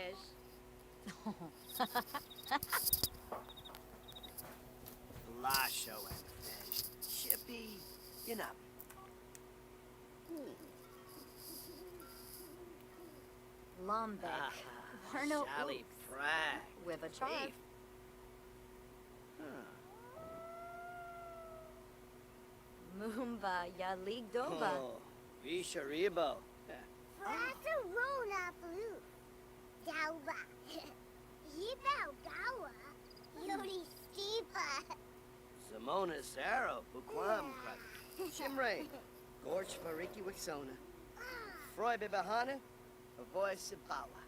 fish. Lasho and fish. Chippy, you know. Lumbek. Warno Shally frag. with a char. Beef. Mumba Yaligdoba. Oh, Risharibo. Fraterona blue. Dauba. Yibao Dawa. Yori Steepa. Simona Saro, Buquam, Shimray, Gorge Fariki Wixona, Froy Bibahana, Avoy Sibawa.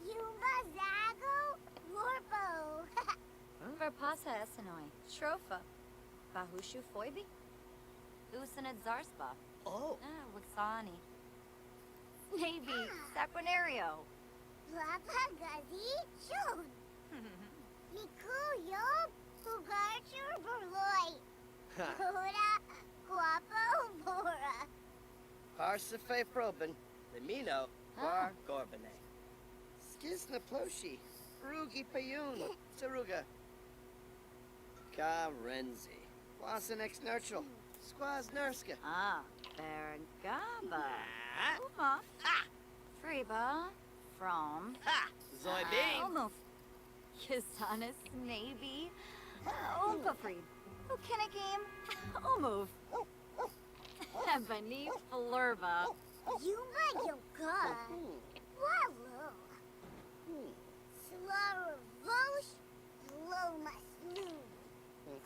Yumba Zago. Warpo. Verpasa Esenoi. Shrofa. Bahushu Foibi. Usanad Zarspa. Oh, Wixani. Navy. Saquinario. Blapa Gazi. Shun. Miku Yob. Pugarchur Burloy. Kura. Guapo Bora. Parsafe Proben, Limino, Bar Gorbane. Skizna Ploshi, Rugi Payun, Saruga. Ka Renzi, Wasan ex Nurchel, Squaz Nurska. Bergaba. Ah, Uma. Friba. From. ha, Zoibing. Almof. Kisanis Navy. Umpafreed. Ukinagame. Umove. Ebony Flurba. Yumba Yoga. Wallow. Slaughter Vosh. Loma Slew.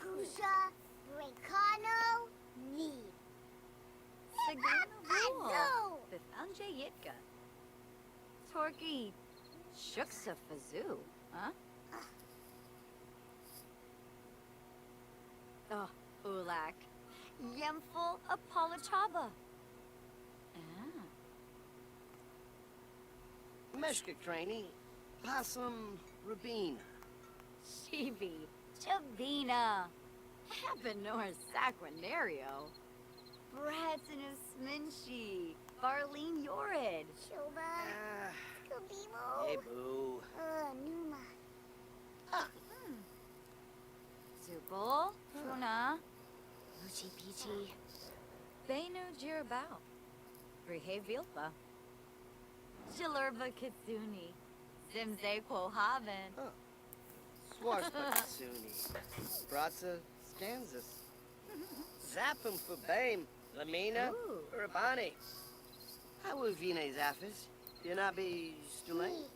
Kusha. Recano. Need. Sigana Rule. Azo. Bifanje Yitka. Torky. Shuksa Fazoo. Huh? Oh, Ulak. Yemful Apolachaba. Meshka Craney, Possum Rubina. Shivi. Chavina. Habanor Saquinario. Bratinus Minshi. Barleen Yorid. Shoba. Ah, Kabimo. hey boo. Numa. Zubul. Tuna. Luchi Peachy. Benu Jirabao. Brihe Vilpa. Jilurba Kitsuni. Zimze Quohaven. Swarspatsuni, Bratza Skanzas. Zappum for Bame, Lamina, Ooh. Urbani. How will Vine Zaffis? Yanabi Stulane?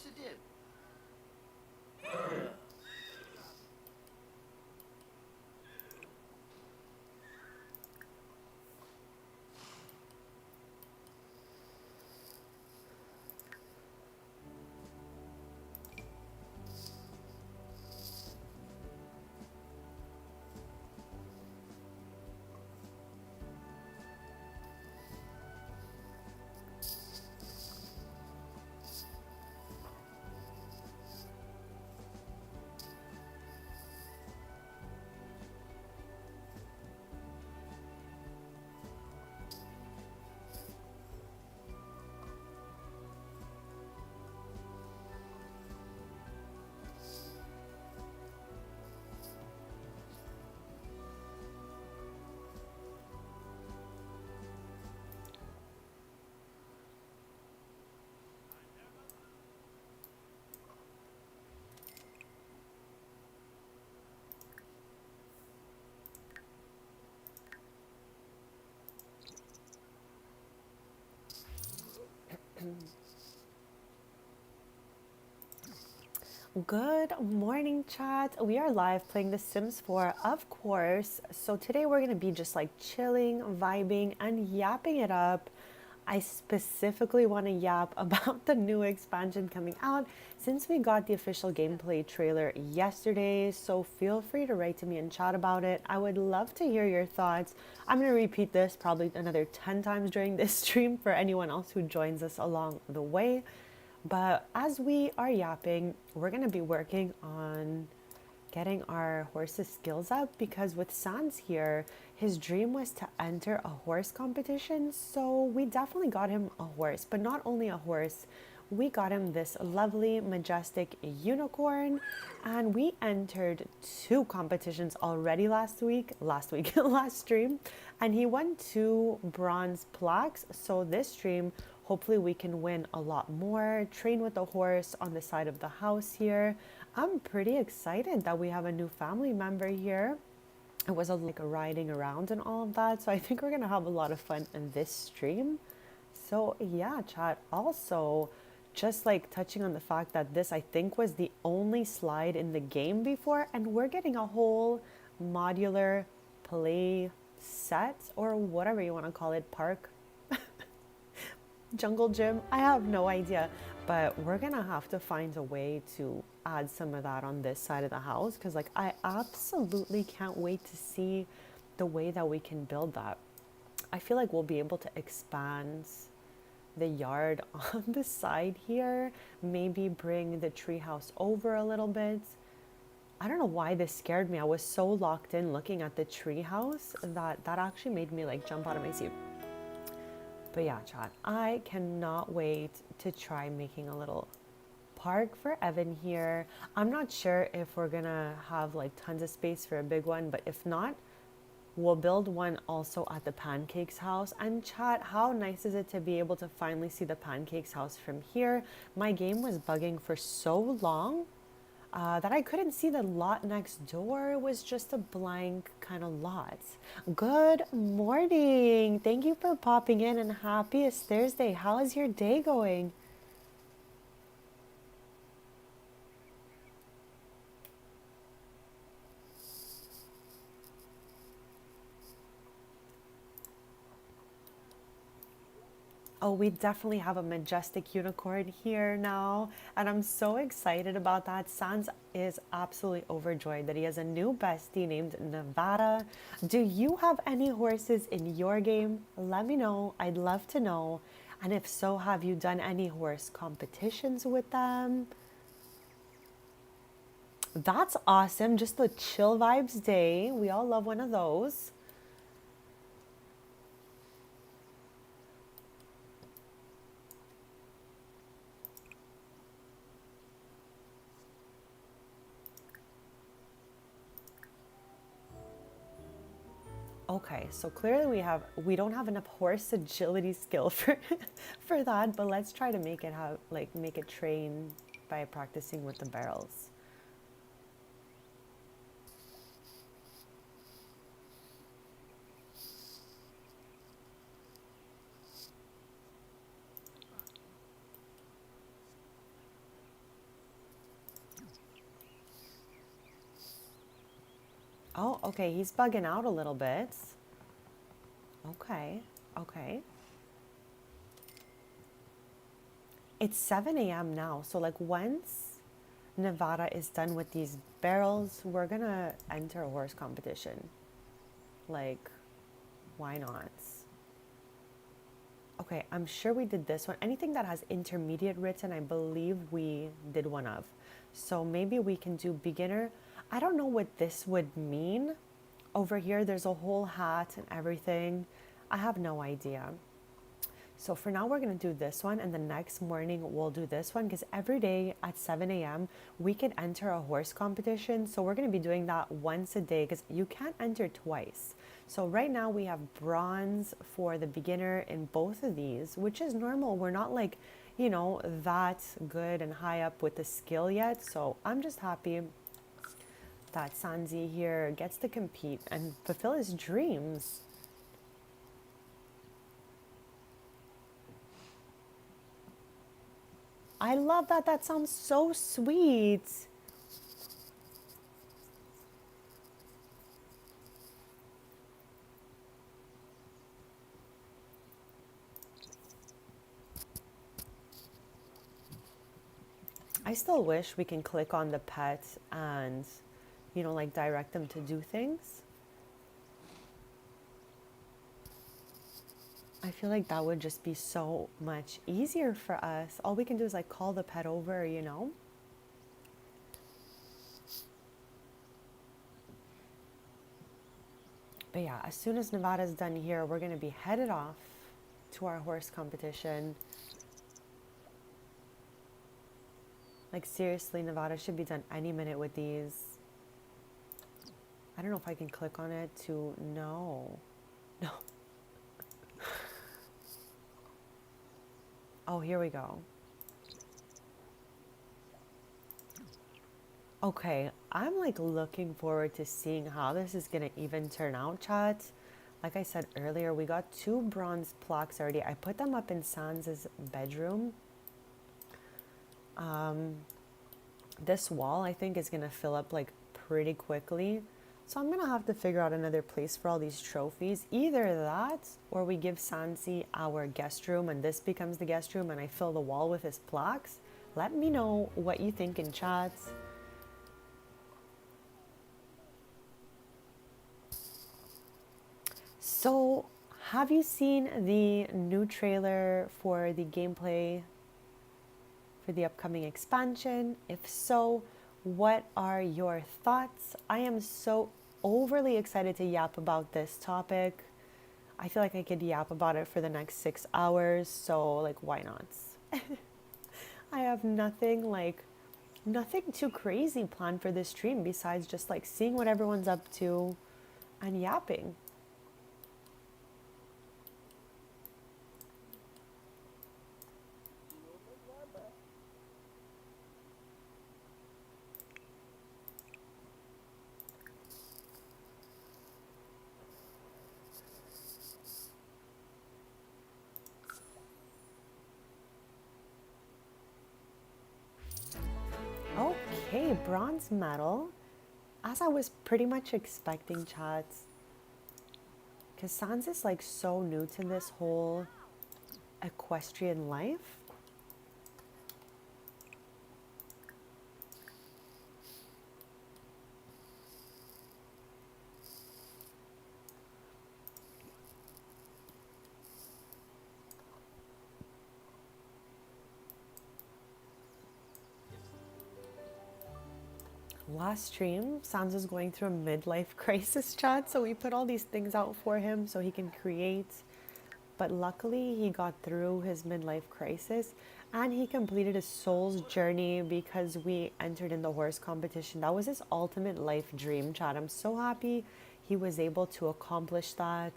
Yes, it did. Good morning, chat. We are live playing The Sims 4, of course. So today we're going to be just like chilling, vibing, and yapping it up. I specifically want to yap about the new expansion coming out since we got the official gameplay trailer yesterday. So feel free to write to me and chat about it. I would love to hear your thoughts. I'm going to repeat this probably another 10 times during this stream for anyone else who joins us along the way. But as we are yapping, we're going to be working on getting our horse's skills up because with Sans here, his dream was to enter a horse competition. So we definitely got him a horse, but not only a horse, we got him this lovely, majestic unicorn. And we entered 2 competitions already last stream. And he won 2 bronze plaques. So this stream, hopefully we can win a lot more, train with the horse on the side of the house here. I'm pretty excited that we have a new family member here. It was like a riding around and all of that. So I think we're going to have a lot of fun in this stream. So yeah, chat. Also, just like touching on the fact that this, I think, was the only slide in the game before. And we're getting a whole modular play set or whatever you want to call it, park. Jungle gym, I have no idea, but we're gonna have to find a way to add some of that on this side of the house because like I absolutely can't wait to see the way that we can build that. I feel like we'll be able to expand the yard on the side here, maybe bring the treehouse over a little bit. I don't know why this scared me. I was so locked in looking at the treehouse that actually made me like jump out of my seat. But yeah, chat, I cannot wait to try making a little park for Evan here. I'm not sure if we're gonna have like tons of space for a big one, but if not, we'll build one also at the Pancakes house. And chat, how nice is it to be able to finally see the Pancakes house from here? My game was bugging for so long that I couldn't see the lot next door. It was just a blank kind of lot. Good morning. Thank you for popping in and happiest Thursday. How is your day going? Oh, we definitely have a majestic unicorn here now, and I'm so excited about that. Sans is absolutely overjoyed that he has a new bestie named Nevada. Do you have any horses in your game? Let me know. I'd love to know. And if so, have you done any horse competitions with them? That's awesome. Just the chill vibes day. We all love one of those. Okay, so clearly we don't have enough horse agility skill for that, but let's try to make it train by practicing with the barrels. Oh, okay, he's bugging out a little bit. Okay, okay. It's 7 a.m. now, so like once Nevada is done with these barrels, we're gonna enter a horse competition. Like, why not? Okay, I'm sure we did this one. Anything that has intermediate written, I believe we did one of. So maybe we can do beginner. I don't know what this would mean. Over here, there's a whole hat and everything. I have no idea. So for now, we're going to do this one. And the next morning, we'll do this one. Because every day at 7 a.m., we can enter a horse competition. So we're going to be doing that once a day. Because you can't enter twice. So right now, we have bronze for the beginner in both of these. Which is normal. We're not like, you know, that good and high up with the skill yet. So I'm just happy that Sanzi here gets to compete and fulfill his dreams. I love that. That sounds so sweet. I still wish we can click on the pet and, you know, like direct them to do things. I feel like that would just be so much easier for us. All we can do is like call the pet over, you know? But yeah, as soon as Nevada's done here, we're going to be headed off to our horse competition. Like seriously, Nevada should be done any minute with these. I don't know if I can click on it to no. No. Oh, here we go. Okay, I'm like looking forward to seeing how this is gonna even turn out, chat. Like I said earlier, we got 2 bronze plaques already. I put them up in Sans's bedroom. This wall, I think, is gonna fill up like pretty quickly. So I'm gonna have to figure out another place for all these trophies. Either that, or we give Sansi our guest room and this becomes the guest room and I fill the wall with his plaques. Let me know what you think in chat. So, have you seen the new trailer for the gameplay for the upcoming expansion? If so, what are your thoughts? I am so overly excited to yap about this topic. I feel like I could yap about it for the next 6 hours, so like why not? I have nothing too crazy planned for this stream besides just like seeing what everyone's up to and yapping. Okay, bronze medal. As I was pretty much expecting, chats. Because Sans is like so new to this whole equestrian life. Last stream, Sans is going through a midlife crisis, chat, so we put all these things out for him so he can create. But luckily, he got through his midlife crisis and he completed his soul's journey because we entered in the horse competition. That was his ultimate life dream, chat. I'm so happy he was able to accomplish that.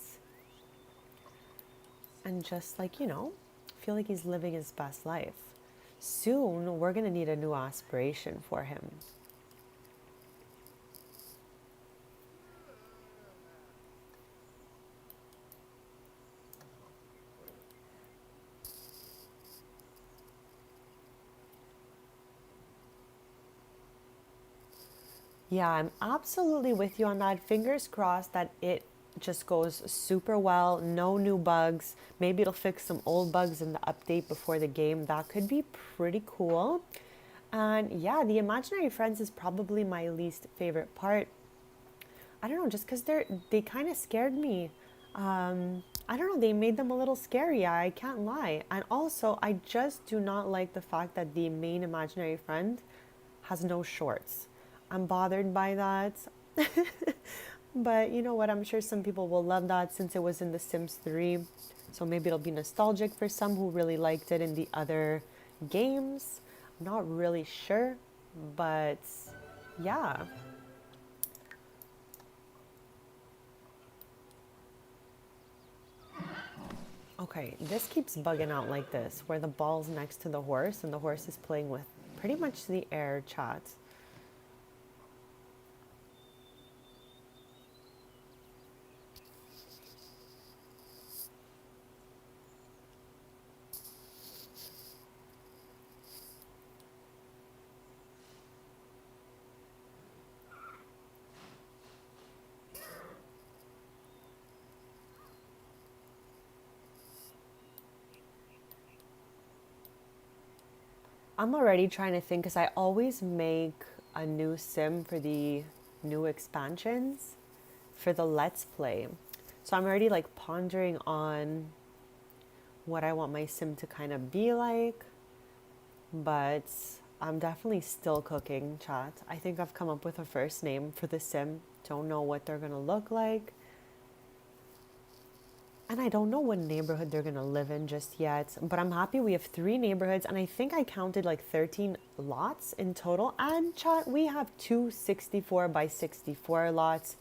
And just like, you know, feel like he's living his best life. Soon, we're going to need a new aspiration for him. Yeah, I'm absolutely with you on that. Fingers crossed that it just goes super well. No new bugs. Maybe it'll fix some old bugs in the update before the game. That could be pretty cool. And yeah, the imaginary friends is probably my least favorite part. I don't know, just because they kind of scared me. I don't know, they made them a little scary. I can't lie. And also, I just do not like the fact that the main imaginary friend has no shorts. I'm bothered by that. But you know what? I'm sure some people will love that since it was in The Sims 3. So maybe it'll be nostalgic for some who really liked it in the other games. I'm not really sure, but yeah. Okay, this keeps bugging out like this, where the ball's next to the horse and the horse is playing with pretty much the air, chat. I'm already trying to think because I always make a new sim for the new expansions for the Let's Play. So I'm already like pondering on what I want my sim to kind of be like. But I'm definitely still cooking, chat. I think I've come up with a first name for the sim. Don't know what they're going to look like. And I don't know what neighborhood they're going to live in just yet. But I'm happy we have 3 neighborhoods. And I think I counted like 13 lots in total. And chat, we have 2 64 by 64 lots.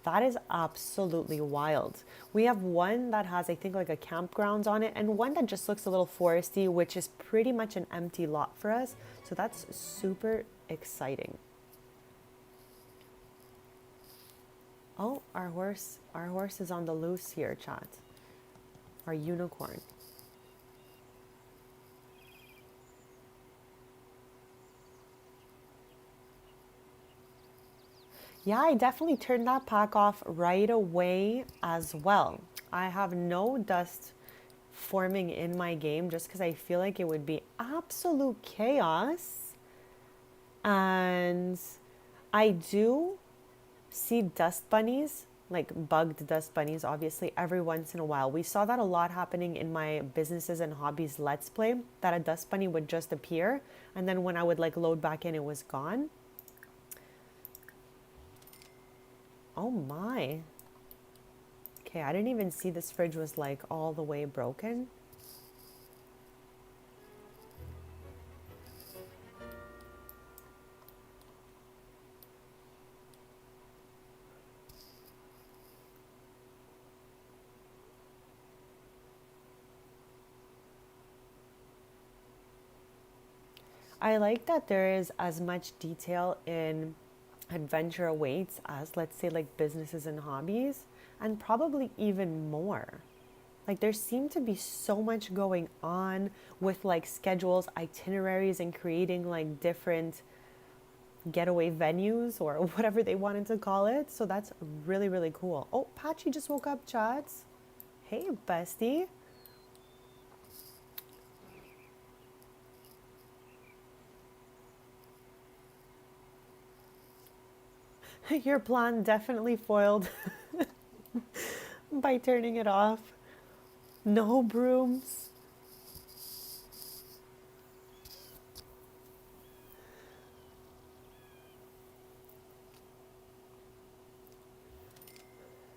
That is absolutely wild. We have one that has, I think, like a campgrounds on it, and one that just looks a little foresty, which is pretty much an empty lot for us. So that's super exciting. Oh, our horse is on the loose here, chat. Our unicorn. Yeah, I definitely turned that pack off right away as well. I have no dust forming in my game just because I feel like it would be absolute chaos. And I do see dust bunnies, like bugged dust bunnies, obviously, every once in a while. We saw that a lot happening in my businesses and hobbies Let's Play, that a dust bunny would just appear. And then when I would like load back in, it was gone. Oh my. Okay, I didn't even see this fridge was like all the way broken. I like that there is as much detail in adventure awaits as, let's say, like businesses and hobbies, and probably even more. Like there seemed to be so much going on with like schedules, itineraries, and creating like different getaway venues or whatever they wanted to call it. So that's really, really cool. Oh, Patchy just woke up, chats. Hey, bestie. Your plan definitely foiled by turning it off. No brooms.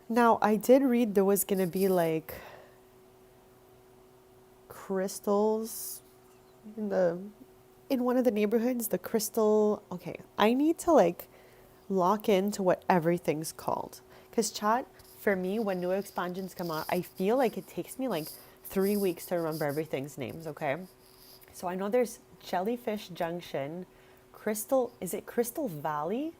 Now, I did read there was going to be like crystals in one of the neighborhoods, the crystal. Okay, I need to like lock into what everything's called. Cuz chat, for me when new expansions come out, I feel like it takes me like 3 weeks to remember everything's names, okay? So I know there's Jellyfish Junction, Crystal, is it Crystal Valley?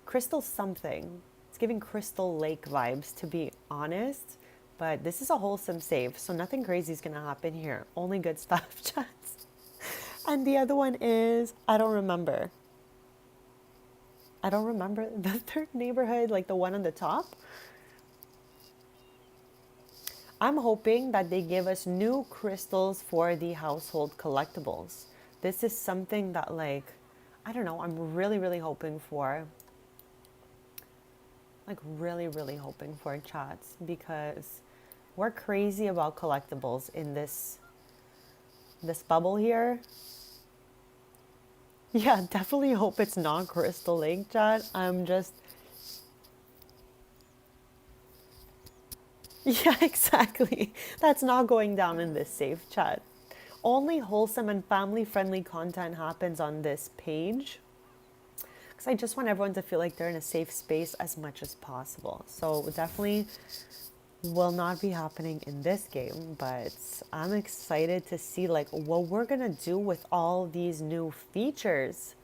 Crystal something. It's giving Crystal Lake vibes, to be honest. But this is a wholesome save, so nothing crazy is gonna happen here. Only good stuff, chats. And the other one is, I don't remember. I don't remember the third neighborhood, like the one on the top. I'm hoping that they give us new crystals for the household collectibles. This is something that, like, I don't know, I'm really, really hoping for. Like, really, really hoping for, chats, because we're crazy about collectibles in this bubble here. Yeah, definitely hope it's not Crystal Lake, chat. I'm just... Yeah, exactly. That's not going down in this safe, chat. Only wholesome and family-friendly content happens on this page. Because I just want everyone to feel like they're in a safe space as much as possible. So definitely will not be happening in this game, but I'm excited to see like what we're gonna do with all these new features.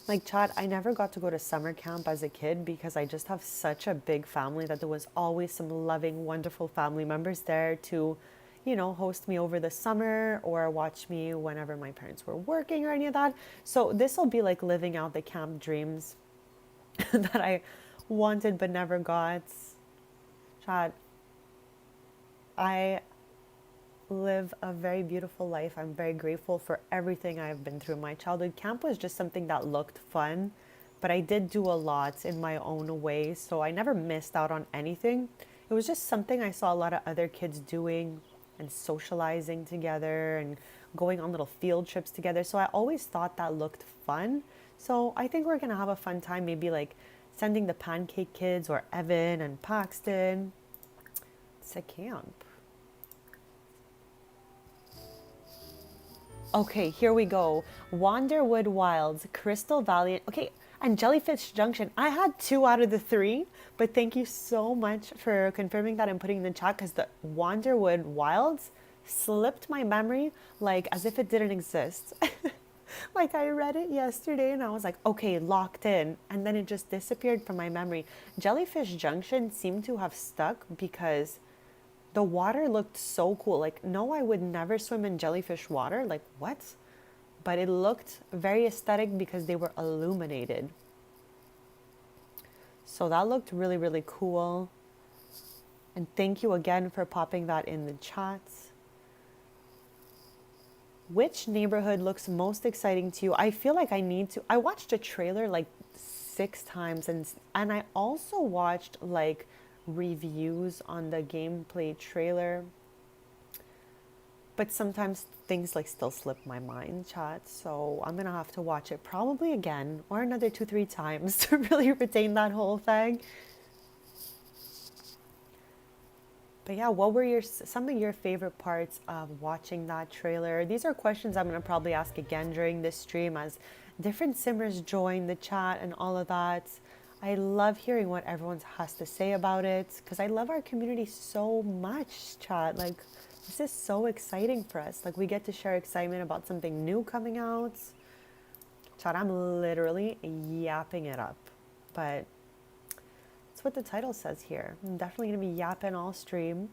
Like, chat, I never got to go to summer camp as a kid because I just have such a big family that there was always some loving, wonderful family members there to, you know, host me over the summer or watch me whenever my parents were working or any of that. So this will be like living out the camp dreams that I wanted but never got. Chat, I live a very beautiful life. I'm very grateful for everything I've been through. My childhood camp was just something that looked fun, but I did do a lot in my own way, so I never missed out on anything. It was just something I saw a lot of other kids doing and socializing together and going on little field trips together. So I always thought that looked fun. So I think we're gonna have a fun time, maybe like sending the pancake kids or Evan and Paxton to camp. Okay, here we go. Wanderwood Wilds, Crystal Valley. Okay, and Jellyfish Junction. I had 2 out of the 3, but thank you so much for confirming that and putting in the chat because the Wanderwood Wilds slipped my memory like as if it didn't exist. Like I read it yesterday and I was like, okay, locked in. And then it just disappeared from my memory. Jellyfish Junction seemed to have stuck because the water looked so cool. Like, no, I would never swim in jellyfish water. Like, what? But it looked very aesthetic because they were illuminated. So that looked really, really cool. And thank you again for popping that in the chat. Which neighborhood looks most exciting to you? I feel like I need to. I watched a trailer like 6 times and I also watched like reviews on the gameplay trailer, but sometimes things like still slip my mind, chat, so I'm gonna have to watch it probably again or another 2-3 times to really retain that whole thing. But yeah, what were some of your favorite parts of watching that trailer? These are questions I'm gonna probably ask again during this stream as different simmers join the chat and all of that. I love hearing what everyone has to say about it because I love our community so much, chat. Like, this is so exciting for us. Like, we get to share excitement about something new coming out. Chat, I'm literally yapping it up, but it's what the title says here. I'm definitely going to be yapping all stream.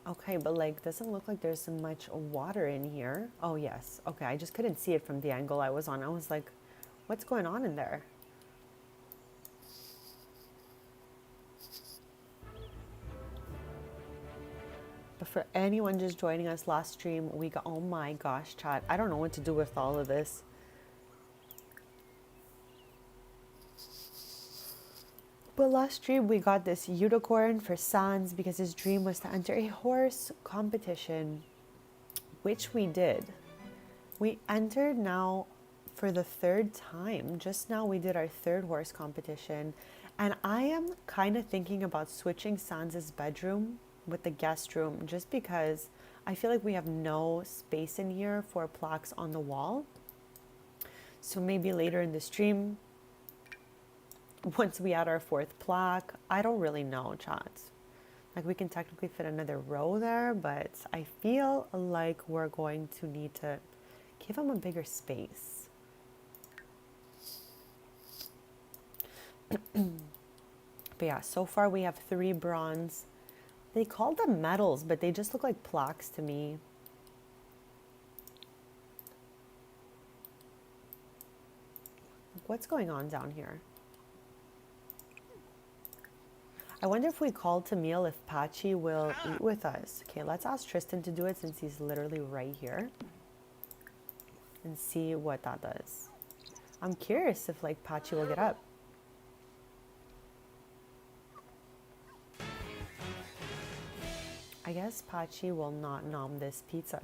Okay, but like, doesn't look like there's much water in here. Oh, yes. Okay, I just couldn't see it from the angle I was on. I was like, what's going on in there? But for anyone just joining us last stream, we got, oh my gosh, chat. I don't know what to do with all of this. But last stream, we got this unicorn for Sans because his dream was to enter a horse competition, which we did. We entered now for the 3rd time. Just now we did our 3rd horse competition. And I am kind of thinking about switching Sans's bedroom with the guest room just because I feel like we have no space in here for plaques on the wall. So maybe later in the stream, once we add our 4th plaque, I don't really know, chat. Like, we can technically fit another row there, but I feel like we're going to need to give him a bigger space. But yeah, so far we have 3 bronze. They call them medals, but they just look like plaques to me. What's going on down here? I wonder if we call to meal if Patchy will eat with us. Okay, let's ask Tristan to do it since he's literally right here. And see what that does. I'm curious if like Patchy will get up. I guess Patchy will not nom this pizza.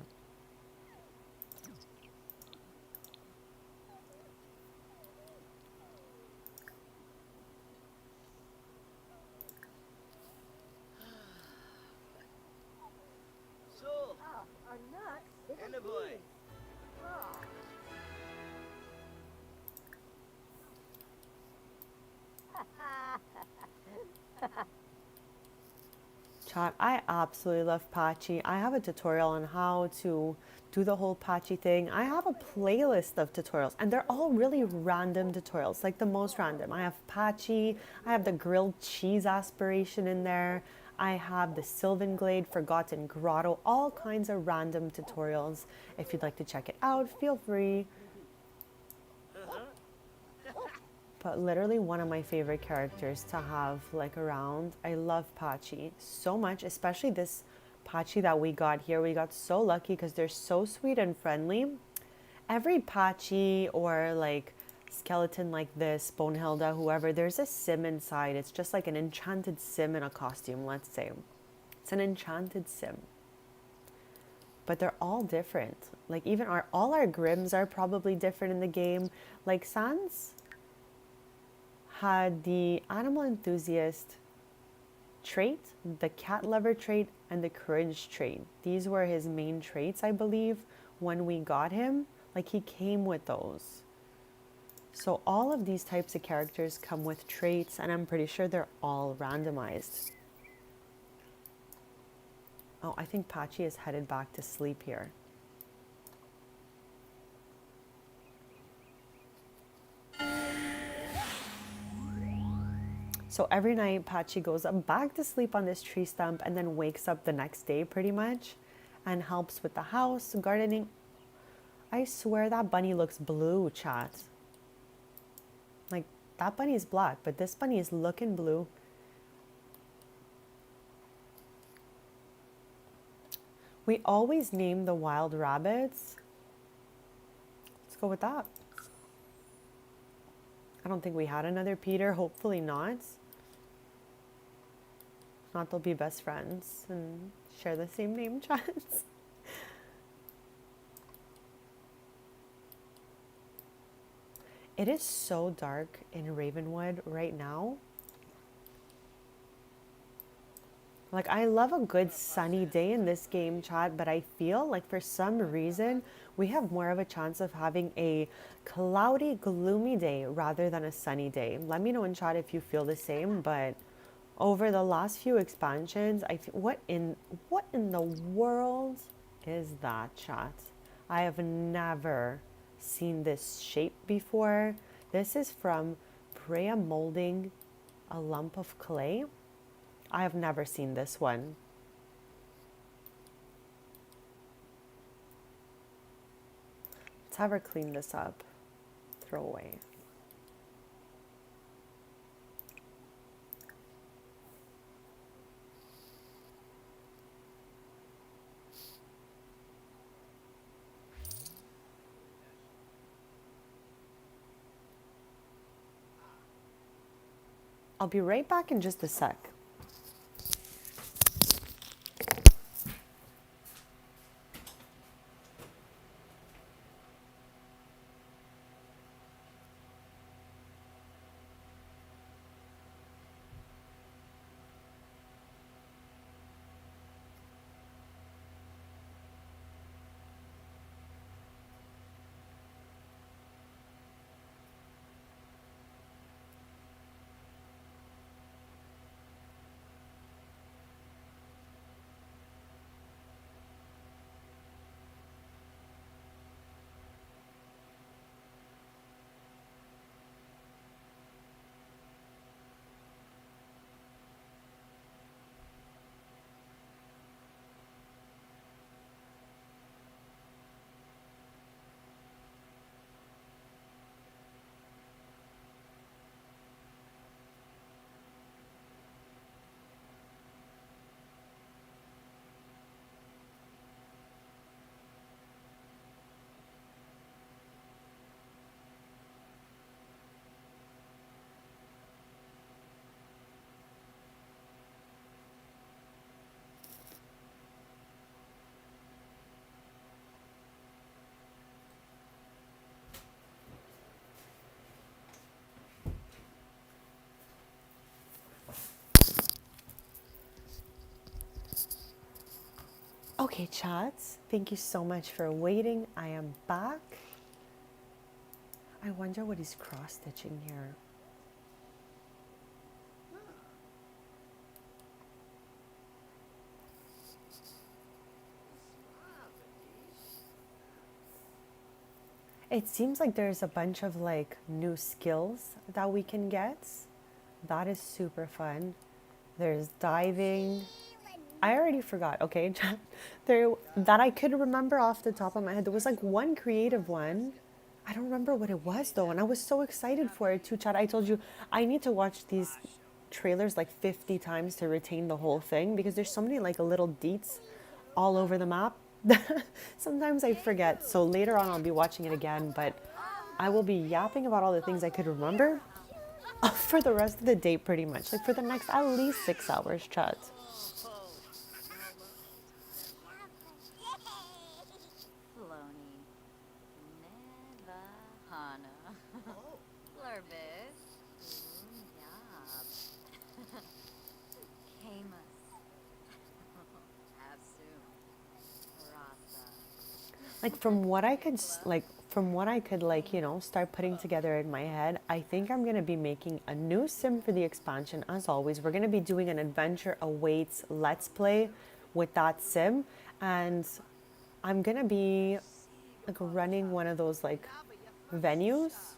And a boy. Chat, I absolutely love Patchy. I have a tutorial on how to do the whole Patchy thing. I have a playlist of tutorials and they're all really random tutorials, like the most random. I have Patchy, I have the grilled cheese aspiration in there. I have the Sylvan Glade Forgotten Grotto, all kinds of random tutorials. If you'd like to check it out, feel free. but literally one of my favorite characters to have like around. I love Pachi so much, especially this Pachi that we got here. We got so lucky because they're so sweet and friendly. Every Pachi or like skeleton like this, Bonehilda, whoever, there's a sim inside. It's just like an enchanted sim in a costume, let's say. It's an enchanted sim. But they're all different. Like even all our Grims are probably different in the game. Like Sans had the animal enthusiast trait, the cat lover trait, and the courage trait. These were his main traits, I believe, when we got him. Like he came with those. So all of these types of characters come with traits, and I'm pretty sure they're all randomized. Oh, I think Pachi is headed back to sleep here. So every night, Pachi goes back to sleep on this tree stump and then wakes up the next day pretty much and helps with the house, gardening. I swear that bunny looks blue, chat. Like, that bunny is black, but this bunny is looking blue. We always name the wild rabbits. Let's go with that. I don't think we had another Peter. Hopefully not. If not, they'll be best friends and share the same name, chats. It is so dark in Ravenwood right now. Like, I love a good sunny day in this game, chat, but I feel like for some reason we have more of a chance of having a cloudy, gloomy day rather than a sunny day. Let me know in chat if you feel the same, but over the last few expansions, I feel, what in the world is that, chat? I have never seen this shape before. This is from Preya molding a lump of clay. I have never seen this one. Let's have her clean this up. Throw away. I'll be right back in just a sec. Okay, chats, thank you so much for waiting. I am back. I wonder what he's cross-stitching here. It seems like there's a bunch of like new skills that we can get. That is super fun. There's diving. I already forgot, okay? There, that I could remember off the top of my head. There was like one creative one. I don't remember what it was though, and I was so excited for it too, Chad. I told you I need to watch these trailers like 50 times to retain the whole thing because there's so many like little deets all over the map. Sometimes I forget. So later on I'll be watching it again, but I will be yapping about all the things I could remember for the rest of the day pretty much. Like for the next at least 6 hours, Chad. Floney. Nevahana. Flurbis. Yab. Camus. Asum. Rasa. Like from what I could like, you know, start putting together in my head, I think I'm going to be making a new sim for the expansion. As always, we're going to be doing an adventure awaits let's play with that sim, and I'm going to be like running one of those like venues.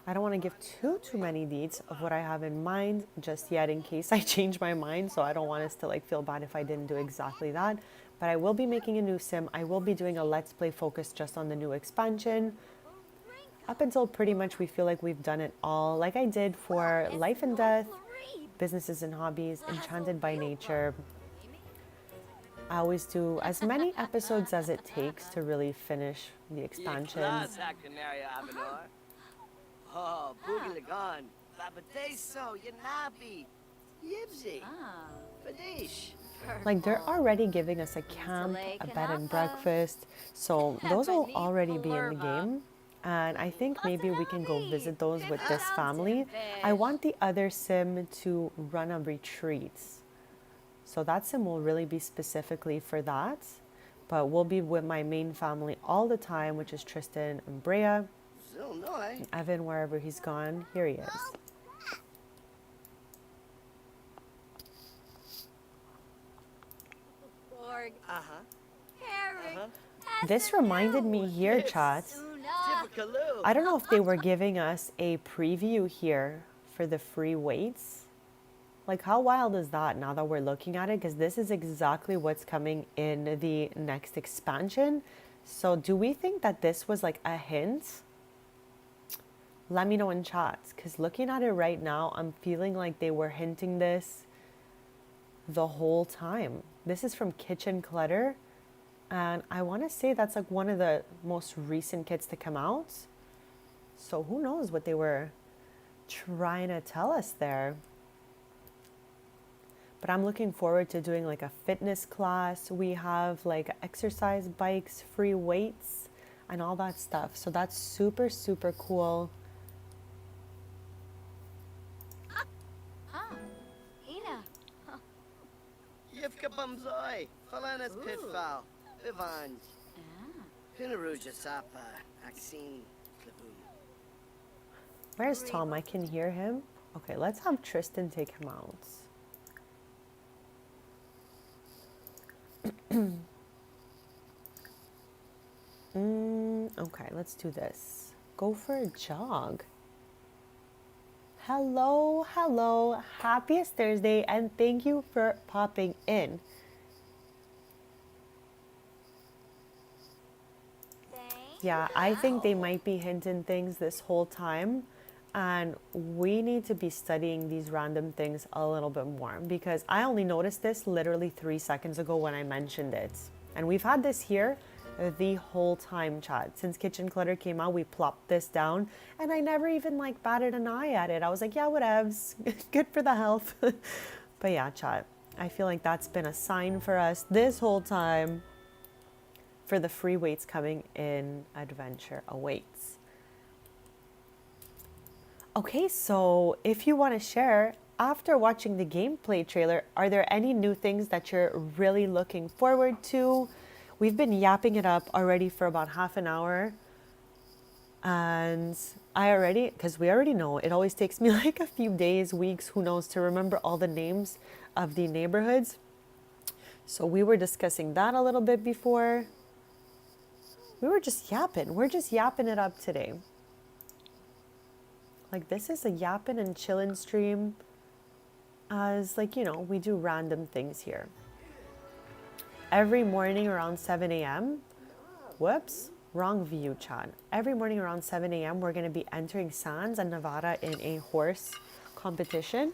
I don't want to give too many deeds of what I have in mind just yet in case I change my mind, so I don't want us to like feel bad if I didn't do exactly that. But I will be making a new sim. I will be doing a let's play focused just on the new expansion. Up until pretty much we feel like we've done it all, like I did for Life and Death, Businesses and Hobbies, Enchanted by Nature. I always do as many episodes as it takes to really finish the expansions. Oh, Boogie Lagan. Babadeso, Yanabi. Yibsy. Fadish. Like they're already giving us a camp, a bed and breakfast, so those will already be in the game. And I think maybe we can go visit those with this family. I want the other sim to run a retreat. So that sim will really be specifically for that. But we'll be with my main family all the time, which is Tristan and Brea. Evan, wherever he's gone, here he is. This reminded me here, chat. I don't know if they were giving us a preview here for the free weights. Like, how wild is that now that we're looking at it? Because this is exactly what's coming in the next expansion. So do we think that this was like a hint? Let me know in chat. Because looking at it right now, I'm feeling like they were hinting this the whole time. This is from Kitchen Clutter. And I want to say that's like one of the most recent kits to come out. So who knows what they were trying to tell us there. But I'm looking forward to doing like a fitness class. We have like exercise bikes, free weights, and all that stuff. So that's super, super cool. Ina. Yivka Bumzoi. Falanas Pitfall. Vivans. Pinaruja Sapa. Axine. Where's Tom? I can hear him. Okay, let's have Tristan take him out. Okay, let's do this. Go for a jog. Hello, hello. Happiest Thursday, and thank you for popping in. Yeah, I think they might be hinting things this whole time. And we need to be studying these random things a little bit more because I only noticed this literally 3 seconds ago when I mentioned it. And we've had this here the whole time, chat. Since Kitchen Clutter came out, we plopped this down and I never even like batted an eye at it. I was like, yeah, whatevs, good for the health. But yeah, chat, I feel like that's been a sign for us this whole time for the free weights coming in Adventure Awaits. Okay, so if you want to share, after watching the gameplay trailer, are there any new things that you're really looking forward to? We've been yapping it up already for about half an hour. And because we already know, it always takes me like a few days, weeks, who knows, to remember all the names of the neighborhoods. So we were discussing that a little bit before. We were just yapping. We're just yapping it up today. Like, this is a yapping and chillin' stream as, like, you know, we do random things here. Every morning around 7 a.m. Whoops. Wrong view, Chan. Every morning around 7 a.m., we're going to be entering Sans and Nevada in a horse competition.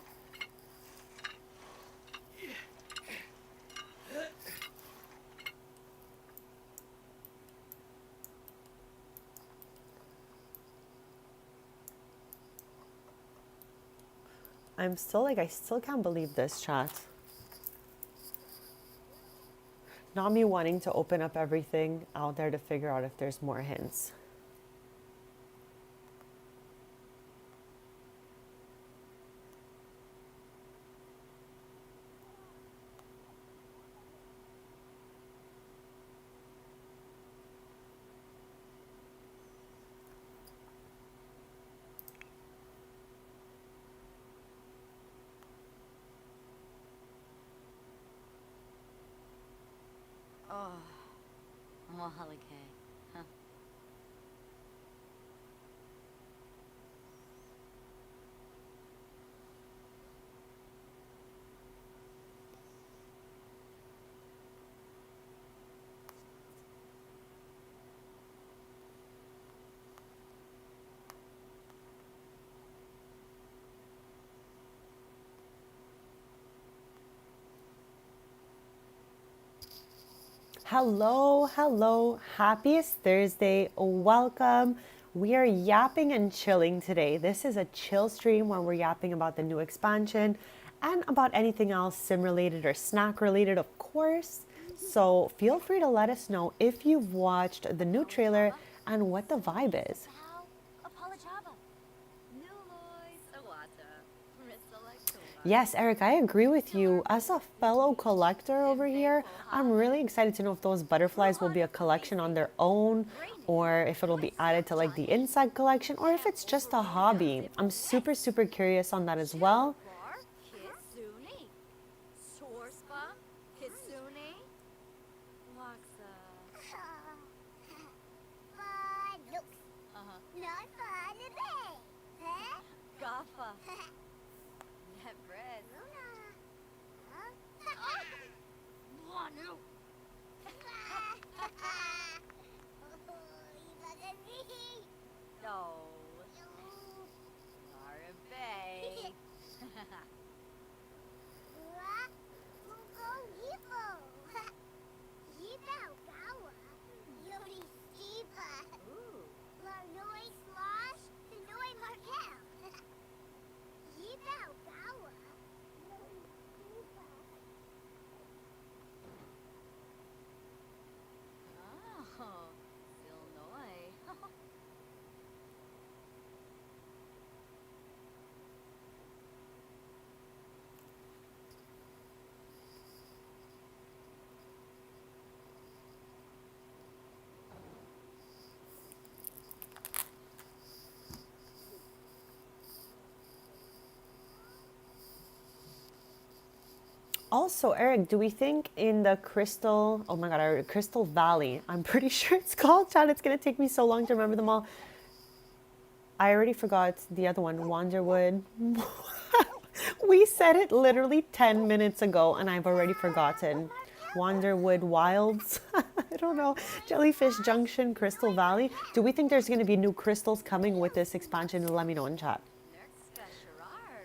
I still can't believe this, chat. Not me wanting to open up everything out there to figure out if there's more hints. Oh. Wahalike. Huh. Hello. Happiest Thursday. Welcome. We are yapping and chilling today. This is a chill stream where we're yapping about the new expansion and about anything else sim related or snack related, of course. So feel free to let us know if you've watched the new trailer and what the vibe is. How? Apolachava. Nuloy Sawata. Risalekuma. Yes, Eric, I agree with you. As a fellow collector over here, I'm really excited to know if those butterflies will be a collection on their own or if it'll be added to like the insect collection or if it's just a hobby. I'm super curious on that as well. Kitsune. Sorspa. Kitsune. Waksa. Fun looks. Not fun to be. Huh? Gaffa. Net bread. Luna. Wanu. No. Larabe. Ooh. Oh. Illinois. Also, Eric, do we think in the Crystal, oh my God, Crystal Valley, I'm pretty sure it's called, Chad, it's going to take me so long to remember them all. I already forgot the other one, Wanderwood. We said it literally 10 minutes ago and I've already forgotten. Wanderwood Wilds, I don't know, Jellyfish Junction, Crystal Valley. Do we think there's going to be new crystals coming with this expansion? Let me know in chat.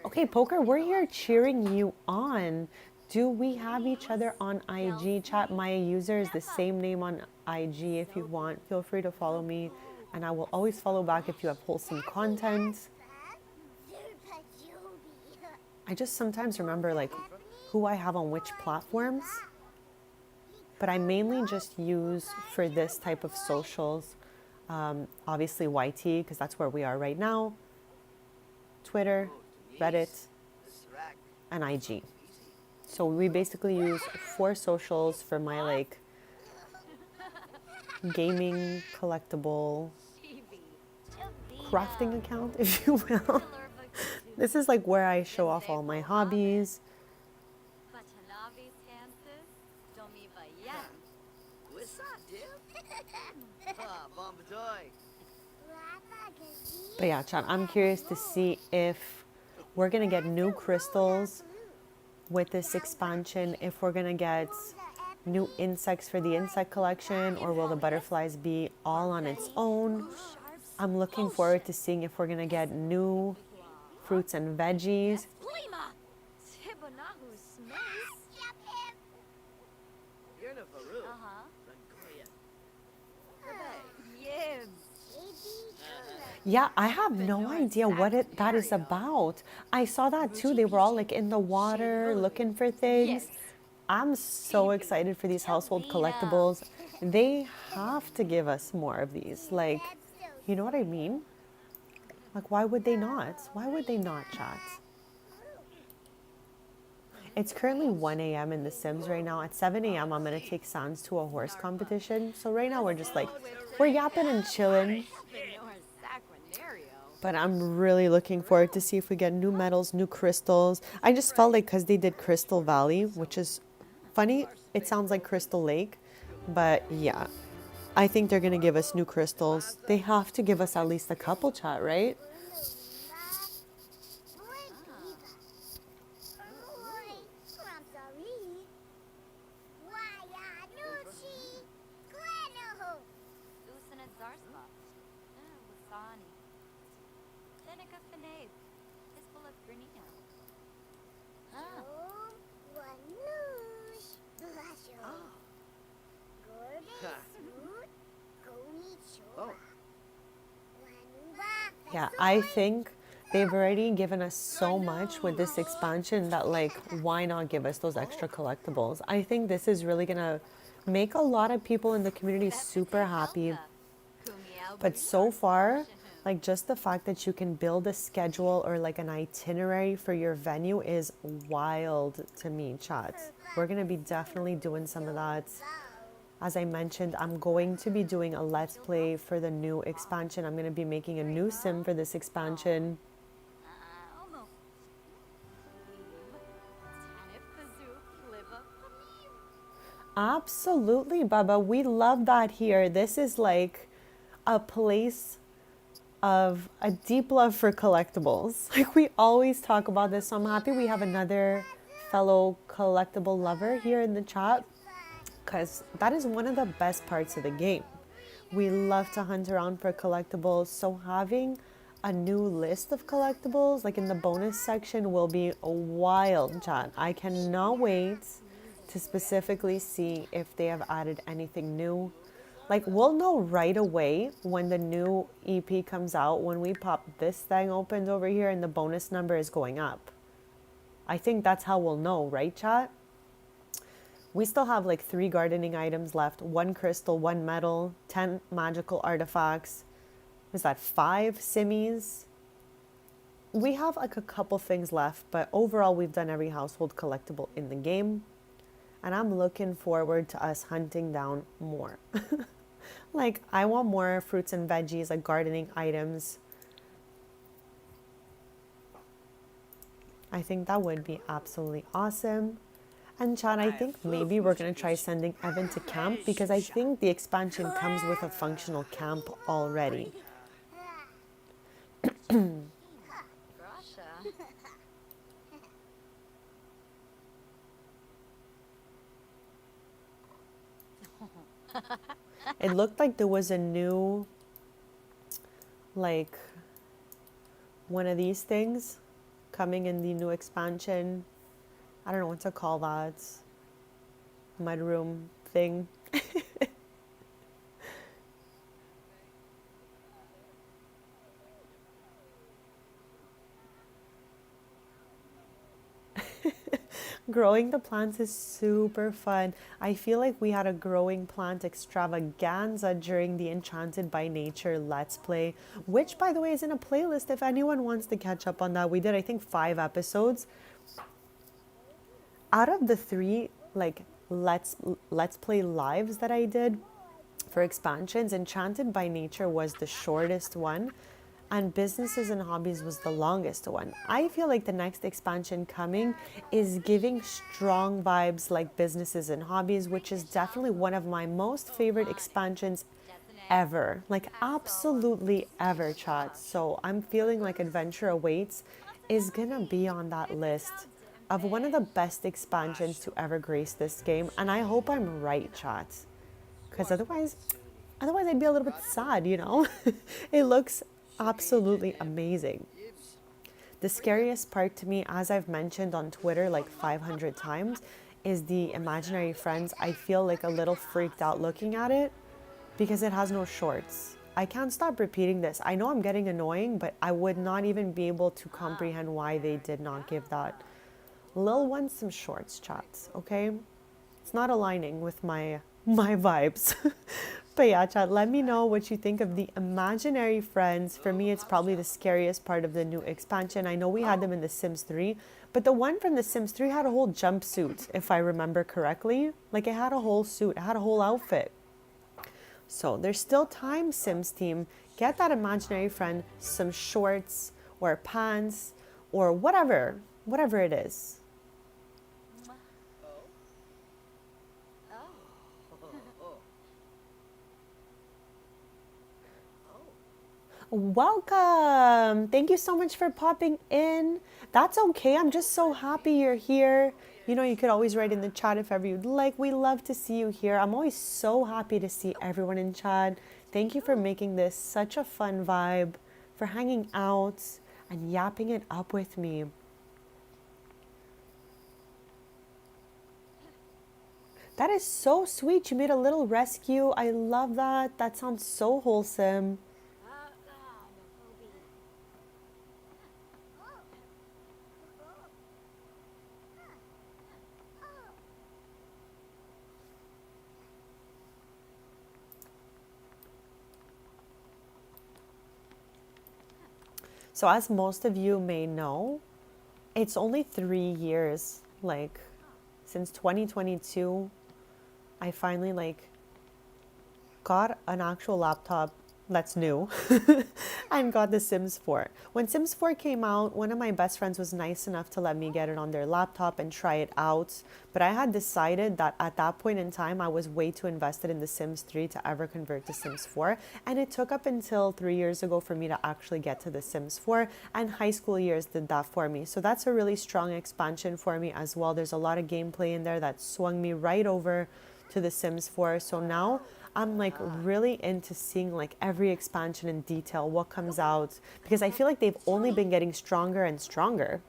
Okay, Poker, we're here cheering you on. Do we have each other on IG? Chat, my user is the same name on IG. If you want, feel free to follow me. And I will always follow back if you have wholesome content. I just sometimes remember like who I have on which platforms. But I mainly just use for this type of socials, obviously YT, because that's where we are right now. Twitter, Reddit, and IG. So we basically use 4 socials for my like gaming collectible crafting account, if you will. This is like where I show off all my hobbies. But yeah, Chan, I'm curious to see if we're gonna get new crystals with this expansion, if we're gonna get new insects for the insect collection, or will the butterflies be all on its own? I'm looking forward to seeing if we're gonna get new fruits and veggies. Plima! Tibanahu Smace! Yapping. You're in a Varu. Uh-huh. Rangoya. Yibs! Yeah, I have no idea what that is about. I saw that too. They were all like in the water looking for things. I'm so excited for these household collectibles. They have to give us more of these. Like, you know what I mean? Like, why would they not? Why would they not, chat? It's currently 1 a.m. in The Sims right now. At 7 a.m., I'm going to take Sans to a horse competition. So right now, we're just like, we're yapping and chilling. But I'm really looking forward to see if we get new metals, new crystals. I just felt like because they did Crystal Valley, which is funny. It sounds like Crystal Lake. But yeah, I think they're going to give us new crystals. They have to give us at least a couple, chat, right? Yeah, I think they've already given us so much with this expansion that, like, why not give us those extra collectibles? I think this is really gonna make a lot of people in the community super happy. But so far, like, just the fact that you can build a schedule or like an itinerary for your venue is wild to me, chat. We're gonna be definitely doing some of that. As I mentioned, I'm going to be doing a Let's Play for the new expansion. I'm going to be making a new sim for this expansion. Absolutely, Baba. We love that here. This is like a place of a deep love for collectibles. Like, we always talk about this, so I'm happy we have another fellow collectible lover here in the chat, because that is one of the best parts of the game. We love to hunt around for collectibles, so having a new list of collectibles, like in the bonus section, will be a wild, chat. I cannot wait to specifically see if they have added anything new. Like, we'll know right away when the new EP comes out, when we pop this thing opened over here and the bonus number is going up. I think that's how we'll know, right, chat? We still have like 3 gardening items left, 1 crystal, 1 metal, 10 magical artifacts. Is that 5 simmies? We have like a couple things left, but overall we've done every household collectible in the game. And I'm looking forward to us hunting down more. Like, I want more fruits and veggies, like gardening items. I think that would be absolutely awesome. And Chad, I think maybe we're going to try sending Evan to camp, because I think the expansion comes with a functional camp already. It looked like there was a new, like, one of these things coming in the new expansion. I don't know what to call that. Mudroom thing. Growing the plants is super fun. I feel like we had a growing plant extravaganza during the Enchanted by Nature Let's Play, which, by the way, is in a playlist if anyone wants to catch up on that. We did, I think, 5 episodes. Out of the 3, like, Let's Play lives that I did for expansions, Enchanted by Nature was the shortest one, and Businesses and Hobbies was the longest one. I feel like the next expansion coming is giving strong vibes like Businesses and Hobbies, which is definitely one of my most favorite expansions ever. Like, absolutely ever, chat. So I'm feeling like Adventure Awaits is gonna be on that list of one of the best expansions to ever grace this game. And I hope I'm right, chat. Because otherwise I'd be a little bit sad, you know? It looks absolutely amazing. The scariest part to me, as I've mentioned on Twitter like 500 times, is the imaginary friends. I feel like a little freaked out looking at it because it has no shorts. I can't stop repeating this. I know I'm getting annoying, but I would not even be able to comprehend why they did not give that little one some shorts, chats, okay? It's not aligning with my vibes. But yeah, chat, let me know what you think of the imaginary friends. For me, it's probably the scariest part of the new expansion. I know we had them in The Sims 3, but the one from The Sims 3 had a whole jumpsuit, if I remember correctly. Like, it had a whole suit, it had a whole outfit. So there's still time, Sims team. Get that imaginary friend some shorts or pants or whatever it is. Welcome. Thank you so much for popping in. That's okay. I'm just so happy you're here. You know, you could always write in the chat if ever you'd like. We love to see you here. I'm always so happy to see everyone in chat. Thank you for making this such a fun vibe, for hanging out and yapping it up with me. That is so sweet. You made a little rescue. I love that. That sounds so wholesome. So as most of you may know, it's only 3 years, like, since 2022, I finally, got an actual laptop that's new and got The Sims 4. When Sims 4 came out, one of my best friends was nice enough to let me get it on their laptop and try it out. But I had decided that at that point in time, I was way too invested in The Sims 3 to ever convert to Sims 4. And it took up until 3 years ago for me to actually get to The Sims 4. And high school years did that for me. So that's a really strong expansion for me as well. There's a lot of gameplay in there that swung me right over to The Sims 4. So now I'm really into seeing every expansion in detail, what comes out, because I feel like they've only been getting stronger and stronger.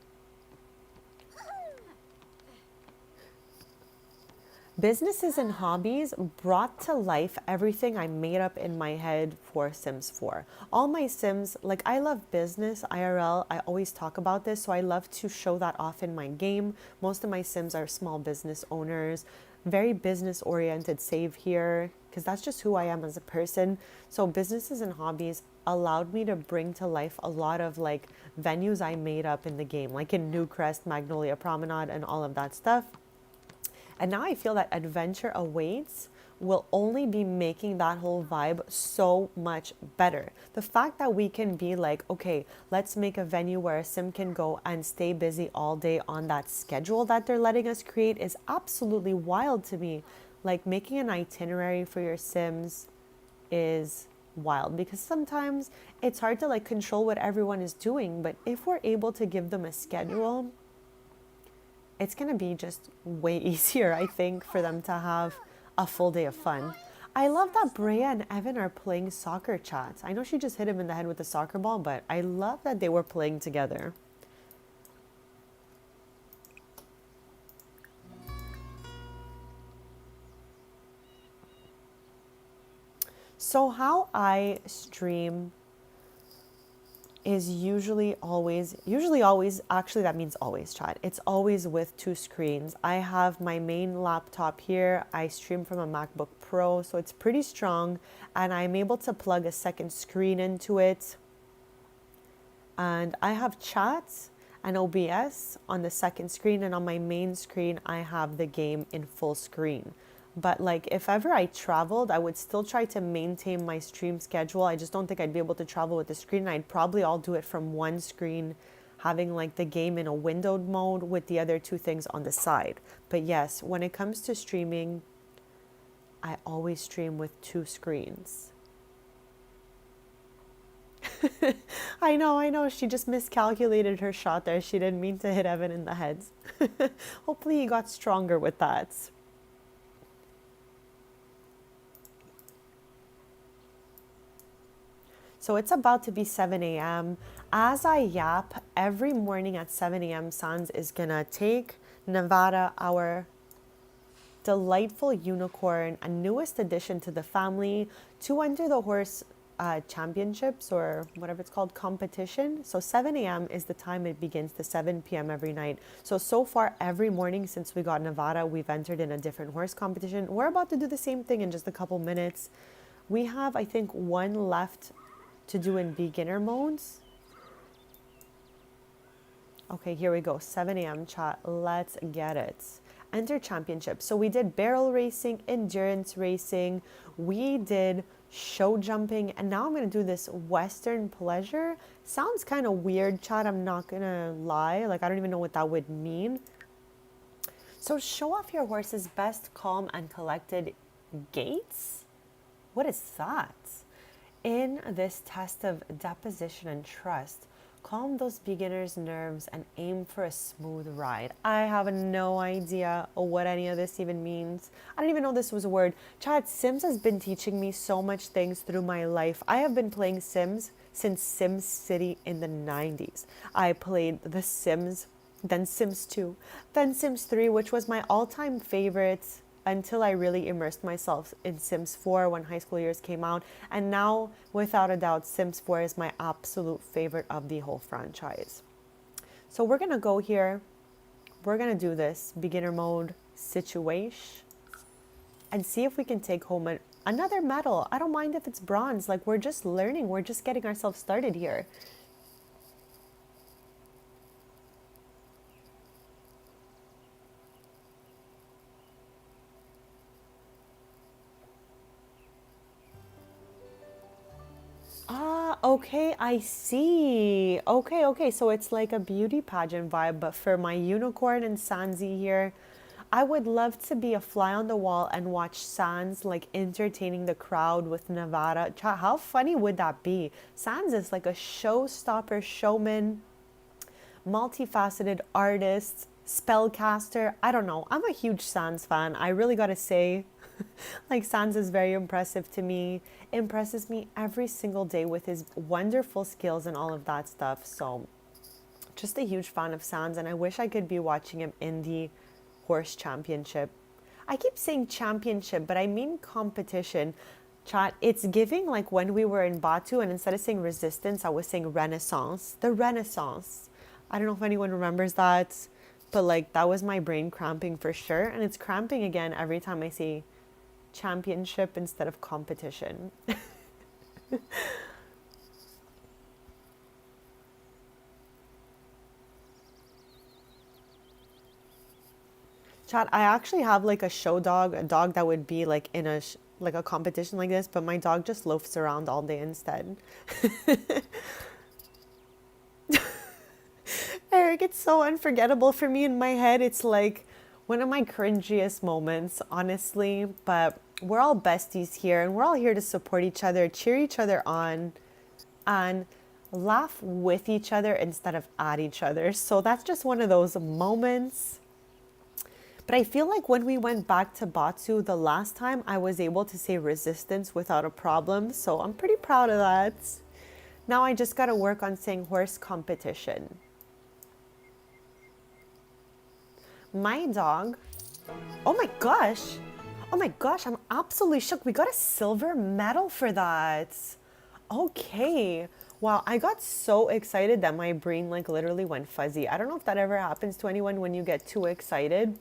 Businesses and hobbies brought to life everything I made up in my head for Sims 4. All my Sims, I love business, IRL, I always talk about this, so I love to show that off in my game. Most of my Sims are small business owners, very business oriented, save here, because that's just who I am as a person. So businesses and hobbies allowed me to bring to life a lot of venues I made up in the game, like in Newcrest, Magnolia Promenade, and all of that stuff. And now I feel that Adventure Awaits will only be making that whole vibe so much better. The fact that we can be okay, let's make a venue where a sim can go and stay busy all day on that schedule that they're letting us create is absolutely wild to me. Making an itinerary for your sims is wild because sometimes it's hard to control what everyone is doing, but if we're able to give them a schedule, it's going to be just way easier, I think, for them to have a full day of fun. I love that Brea and Evan are playing soccer, chats. I know she just hit him in the head with the soccer ball, but I love that they were playing together. So how I stream is usually always, actually that means always, chat. It's always with 2 screens. I have my main laptop here. I stream from a MacBook Pro, so it's pretty strong. And I'm able to plug a second screen into it. And I have chats and OBS on the second screen. And on my main screen, I have the game in full screen. But if ever I traveled, I would still try to maintain my stream schedule. I just don't think I'd be able to travel with the screen. I'd probably all do it from one screen, having the game in a windowed mode with the other 2 things on the side. But yes, when it comes to streaming, I always stream with 2 screens. I know. She just miscalculated her shot there. She didn't mean to hit Evan in the head. Hopefully he got stronger with that. So it's about to be 7 a.m. As I yap, every morning at 7 a.m., Sans is gonna take Nevada, our delightful unicorn, a newest addition to the family, to enter the horse championships, or whatever it's called, competition. So 7 a.m. is the time it begins to 7 p.m. every night. So far, every morning since we got Nevada, we've entered in a different horse competition. We're about to do the same thing in just a couple minutes. We have, I think, one left to do in beginner modes. Okay, here we go. 7 a.m. chat. Let's get it. Enter championship. So we did barrel racing, endurance racing. We did show jumping. And now I'm going to do this Western pleasure. Sounds kind of weird, chat. I'm not going to lie. Like, I don't even know what that would mean. So show off your horse's best calm and collected gaits? What is that? In this test of deposition and trust, calm those beginners' nerves and aim for a smooth ride. I have no idea what any of this even means. I didn't even know this was a word. Chad, Sims has been teaching me so much things through my life. I have been playing Sims since Sims City in the 90s. I played The Sims, then Sims 2, then Sims 3, which was my all-time favorite until I really immersed myself in Sims 4 when high school years came out. And now, without a doubt, Sims 4 is my absolute favorite of the whole franchise. So we're going to go here. We're going to do this beginner mode situation and see if we can take home another medal. I don't mind if it's bronze. Like, we're just learning. We're just getting ourselves started here. Okay, I see. Okay. So it's like a beauty pageant vibe, but for my unicorn and Sansi here, I would love to be a fly on the wall and watch Sans like entertaining the crowd with Nevada. How funny would that be? Sans is like a showstopper, showman, multifaceted artist, spellcaster. I don't know. I'm a huge Sans fan. I really gotta say. Like, Sans is very impressive to me, impresses me every single day with his wonderful skills and all of that stuff. So just a huge fan of Sans, and I wish I could be watching him in the horse championship. I keep saying championship, but I mean competition. Chat, it's giving like when we were in Batu, and instead of saying resistance, I was saying renaissance. The renaissance. I don't know if anyone remembers that, but like that was my brain cramping for sure. And it's cramping again every time I say championship instead of competition. Chat, I actually have like a show dog, a dog that would be like in like a competition like this, but my dog just loafs around all day instead. Eric, it's so unforgettable for me in my head. It's like one of my cringiest moments, honestly, but we're all besties here, and we're all here to support each other, cheer each other on, and laugh with each other instead of at each other. So that's just one of those moments. But I feel like when we went back to Batu the last time, I was able to say resistance without a problem. So I'm pretty proud of that. Now I just got to work on saying horse competition. My dog. Oh my gosh. Oh my gosh, I'm absolutely shook. We got a silver medal for that. Okay. Wow, I got so excited that my brain like literally went fuzzy. I don't know if that ever happens to anyone when you get too excited,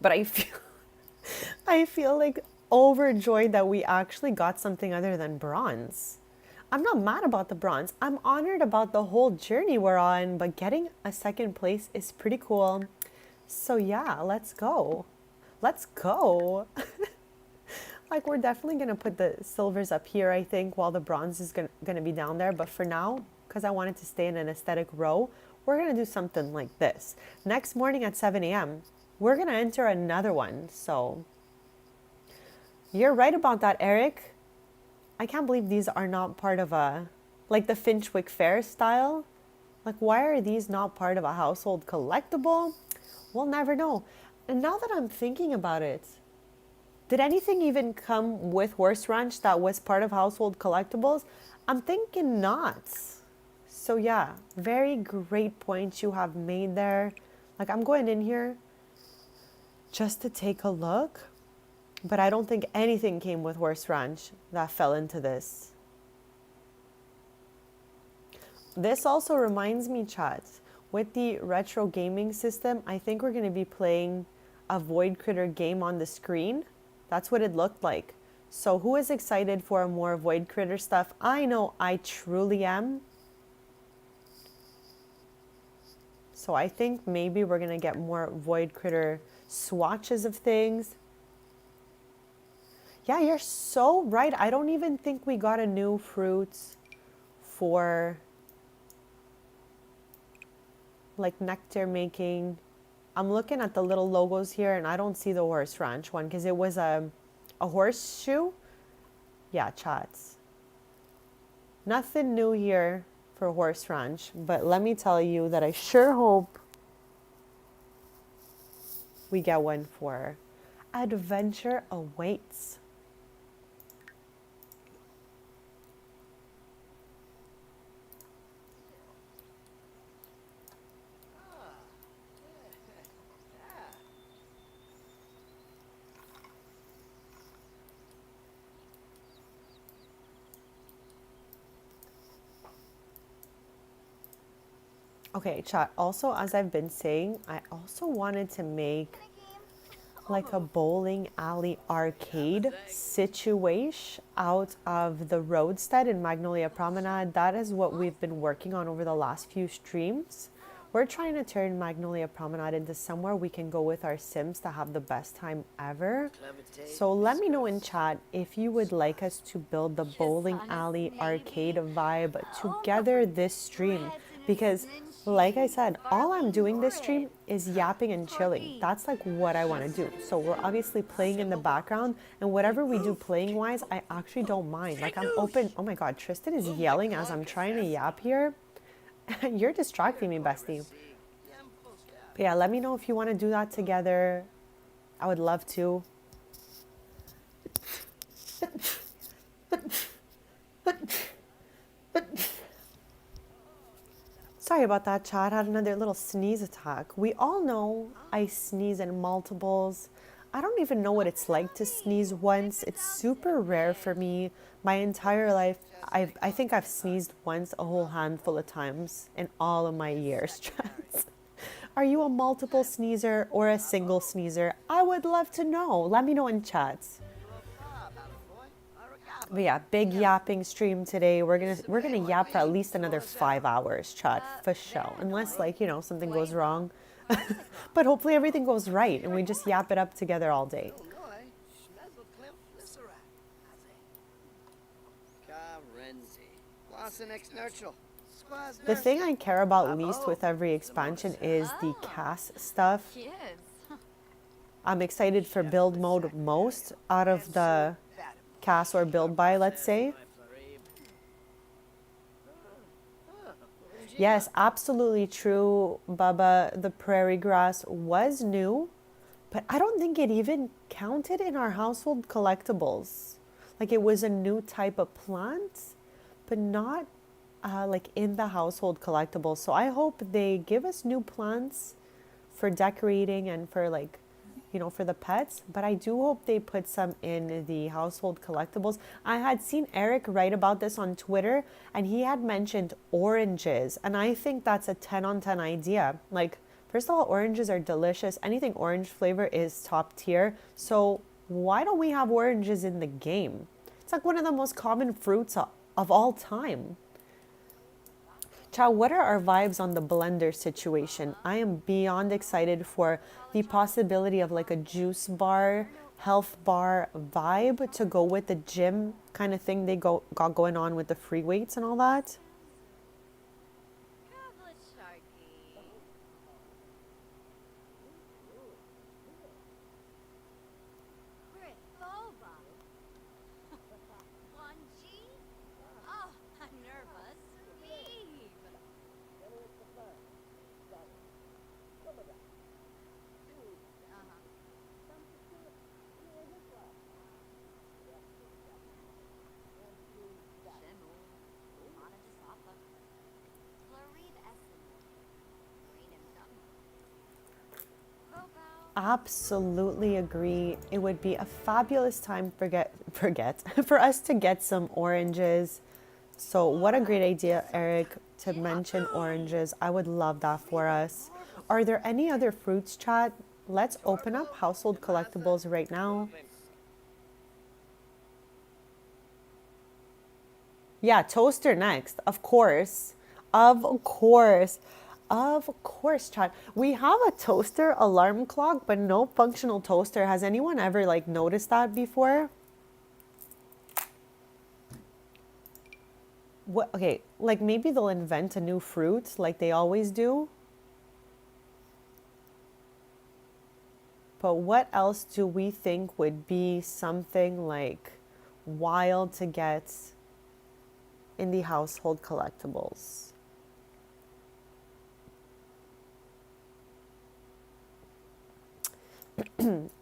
but I feel like overjoyed that we actually got something other than bronze. I'm not mad about the bronze. I'm honored about the whole journey we're on, but getting a second place is pretty cool. So yeah, let's go. Let's go. Like, we're definitely going to put the silvers up here, I think, while the bronze is going to be down there. But for now, because I wanted to stay in an aesthetic row, we're going to do something like this. Next morning at 7 a.m., we're going to enter another one. So you're right about that, Eric. I can't believe these are not part of a Like the Finchwick Fair style. Like, why are these not part of a household collectible? We'll never know. And now that I'm thinking about it, did anything even come with Horse Ranch that was part of household collectibles? I'm thinking not. So yeah, very great points you have made there. Like, I'm going in here just to take a look, but I don't think anything came with Horse Ranch that fell into this. This also reminds me, chat, with the retro gaming system, I think we're going to be playing a Void Critter game on the screen. That's what it looked like. So who is excited for more Void Critter stuff? I know I truly am. So I think maybe we're going to get more Void Critter swatches of things. Yeah, you're so right. I don't even think we got a new fruit for like nectar making. I'm looking at the little logos here and I don't see the Horse Ranch one because it was a horseshoe. Yeah, chats. Nothing new here for Horse Ranch, but let me tell you that I sure hope we get one for Adventure Awaits. Okay, chat. Also, as I've been saying, I also wanted to make like a bowling alley arcade situation out of the roadstead in Magnolia Promenade. That is what we've been working on over the last few streams. We're trying to turn Magnolia Promenade into somewhere we can go with our Sims to have the best time ever. So let me know in chat if you would like us to build the bowling alley arcade vibe together this stream, because like I said, all I'm doing this stream is yapping and chilling. That's like what I want to do. So we're obviously playing in the background, and whatever we do playing wise, I actually don't mind. Like, I'm open. Oh my god, Tristan is yelling as I'm trying to yap here. You're distracting me, bestie. But yeah, let me know if you want to do that together. I would love to. Sorry about that, chat. I had another little sneeze attack. We all know I sneeze in multiples. I don't even know what it's like to sneeze once. It's super rare for me. My entire life, I think I've sneezed once a whole handful of times in all of my years, chat. Are you a multiple sneezer or a single sneezer? I would love to know. Let me know in chats. But yeah, big yapping stream today. We're gonna yap for at least another 5 hours, chat, for sure. Unless, like, you know, something goes wrong. But hopefully everything goes right and we just yap it up together all day. The thing I care about least with every expansion is the cast stuff. I'm excited for build mode most out of the cast or build by, let's say. Yes, absolutely true, Bubba. The prairie grass was new, but I don't think it even counted in our household collectibles. Like, it was a new type of plant, but not like in the household collectibles. So I hope they give us new plants for decorating and for, like, you know, for the pets, but I do hope they put some in the household collectibles. I had seen Eric write about this on Twitter, and he had mentioned oranges, and I think that's a 10 on 10 idea. Like, first of all, oranges are delicious. Anything orange flavor is top tier. So why don't we have oranges in the game? It's like one of the most common fruits of all time. Chow, what are our vibes on the blender situation? I am beyond excited for the possibility of like a juice bar, health bar vibe to go with the gym kind of thing they got going on with the free weights and all that. absolutely agree. It would be a fabulous time for us to get some oranges. So what a great idea, Eric, to mention oranges. I would love that for us. Are there any other fruits, chat? Let's open up household collectibles right now. Yeah, toaster next, of course. Of course. Of course, chat. We have a toaster alarm clock, but no functional toaster. Has anyone ever like noticed that before? What, okay, like maybe they'll invent a new fruit like they always do. But what else do we think would be something like wild to get in the household collectibles?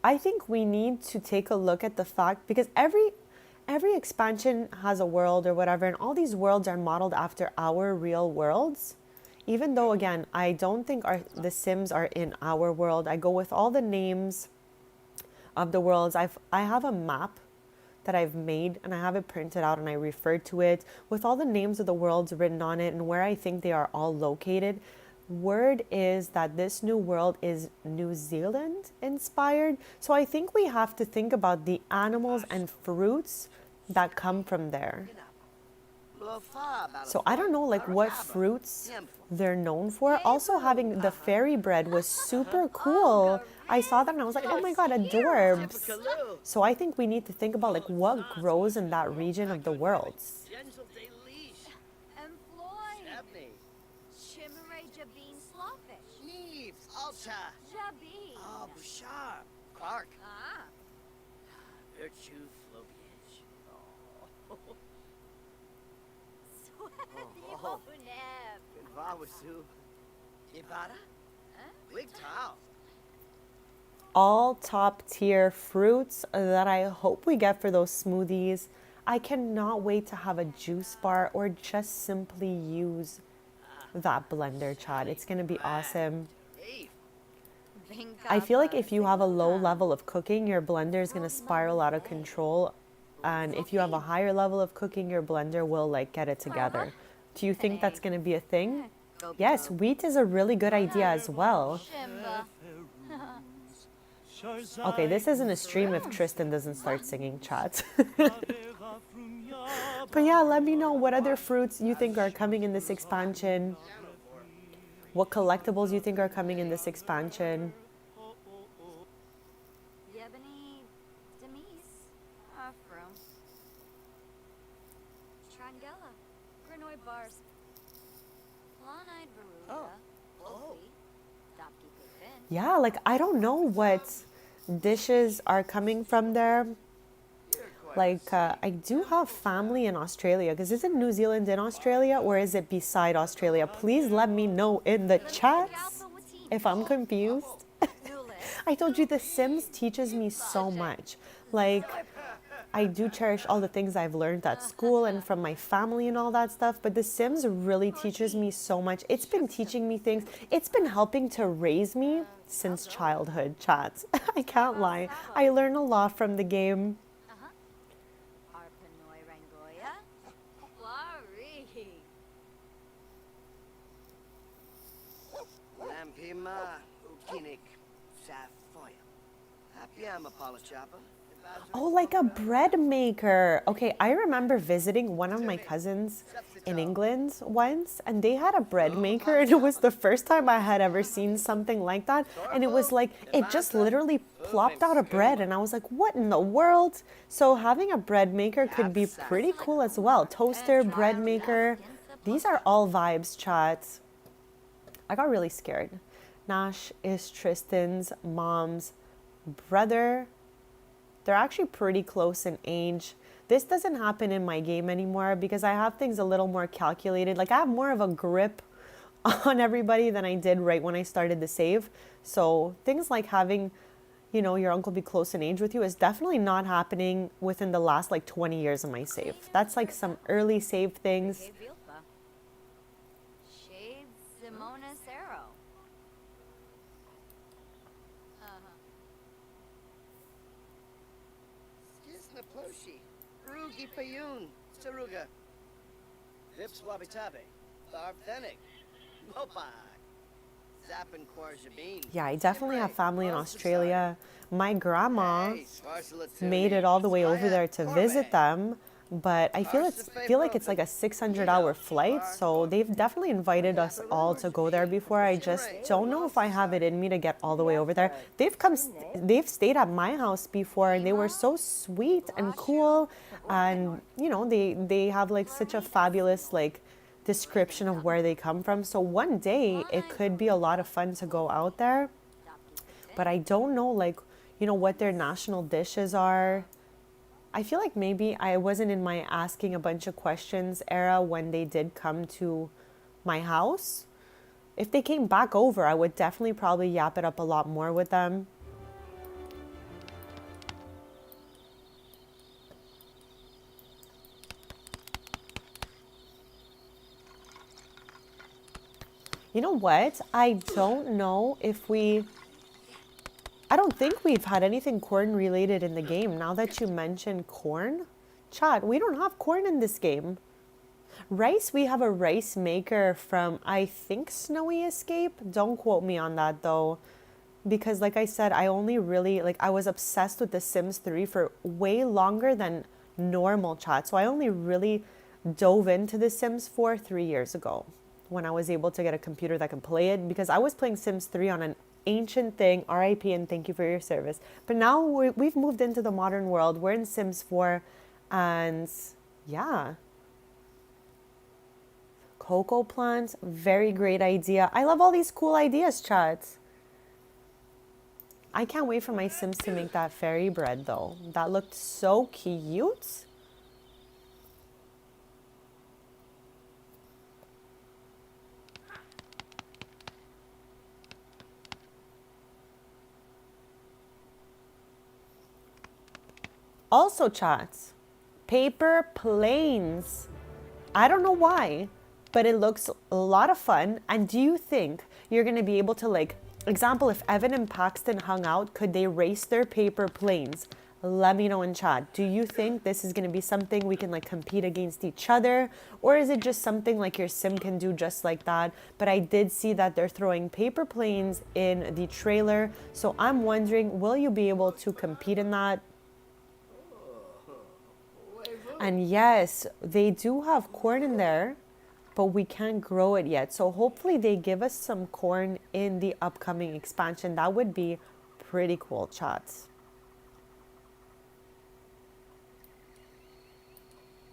I think we need to take a look at the fact because every expansion has a world or whatever, and all these worlds are modeled after our real worlds. Even though again, I don't think the Sims are in our world. I go with all the names of the worlds. I have a map that I've made and I have it printed out and I refer to it with all the names of the worlds written on it and where I think they are all located. Word is that this new world is New Zealand inspired. So I think we have to think about the animals and fruits that come from there. So I don't know like what fruits they're known for. Also having the fairy bread was super cool. I saw that and I was like, oh my god, adorbs. So I think we need to think about like what grows in that region of the worlds. Clark. Virtue Flobiage. Vawasu. Ibada. Wig Tao. All top tier fruits that I hope we get for those smoothies. I cannot wait to have a juice bar or just simply use that blender, chat. It's gonna be awesome. I feel like if you have a low level of cooking, your blender is gonna spiral out of control. And if you have a higher level of cooking, your blender will like get it together. Do you think that's gonna be a thing? Yes, wheat is a really good idea as well. Okay, this isn't a stream if Tristan doesn't start singing, chat. But yeah, let me know what other fruits you think are coming in this expansion. What collectibles you think are coming in this expansion. Yeah, like I don't know what dishes are coming from there. Like I do have family in Australia because isn't New Zealand in Australia or is it beside Australia? Please let me know in the chats if I'm confused. I told you The Sims teaches me so much. Like I do cherish all the things I've learned at school and from my family and all that stuff, but The Sims really teaches me so much. It's been teaching me things. It's been helping to raise me since childhood, chats. I can't lie. I learn a lot from the game. Oh, like a bread maker. Okay, I remember visiting one of my cousins in England once, and they had a bread maker, and it was the first time I had ever seen something like that. And it was like, it just literally plopped out a bread, and I was like, what in the world? So having a bread maker could be pretty cool as well. Toaster, bread maker. These are all vibes, chat. I got really scared. Nash is Tristan's mom's brother. They're actually pretty close in age. This doesn't happen in my game anymore because I have things a little more calculated. Like I have more of a grip on everybody than I did right when I started the save. So things like having, you know, your uncle be close in age with you is definitely not happening within the last like 20 years of my save. That's like some early save things. Ploshi. Rugi Payun. Saruga. Vips Wabitabe. Tharfthenig. Mopai. Zappin Quarjabin. Yeah, I definitely have family in Australia. My grandma Hey, made it all the way over there to visit them, but I feel like it's like a 600-hour flight, so they've definitely invited us all to go there before. I just don't know if I have it in me to get all the way over there. They've stayed at my house before, and they were so sweet and cool, and you know, they have like such a fabulous like description of where they come from. So one day it could be a lot of fun to go out there, but I don't know like, you know, what their national dishes are. I feel like maybe I wasn't in my asking a bunch of questions era when they did come to my house. If they came back over, I would definitely probably yap it up a lot more with them. You know what? I don't know if I don't think we've had anything corn related in the game. Now that you mention corn, chat, we don't have corn in this game. Rice, we have a rice maker from, I think, Snowy Escape. Don't quote me on that though. Because like I said, I only really, like I was obsessed with The Sims 3 for way longer than normal, chat. So I only really dove into The Sims 4 3 years ago when I was able to get a computer that can play it, because I was playing Sims 3 on an ancient thing, RIP and thank you for your service. But now we've moved into the modern world. We're in Sims 4 and yeah. Cocoa plants, very great idea. I love all these cool ideas, chat. I can't wait for my Sims to make that fairy bread though. That looked so cute. Also, chats, paper planes. I don't know why, but it looks a lot of fun. And do you think you're going to be able to, like, example, if Evan and Paxton hung out, could they race their paper planes? Let me know in chat. Do you think this is going to be something we can like compete against each other? Or is it just something like your sim can do just like that? But I did see that they're throwing paper planes in the trailer. So I'm wondering, will you be able to compete in that? And yes, they do have corn in there, but we can't grow it yet. So hopefully they give us some corn in the upcoming expansion. That would be pretty cool, chats.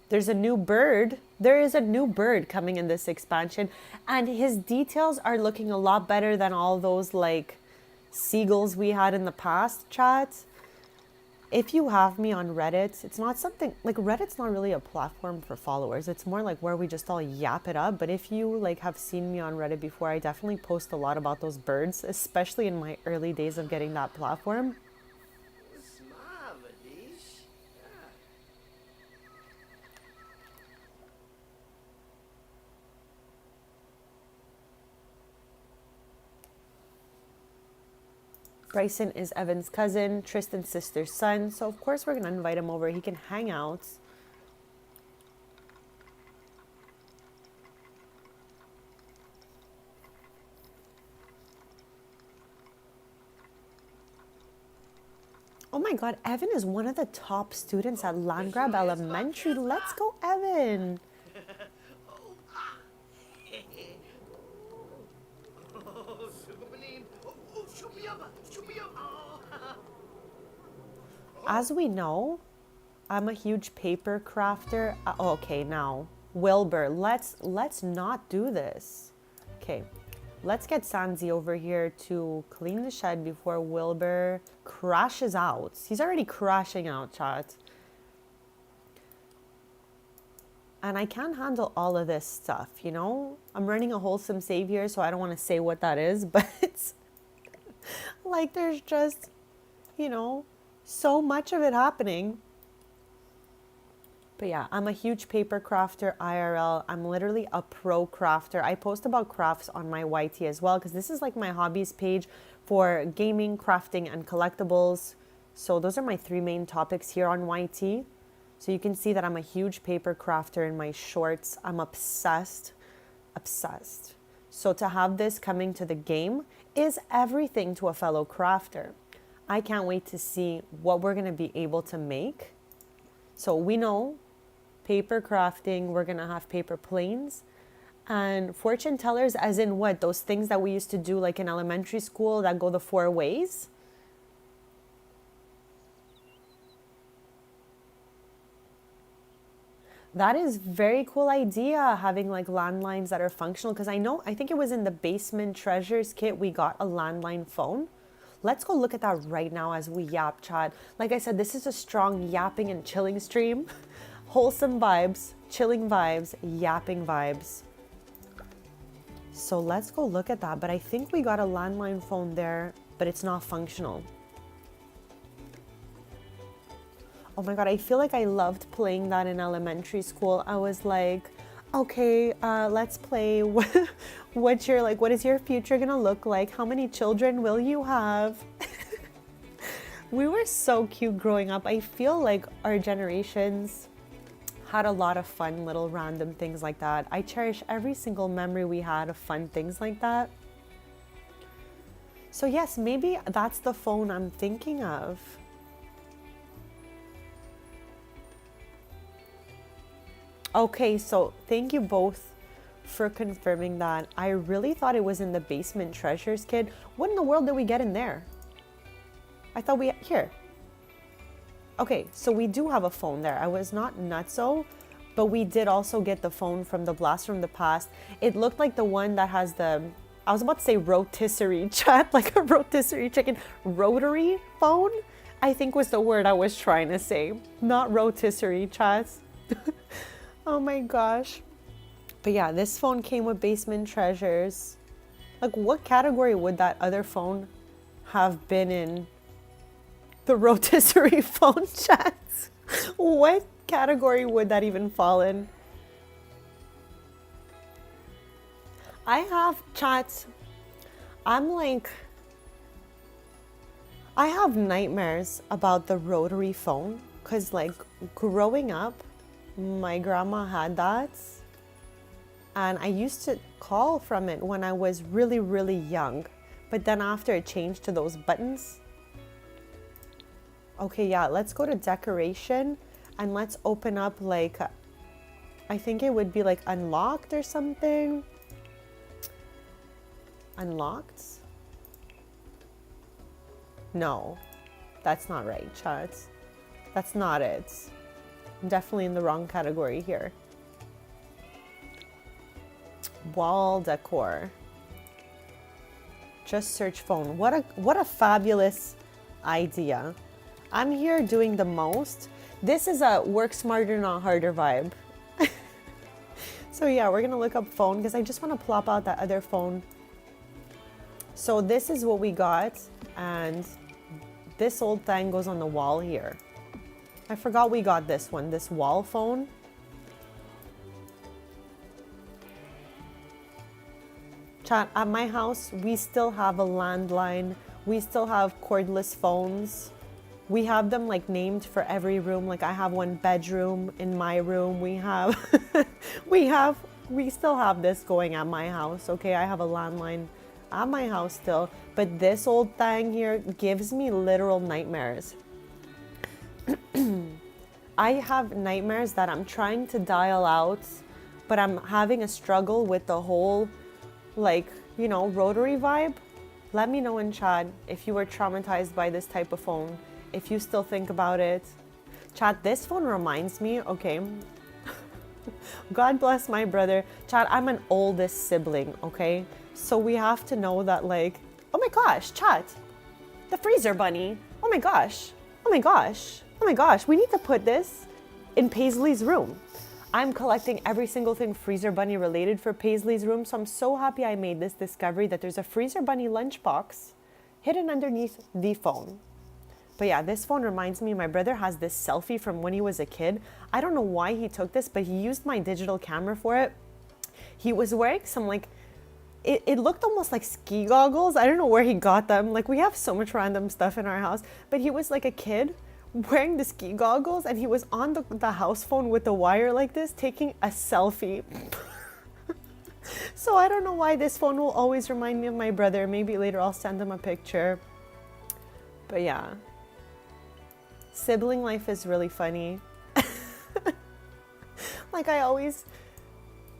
There's a new bird. There is a new bird coming in this expansion, and his details are looking a lot better than all those like seagulls we had in the past, chat. If you have me on Reddit, it's not something like Reddit's not really a platform for followers. It's more like where we just all yap it up. But if you like have seen me on Reddit before, I definitely post a lot about those birds, especially in my early days of getting that platform. Bryson is Evan's cousin, Tristan's sister's son. So of course we're going to invite him over. He can hang out. Oh my God, Evan is one of the top students at Landgrab Elementary. Let's go, Evan. As we know, I'm a huge paper crafter. Okay, now, Wilbur, let's not do this. Okay, let's get Sanzi over here to clean the shed before Wilbur crashes out. He's already crashing out, chat. And I can't handle all of this stuff, you know? I'm running a wholesome save here, so I don't want to say what that is, but it's like there's just, you know, so much of it happening. But yeah, I'm a huge paper crafter IRL. I'm literally a pro crafter. I post about crafts on my YT as well, because this is like my hobbies page for gaming, crafting, and collectibles. So those are my 3 main topics here on YT. So you can see that I'm a huge paper crafter in my shorts. I'm obsessed. So to have this coming to the game is everything to a fellow crafter. I can't wait to see what we're going to be able to make. So we know paper crafting, we're going to have paper planes and fortune tellers, as in what? Those things that we used to do like in elementary school that go the 4 ways. That is very cool idea, having like landlines that are functional, because I think it was in the basement treasures kit we got a landline phone. Let's go look at that right now as we yap, chat. Like I said, this is a strong yapping and chilling stream. Wholesome vibes, chilling vibes, yapping vibes. So let's go look at that. But I think we got a landline phone there, but it's not functional. Oh my God, I feel like I loved playing that in elementary school. I was like, okay, let's play. What is your future gonna look like? How many children will you have? We were so cute growing up. I feel like our generations had a lot of fun little random things like that. I cherish every single memory we had of fun things like that. So yes, maybe that's the phone I'm thinking of. Okay, so thank you both for confirming that. I really thought it was in the basement treasures kit. What in the world did we get in there? I thought here. Okay, so we do have a phone there. I was not nutso, but we did also get the phone from the Blast from the Past. It looked like the one that has I was about to say rotisserie chat, like a rotisserie chicken. Rotary phone, I think was the word I was trying to say. Not rotisserie chats. Oh my gosh. But yeah, this phone came with basement treasures. Like, what category would that other phone have been in? The rotisserie phone chats. What category would that even fall in? I have chats. I have nightmares about the rotary phone, because like growing up, my grandma had that, and I used to call from it when I was really, really young. But then after it changed to those buttons. Okay, yeah, let's go to decoration and let's open up like, I think it would be like unlocked or something. Unlocked? No, that's not right, chats. That's not it. I'm definitely in the wrong category here. Wall decor. Just search phone. What a fabulous idea. I'm here doing the most. This is a work smarter, not harder vibe. So yeah, we're gonna look up phone because I just want to plop out that other phone. So this is what we got, and this old thing goes on the wall here. I forgot we got this one, this wall phone. Chat, at my house, we still have a landline. We still have cordless phones. We have them like named for every room. Like I have one bedroom in my room. We have, we still have this going at my house. Okay, I have a landline at my house still. But this old thing here gives me literal nightmares. I have nightmares that I'm trying to dial out, but I'm having a struggle with the whole, like, you know, rotary vibe. Let me know in chat if you were traumatized by this type of phone, if you still think about it. Chat, this phone reminds me, okay, God bless my brother. Chat, I'm an oldest sibling, okay? So we have to know that, like, oh my gosh, chat, the freezer bunny. Oh my gosh, oh my gosh. Oh my gosh, we need to put this in Paisley's room. I'm collecting every single thing Freezer Bunny related for Paisley's room, so I'm so happy I made this discovery that there's a Freezer Bunny lunchbox hidden underneath the phone. But yeah, this phone reminds me, my brother has this selfie from when he was a kid. I don't know why he took this, but he used my digital camera for it. He was wearing some like it looked almost like ski goggles. I don't know where he got them. Like, we have so much random stuff in our house, but he was like a kid wearing the ski goggles, and he was on the house phone with the wire like this, taking a selfie. So I don't know why this phone will always remind me of my brother. Maybe later I'll send him a picture. But yeah, sibling life is really funny. Like, I always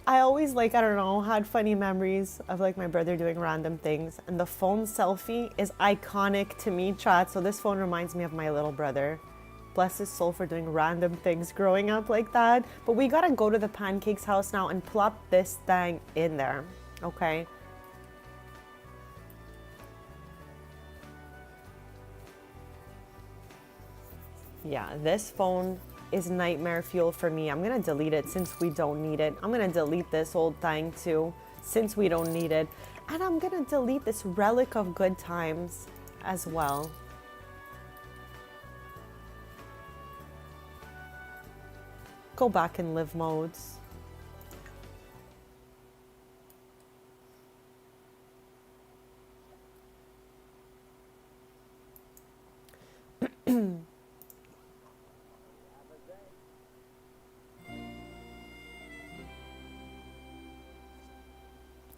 like, I don't know, had funny memories of like my brother doing random things, and the phone selfie is iconic to me, chat. So this phone reminds me of my little brother. Bless his soul for doing random things growing up like that. But we gotta go to the pancakes house now and plop this thing in there, okay? Yeah, this phone is nightmare fuel for me. I'm gonna delete it since we don't need it. I'm gonna delete this old thing too, since we don't need it. And I'm gonna delete this relic of good times as well. Go back in live modes.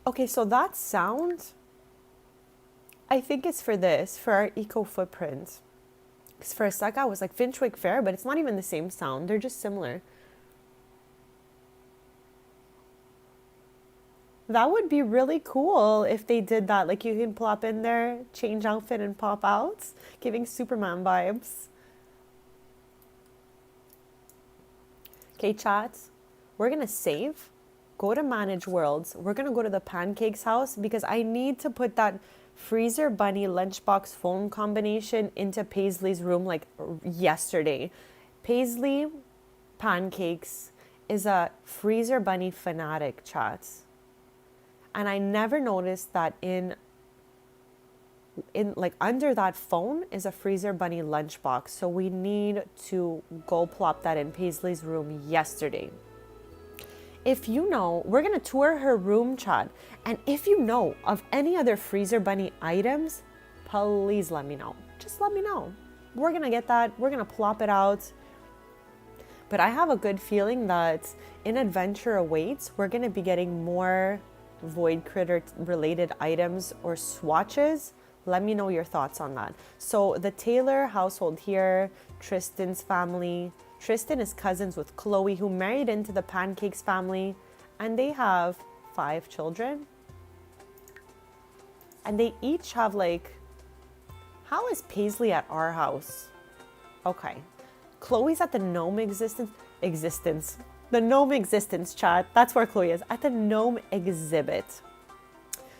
Okay, so that sound, I think it's for this, for our eco footprint. Because for a sec I was like Finchwick Fair, but it's not even the same sound. They're just similar. That would be really cool if they did that. Like, you can plop in there, change outfit, and pop out, giving Superman vibes. Okay, chat, we're gonna save, go to manage worlds. We're gonna go to the pancakes house because I need to put that freezer bunny lunchbox phone combination into Paisley's room like yesterday. Paisley Pancakes is a freezer bunny fanatic, chats. And I never noticed that in like under that phone is a freezer bunny lunchbox. So we need to go plop that in Paisley's room yesterday. If you know, we're gonna tour her room, chat. And if you know of any other freezer bunny items, please let me know. Just let me know. We're gonna get that. We're gonna plop it out. But I have a good feeling that in Adventure Awaits, we're gonna be getting more Void Critter related items or swatches. Let me know your thoughts on that. So the Taylor household here, Tristan's family. Tristan is cousins with Chloe, who married into the Pancakes family, and they have 5 children. And they each have like, how is Paisley at our house? Okay. Chloe's at the gnome existence. The gnome existence, chat. That's where Chloe is, at the gnome exhibit.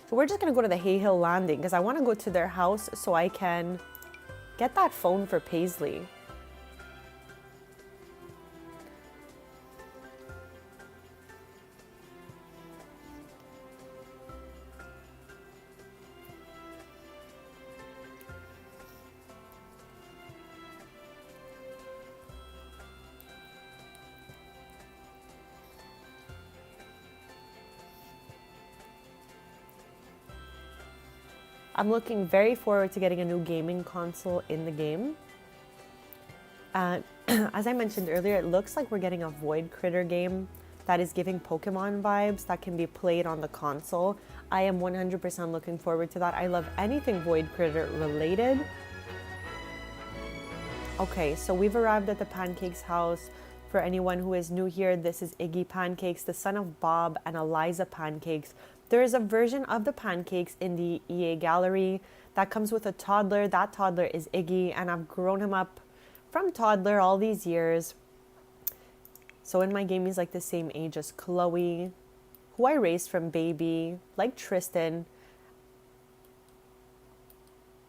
So we're just gonna go to the Hay Hill Landing because I want to go to their house so I can get that phone for Paisley. I'm looking very forward to getting a new gaming console in the game. As I mentioned earlier, it looks like we're getting a Void Critter game that is giving Pokemon vibes that can be played on the console. I am 100% looking forward to that. I love anything Void Critter related. Okay, so we've arrived at the Pancakes house. For anyone who is new here, this is Iggy Pancakes, the son of Bob and Eliza Pancakes. There is a version of the pancakes in the EA gallery that comes with a toddler. That toddler is Iggy, and I've grown him up from toddler all these years. So in my game, he's like the same age as Chloe, who I raised from baby, like Tristan.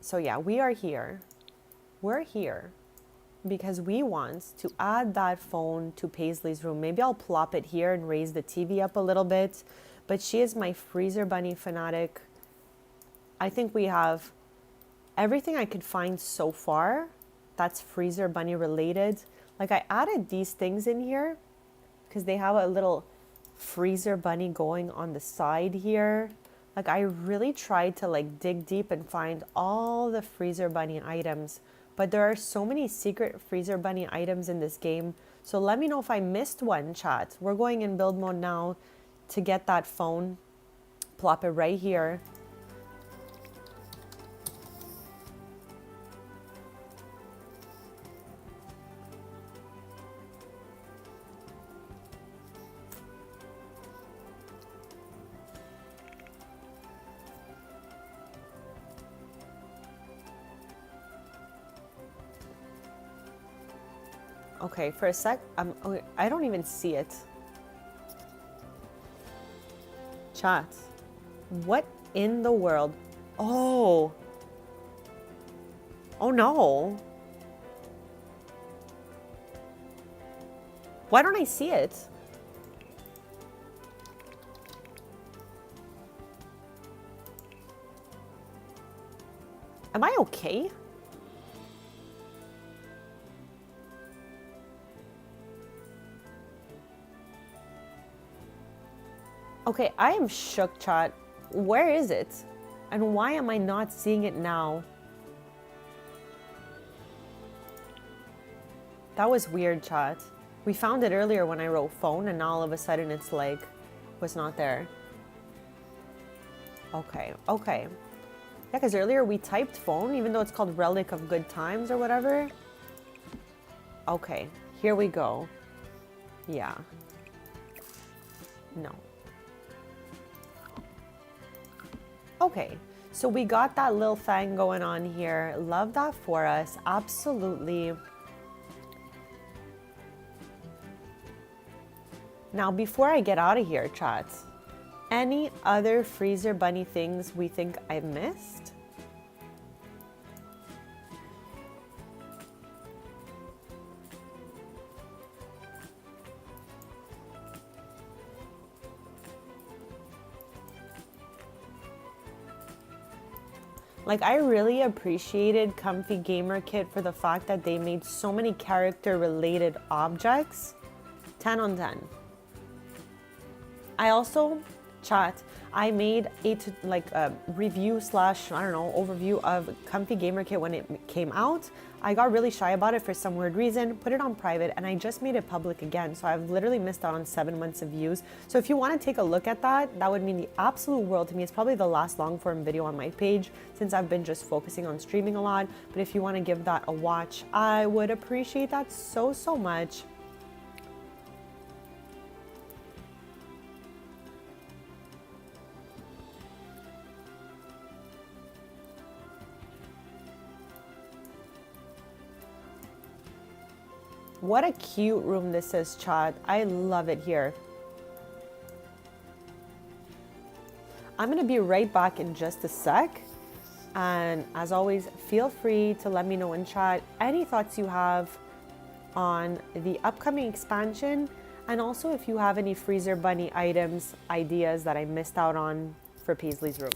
So yeah, we are here. We're here because we want to add that phone to Paisley's room. Maybe I'll plop it here and raise the TV up a little bit. But she is my freezer bunny fanatic. I think we have everything I could find so far that's freezer bunny related. Like, I added these things in here because they have a little freezer bunny going on the side here. Like I really tried to like dig deep and find all the Freezer Bunny items, but there are so many secret Freezer Bunny items in this game. So let me know if I missed one, chat. We're going in build mode now to get that phone. Plop it right here. Okay, for a sec, okay, I don't even see it. Chat. What in the world? Oh. Oh no. Why don't I see it? Am I okay? Okay, I am shook, chat. Where is it? And why am I not seeing it now? That was weird, chat. We found it earlier when I wrote phone, and now all of a sudden it's like, was not there. Okay, okay. Yeah, because earlier we typed phone, even though it's called Relic of Good Times or whatever. Okay, here we go. Yeah. No. Okay, so we got that little thing going on here. Love that for us. Absolutely. Now, before I get out of here, chats, any other Freezer Bunny things we think I missed? Like, I really appreciated Comfy Gamer Kit for the fact that they made so many character-related objects. 10 on 10. I also, chat, I made a review slash, I don't know, overview of Comfy Gamer Kit when it came out. I got really shy about it for some weird reason, put it on private, and I just made it public again. So I've literally missed out on 7 months of views. So if you want to take a look at that, that would mean the absolute world to me. It's probably the last long form video on my page since I've been just focusing on streaming a lot. But if you want to give that a watch, I would appreciate that so, so much. What a cute room this is, chat. I love it here. I'm gonna be right back in just a sec. And as always, feel free to let me know in chat any thoughts you have on the upcoming expansion. And also if you have any Freezer Bunny items, ideas that I missed out on for Paisley's room.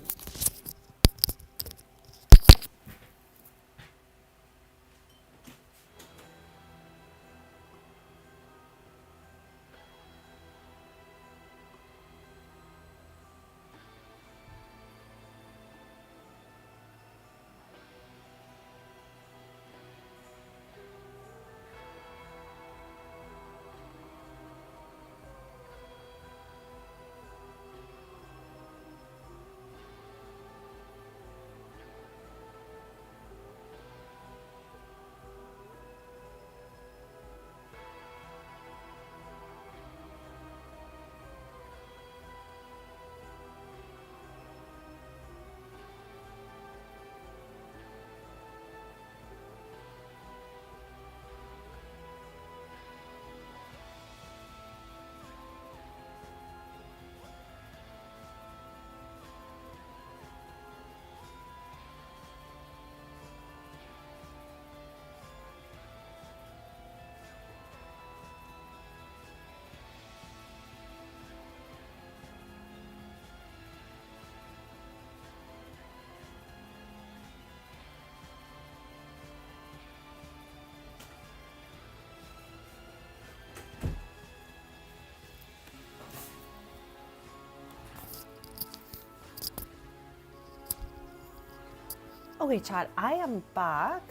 Okay, chat, I am back.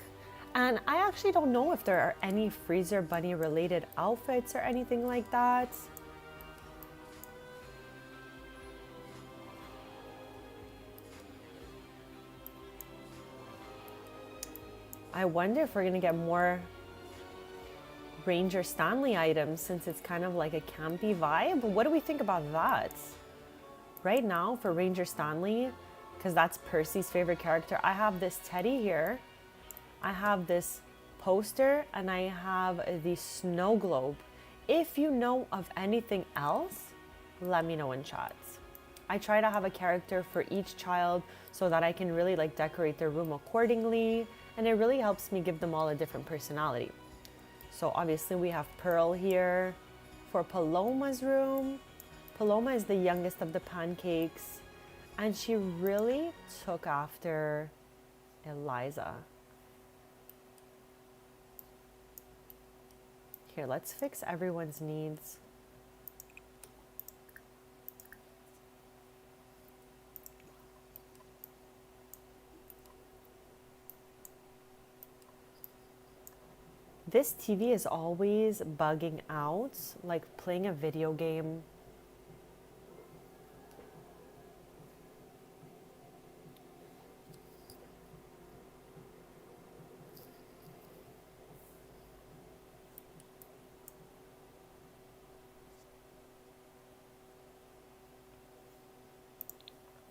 And I actually don't know if there are any Freezer Bunny related outfits or anything like that. I wonder if we're gonna get more Ranger Stanley items since it's kind of like a campy vibe. What do we think about that? Right now for Ranger Stanley, because that's Percy's favorite character, I have this teddy here. I have this poster and I have the snow globe. If you know of anything else, let me know in chats. I try to have a character for each child so that I can really like decorate their room accordingly, and it really helps me give them all a different personality. So obviously we have Pearl here for Paloma's room. Paloma is the youngest of the pancakes, and she really took after Eliza. Here, let's fix everyone's needs. This TV is always bugging out, like playing a video game.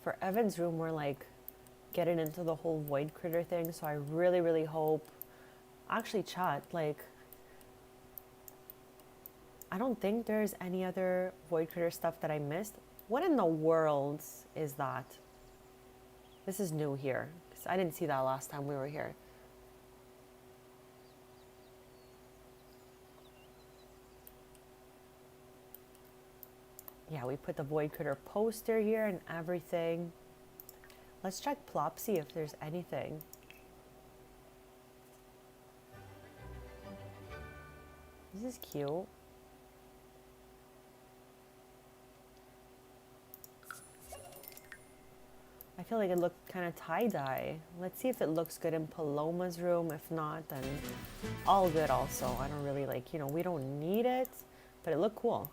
For Evan's room, we're like getting into the whole void critter thing, so I really, really hope. Actually, chat, like, I don't think there's any other void critter stuff that I missed. What in the world is that? This is new here, because I didn't see that last time we were here. Yeah, we put the void critter poster here and everything. Let's check Plopsy if there's anything. This is cute. I feel like it looked kind of tie-dye. Let's see if it looks good in Paloma's room. If not, then all good also. I don't really like, we don't need it, but it looked cool.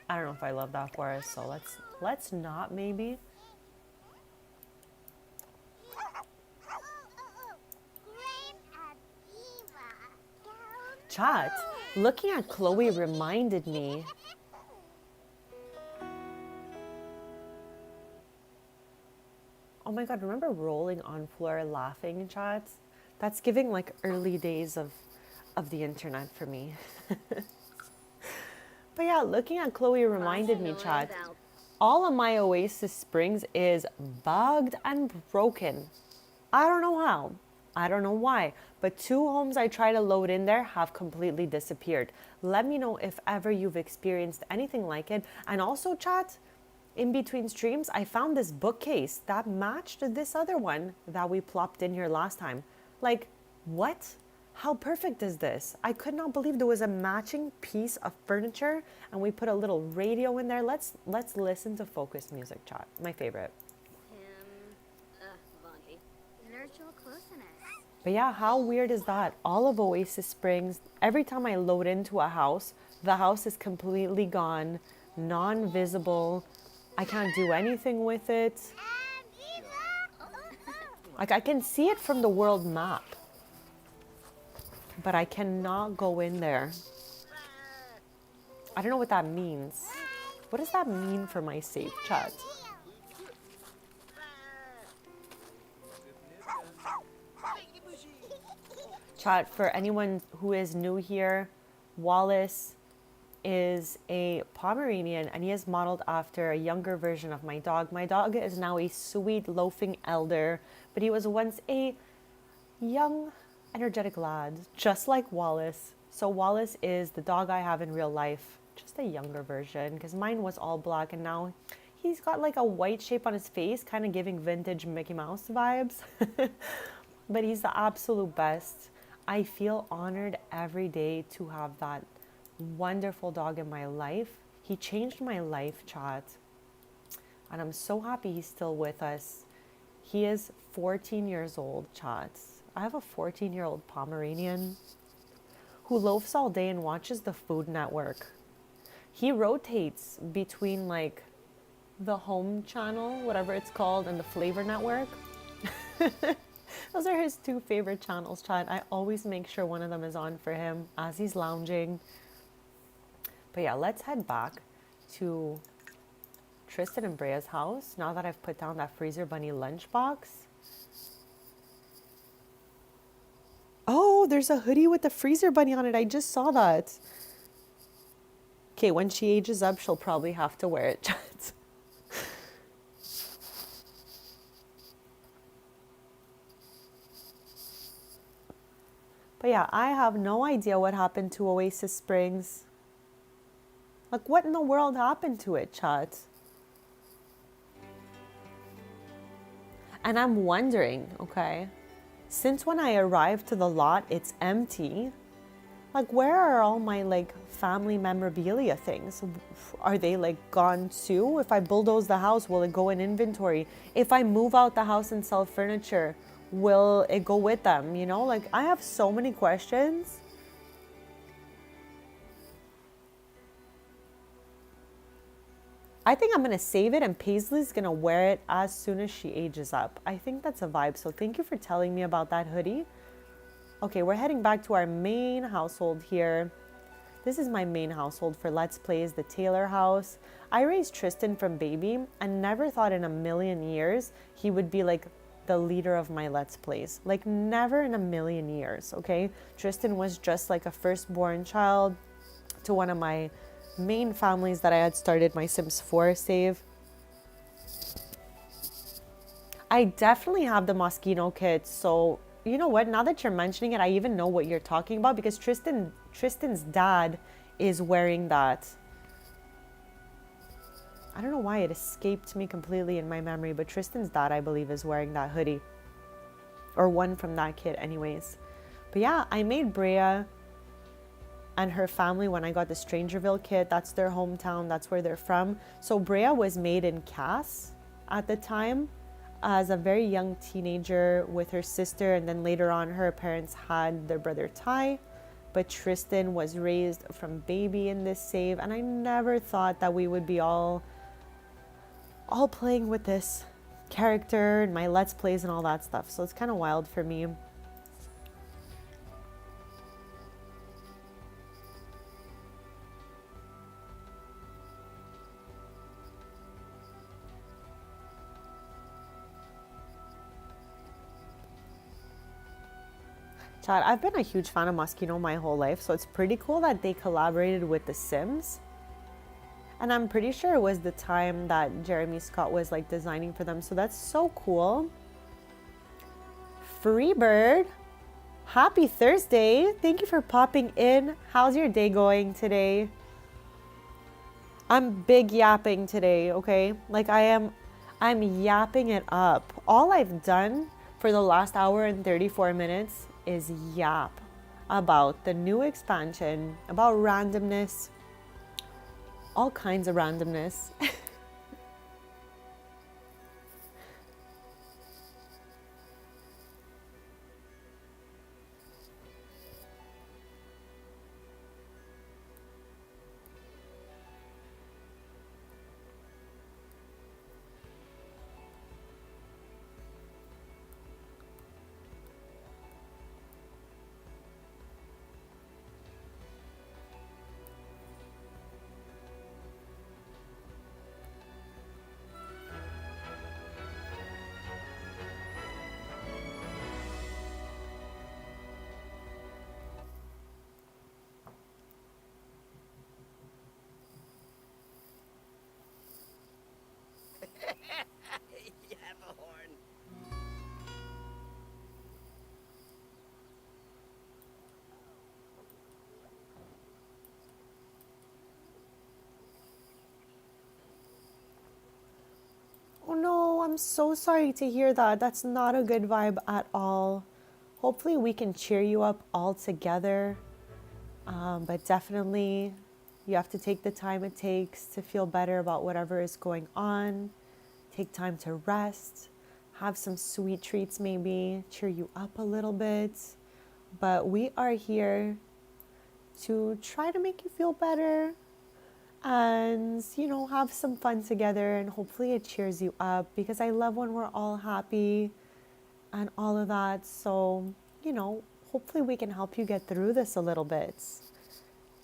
I don't know if I love that for us, so let's not maybe. Chat, looking at Chloe reminded me. Oh my god, remember rolling on floor laughing in chats? That's giving like early days of the internet for me. But yeah, looking at Chloe reminded me, chat, all of my Oasis Springs is bugged and broken. I don't know how. I don't know why. But 2 homes I try to load in there have completely disappeared. Let me know if ever you've experienced anything like it. And also, chat, in between streams, I found this bookcase that matched this other one that we plopped in here last time. Like, what? How perfect is this? I could not believe there was a matching piece of furniture and we put a little radio in there. Let's listen to focus music, chat. My favorite. But yeah, how weird is that? All of Oasis Springs, every time I load into a house, the house is completely gone, non-visible. I can't do anything with it. Like, I can see it from the world map, but I cannot go in there. I don't know what that means. What does that mean for my safe, chat? Chat, for anyone who is new here, Wallace is a Pomeranian and he is modeled after a younger version of my dog. My dog is now a sweet loafing elder, but he was once a young, energetic lad, just like Wallace. So Wallace is the dog I have in real life, just a younger version, because mine was all black and now he's got like a white shape on his face, kind of giving vintage Mickey Mouse vibes. But he's the absolute best. I feel honored every day to have that wonderful dog in my life. He changed my life, chat. And I'm so happy he's still with us. He is 14 years old, chats. I have a 14-year-old Pomeranian who loafs all day and watches the Food Network. He rotates between like the home channel, whatever it's called, and the Flavor Network. Those are his two favorite channels, chat. I always make sure one of them is on for him as he's lounging. But yeah, let's head back to Tristan and Brea's house now that I've put down that Freezer Bunny lunchbox. Oh, there's a hoodie with the Freezer Bunny on it. I just saw that. Okay, when she ages up, she'll probably have to wear it, chat. But yeah, I have no idea what happened to Oasis Springs. Like, what in the world happened to it, chat? And I'm wondering, okay, since when I arrived to the lot, it's empty. Like, where are all my, like, family memorabilia things? Are they, like, gone too? If I bulldoze the house, will it go in inventory? If I move out the house and sell furniture, will it go with them? You know, like, I have so many questions. I think I'm going to save it and Paisley's going to wear it as soon as she ages up. I think that's a vibe. So thank you for telling me about that hoodie. Okay, we're heading back to our main household here. This is my main household for Let's Plays, the Taylor house. I raised Tristan from baby and never thought in a million years he would be like the leader of my Let's Plays. Like, never in a million years, okay? Tristan was just like a firstborn child to one of my main families that I had started my Sims 4 save. I definitely have the Moschino kit, so you know what? Now that you're mentioning it, I even know what you're talking about because Tristan's dad is wearing that. I don't know why it escaped me completely in my memory, but Tristan's dad, I believe, is wearing that hoodie. Or one from that kit anyways. But yeah, I made Brea and her family when I got the Strangerville kit. That's their hometown. That's where they're from. So Brea was made in Cass at the time as a very young teenager with her sister. And then later on, her parents had their brother Ty. But Tristan was raised from baby in this save. And I never thought that we would be all playing with this character and my Let's Plays and all that stuff. So it's kind of wild for me. Chad, I've been a huge fan of Moschino my whole life, so it's pretty cool that they collaborated with The Sims. And I'm pretty sure it was the time that Jeremy Scott was like designing for them, so that's so cool. Freebird, happy Thursday. Thank you for popping in. How's your day going today? I'm big yapping today, okay? Like I'm yapping it up. All I've done for the last hour and 34 minutes is yap about the new expansion, about randomness, all kinds of randomness. You have a horn. Oh no, I'm so sorry to hear that. That's not a good vibe at all. Hopefully we can cheer you up all together. But definitely you have to take the time it takes to feel better about whatever is going on. take time to rest, have some sweet treats maybe, cheer you up a little bit. But we are here to try to make you feel better and, have some fun together, and hopefully it cheers you up because I love when we're all happy and all of that. So, hopefully we can help you get through this a little bit.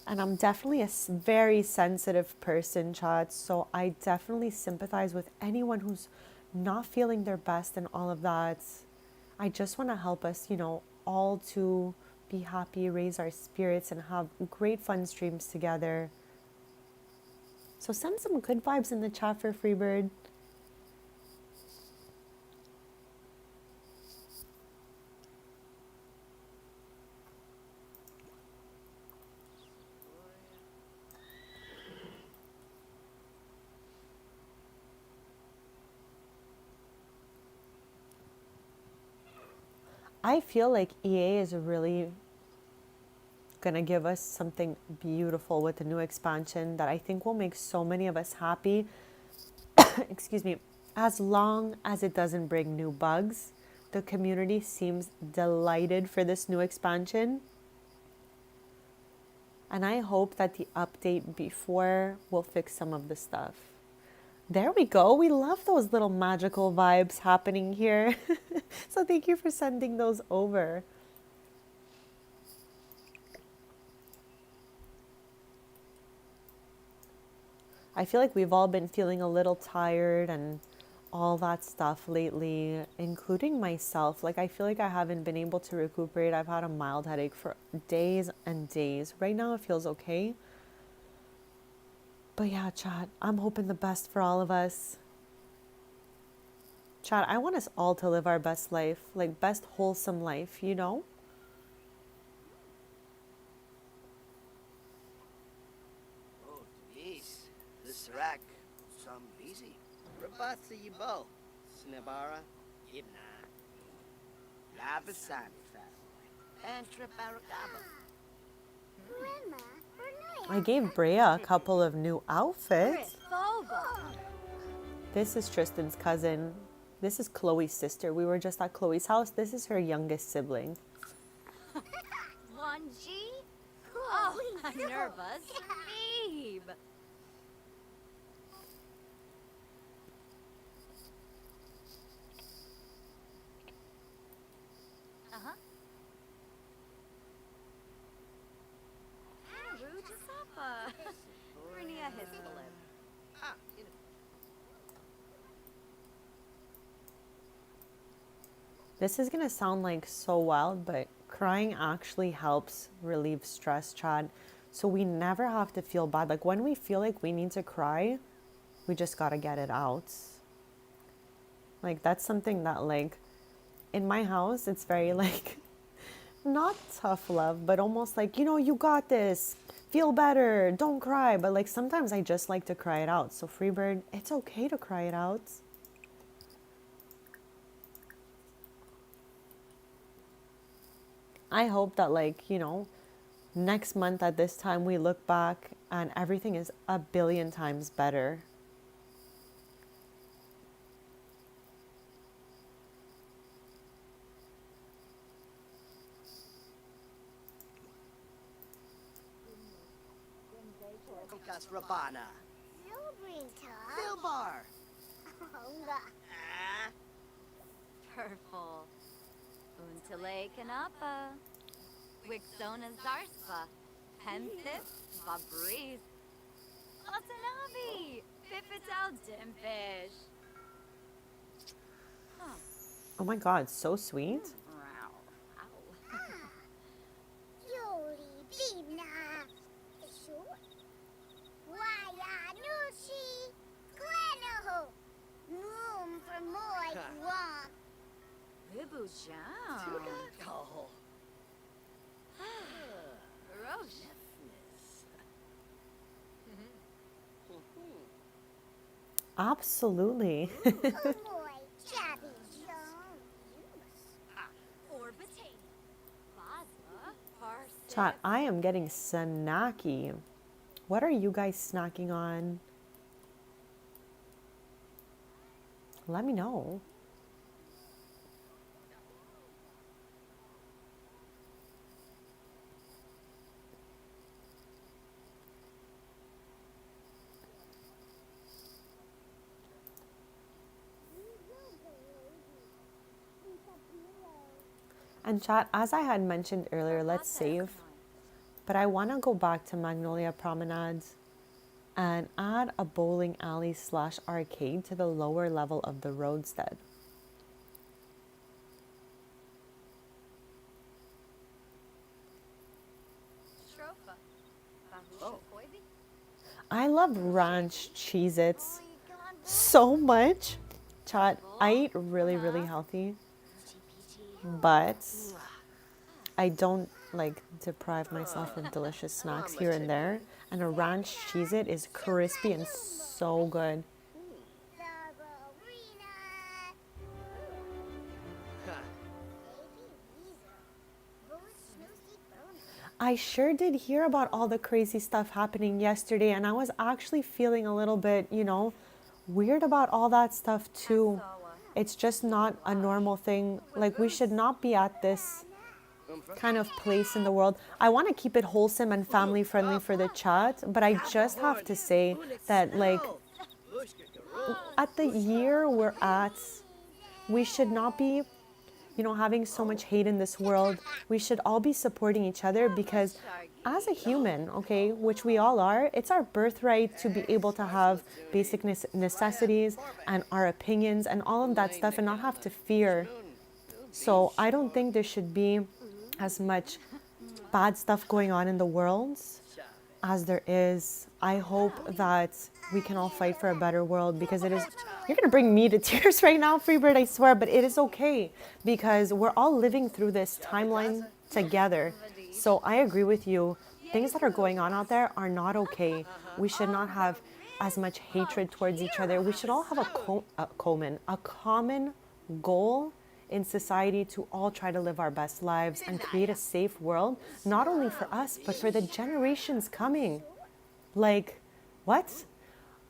And I'm definitely a very sensitive person, chat. So I definitely sympathize with anyone who's not feeling their best and all of that. I just want to help us, all to be happy, raise our spirits, and have great fun streams together. So send some good vibes in the chat for Freebird. I feel like EA is really gonna give us something beautiful with the new expansion that I think will make so many of us happy. Excuse me. As long as it doesn't bring new bugs, the community seems delighted for this new expansion. And I hope that the update before will fix some of the stuff. There we go. We love those little magical vibes happening here. So thank you for sending those over. I feel like we've all been feeling a little tired and all that stuff lately, including myself. Like, I feel like I haven't been able to recuperate. I've had a mild headache for days and days. Right now it feels okay. But yeah, chat, I'm hoping the best for all of us. Chat, I want us all to live our best life, like best wholesome life, Oh, geez. The Serac. Some busy. Rabatsa Yibo. Snibara. Ibna. Labasani Fat. And Triparagaba. Grandma, I gave Brea a couple of new outfits. Boba. This is Tristan's cousin. This is Chloe's sister. We were just at Chloe's house. This is her youngest sibling. 1G? Oh, nervous. Babe. Uh-huh. Rujasapa. Hernia Hispalim. Ah, This is going to sound like so wild, but crying actually helps relieve stress, Chad. So we never have to feel bad. Like when we feel like we need to cry, we just got to get it out. Like that's something that like in my house, it's very like not tough love, but almost like, you got this. Feel better. Don't cry. But like sometimes I just like to cry it out. So Freebird, it's okay to cry it out. I hope that next month at this time we look back and everything is a billion times better. Kas Rabana. Zubrinta. Filbar. Honga. Ah. Purple. Untale Kanapa. Wixona Zarspa. Penthis. Vabris. Otanabi. Pipital Dimfish. Huh. Oh my God, so sweet. Wow. Ow. Yoli Bibna. Ishu. Waya Nushi. Glenaho. Moom for Moy Womp. Bibu Jam. Oh. Roche. Absolutely. Oh, Moy Jabby Jones. Or potato. Basma. Parsley. Chat, I am getting snacky. What are you guys snacking on? Let me know. And chat, as I had mentioned earlier, let's save. But I want to go back to Magnolia Promenades and add a bowling alley / arcade to the lower level of the roadstead. I love ranch Cheez-Its so much. Chat, I eat really, really healthy, but I don't like deprive myself of delicious snacks here and there. And a ranch Cheez-It is crispy and so good. I sure did hear about all the crazy stuff happening yesterday, and I was actually feeling a little bit, weird about all that stuff too. It's just not a normal thing. Like, we should not be at this kind of place in the world. I want to keep it wholesome and family friendly for the chat, but I just have to say that, like, at the year we're at, we should not be having so much hate in this world. We should all be supporting each other because as a human, okay, which we all are, it's our birthright to be able to have basic necessities and our opinions and all of that stuff and not have to fear. So I don't think there should be as much bad stuff going on in the world as there is. I hope that we can all fight for a better world because it is, you're going to bring me to tears right now, Freebird, I swear, but it is okay because we're all living through this timeline together. So I agree with you. Things that are going on out there are not okay. We should not have as much hatred towards each other. We should all have a common goal in society to all try to live our best lives and create a safe world, not only for us, but for the generations coming. Like, what?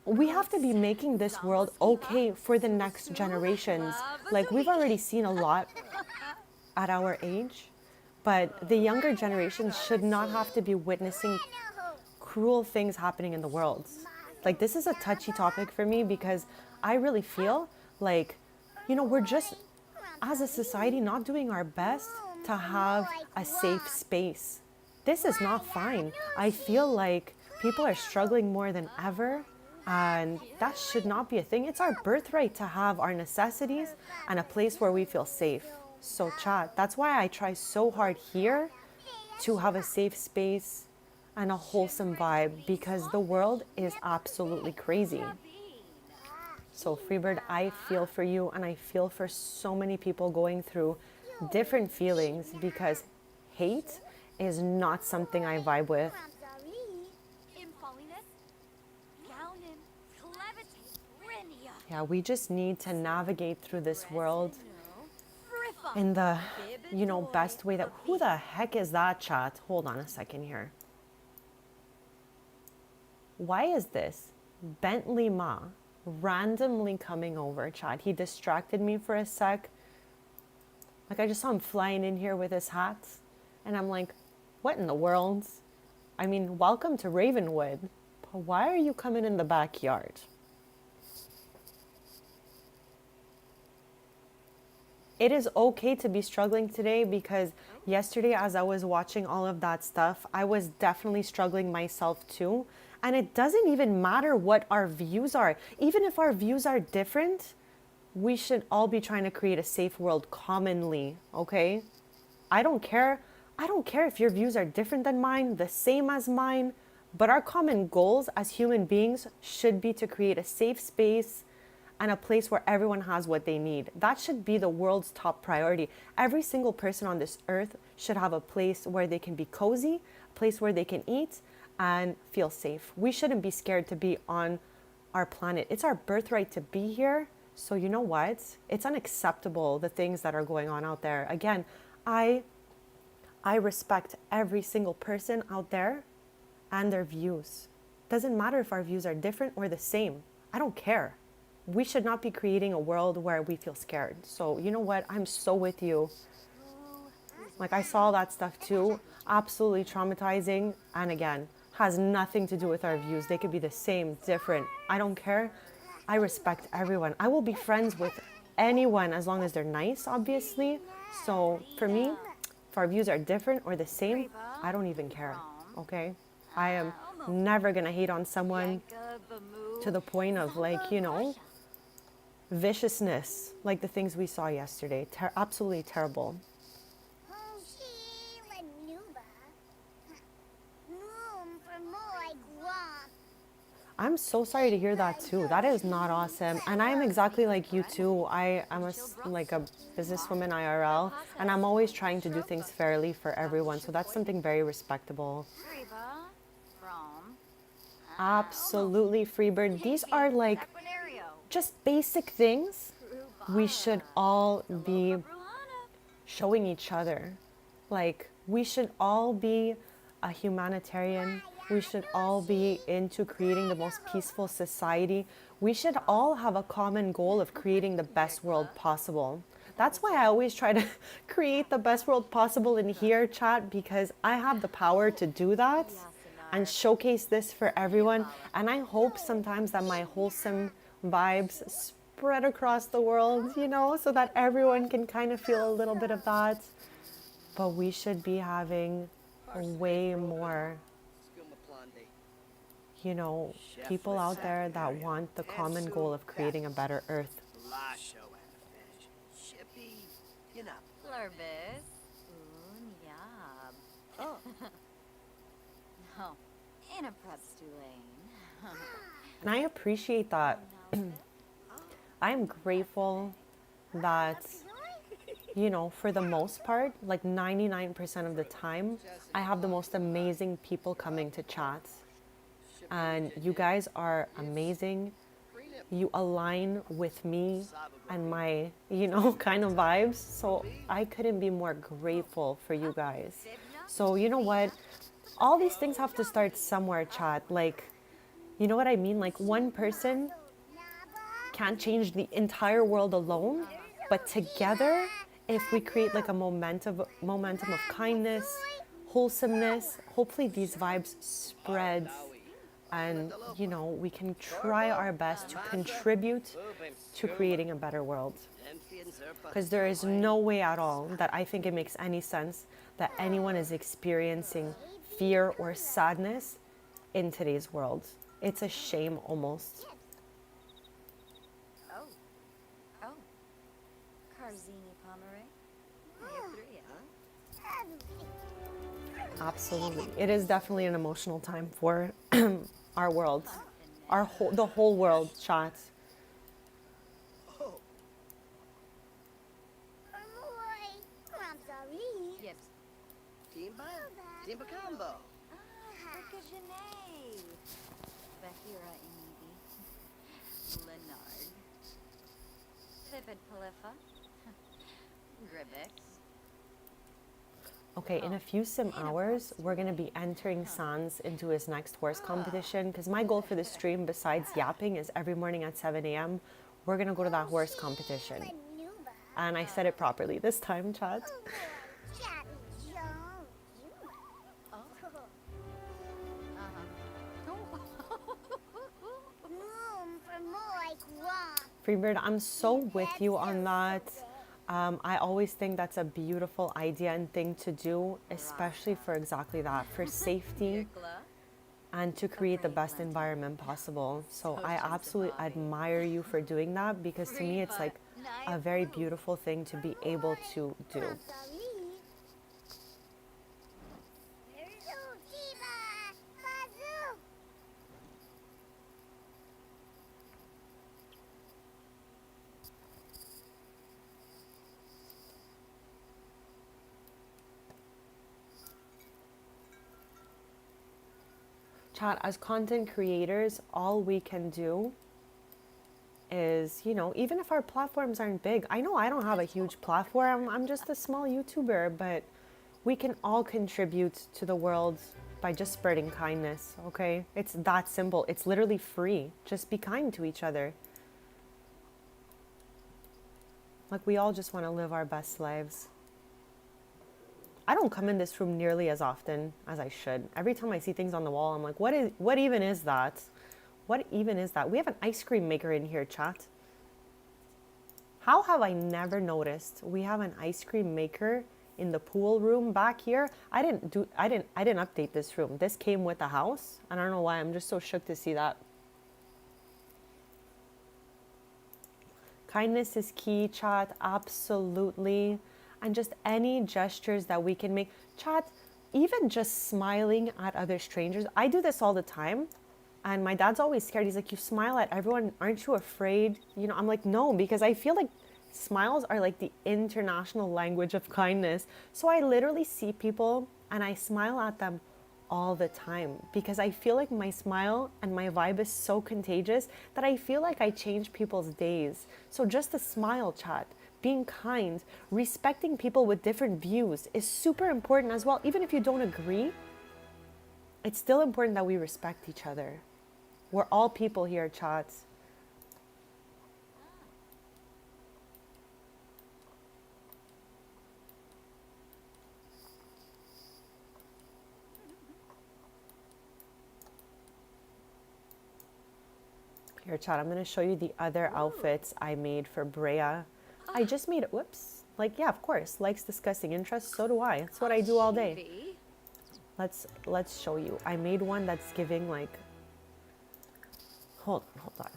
We have to be making this world okay for the next generations. Like, we've already seen a lot at our age, but the younger generations should not have to be witnessing cruel things happening in the world. Like, this is a touchy topic for me because I really feel like, we're just, as a society, not doing our best to have a safe space. This is not fine. I feel like people are struggling more than ever, and that should not be a thing. It's our birthright to have our necessities and a place where we feel safe. So chat, that's why I try so hard here to have a safe space and a wholesome vibe because the world is absolutely crazy. So Freebird, I feel for you and I feel for so many people going through different feelings because hate is not something I vibe with. Yeah, we just need to navigate through this world in the, best way that, who the heck is that, chat? Hold on a second here. Why is this Bentley Ma randomly coming over, chat? He distracted me for a sec. Like, I just saw him flying in here with his hat. And I'm like, what in the world? I mean, welcome to Ravenwood. But why are you coming in the backyard? It is okay to be struggling today because yesterday as I was watching all of that stuff, I was definitely struggling myself too. And it doesn't even matter what our views are. Even if our views are different, we should all be trying to create a safe world commonly, okay? I don't care if your views are different than mine, the same as mine, but our common goals as human beings should be to create a safe space and a place where everyone has what they need. That should be the world's top priority. Every single person on this earth should have a place where they can be cozy, a place where they can eat and feel safe. We shouldn't be scared to be on our planet. It's our birthright to be here. So you know what? It's unacceptable, the things that are going on out there. Again, I respect every single person out there and their views. Doesn't matter if our views are different or the same. I don't care. we should not be creating a world where we feel scared. So, you know what? I'm so with you. Like, I saw that stuff too. Absolutely traumatizing. And again, has nothing to do with our views. They could be the same, different. I don't care. I respect everyone. I will be friends with anyone as long as they're nice, obviously. So, for me, if our views are different or the same, I don't even care. Okay? I am never going to hate on someone to the point of, like, you know, viciousness, like the things we saw yesterday. Absolutely terrible. I'm so sorry to hear that too. That is not awesome. And I am exactly like you too. I am like a businesswoman IRL, and I'm always trying to do things fairly for everyone. So that's something very respectable. Absolutely, Freebird. These are like just basic things we should all be showing each other. Like, we should all be a humanitarian. We should all be into creating the most peaceful society. We should all have a common goal of creating the best world possible. That's why I always try to create the best world possible in here, chat, because I have the power to do that and showcase this for everyone. And I hope sometimes that my wholesome vibes spread across the world, you know, so that everyone can kind of feel a little bit of that. But we should be having way more, you know, people out there that want the common goal of creating a better earth. Oh. No, in a Lane. And I appreciate that. I am grateful that, you know, for the most part, like 99% of the time, I have the most amazing people coming to chats. And you guys are amazing. You align with me and my, you know, kind of vibes. So I couldn't be more grateful for you guys. So, you know what? All these things have to start somewhere, chat. Like, you know what I mean? Like, one person can't change the entire world alone, but together, if we create like a momentum of kindness, wholesomeness, hopefully these vibes spread, and, you know, we can try our best to contribute to creating a better world. Because there is no way at all that I think it makes any sense that anyone is experiencing fear or sadness in today's world. It's a shame almost. Oh. Carzini Pomeray. Absolutely. It is definitely an emotional time for our world. The whole world, chat. Yes. Timba combo. Bahira Inidi. Leonard. Vivid Palifa. Gribix. Okay, in a few sim hours, we're going to be entering Sans into his next horse competition, because my goal for this stream, besides yapping, is every morning at 7 a.m., we're going to go to that horse competition. And I said it properly this time, chat. Freebird, I'm so with you on that. I always think that's a beautiful idea and thing to do, especially for exactly that, for safety and to create the best environment possible. So I absolutely admire you for doing that, because to me it's like a very beautiful thing to be able to do. Chat, as content creators, all we can do is, you know, even if our platforms aren't big, I know I don't have a huge platform, I'm just a small YouTuber, but we can all contribute to the world by just spreading kindness, okay? It's that simple. It's literally free. Just be kind to each other. Like, we all just want to live our best lives. I don't come in this room nearly as often as I should. Every time I see things on the wall, I'm like, what even is that? What even is that? We have an ice cream maker in here, chat. How have I never noticed we have an ice cream maker in the pool room back here? I didn't update this room. This came with the house. I don't know why. I'm just so shook to see that. Kindness is key, chat. Absolutely. And just any gestures that we can make. Chat, even just smiling at other strangers. I do this all the time. And my dad's always scared. He's like, you smile at everyone. Aren't you afraid? You know, I'm like, no, because I feel like smiles are like the international language of kindness. So I literally see people and I smile at them all the time because I feel like my smile and my vibe is so contagious that I feel like I change people's days. So just a smile, chat, being kind, respecting people with different views is super important as well. Even if you don't agree, it's still important that we respect each other. We're all people here, chats. Here, chat, I'm going to show you the other outfits I made for Brea. I just made it, whoops. Like, yeah, of course, likes, discussing interests, so do I. That's what I do all day. Let's show you. I made one that's giving like, hold on.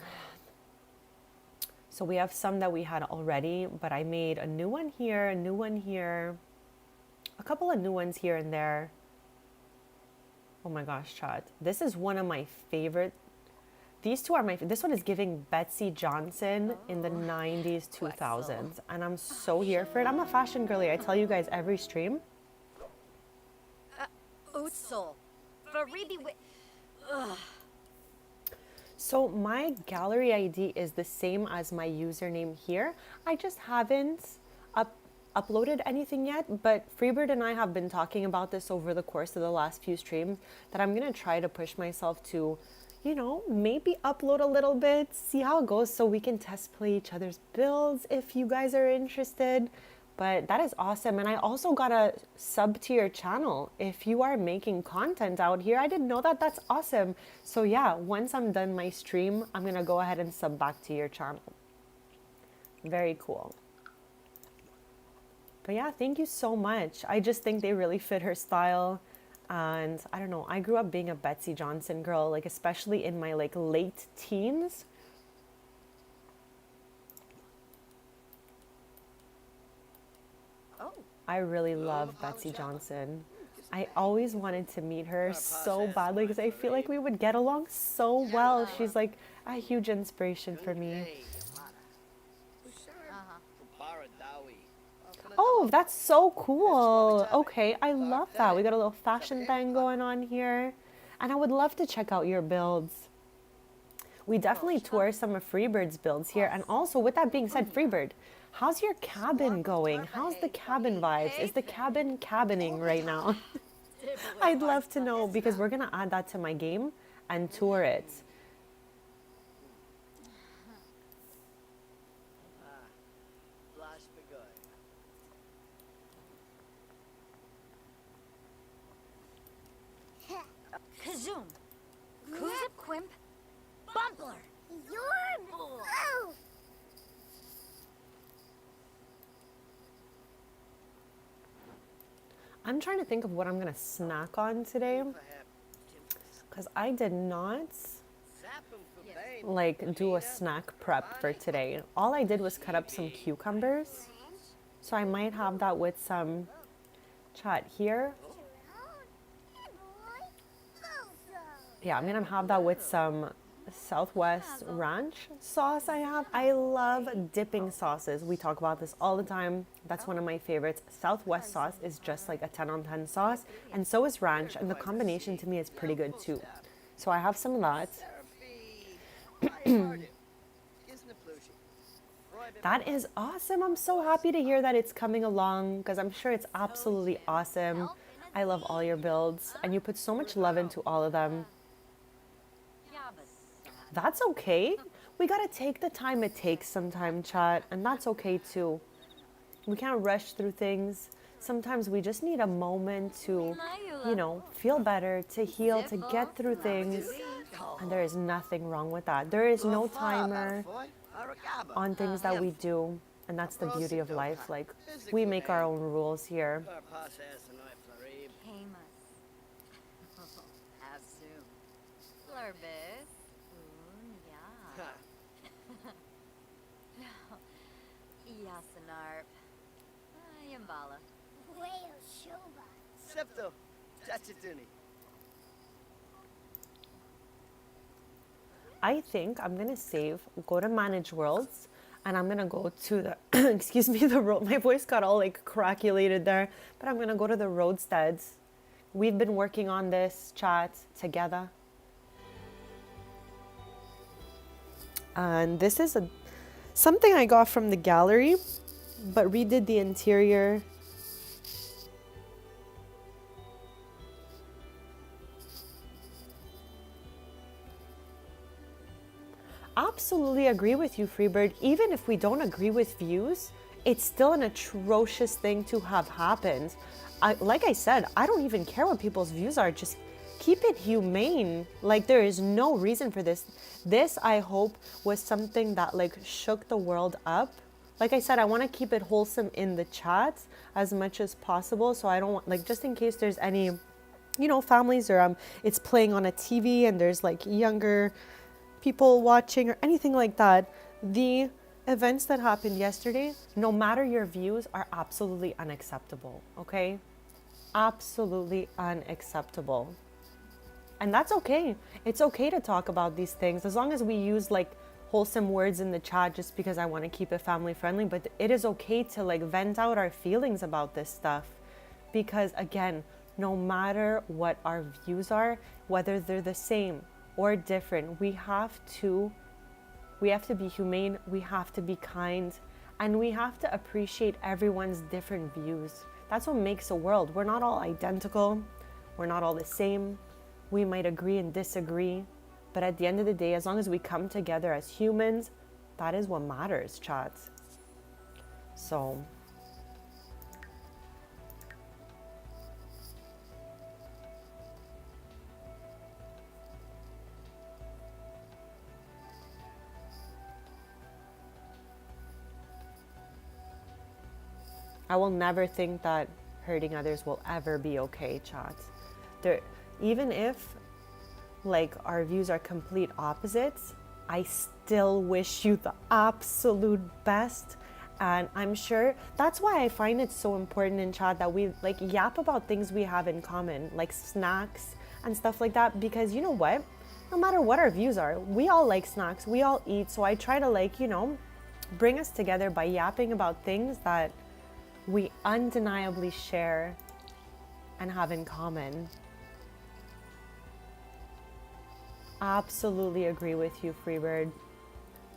So we have some that we had already, but I made a new one here, a new one here, a couple of new ones here and there. Oh my gosh, chat. This is one of my favorite. These two are my, this one is giving Betsy Johnson in the 90s, 2000s. And I'm so here for it. I'm a fashion girly. I tell you guys every stream. Utsul. Faribi So my gallery ID is the same as my username here. I just haven't uploaded anything yet, but Freebird and I have been talking about this over the course of the last few streams that I'm going to try to push myself to, you know, maybe upload a little bit, see how it goes so we can test play each other's builds if you guys are interested. But that is awesome. And I also got a sub to your channel. If you are making content out here, I didn't know that. That's awesome. So yeah, once I'm done my stream, I'm going to go ahead and sub back to your channel. Very cool. But yeah, thank you so much. I just think they really fit her style. And I don't know, I grew up being a Betsy Johnson girl, like especially in my like late teens. I really love Betsy Johnson. I always wanted to meet her so badly because I feel like we would get along so well. She's like a huge inspiration for me. Oh, that's so cool. Okay, I love that. We got a little fashion thing going on here. And I would love to check out your builds. We definitely tour some of Freebird's builds here. And also, with that being said, Freebird, how's your cabin going? How's the cabin vibes? Is the cabin cabining right now? I'd love to know because we're going to add that to my game and tour it. Kazoom. Kuzip Quimp. Bumpler. Your oh. I'm trying to think of what I'm going to snack on today because I did not like do a snack prep for today. All I did was cut up some cucumbers. So I might have that with some chat here. Yeah, I'm gonna have that with some Southwest ranch sauce I love dipping sauces. We talk about this all the time. That's one of my favorites. Southwest sauce is just like a 10 on 10 sauce, and so is ranch, and the combination to me is pretty good too. So I have some of that. That is awesome. I'm so happy to hear that it's coming along because I'm sure it's absolutely awesome. I love all your builds, and you put so much love into all of them. That's okay. we gotta take the time it takes sometime, chat, and that's okay too. We can't rush through things. Sometimes we just need a moment to, feel better, to heal, to get through things. And there is nothing wrong with that. There is no timer on things that we do. And that's the beauty of life. Like, we make our own rules here. Hamas. Azum. Flurbis. Yeah. Yasanarp. Yambala. Whale Shoba. Septo. Chachituni. I think I'm gonna save, go to manage worlds, and I'm gonna go to the, excuse me, the road. My voice got all like crackulated there, but I'm gonna go to the roadsteads. We've been working on this chat together. And this is something I got from the gallery, but redid the interior. Absolutely agree with you, Freebird. Even if we don't agree with views, it's still an atrocious thing to have happened. Like I said, I don't even care what people's views are. Just keep it humane. Like, there is no reason for this. This, I hope, was something that like shook the world up. Like I said, I want to keep it wholesome in the chat as much as possible. So I don't want, like, just in case there's any, families or it's playing on a TV and there's like younger people watching or anything like that. The events that happened yesterday, no matter your views, are absolutely unacceptable, okay? Absolutely unacceptable. And that's okay. It's okay to talk about these things as long as we use like wholesome words in the chat, just because I want to keep it family friendly. But it is okay to like vent out our feelings about this stuff, because again, no matter what our views are, whether they're the same or different, we have to be humane, we have to be kind, and we have to appreciate everyone's different views. That's what makes a world. We're not all identical, we're not all the same. We might agree and disagree, but at the end of the day, as long as we come together as humans, that is what matters, chat. So I will never think that hurting others will ever be okay, chat. Even if like our views are complete opposites, I still wish you the absolute best. And I'm sure that's why I find it so important in chat that we like yap about things we have in common, like snacks and stuff like that. Because you know what? No matter what our views are, we all like snacks, we all eat. So I try to like, bring us together by yapping about things that we undeniably share and have in common. Absolutely agree with you, Freebird.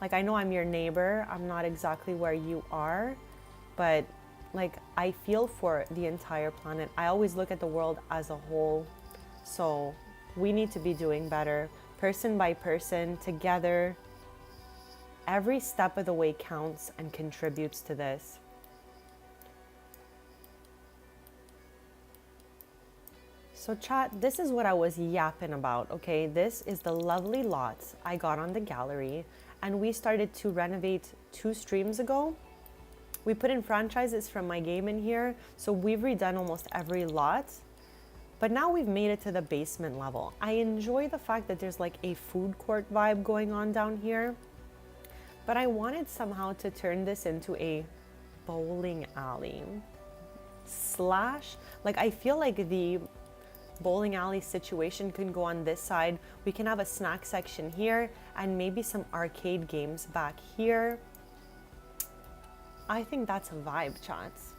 Like, I know I'm your neighbor. I'm not exactly where you are, but like, I feel for the entire planet. I always look at the world as a whole. So we need to be doing better, person by person, together. Every step of the way counts and contributes to this. So chat, this is what I was yapping about, okay? This is the lovely lots I got on the gallery, and we started to renovate 2 streams ago. We put in franchises from my game in here, so we've redone almost every lot. But now we've made it to the basement level. I enjoy the fact that there's like a food court vibe going on down here, but I wanted somehow to turn this into a bowling alley / like, I feel like the bowling alley situation can go on this side. We can have a snack section here and maybe some arcade games back here. I think that's a vibe, chats.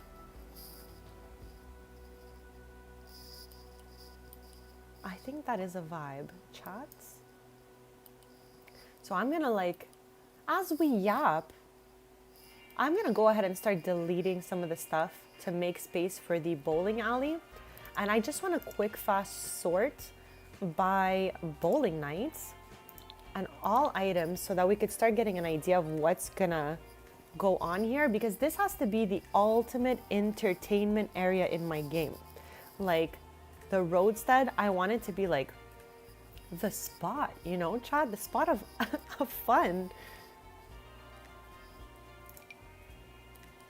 I think that is a vibe, chats. So I'm gonna like, as we yap, I'm gonna go ahead and start deleting some of the stuff to make space for the bowling alley. And I just want to quick fast sort by bowling nights. and all items so that we could start getting an idea of what's gonna go on here, because this has to be the ultimate entertainment area in my game. Like the roadstead, I want it to be like the spot, you know, Chad, the spot of, of fun.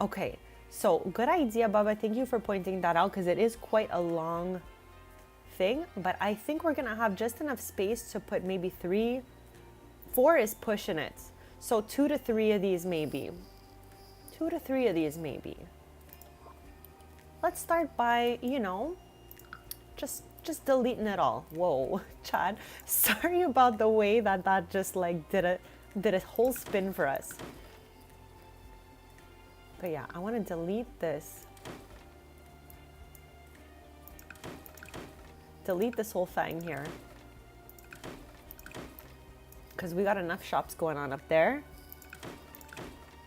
Okay, so good idea, Baba. Thank you for pointing that out because it is quite a long thing, but I think we're gonna have just enough space to put maybe 3, 4 is pushing it. So 2 to 3 of these maybe. 2 to 3 of these maybe. Let's start by, you know, just deleting it all. Whoa, Chad. Sorry about the way that just like did a whole spin for us. But yeah, I want to delete this. Delete this whole thing here. Because we got enough shops going on up there.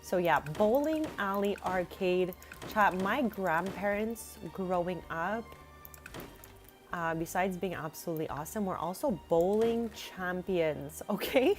So yeah, bowling alley arcade. Chat, my grandparents growing up, besides being absolutely awesome, we're also bowling champions, okay?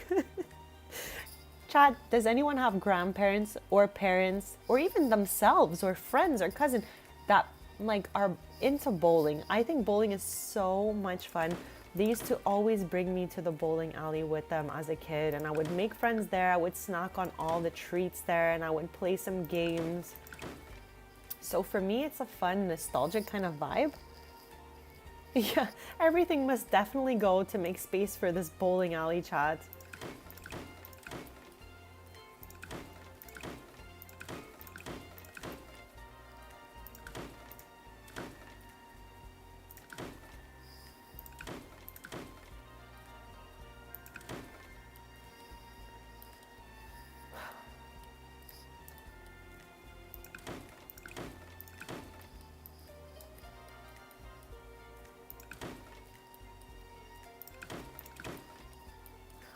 Chat, does anyone have grandparents or parents or even themselves or friends or cousins that like are into bowling? I think bowling is so much fun. They used to always bring me to the bowling alley with them as a kid, and I would make friends there. I would snack on all the treats there, and I would play some games. So for me, it's a fun, nostalgic kind of vibe. Yeah, everything must definitely go to make space for this bowling alley, chat.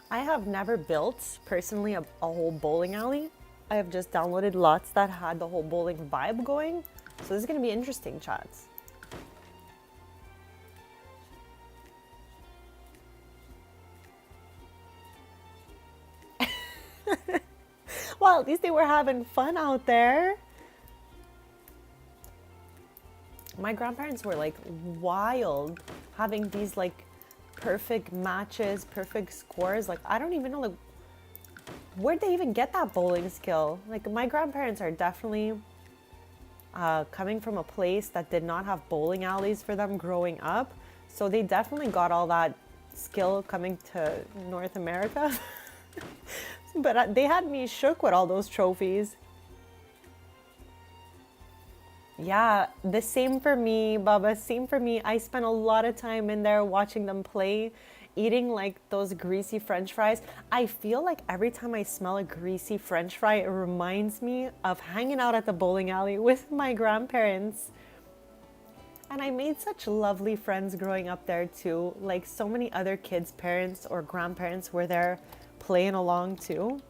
I have never built, personally, a whole bowling alley. I have just downloaded lots that had the whole bowling vibe going. So this is going to be interesting, chats. Well, at least they were having fun out there. My grandparents were like wild, having these like perfect matches, perfect scores. Like, I don't even know, like, where'd they even get that bowling skill? Like, my grandparents are definitely coming from a place that did not have bowling alleys for them growing up. So they definitely got all that skill coming to North America. But they had me shook with all those trophies. Yeah, the same for me, Baba, same for me. I spent a lot of time in there watching them play, eating like those greasy French fries. I feel like every time I smell a greasy French fry, it reminds me of hanging out at the bowling alley with my grandparents. And I made such lovely friends growing up there too. Like so many other kids' parents or grandparents were there playing along too.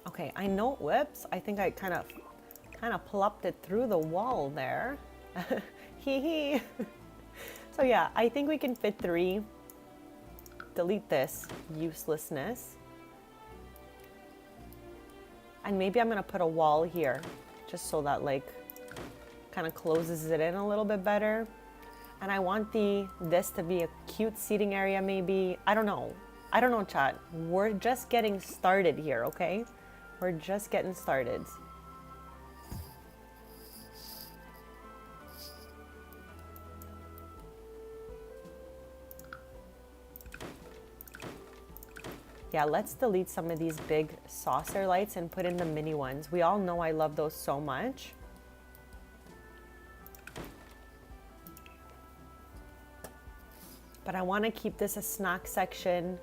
Okay, I know, whoops, I think I kind of plopped it through the wall there. Hee hee. So yeah, I think we can fit 3. Delete this uselessness. And maybe I'm gonna put a wall here, just so that like, kind of closes it in a little bit better. And I want this to be a cute seating area maybe. I don't know, chat. We're just getting started here, okay? We're just getting started. Yeah, let's delete some of these big saucer lights and put in the mini ones. We all know I love those so much. But I want to keep this a snack section.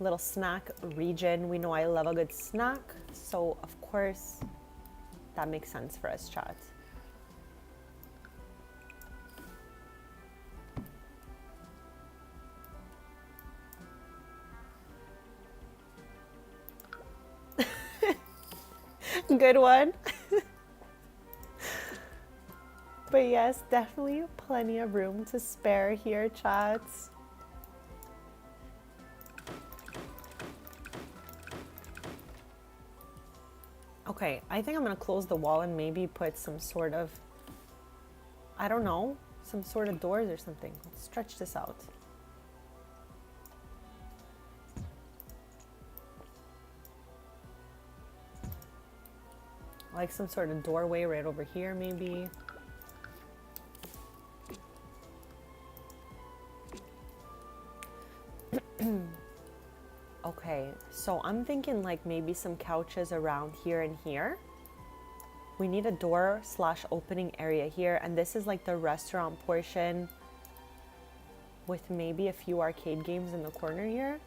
Little snack region. We know I love a good snack, so of course that makes sense for us, chat. Good one. But yes, definitely plenty of room to spare here, chats. Okay, I think I'm gonna close the wall and maybe put some sort of, I don't know, some sort of doors or something. Let's stretch this out. Like some sort of doorway right over here, maybe. Okay, so I'm thinking like maybe some couches around here and here. We need a door / opening area here, and this is like the restaurant portion with maybe a few arcade games in the corner here.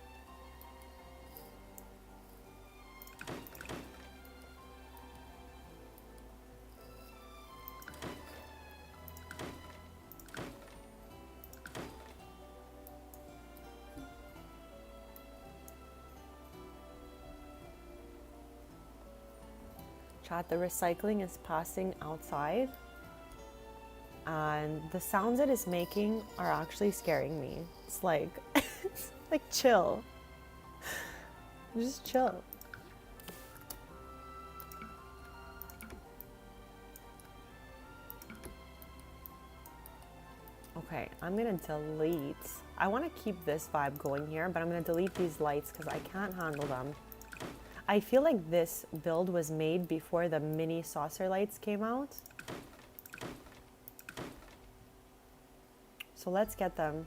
Chat, the recycling is passing outside, and the sounds it is making are actually scaring me. It's like, it's like chill. Just chill. Okay, I'm gonna delete. I want to keep this vibe going here, but I'm gonna delete these lights because I can't handle them. I feel like this build was made before the mini saucer lights came out. So let's get them.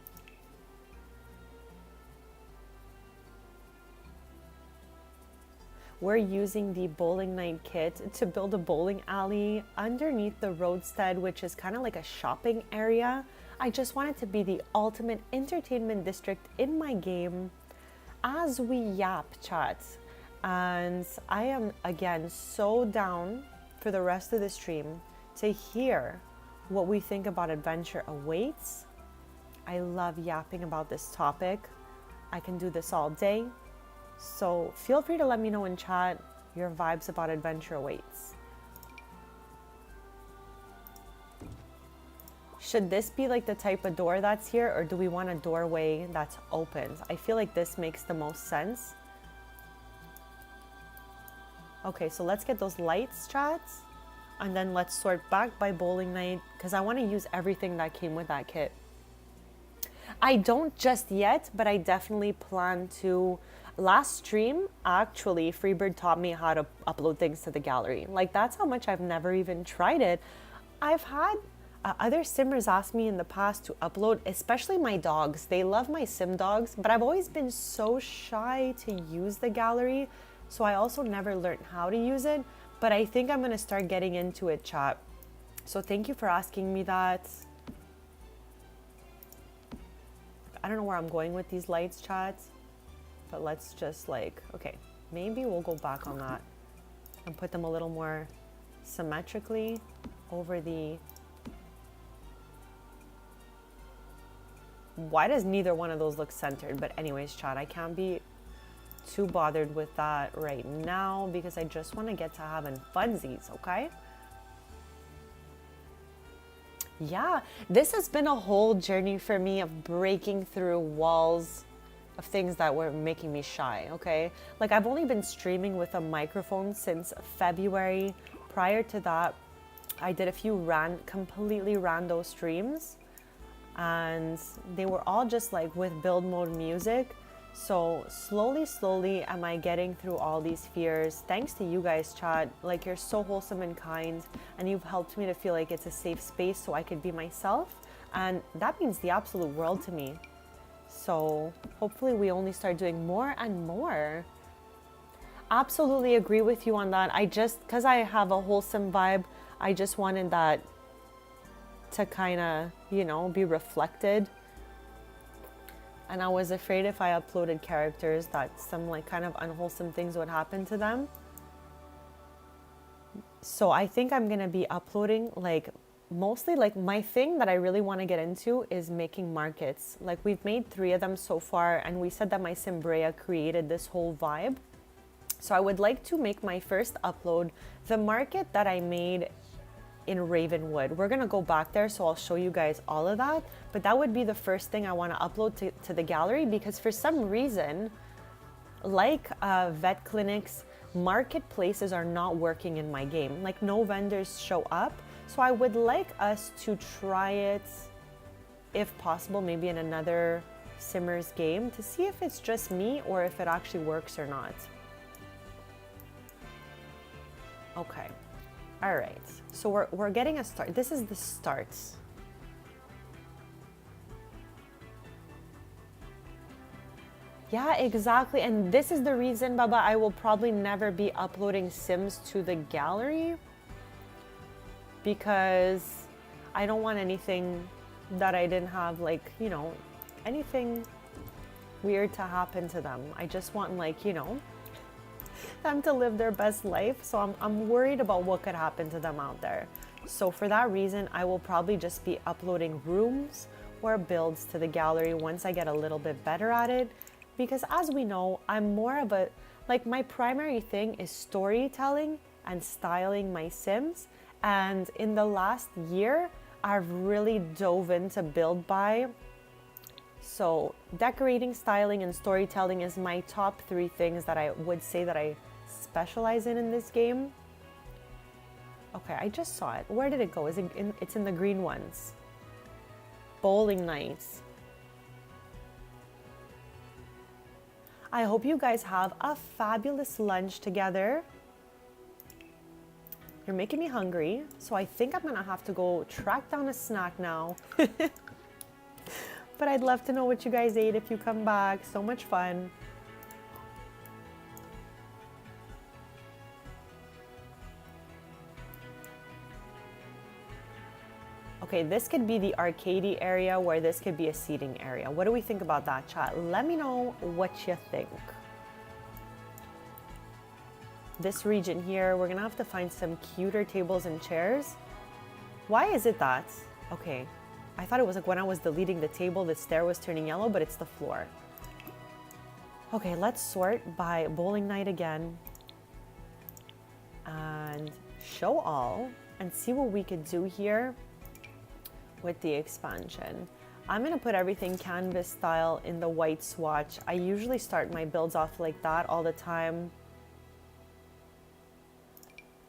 We're using the bowling night kit to build a bowling alley underneath the roadstead, which is kind of like a shopping area. I just want it to be the ultimate entertainment district in my game as we yap, chat. And I am, again, so down for the rest of the stream to hear what we think about Adventure Awaits. I love yapping about this topic. I can do this all day. So feel free to let me know in chat your vibes about Adventure Awaits. Should this be like the type of door that's here, or do we want a doorway that's open? I feel like this makes the most sense. Okay, so let's get those lights, chats, and then let's sort back by bowling night, because I want to use everything that came with that kit. I don't just yet, but I definitely plan to. Last stream, actually, Freebird taught me how to upload things to the gallery. Like, that's how much I've never even tried it. I've had other simmers ask me in the past to upload, especially my dogs. They love my sim dogs, but I've always been so shy to use the gallery. So I also never learned how to use it, but I think I'm gonna start getting into it, chat. So thank you for asking me that. I don't know where I'm going with these lights, chat, but let's just like, okay, maybe we'll go back on that and put them a little more symmetrically over the... Why does neither one of those look centered? But anyways, chat, I can't be too bothered with that right now because I just want to get to having funsies, okay? Yeah, this has been a whole journey for me of breaking through walls of things that were making me shy, okay? Like, I've only been streaming with a microphone since February. Prior to that, I did a few completely rando streams, and they were all just like with build mode music. So slowly am I getting through all these fears thanks to you guys, chat. Like, you're so wholesome and kind, and you've helped me to feel like it's a safe space so I could be myself, and that means the absolute world to me. So hopefully we only start doing more and more. Absolutely agree with you on that. I just, because I have a wholesome vibe, I just wanted that to kind of, you know, be reflected. And I was afraid if I uploaded characters that some like kind of unwholesome things would happen to them. So I think I'm going to be uploading like mostly like my thing that I really want to get into is making markets. Like, we've made 3 of them so far, and we said that my Simbrea created this whole vibe. So I would like to make my first upload the market that I made in Ravenwood. We're gonna go back there, so I'll show you guys all of that. But that would be the first thing I want to upload to the gallery, because for some reason, like vet clinics, marketplaces are not working in my game. Like no vendors show up. So I would like us to try it, if possible, maybe in another Simmers game to see if it's just me or if it actually works or not. Okay. All right. So we're getting a start. This is the start. Yeah, exactly. And this is the reason, Baba, I will probably never be uploading Sims to the gallery, because I don't want anything that I didn't have, like, you know, anything weird to happen to them. I just want, like, you know, them to live their best life. So I'm worried about what could happen to them out there. So for that reason, I will probably just be uploading rooms or builds to the gallery once I get a little bit better at it. Because as we know, I'm more of a, like, my primary thing is storytelling and styling my Sims. And in the last year, I've really dove into build buy. So decorating, styling, and storytelling is my top 3 things that I would say that I specialize in this game. Okay, I just saw it. Where did it go? Is it in, it's in the green ones. Bowling nights. I hope you guys have a fabulous lunch together. You're making me hungry, so I think I'm gonna have to go track down a snack now. But I'd love to know what you guys ate if you come back. So much fun. Okay, this could be the arcadey area, where this could be a seating area. What do we think about that, chat? Let me know what you think. This region here, we're gonna have to find some cuter tables and chairs. Why is it that? Okay, I thought it was like when I was deleting the table, the stair was turning yellow, but it's the floor. Okay, let's sort by bowling night again. And show all, and see what we could do here with the expansion. I'm gonna put everything canvas style in the white swatch. I usually start my builds off like that all the time.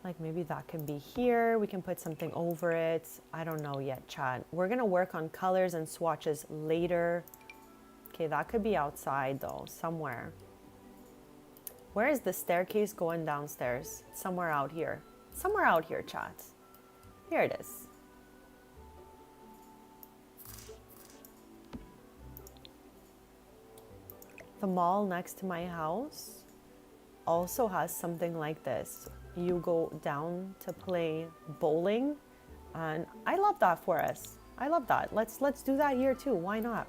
Like maybe that can be here. We can put something over it. I don't know yet, chat. We're gonna work on colors and swatches later. Okay, that could be outside though, somewhere. Where is the staircase going downstairs? Somewhere out here. Somewhere out here, chat. Here it is. The mall next to my house also has something like this. You go down to play bowling, and I love that for us. I love that. Let's do that here too. Why not?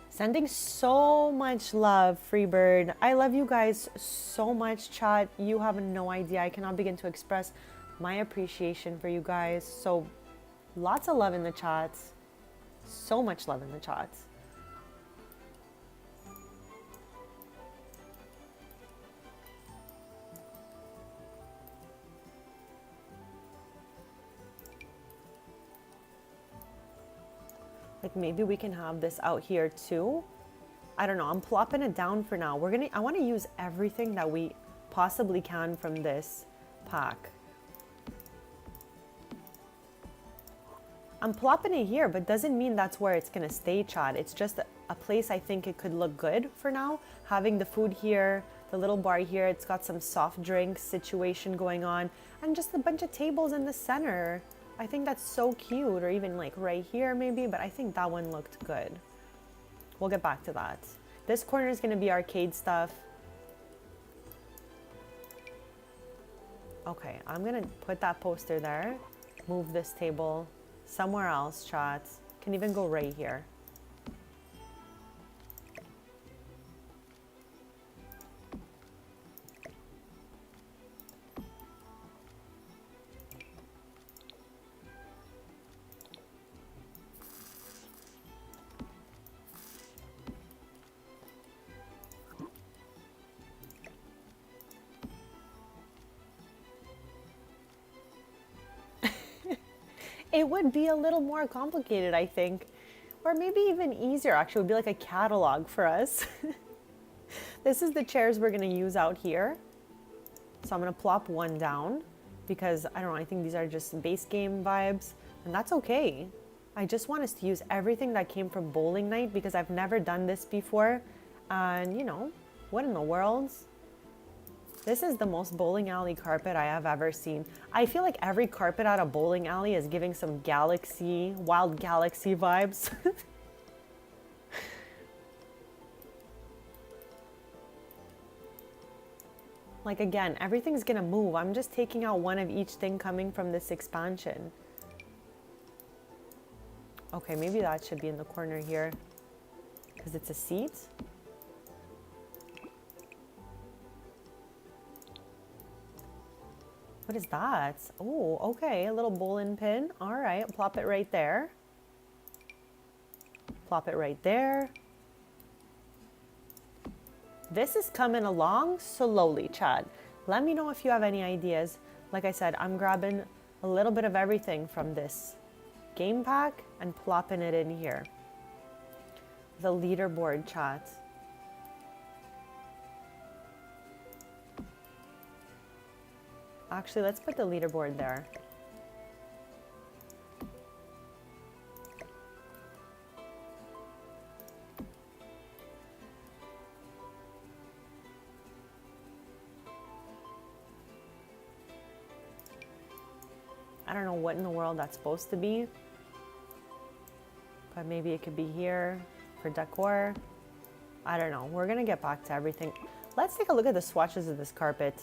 Sending so much love, Freebird. I love you guys so much, chat. You have no idea. I cannot begin to express my appreciation for you guys. So lots of love in the chats. So much love in the chats. Like maybe we can have this out here too. I don't know. I'm plopping it down for now. I want to use everything that we possibly can from this pack. I'm plopping it here, but doesn't mean that's where it's gonna stay, chat. It's just a place I think it could look good for now. Having the food here, the little bar here, it's got some soft drinks situation going on, and just a bunch of tables in the center. I think that's so cute, or even like right here maybe, but I think that one looked good. We'll get back to that. This corner is gonna be arcade stuff. Okay, I'm gonna put that poster there, move this table somewhere else, chat. Can even go right here. It would be a little more complicated, I think. Or maybe even easier, actually. It would be like a catalog for us. This is the chairs we're going to use out here. So I'm going to plop one down because, I don't know, I think these are just base game vibes. And that's okay. I just want us to use everything that came from bowling night because I've never done this before. And, you know, what in the world? This is the most bowling alley carpet I have ever seen. I feel like every carpet at a bowling alley is giving some galaxy, wild galaxy vibes. Like again, everything's gonna move. I'm just taking out one of each thing coming from this expansion. Okay, maybe that should be in the corner here because it's a seat. What is that? Oh, okay, a little bowling pin. All right, plop it right there. Plop it right there. This is coming along slowly, Chad. Let me know if you have any ideas. Like I said, I'm grabbing a little bit of everything from this game pack and plopping it in here. The leaderboard, chat. Actually, let's put the leaderboard there. I don't know what in the world that's supposed to be, but maybe it could be here for decor. I don't know. We're gonna get back to everything. Let's take a look at the swatches of this carpet.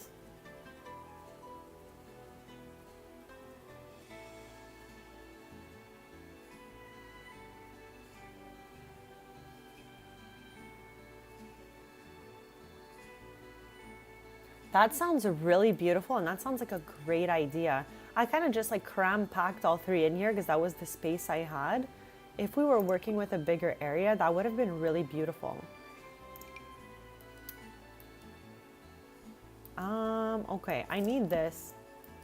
That sounds really beautiful, and that sounds like a great idea. I kind of just like cram-packed all three in here because that was the space I had. If we were working with a bigger area, that would have been really beautiful. Okay, I need this,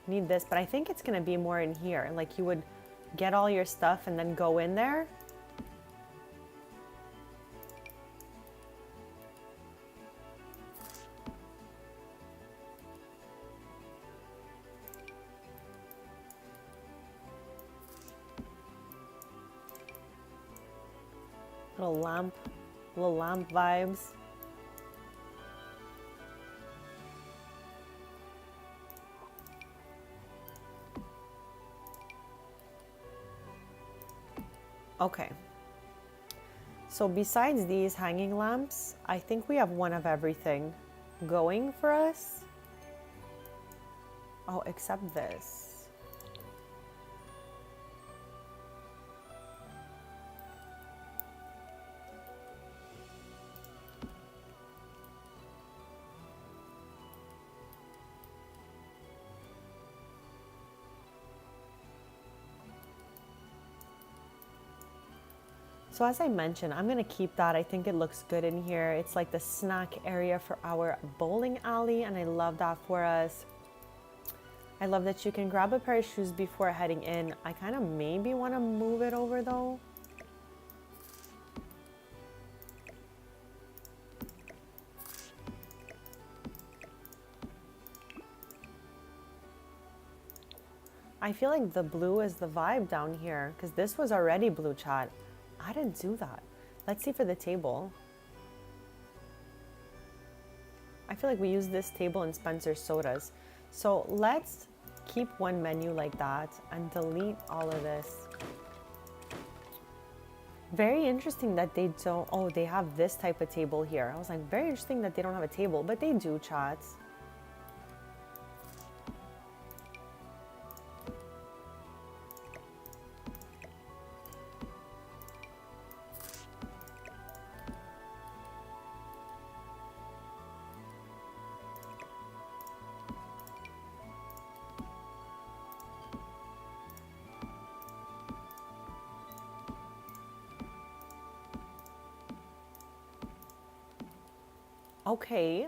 but I think it's gonna be more in here. Like you would get all your stuff and then go in there. Little lamp vibes. Okay. So besides these hanging lamps, I think we have one of everything going for us. Oh, except this. So as I mentioned, I'm gonna keep that. I think it looks good in here. It's like the snack area for our bowling alley, and I love that for us. I love that you can grab a pair of shoes before heading in. I kind of maybe want to move it over though. I feel like the blue is the vibe down here because this was already blue, chat. I didn't do that. Let's see for the table. I feel like we use this table in Spencer's Sodas. So let's keep one menu like that and delete all of this. Very interesting that they don't, oh, they have this type of table here. I was like, very interesting that they don't have a table, but they do, chats. Okay,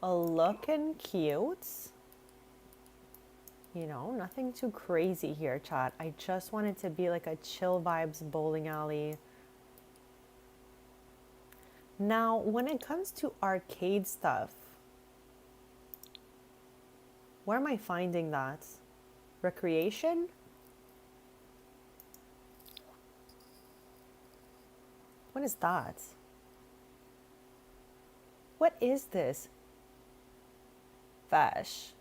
looking cute. You know, nothing too crazy here, chat. I just want it to be like a chill vibes bowling alley. Now, when it comes to arcade stuff, where am I finding that? Recreation? What is that? What is this? Fish.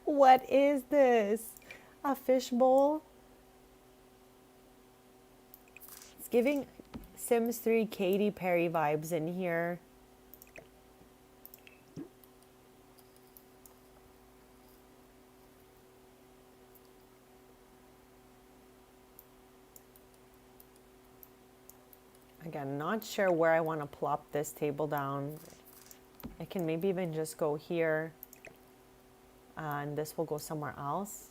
What is this? A fish bowl? It's giving Sims 3 Katy Perry vibes in here. Again, not sure where I want to plop this table down. I can maybe even just go here and this will go somewhere else.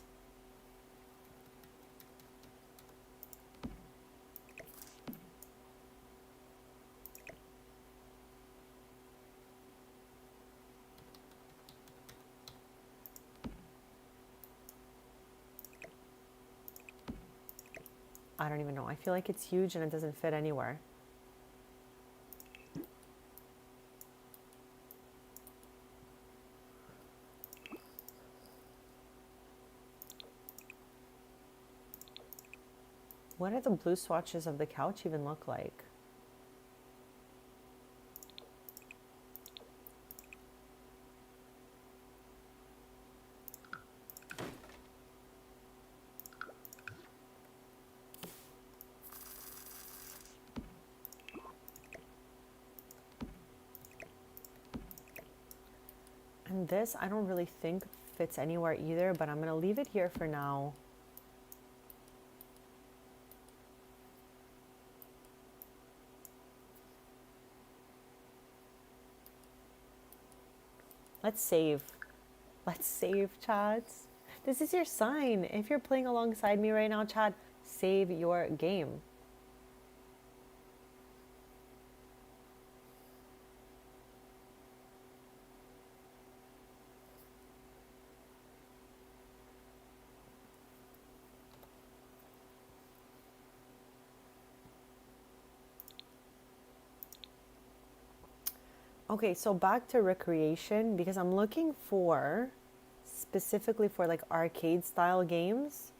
I don't even know. I feel like it's huge and it doesn't fit anywhere. What do the blue swatches of the couch even look like? And this, I don't really think fits anywhere either, but I'm going to leave it here for now. Let's save. Let's save, chat. This is your sign. If you're playing alongside me right now, chat, save your game. Okay, so back to recreation because I'm looking for specifically for like arcade style games.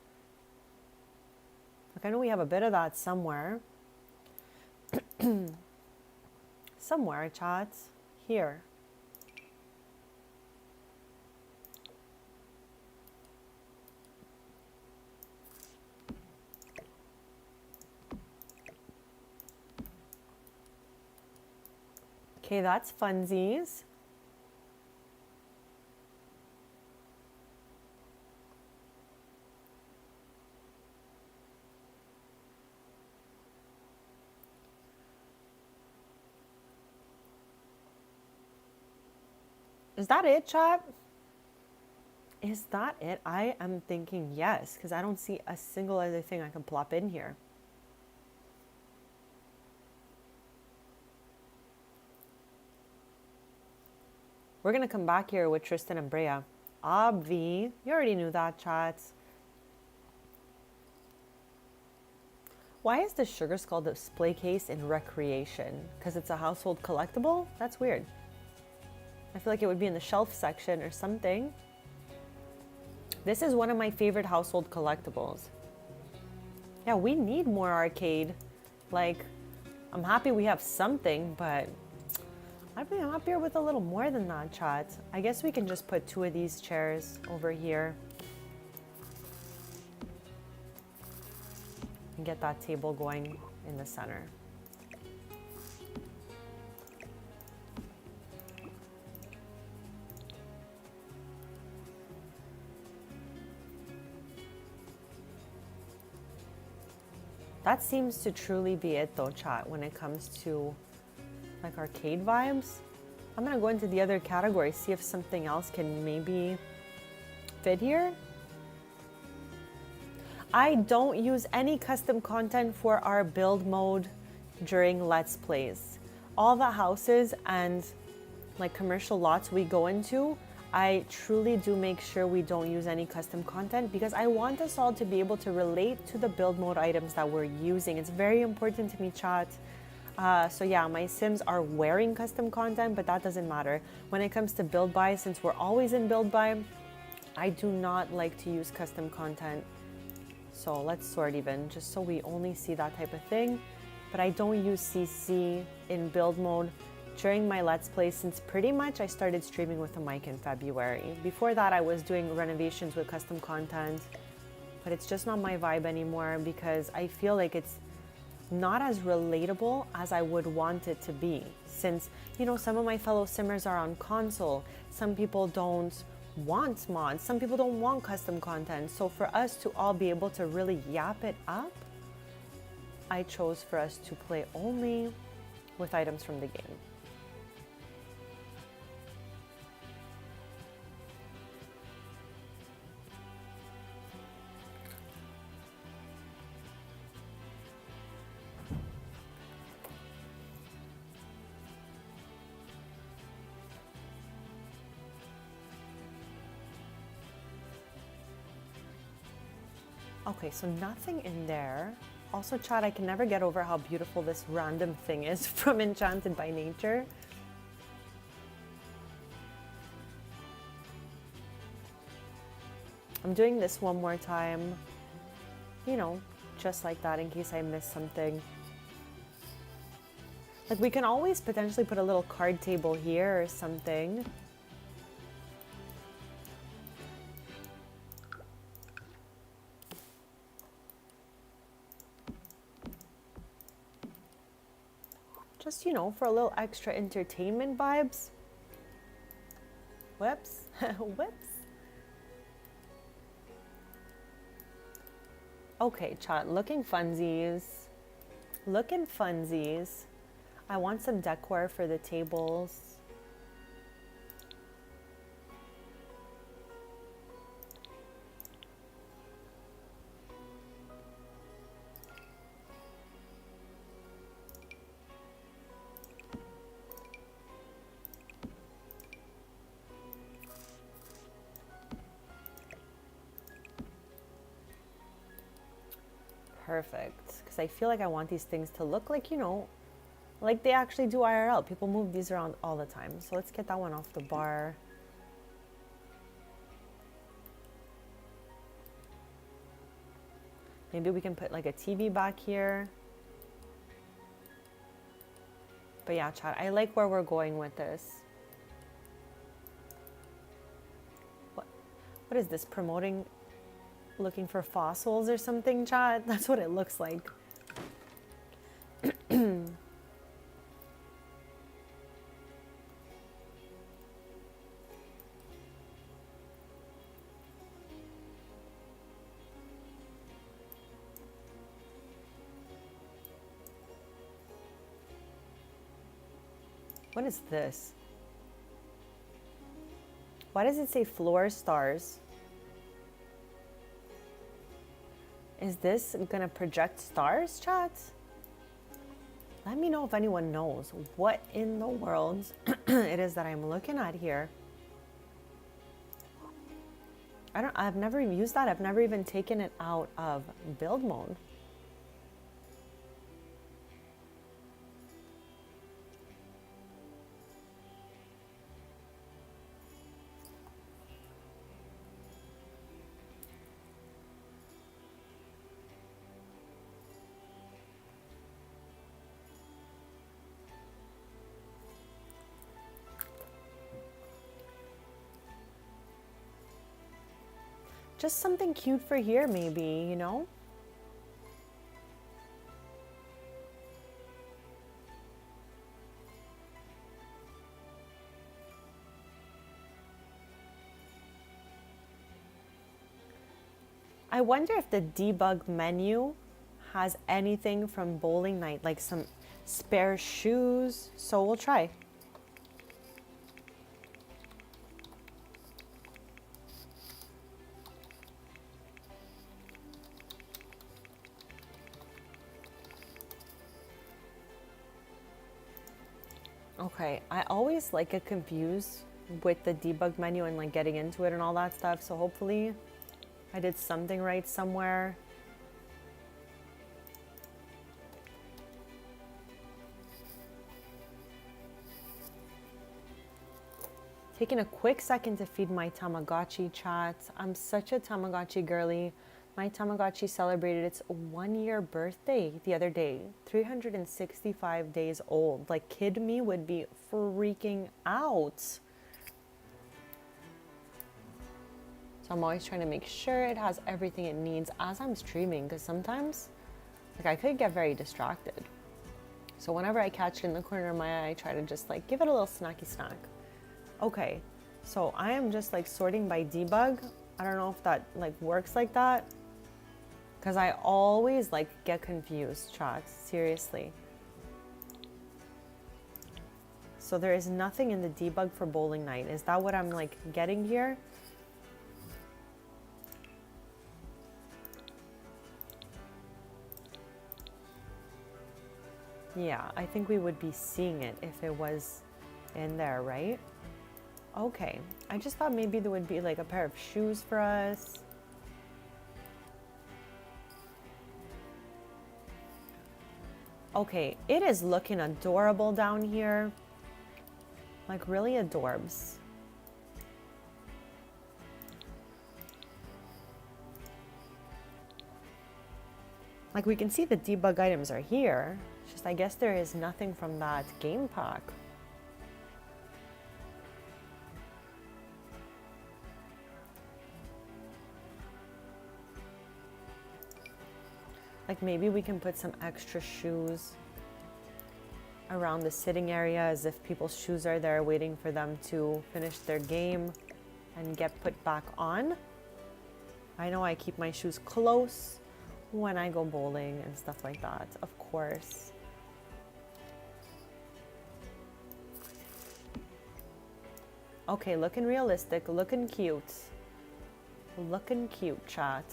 Like I know we have a bit of that somewhere. Somewhere, chat. Here. Okay, that's funsies. Is that it, chat? Is that it? I am thinking yes, because I don't see a single other thing I can plop in here. We're going to come back here with Tristan and Brea. Obvi. You already knew that, chat. Why is the Sugar Skull display case in recreation? Because it's a household collectible? That's weird. I feel like it would be in the shelf section or something. This is one of my favorite household collectibles. Yeah, we need more arcade. Like, I'm happy we have something, but I'd be happier with a little more than that, chat. I guess we can just put 2 of these chairs over here. And get that table going in the center. That seems to truly be it though, chat, when it comes to like arcade vibes. I'm gonna go into the other category, see if something else can maybe fit here. I don't use any custom content for our build mode during Let's Plays. All the houses and like commercial lots we go into, I truly do make sure we don't use any custom content because I want us all to be able to relate to the build mode items that we're using. It's very important to me, chat. So yeah, my Sims are wearing custom content, but that doesn't matter. When it comes to build buy, since we're always in build buy, I do not like to use custom content. So let's sort even, just so we only see that type of thing. But I don't use CC in build mode during my Let's Play since pretty much I started streaming with a mic in February. Before that, I was doing renovations with custom content, but it's just not my vibe anymore because I feel like it's not as relatable as I would want it to be. Since, you know, some of my fellow simmers are on console, some people don't want mods, some people don't want custom content. So for us to all be able to really yap it up, I chose for us to play only with items from the game. Okay, so nothing in there. Also, chat, I can never get over how beautiful this random thing is from Enchanted by Nature. I'm doing this one more time, you know, just like that in case I missed something. Like, we can always potentially put a little card table here or something. Just, you know, for a little extra entertainment vibes. Whoops. Whoops. Okay, chat, looking funsies. Looking funsies. I want some decor for the tables. Perfect, because I feel like I want these things to look like, you know, like they actually do IRL. People move these around all the time. So let's get that one off the bar. Maybe we can put like a TV back here. But yeah, chat, I like where we're going with this. What is this, promoting looking for fossils or something, chat? That's what it looks like. What is this? Why does it say floor stars? Is this gonna project stars, chat? Let me know if anyone knows what in the world it is that I'm looking at here. I've never used that. I've never even taken it out of build mode. Just something cute for here, maybe, you know? I wonder if the debug menu has anything from bowling night, like some spare shoes. So we'll try. Okay, I always like get confused with the debug menu and like getting into it and all that stuff. So hopefully I did something right somewhere. Taking a quick second to feed my Tamagotchi, chat. I'm such a Tamagotchi girly. My Tamagotchi celebrated its 1-year birthday the other day. 365 days old. Like, kid me would be freaking out. So I'm always trying to make sure it has everything it needs as I'm streaming, because sometimes like I could get very distracted. So whenever I catch it in the corner of my eye, I try to just like give it a little snacky snack. Okay, so I am just like sorting by debug. I don't know if that like works like that, because I always like get confused, chat, seriously. So there is nothing in the debug for bowling night. Is that what I'm like getting here? Yeah, I think we would be seeing it if it was in there, right? Okay, I just thought maybe there would be like a pair of shoes for us. Okay, it is looking adorable down here. Like really adorbs. Like we can see the debug items are here. It's just I guess there is nothing from that game pack. Like maybe we can put some extra shoes around the sitting area as if people's shoes are there waiting for them to finish their game and get put back on. I know I keep my shoes close when I go bowling and stuff like that, of course. Okay, looking realistic, looking cute. Looking cute, chat.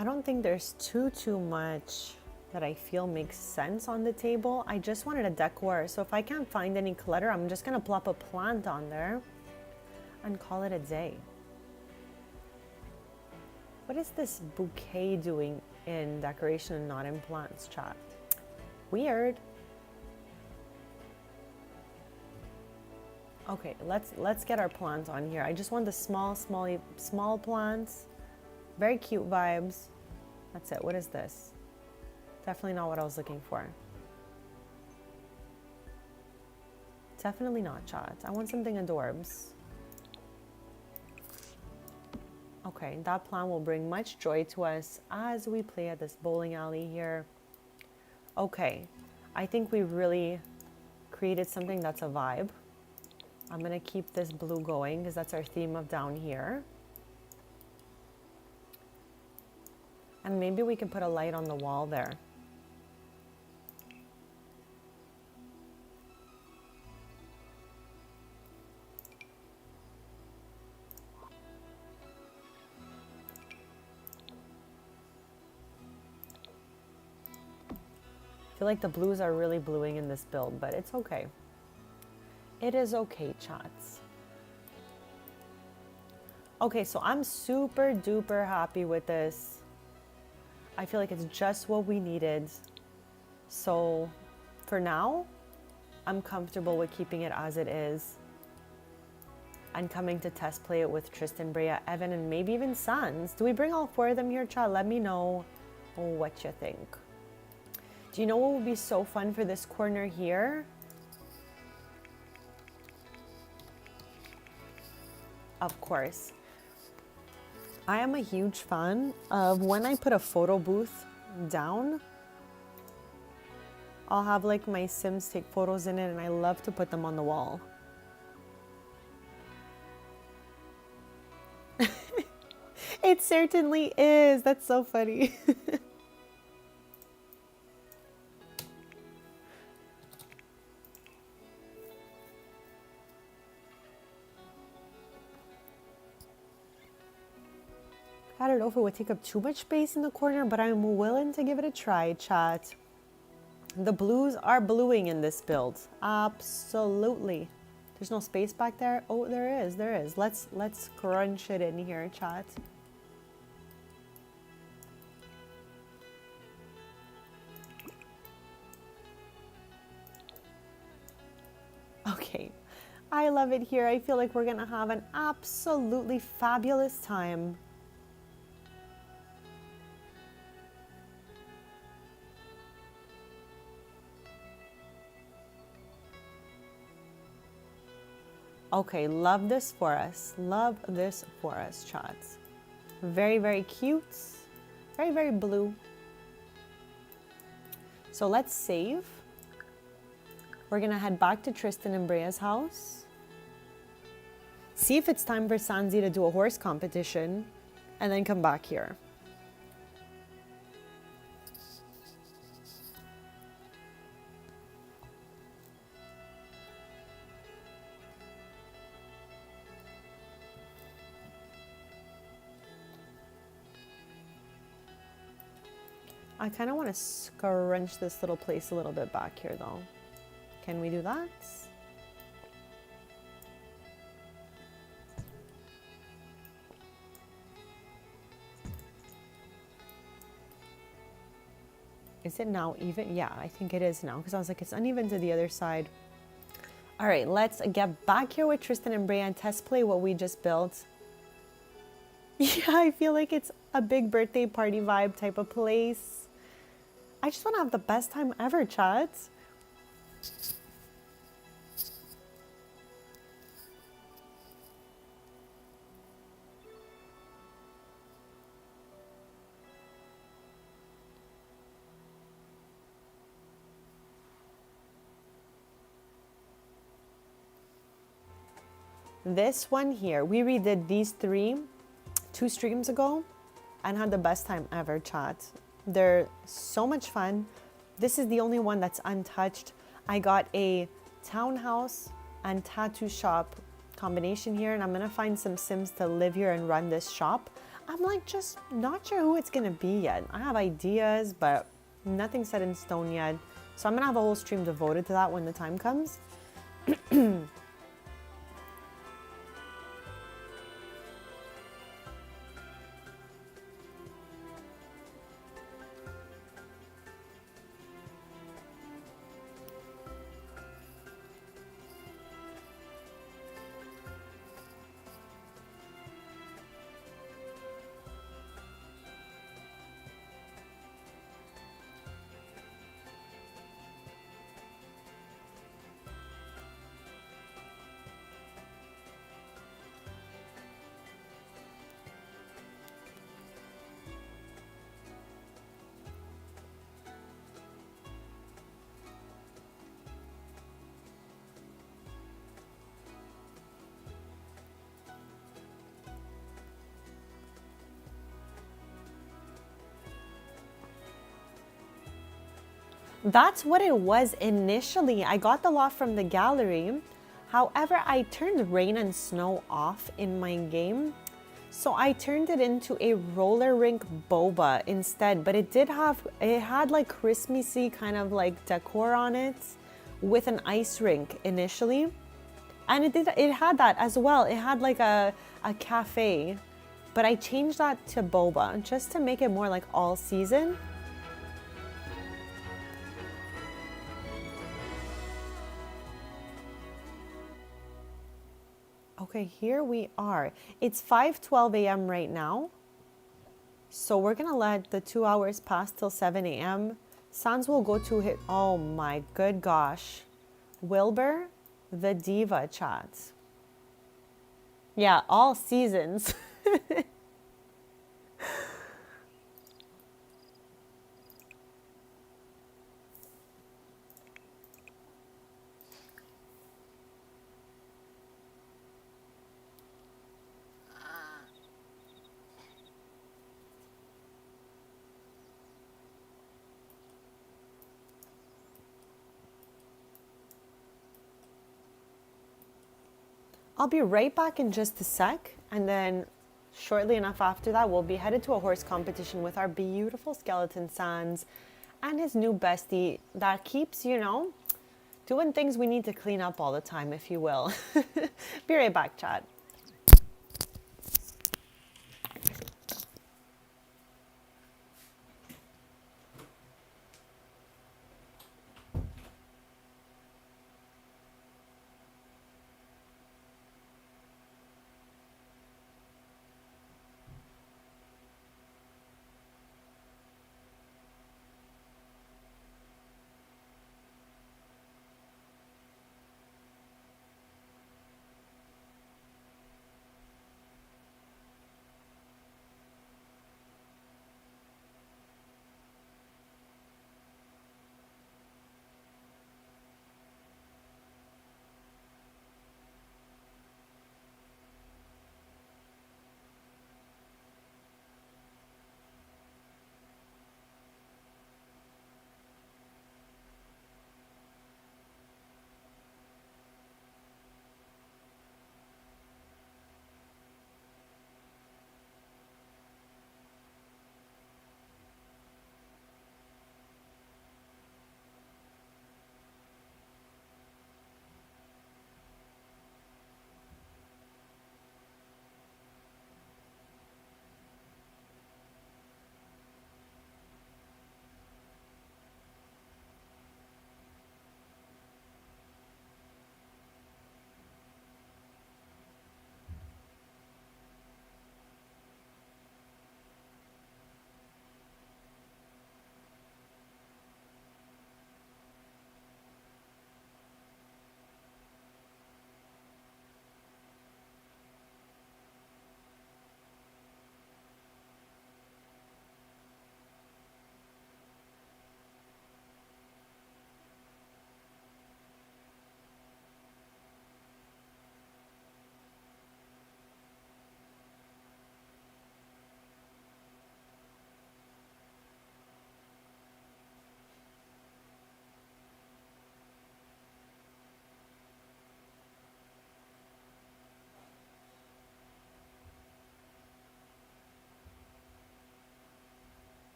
I don't think there's too much that I feel makes sense on the table. I just wanted a decor, so if I can't find any clutter, I'm just gonna plop a plant on there and call it a day. What is this bouquet doing in decoration and not in plants, chat? Weird. Okay, let's get our plants on here. I just want the small plants. Very cute vibes. That's it. What is this? Definitely not what I was looking for. Definitely not, chat. I want something adorbs. Okay, that plan will bring much joy to us as we play at this bowling alley here. Okay, I think we really created something that's a vibe. I'm gonna keep this blue going because that's our theme of down here. And maybe we can put a light on the wall there. I feel like the blues are really bluing in this build, but it's okay. It is okay, chats. Okay, so I'm super duper happy with this. I feel like it's just what we needed. So for now, I'm comfortable with keeping it as it is and coming to test play it with Tristan, Brea, Evan, and maybe even Sans. Do we bring all 4 of them here, chat? Let me know what you think. Do you know what would be so fun for this corner here? Of course. I am a huge fan of when I put a photo booth down I'll have like my Sims take photos in it, and I love to put them on the wall. It certainly is. That's so funny. I don't know if it would take up too much space in the corner, but I'm willing to give it a try, chat. The blues are bluing in this build. Absolutely. There's no space back there. Oh, there is. There is. Let's crunch it in here, chat. Okay. I love it here. I feel like we're going to have an absolutely fabulous time. Okay, love this for us. Love this for us, chats. Very, very cute. Very, very blue. So let's save. We're gonna head back to Tristan and Brea's house. See if it's time for Sanzi to do a horse competition, and then come back here. I kind of want to scrunch this little place a little bit back here though. Can we do that? Is it now even? Yeah, I think it is now, because I was like, it's uneven to the other side. All right, let's get back here with Tristan and Brea and test play what we just built. Yeah, I feel like it's a big birthday party vibe type of place. I just want to have the best time ever, chat. This one here, we redid these 2 streams ago and had the best time ever, chat. They're so much fun. This is the only one that's untouched. I got a townhouse and tattoo shop combination here, and I'm gonna find some Sims to live here and run this shop. I'm like just not sure who it's gonna be yet. I have ideas, but nothing set in stone yet. So I'm gonna have a whole stream devoted to that when the time comes. That's what it was initially. I got the loft from the gallery. However, I turned rain and snow off in my game. So I turned it into a roller rink boba instead, but it had like Christmassy kind of like decor on it with an ice rink initially. And it had that as well. It had like a cafe, but I changed that to boba just to make it more like all season. Okay, here we are. It's 5:12 a.m. right now. So we're gonna let the 2 hours pass till 7 a.m. Sans will go to hit, oh my good gosh. Wilbur, the diva chat. Yeah, all seasons. I'll be right back in just a sec, and then shortly enough after that, we'll be headed to a horse competition with our beautiful skeleton Sans and his new bestie that keeps, doing things we need to clean up all the time, if you will. Be right back, chat.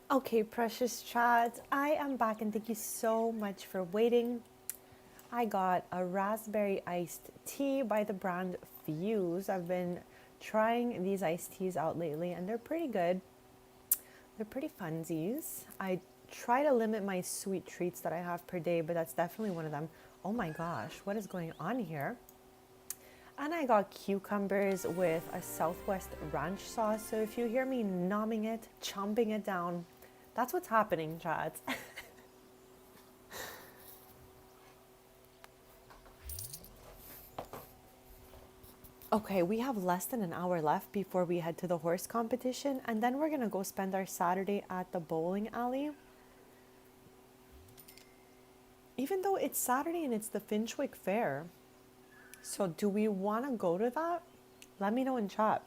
Okay, precious chat, I am back and thank you so much for waiting. I got a raspberry iced tea by the brand Fuse. I've been trying these iced teas out lately and they're pretty good. They're pretty funsies. I try to limit my sweet treats that I have per day, but that's definitely one of them. Oh my gosh, what is going on here? And I got cucumbers with a Southwest ranch sauce. So if you hear me nomming it, chomping it down, that's what's happening, chat. Okay, we have less than an hour left before we head to the horse competition, and then we're gonna go spend our Saturday at the bowling alley. Even though it's Saturday and it's the Finchwick Fair. So do we wanna go to that? Let me know in chat.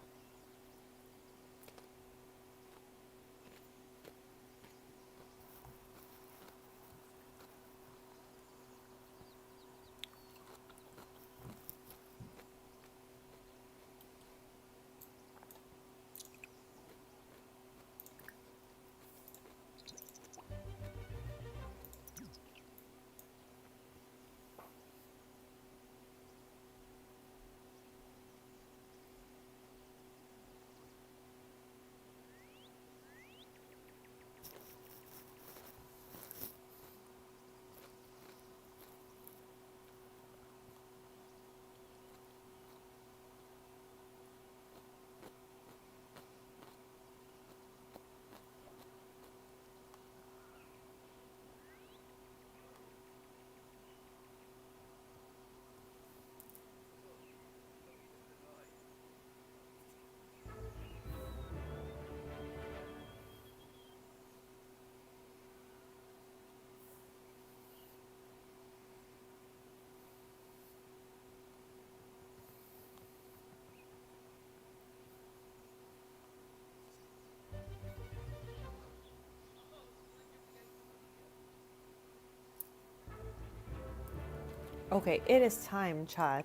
Okay, it is time, chat.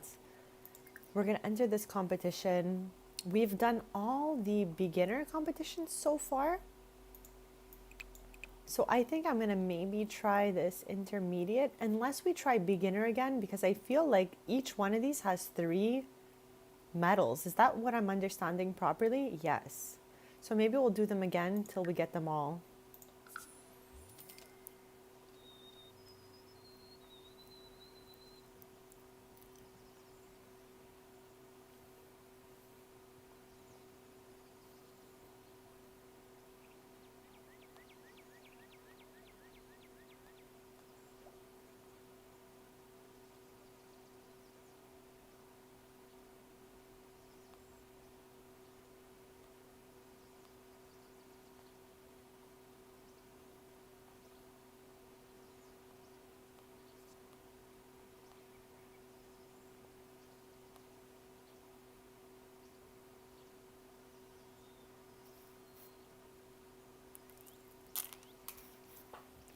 We're gonna enter this competition. We've done all the beginner competitions so far. So I think I'm gonna maybe try this intermediate, unless we try beginner again, because I feel like each one of these has 3 medals. Is that what I'm understanding properly? Yes. So maybe we'll do them again till we get them all.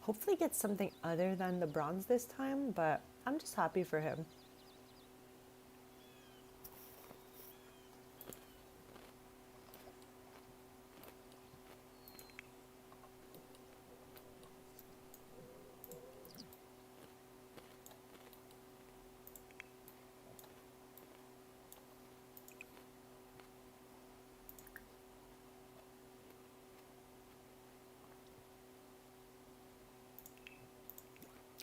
Hopefully get something other than the bronze this time, but I'm just happy for him.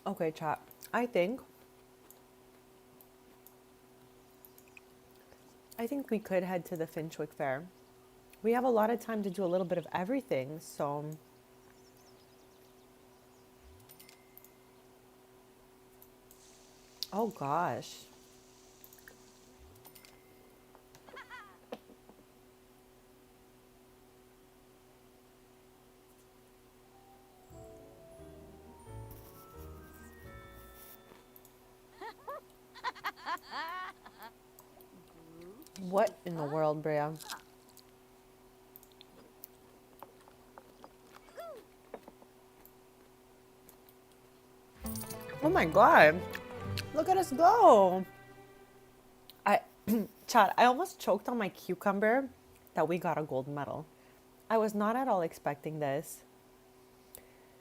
Okay, chat. I think we could head to the Finchwick Fair. We have a lot of time to do a little bit of everything, so oh gosh. What in the world, Brea? Oh my god. Look at us go. I Chad, I almost choked on my cucumber that we got a gold medal. I was not at all expecting this.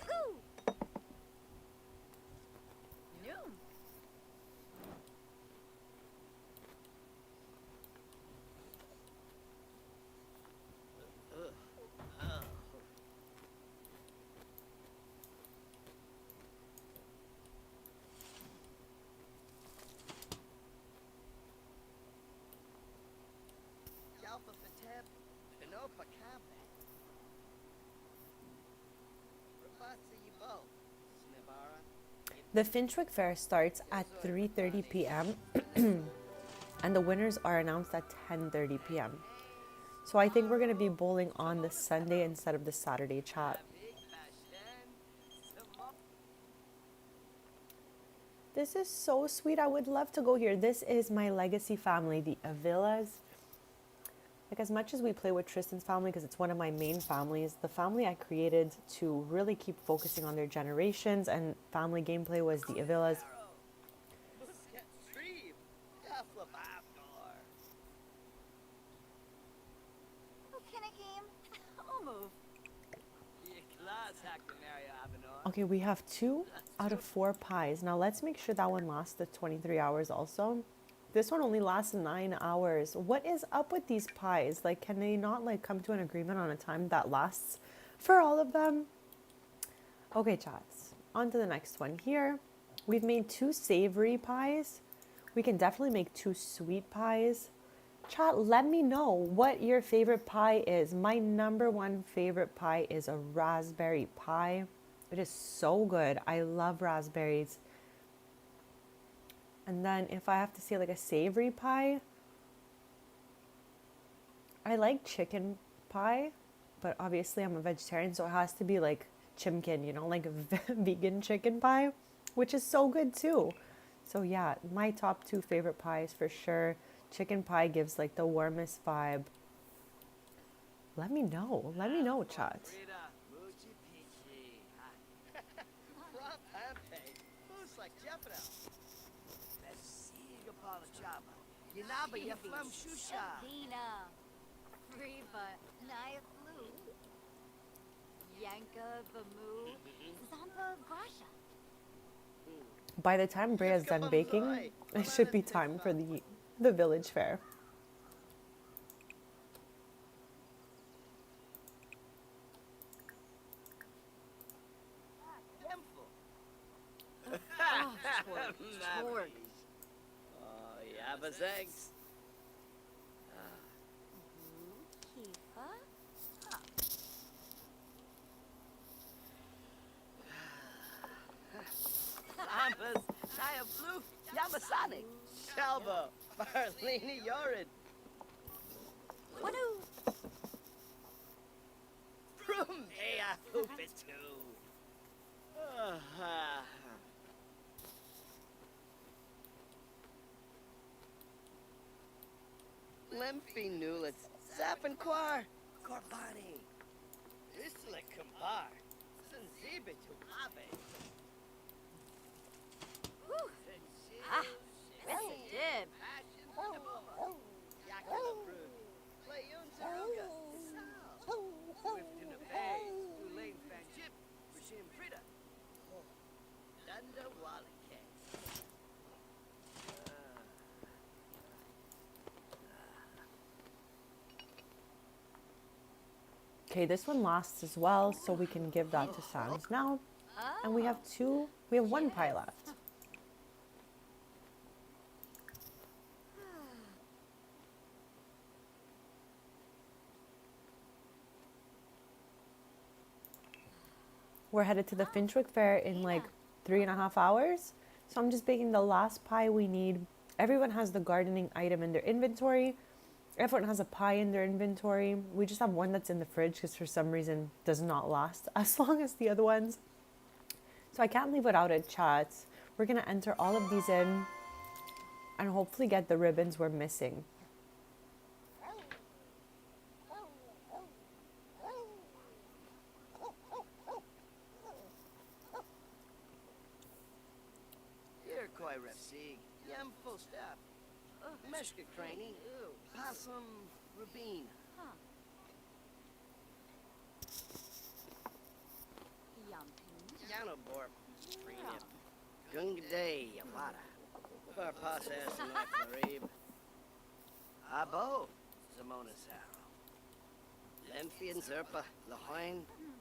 Pooh! Ropa Campe. Rapazzi Yibo. Snivara. The Finchwick Fair starts at 3:30 p.m. and the winners are announced at 10:30 p.m. So I think we're going to be bowling on the Sunday instead of the Saturday, chat. This is so sweet. I would love to go here. This is my legacy family, the Avilas. Like, as much as we play with Tristan's family, because it's one of my main families, the family I created to really keep focusing on their generations and family gameplay was the Avilas. Okay, we have 2 out of 4 pies. Now let's make sure that one lasts the 23 hours also. This one only lasts 9 hours. What is up with these pies? Like, can they not like come to an agreement on a time that lasts for all of them? Okay, chats. On to the next one here. We've made 2 savory pies. We can definitely make 2 sweet pies. Chat, let me know what your favorite pie is. My number 1 favorite pie is a raspberry pie. It is so good. I love raspberries. And then if I have to say like a savory pie, I like chicken pie, but obviously I'm a vegetarian, so it has to be like chimkin, you know, like a vegan chicken pie, which is so good too. So yeah, my top 2 favorite pies for sure. Chicken pie gives like the warmest vibe. Let me know, chat. Yanaba Yaflam Shusha. Dina. Riva. Naya Flu. Yanka Bamu. Zampa Grasha. By the time Brea's done baking, it should be time for the village fair. Torg. Oh, Yaba's eggs. Kifa. Ambas, Naya Blue, Yamasonic, Shalva, Marlene Yorid. Wanu. Brumea Hoopitu. Limpy Nulets, Zappanquar, Corbani. Isla Kambar, Zanzibitu Abe. Ah. Missy Dib. Okay, this one lasts as well, so we can give that to Sans now. And we have 1 pie left. We're headed to the Finchwick Fair in like 3.5 hours. So I'm just baking the last pie we need. Everyone has the gardening item in their inventory. Everyone has a pie in their inventory. We just have one that's in the fridge because for some reason does not last as long as the other ones. So I can't leave without it, chats. We're going to enter all of these in and hopefully get the ribbons we're missing. Here, Koi Repsig, Yam full step. Meshka Craney, Possum Rabin. Yapping. Yanobor, Freenip. Gungaday, Yamada. Parpasas, Narib. Abo, Zamona Saro. Lenfian Zerpa, Lahoin,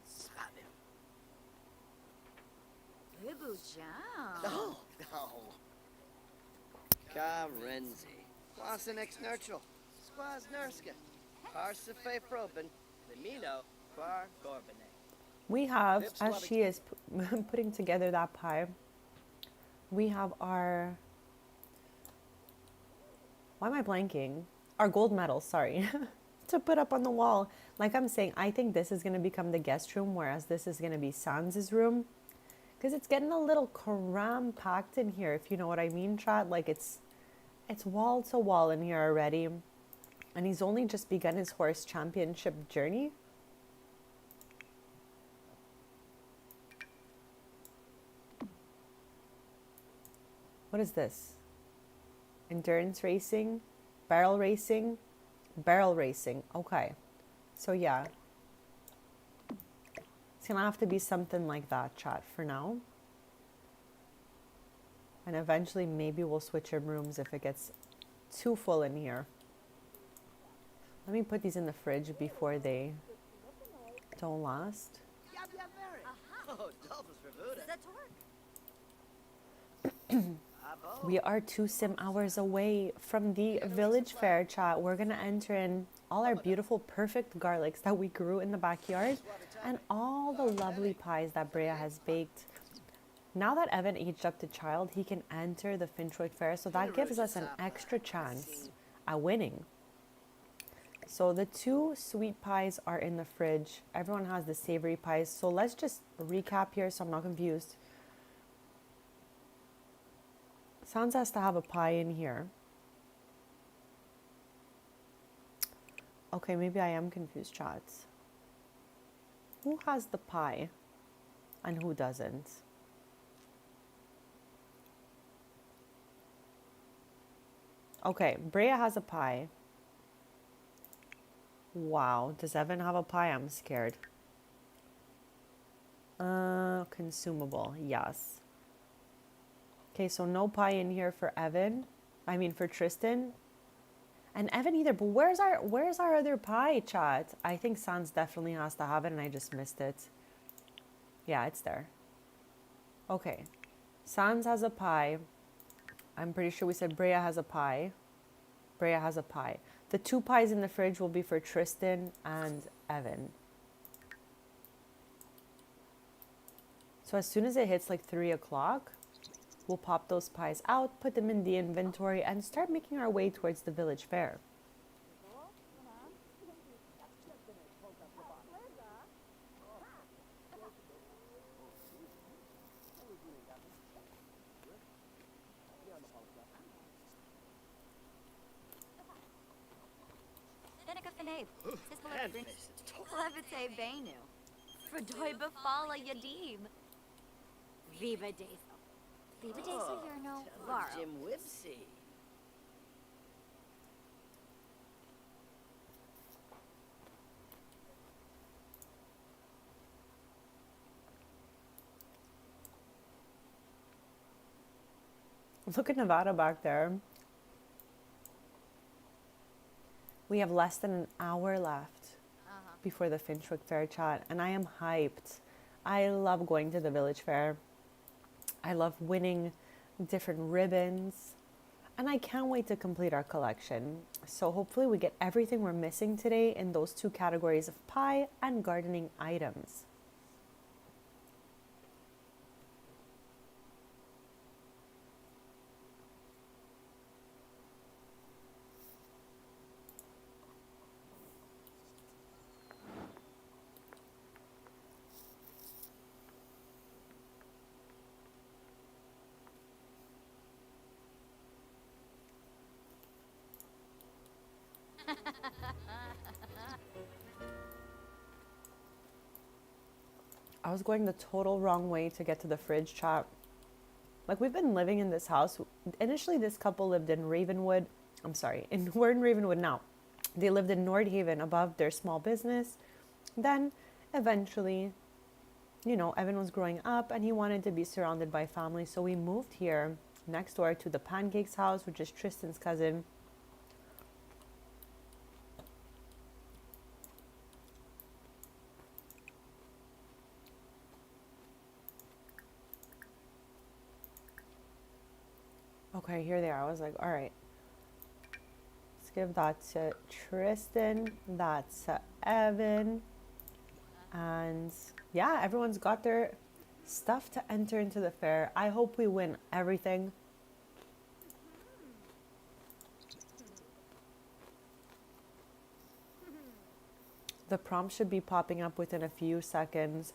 Spabim. Bibu Jam. Oh. Ka Renzi. Quasin ex Nurchel. Squaz Nurska. Parsife proben, limino, bar gorbene. We have, as she is putting together that pie, we have our, why am I blanking? Our gold medal, sorry, to put up on the wall. Like I'm saying, I think this is going to become the guest room, whereas this is going to be Sans' room. Because it's getting a little cram-packed in here, if you know what I mean, chat. Like it's wall to wall in here already. And he's only just begun his horse championship journey. What is this? Endurance racing, barrel racing, barrel racing. Okay. So yeah. It's gonna have to be something like that, chat, for now. And eventually maybe we'll switch in rooms if it gets too full in here. Let me put these in the fridge before they don't last. Oh, Dolphus Revuda. Is that torque? We are 2 sim hours away from the village fair, chat. We're gonna enter in all our beautiful, perfect garlics that we grew in the backyard and all the lovely pies that Brea has baked. Now that Evan aged up to child, he can enter the Fintroid Fair, so that gives us an extra chance at winning. So the 2 sweet pies are in the fridge. Everyone has the savory pies. So let's just recap here so I'm not confused. Sans has to have a pie in here. Okay, maybe I am confused, chats. Who has the pie and who doesn't? Okay, Brea has a pie. Wow, does Evan have a pie? I'm scared. Consumable, yes. Okay, so no pie in here for Evan. I mean for Tristan. And Evan either, but where's our other pie, chat? I think Sans definitely has to have it and I just missed it. Yeah, it's there. Okay. Sans has a pie. I'm pretty sure we said Brea has a pie. Brea has a pie. The 2 pies in the fridge will be for Tristan and Evan. So as soon as it hits like 3 o'clock, we'll pop those pies out, put them in the inventory, and start making our way towards the village fair. Levite Benu. Fredoi Befala Yadim. Viva Deso. Viva Deso Yerno Varo. Jim Wibsey. Look at Nevada back there. We have less than an hour left before the Finchwick Fair, chat, and I am hyped. I love going to the village fair. I love winning different ribbons, and I can't wait to complete our collection. So hopefully we get everything we're missing today in those 2 categories of pie and gardening items. I was going the total wrong way to get to the fridge, chat. Like, we've been living in this house. Initially, this couple lived in Ravenwood. We're in Ravenwood now. They lived in Nordhaven above their small business. Then, eventually, you know, Evan was growing up and he wanted to be surrounded by family. So we moved here next door to the Pancakes house, which is Tristan's cousin. Okay, here they are. I was like, all right, let's give that to Tristan. That's to Evan. And yeah, everyone's got their stuff to enter into the fair. I hope we win everything. The prompt should be popping up within a few seconds.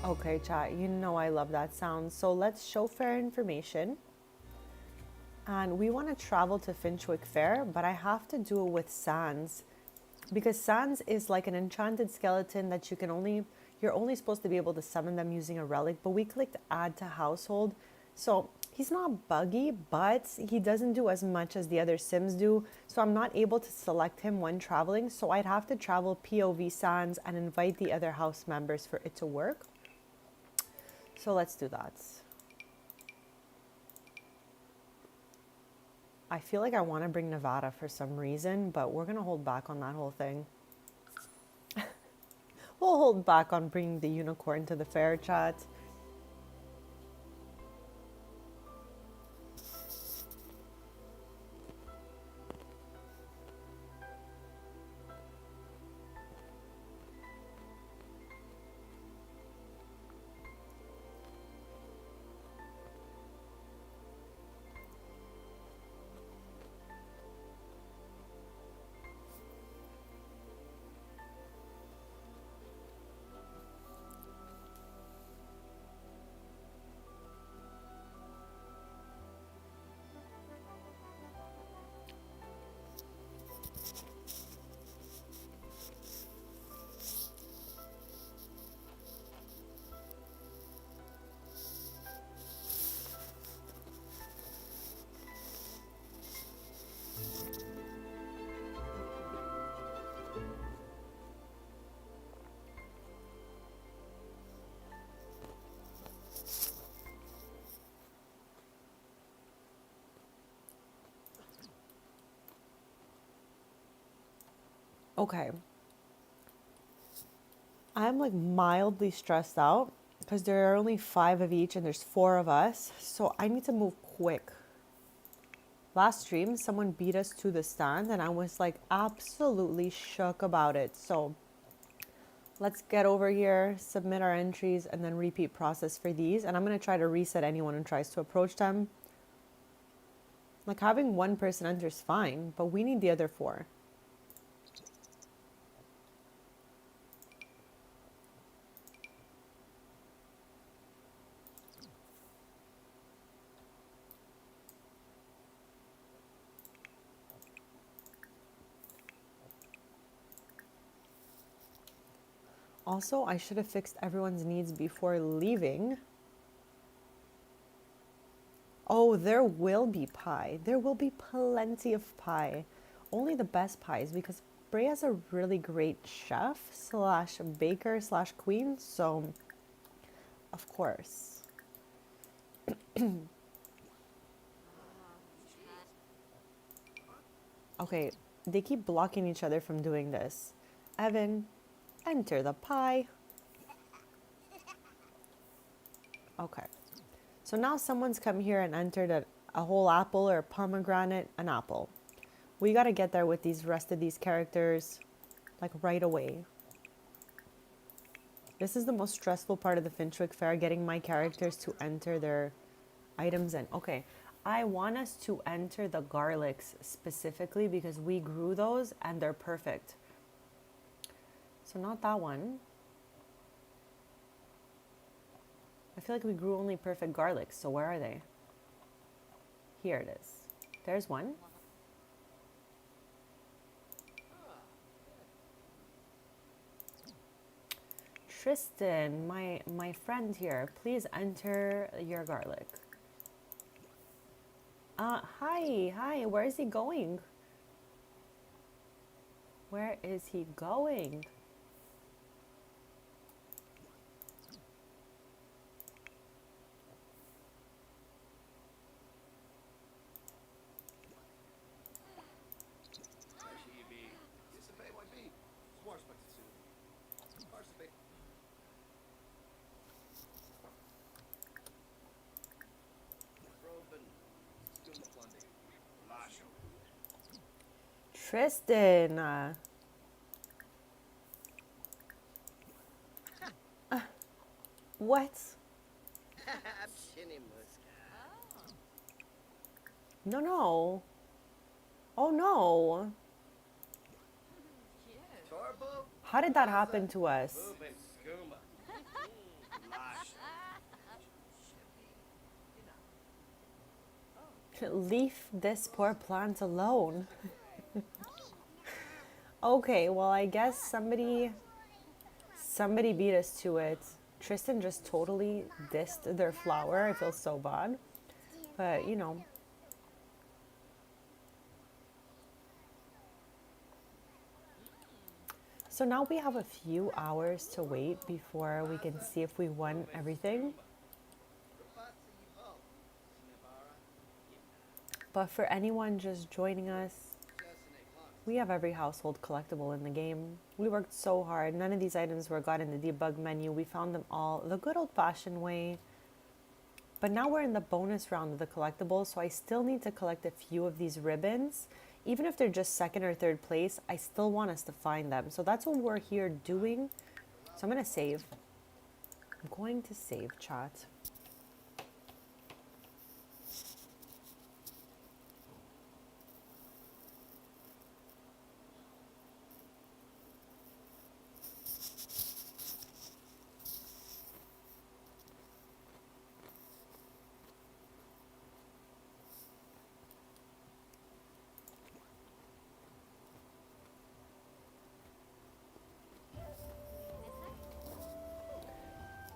Okay, chat, you know I love that sound. So let's show fair information. And we want to travel to Finchwick Fair, but I have to do it with Sans. Because Sans is like an enchanted skeleton that you're only supposed to be able to summon them using a relic, but we clicked add to household. So he's not buggy, but he doesn't do as much as the other Sims do. So I'm not able to select him when traveling. So I'd have to travel POV Sans and invite the other house members for it to work. So let's do that. I feel like I want to bring Nevada for some reason, but we're going to hold back on that whole thing. We'll hold back on bringing the unicorn to the fair, chat. Okay. I'm like mildly stressed out because there are only 5 of each and there's 4 of us. So I need to move quick. Last stream, someone beat us to the stand and I was like absolutely shook about it. So let's get over here, submit our entries, and then repeat process for these. And I'm going to try to reset anyone who tries to approach them. Like having one person enter is fine, but we need the other 4. Also, I should have fixed everyone's needs before leaving. Oh, there will be pie. There will be plenty of pie. Only the best pies because Brea's a really great chef slash baker slash queen. So, of course. Okay, they keep blocking each other from doing this. Evan, enter the pie. Okay. So now someone's come here and entered a whole apple or a pomegranate, an apple. We got to get there with these rest of these characters like right away. This is the most stressful part of the Finchwick Fair, getting my characters to enter their items in. Okay, I want us to enter the garlics specifically because we grew those and they're perfect. So not that one. I feel like we grew only perfect garlics, so where are they? Here it is. There's one. Tristan, my friend here, please enter your garlic. Hi, where is he going? Where is he going? Tristan. What? No, no. Oh no. How did that happen to us? Leave this poor plant alone. Okay, well, I guess somebody beat us to it. Tristan just totally dissed their flower. I feel so bad. But, you know. So now we have a few hours to wait before we can see if we won everything. But for anyone just joining us, we have every household collectible in the game. We worked so hard. None of these items were got in the debug menu. We found them all the good old-fashioned way. But now we're in the bonus round of the collectibles, so I still need to collect a few of these ribbons. Even if they're just second or third place, I still want us to find them. So that's what we're here doing. So I'm going to save. I'm going to save, chat.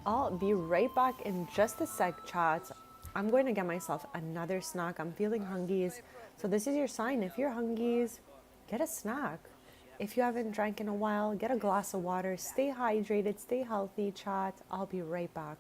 I'll be right back in just a sec, chat. I'm going to get myself another snack. I'm feeling hungies. So this is your sign. If you're hungies, get a snack. If you haven't drank in a while, get a glass of water. Stay hydrated, stay healthy, chat. I'll be right back.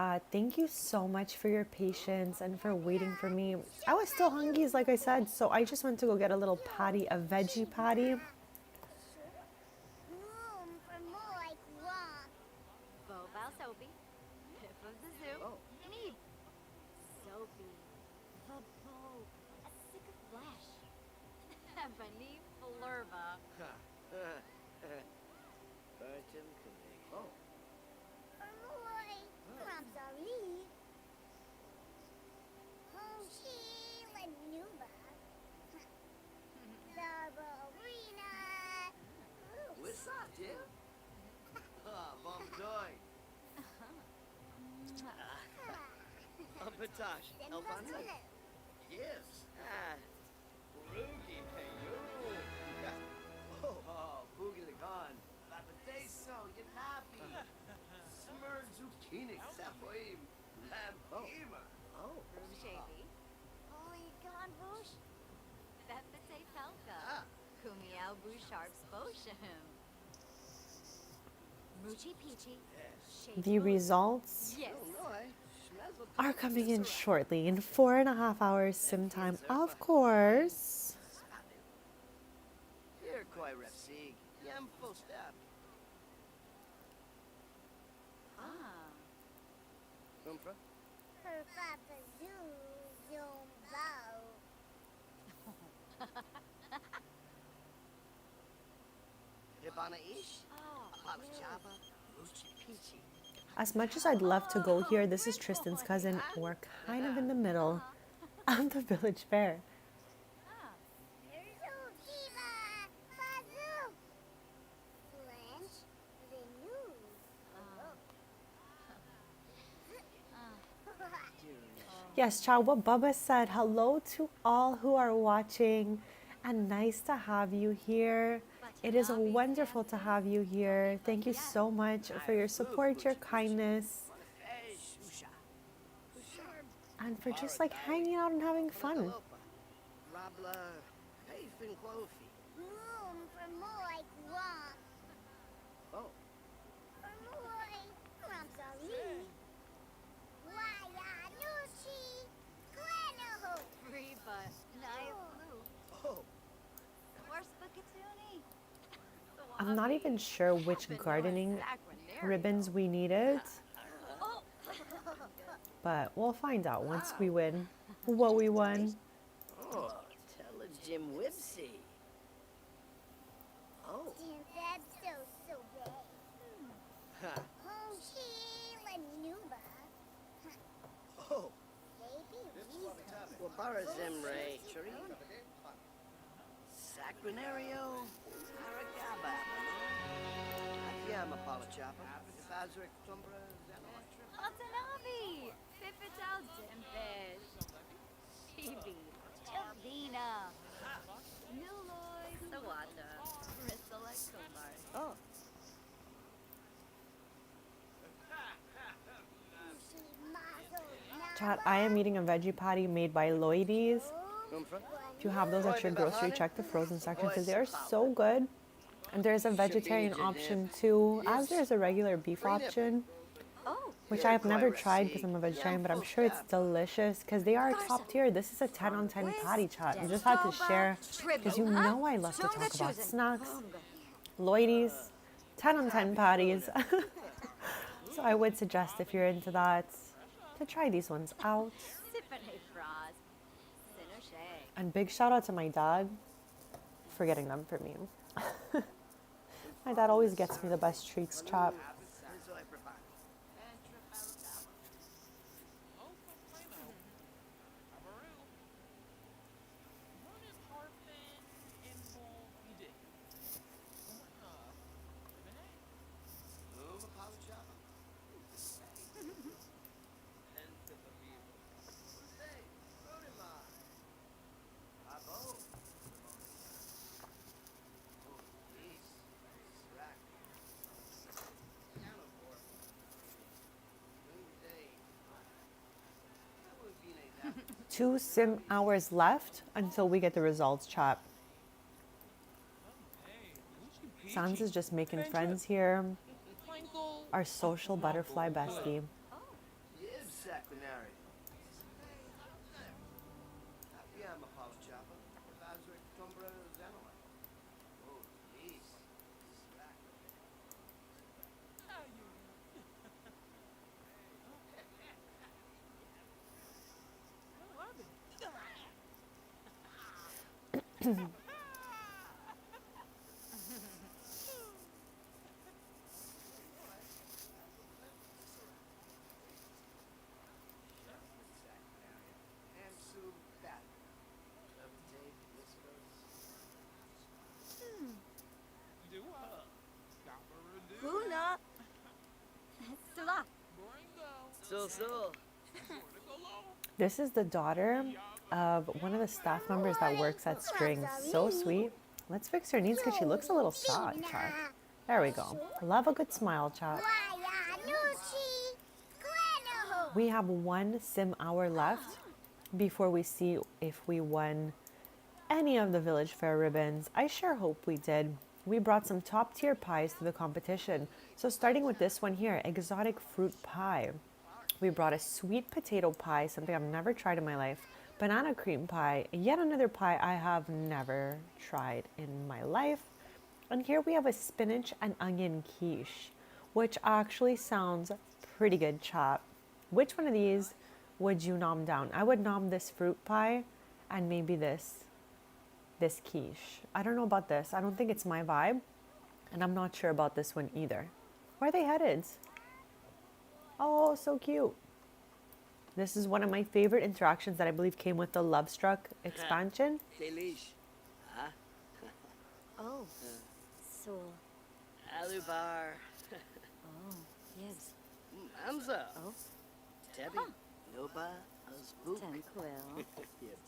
chat. Thank you so much for your patience and for waiting for me. I was still hungry, like I said, so I just went to go get a little patty, a veggie patty. Room for more like wrong. Boba Soapy, Pip of the Zoo, Oh. Neeb, Soapy, the Bo, a sick of flesh, Ebony Flurba, Burton Kumi. Oh. For more, I'm sorry. Hoshi Lanuba. The Arena. What's up, Jim? Bomb Joy. Umpatosh. Elfonso. Yes. Rugi Peyu. Boogie the Gone. Lapateso, Yanapi. Smurd Zucchini. Sapoim. Lampima. Oh. Room Shavy, Holy Convush, Bepete Pelka, Kumiao Bouchard Sposhahim, Moochie Peachy, Shady The Boo- results Yes. are coming in shortly in 4.5 hours sim time, of course. Here, Koi Repsig. Yam full step. Ah, Umpra. Her Papa Zoo, Zumbo. Hibana Ish. oh, Apollo Chaba. Ruchi Peachy. As much as I'd love to go here, this is Tristan's cousin. We're kind of in the middle of the village fair. Zoo Diva, Bazoo. French, the news. Yes, child, what Bubba said. Hello to all who are watching, and nice to have you here. It is wonderful to have you here. Thank you so much for your support, your kindness, and for just like hanging out and having fun. Rabla. Payfin Clofi. Room for more like wrong. Oh. For more, I'm sorry. Waya Nushi, Glenoho. Reba, Naya Blue, Oh. Warspakatuni. I'm not even sure which gardening ribbons we needed, Oh, but we'll find out once we win what we won. Oh. Tell a Jim Wibsy. Oh. Damn, that's so bad. Hoshi Lanuba. Oh. Baby Weasel. Wabara Zimre. Churi. Sacranario. Aragaba. Akiyama Palachapa. Fazric Tumbra. Watanabe, Pipital Dimfish, Chibi, Chavina, Nuloy, Sawata, Bristolite Kumar. Oh. Chat, I am eating a veggie patty made by Lloydies. Umpra. If you have those at your grocery, check the frozen section because they are so good. And there's a vegetarian option too, as there's a regular beef option, Oh, which I have never tried because I'm a vegetarian, but I'm sure it's delicious because they are top tier. This is a 10 on 10 patty, chat. I just had to share because you know I love to talk about snacks. Lloydies, 10 on 10 patties. So I would suggest if you're into that to try these ones out. Sippane Frost, Sinoshe. And big shout out to my dad for getting them for me. My dad always gets me the best treats, chat. Two sim hours left until we get the results, chat. Sans is just making friends here. Our social butterfly bestie. Spinari. Abbiamo Paolo Ciappa, Basric Tumbra Zanoi. Oh, please. Huna. Sula. So. This is the daughter of one of the staff members that works at Strings. So sweet. Let's fix her needs because she looks a little sad, chat. There we go. Love a good smile, chat. We have 1 sim hour left before we see if we won any of the village fair ribbons. I sure hope we did. We brought some top tier pies to the competition. So starting with this one here, exotic fruit pie. We brought a sweet potato pie, something I've never tried in my life, banana cream pie, yet another pie I have never tried in my life. And here we have a spinach and onion quiche, which actually sounds pretty good, chat. Which one of these would you nom down? I would nom this fruit pie and maybe this quiche. I don't know about this. I don't think it's my vibe. And I'm not sure about this one either. Where are they headed? Oh, so cute. This is one of my favorite interactions that I believe came with the Love Struck expansion. Delish. Huh? Oh. So. Alubar. Oh. Yes. Amza. Oh. Debbie. Huh. Noba. Azbuk. Tranquil. Yes.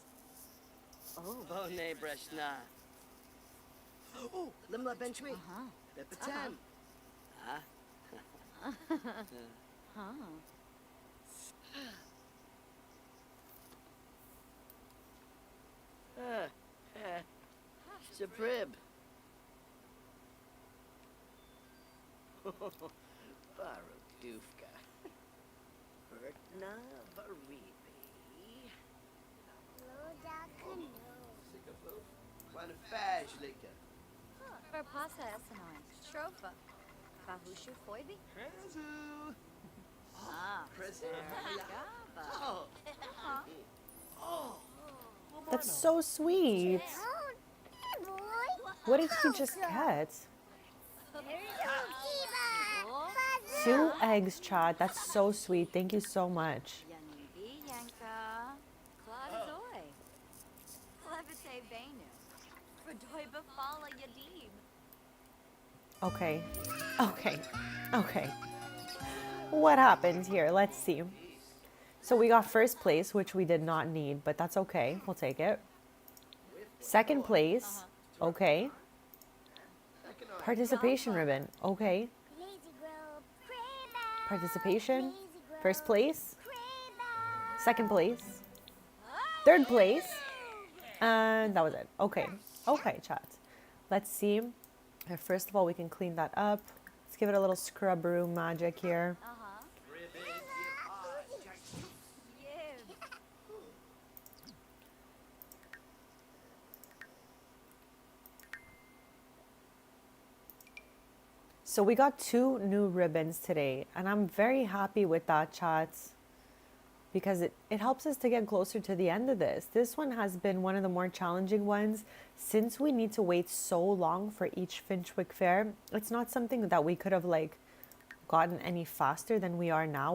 Oh. Bone Breshna. Oh, Limla Benchme. Uh-huh. Bepatan. Huh? Huh. Shabrib. Baradufka. Bertna Baribi. Wanafaj Lika. Verpasa Essenoi. Strofa. Bahushu Foibi. Prezu. Ah. Prezu. Gaba. Oh. Oh. That's so sweet. What did he just get? 2 eggs, chat. That's so sweet. Thank you so much. Yanibi Yanka. Claudezoy. Levite Benu. Fredoy Bafala Yadim. Okay. What happened here? Let's see. So we got first place, which we did not need, but that's okay. We'll take it. Second place. Okay. Participation ribbon. Okay. Participation. First place. Second place. Third place. And that was it. Okay. Okay, chat. Let's see. First of all, we can clean that up. Let's give it a little scrub room magic here. So we got 2 new ribbons today, and I'm very happy with that, chats, because it helps us to get closer to the end of this. This one has been one of the more challenging ones since we need to wait so long for each Finchwick Fair. It's not something that we could have gotten any faster than we are now.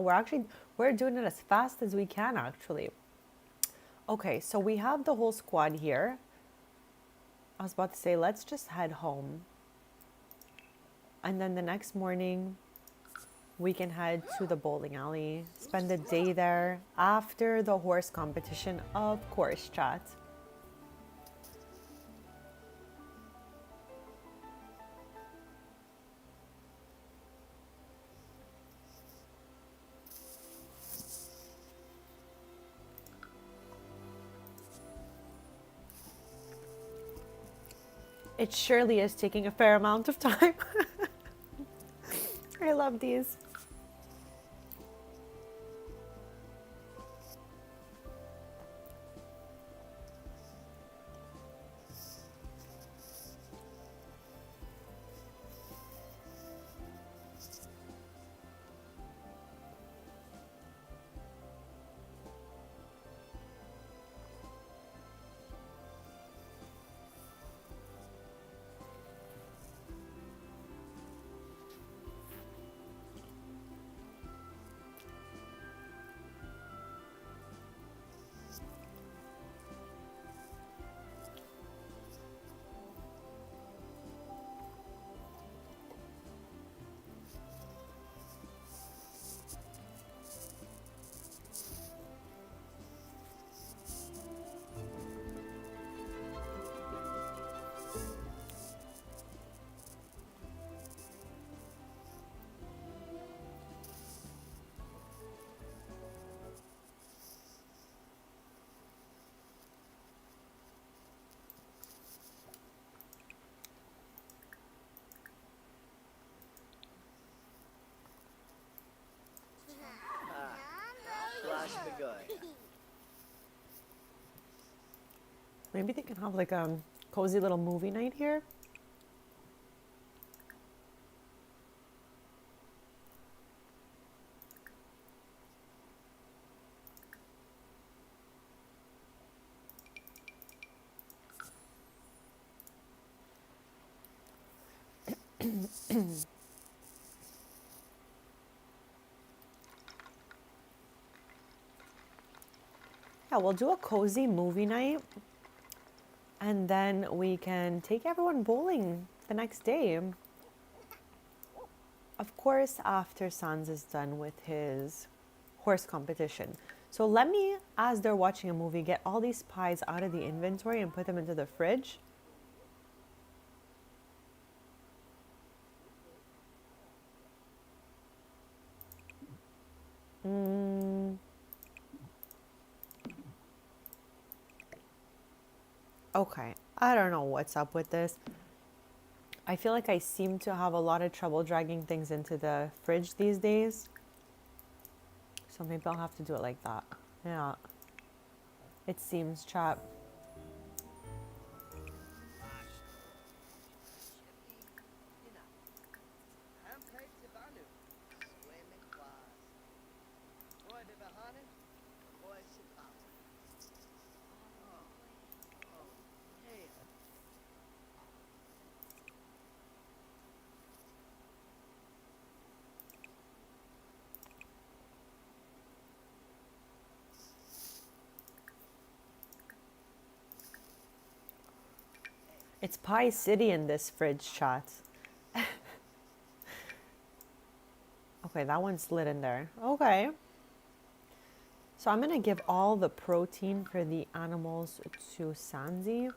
We're doing it as fast as we can actually. Okay, so we have the whole squad here. I was about to say, let's just head home. And then the next morning, we can head to the bowling alley, spend the day there after the horse competition, of course, chat. It surely is taking a fair amount of time. I love these. the good. Maybe they can have like a cozy little movie night here. Yeah, we'll do a cozy movie night and then we can take everyone bowling the next day. Of course, after Sans is done with his horse competition. So let me, as they're watching a movie, get all these pies out of the inventory and put them into the fridge. Okay, I don't know what's up with this. I feel like I seem to have a lot of trouble dragging things into the fridge these days. So maybe I'll have to do it like that. Yeah. It seems, chap. It's Pie City in this fridge, chat. Okay, that one's slid in there. Okay. So I'm going to give all the protein for the animals to Sanzi.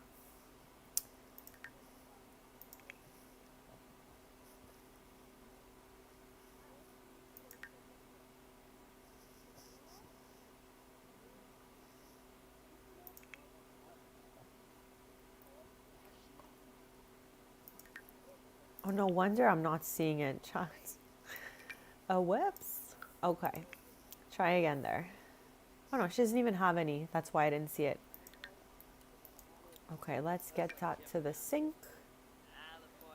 Oh, no wonder I'm not seeing it, chat. Oh, whoops. Okay. Try again there. Oh, no, she doesn't even have any. That's why I didn't see it. Okay, let's get that to the sink.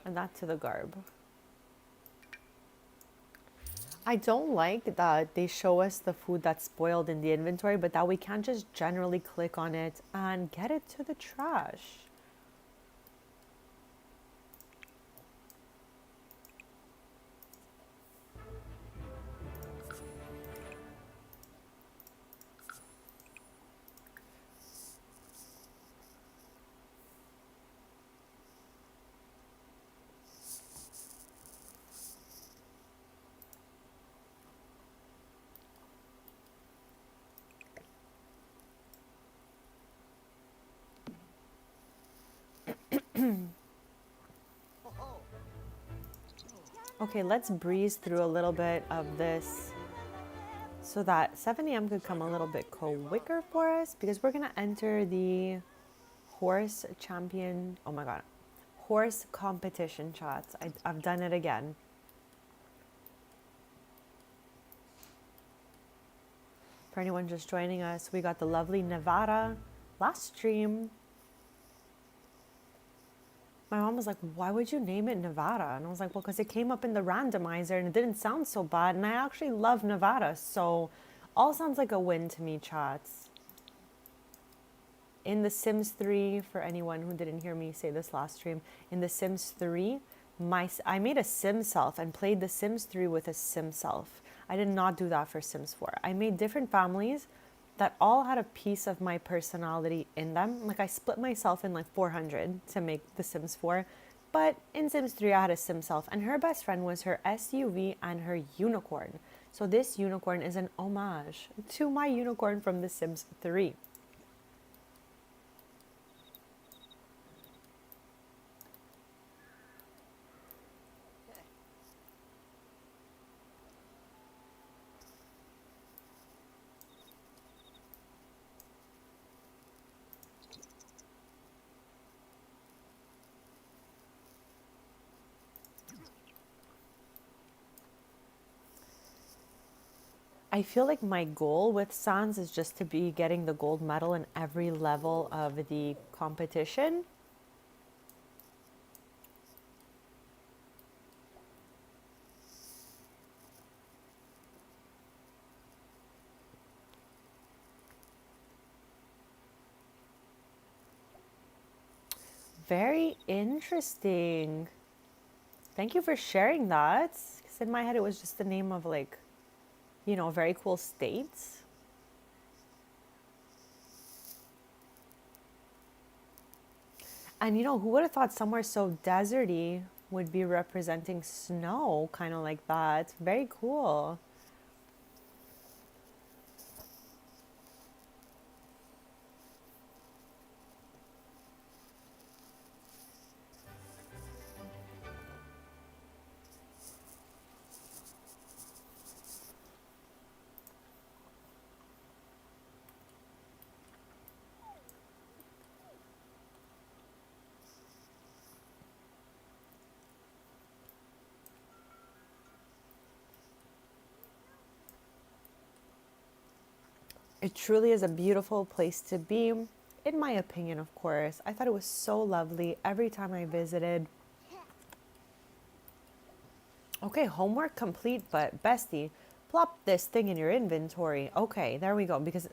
And that to the garb. I don't like that they show us the food that's spoiled in the inventory, but that we can't just generally click on it and get it to the trash. Okay, let's breeze through a little bit of this so that 7 a.m. could come a little bit quicker for us because we're going to enter the horse champion. Oh my God. Horse competition, chats. I've done it again. For anyone just joining us, we got the lovely Nevada last stream. My mom was like, why would you name it Nevada? And I was like, well, because it came up in the randomizer and it didn't sound so bad. And I actually love Nevada. So all sounds like a win to me, chats. In The Sims 3, for anyone who didn't hear me say this last stream, in The Sims 3, I made a Sim self and played The Sims 3 with a Sim self. I did not do that for Sims 4. I made different families that all had a piece of my personality in them. Like I split myself in like 400 to make The Sims 4. But in Sims 3, I had a Sim self and her best friend was her SUV and her unicorn. So this unicorn is an homage to my unicorn from The Sims 3. I feel like my goal with Sans is just to be getting the gold medal in every level of the competition. Very interesting. Thank you for sharing that. Because in my head, it was just the name of like, very cool states. And who would have thought somewhere so deserty would be representing snow, kind of like that. Very cool. It truly is a beautiful place to be, in my opinion, of course. I thought it was so lovely every time I visited. Okay, homework complete, but bestie, plop this thing in your inventory. Okay, there we go. Because,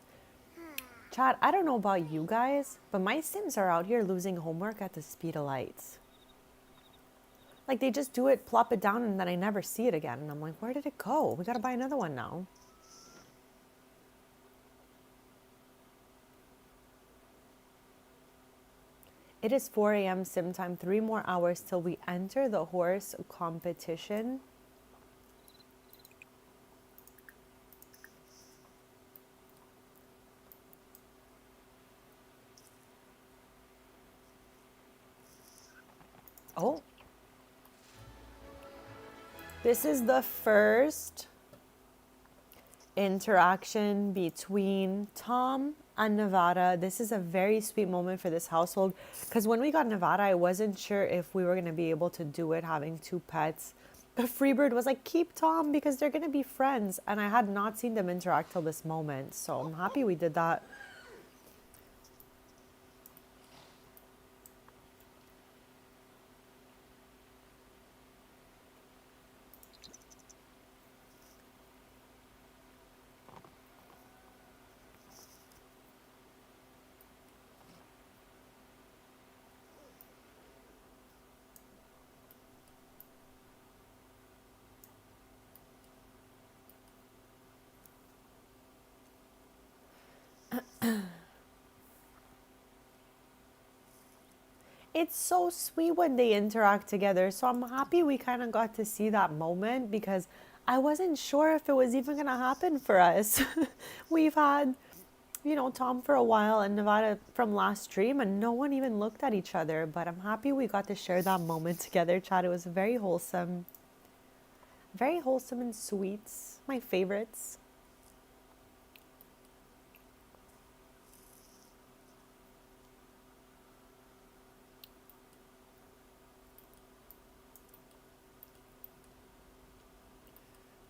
chat, I don't know about you guys, but my Sims are out here losing homework at the speed of lights. Like, they just do it, plop it down, and then I never see it again. And I'm like, where did it go? We gotta buy another one now. It is 4 a.m. sim time, 3 more hours till we enter the horse competition. Oh. This is the first interaction between Tom and Nevada. This is a very sweet moment for this household because when we got Nevada, I wasn't sure if we were going to be able to do it having 2 pets. But Freebird was like, keep Tom because they're going to be friends. And I had not seen them interact till this moment. So I'm happy we did that. It's so sweet when they interact together. So I'm happy we kind of got to see that moment because I wasn't sure if it was even going to happen for us. We've had, Tom for a while and Nevada from last stream, and no one even looked at each other. But I'm happy we got to share that moment together, chat. It was very wholesome. Very wholesome and sweet. My favorites.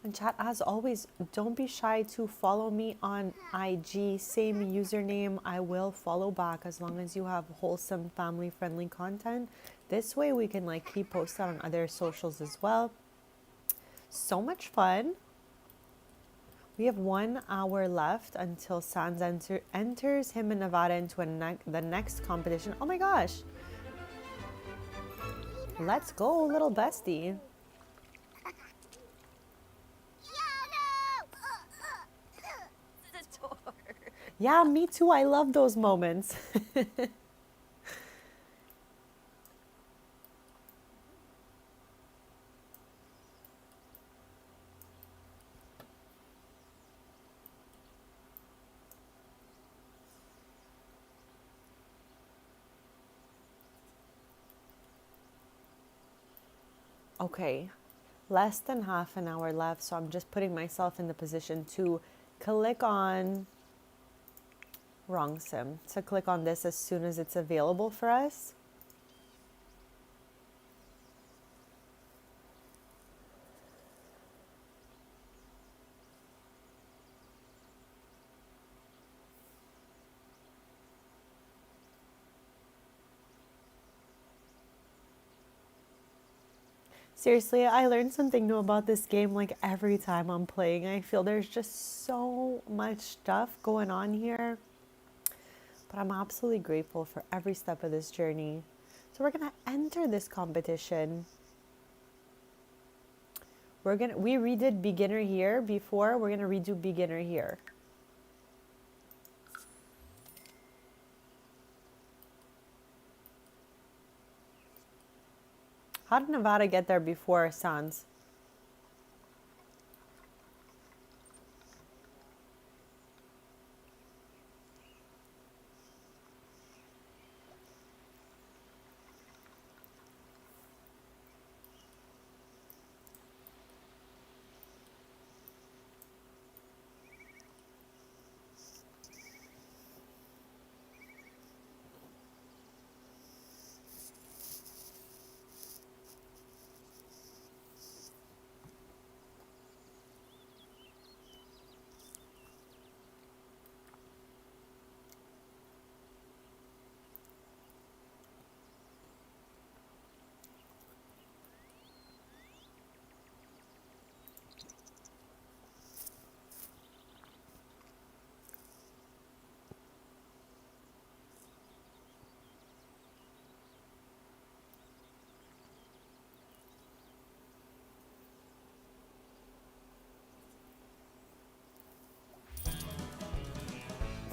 And chat, as always, don't be shy to follow me on IG. Same username. I will follow back as long as you have wholesome, family-friendly content. This way we can keep posted on other socials as well. So much fun. We have 1 hour left until Sans enters him and Nevada into the next competition. Oh my gosh. Let's go, little bestie. Yeah, me too. I love those moments. Okay, less than half an hour left, so I'm just putting myself in the position to click on wrong sim, to click on this as soon as it's available for us. Seriously, I learned something new about this game like every time I'm playing. I feel there's just so much stuff going on here. But I'm absolutely grateful for every step of this journey. So we're gonna enter this competition. We redid beginner here before. We're gonna redo beginner here. How did Nevada get there before Sans?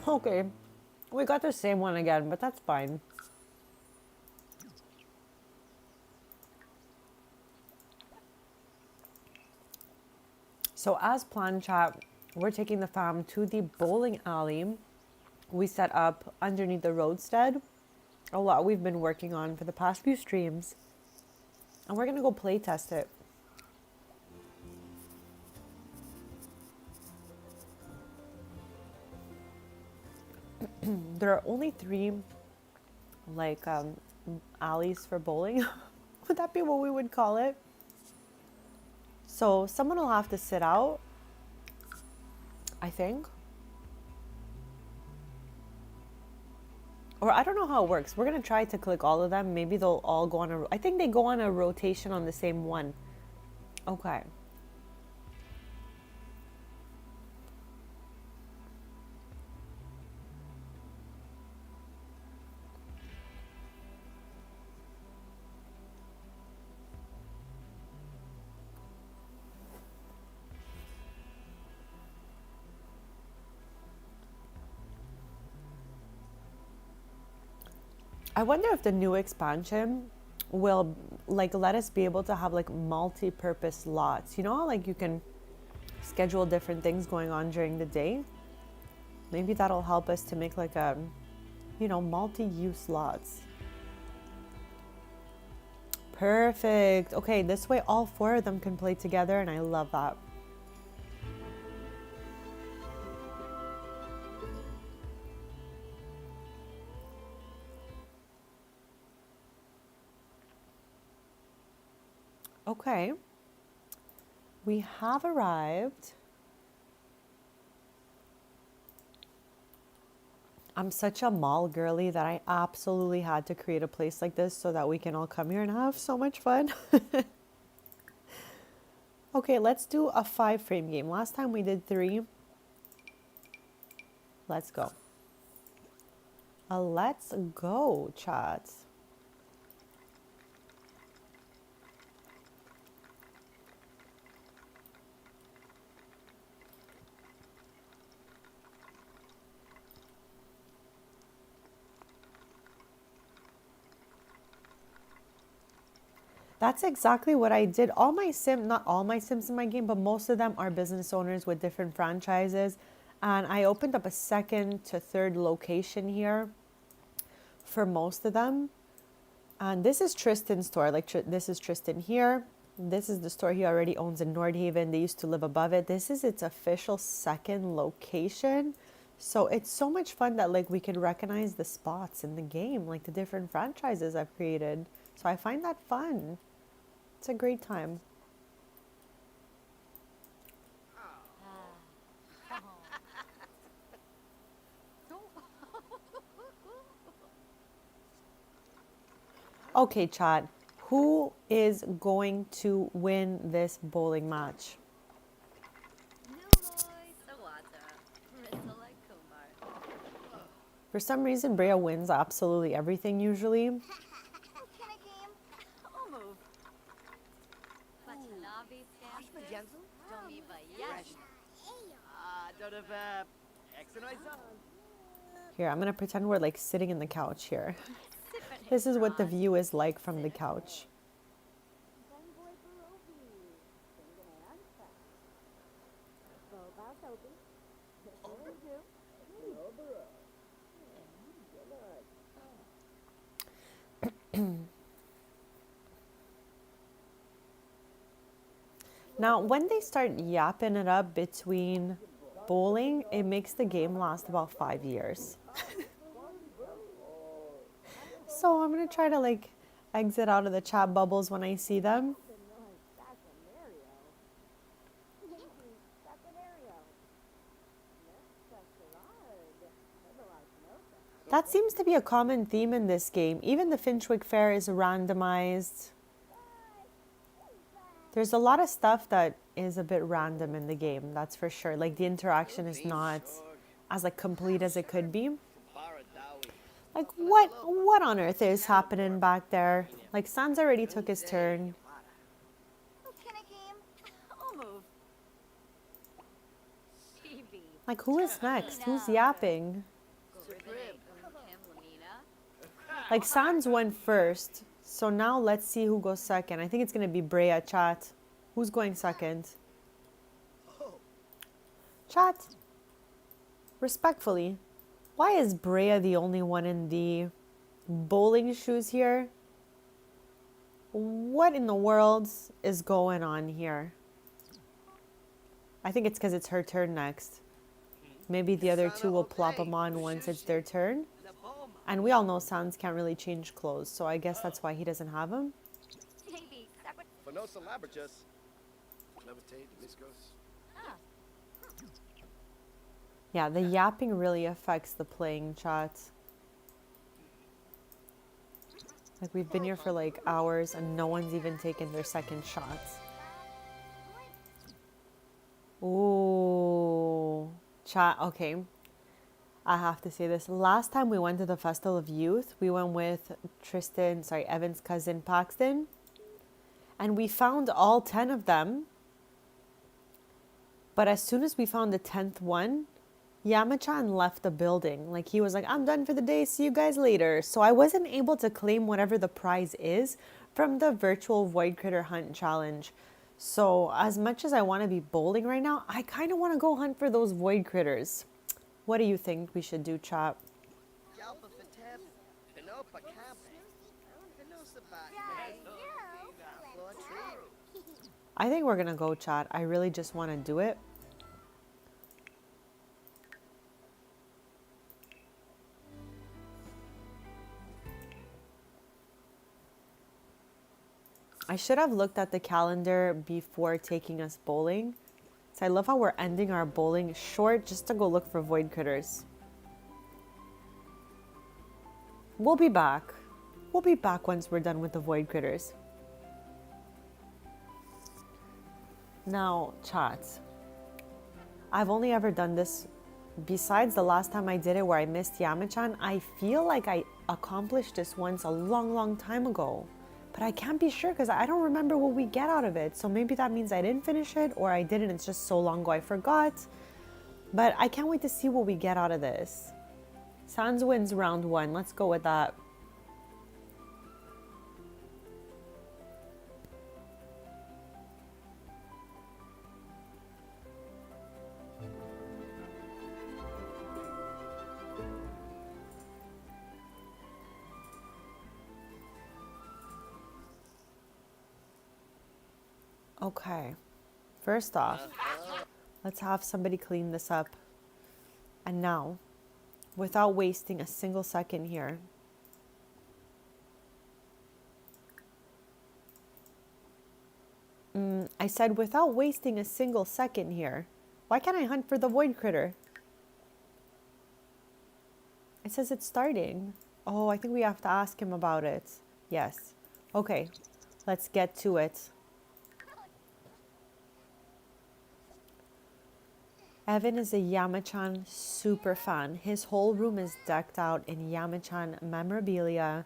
Okay, we got the same one again, but that's fine. So as planned, chat, we're taking the fam to the bowling alley we set up underneath the roadstead. A lot we've been working on for the past few streams. And we're gonna go play test it. There are only 3 like alleys for bowling. Would that be what we would call it? So someone will have to sit out, I think. Or I don't know how it works. We're gonna try to click all of them. Maybe they'll all go on I think they go on a rotation on the same one. Okay. I wonder if the new expansion will like let us be able to have like multi-purpose lots. You know how like you can schedule different things going on during the day? Maybe that'll help us to make like a, you know, multi-use lots. Perfect. Okay, this way all 4 of them can play together and I love that. Okay. We have arrived. I'm such a mall girly that I absolutely had to create a place like this so that we can all come here and have so much fun. Okay, let's do a 5-frame game. Last time we did 3. Let's go. Let's go, chat. That's exactly what I did. Not all my Sims in my game, but most of them are business owners with different franchises. And I opened up a 2nd to 3rd location here for most of them. And this is Tristan's store. This is Tristan here. This is the store he already owns in Nordhaven. They used to live above it. This is its official 2nd location. So it's so much fun that like we can recognize the spots in the game, like the different franchises I've created. So I find that fun. It's a great time. Okay, chat. Who is going to win this bowling match? Nuloy Sawata. Risalai Kumar. For some reason, Brea wins absolutely everything usually. Can I game? I'll move. Pachanabi Ash Stanton. Gentle? Domiva Yash. Don't have, X and Y son. Here, I'm gonna pretend we're like sitting in the couch here. This is what the view is like from the couch. Now, when they start yapping it up between bowling, it makes the game last about 5 years. So I'm gonna try to like exit out of the chat bubbles when I see them. That seems to be a common theme in this game. Even the Finchwick Fair is randomized. There's a lot of stuff that is a bit random in the game, that's for sure. Like the interaction is not as like complete as it could be. Like what on earth is happening back there? Like Sans already took his turn. Can I game? I'll move. Chibi. Like who is next? Who's yapping? Like Sans went first. So now let's see who goes second. I think it's gonna be Brea, chat. Who's going second? Chat. Respectfully, why is Brea the only one in the bowling shoes here? What in the world is going on here? I think it's because it's her turn next. Maybe the other two will plop them on once it's their turn. And we all know Sans can't really change clothes, so I guess that's why he doesn't have them. Maybe. Fanosa Labratus. Levitate, Viscos. Yeah, the yapping really affects the playing, chat. Like we've been here for like hours and no one's even taken their second shots. Ooh, chat, okay. I have to say this. Last time we went to the Festival of Youth, we went with Evan's cousin Paxton. And we found all 10 of them. But as soon as we found the 10th one, Yamachan left the building. Like he was like, I'm done for the day, see you guys later. So I wasn't able to claim whatever the prize is from the virtual Void Critter Hunt challenge. So as much as I want to be bowling right now, I kind of want to go hunt for those Void Critters. What do you think we should do, chat? I think we're gonna go, chat. I really just want to do it. I should have looked at the calendar before taking us bowling. So I love how we're ending our bowling short just to go look for Void Critters. We'll be back. We'll be back once we're done with the Void Critters. Now, chat. I've only ever done this, besides the last time I did it where I missed Yamachan. I feel like I accomplished this once a long time ago. But I can't be sure because I don't remember what we get out of it. So maybe that means I didn't finish it or I didn't. It's just so long ago I forgot. But I can't wait to see what we get out of this. Sans wins round 1. Let's go with that. Okay, first off, let's have somebody clean this up. And now, without wasting a single second here, I said without wasting a single second here, why can't I hunt for the Void Critter? It says it's starting. Oh, I think we have to ask him about it. Yes. Okay. Let's get to it. Evan is a Yamachan super fan. His whole room is decked out in Yamachan memorabilia.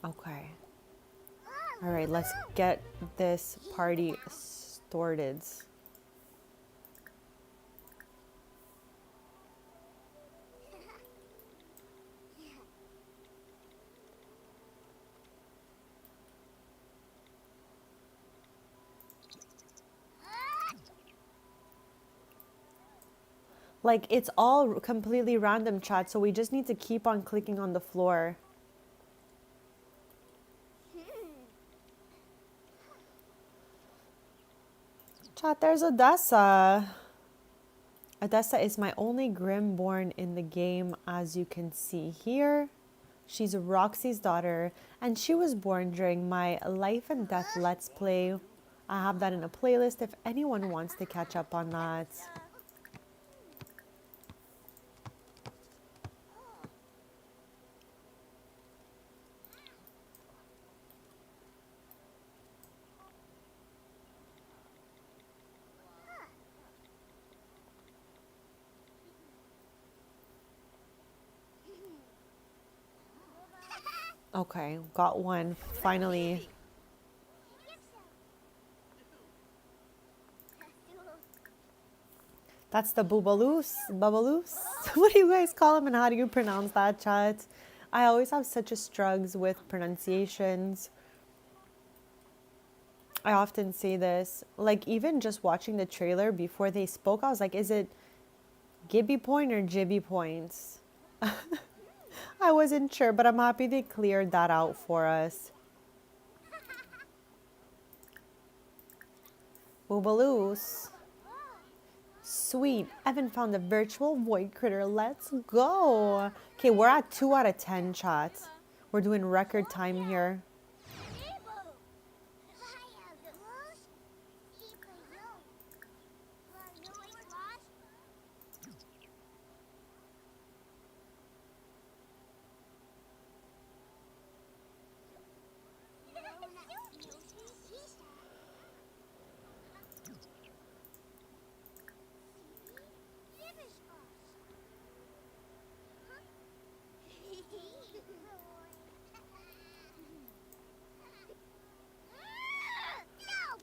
Okay. All right, let's get this party started. Like, it's all completely random, chat, so we just need to keep on clicking on the floor. Chat, there's Odessa. Odessa is my only Grim born in the game, as you can see here. She's Roxy's daughter, and she was born during my Life and Death Let's Play. I have that in a playlist if anyone wants to catch up on that. Okay, got one, finally. That's the Bubaloos? Bubaloos? What do you guys call them and how do you pronounce that, chat? I always have such a struggles with pronunciations. I often say this. Like, even just watching the trailer before they spoke, I was like, is it Gibby Point or Jibby Points? I wasn't sure, but I'm happy they cleared that out for us. Bubaloos. Sweet. Evan found a virtual void critter. Let's go. Okay, we're at 2 out of 10, chat. We're doing record time here.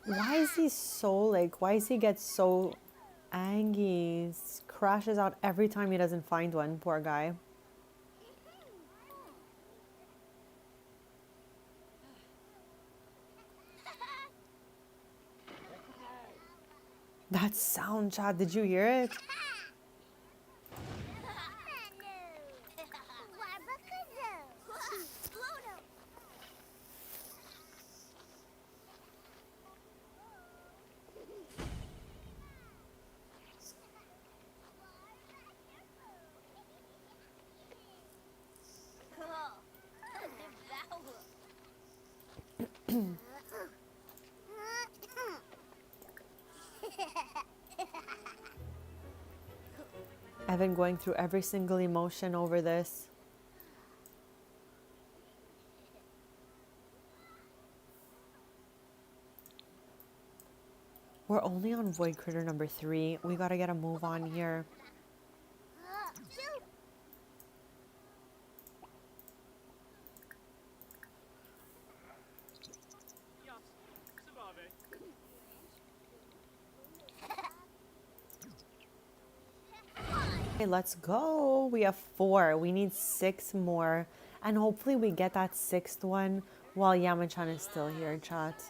Why is he so, like, why does he get so angry? He crashes out every time he doesn't find one, poor guy. That sound, chat, did you hear it? I've been going through every single emotion over this. We're only on Void Critter number 3. We gotta get a move on here. Okay, let's go. We have 4. We need 6 more. And hopefully we get that 6th one while Yamachan is still here, chat.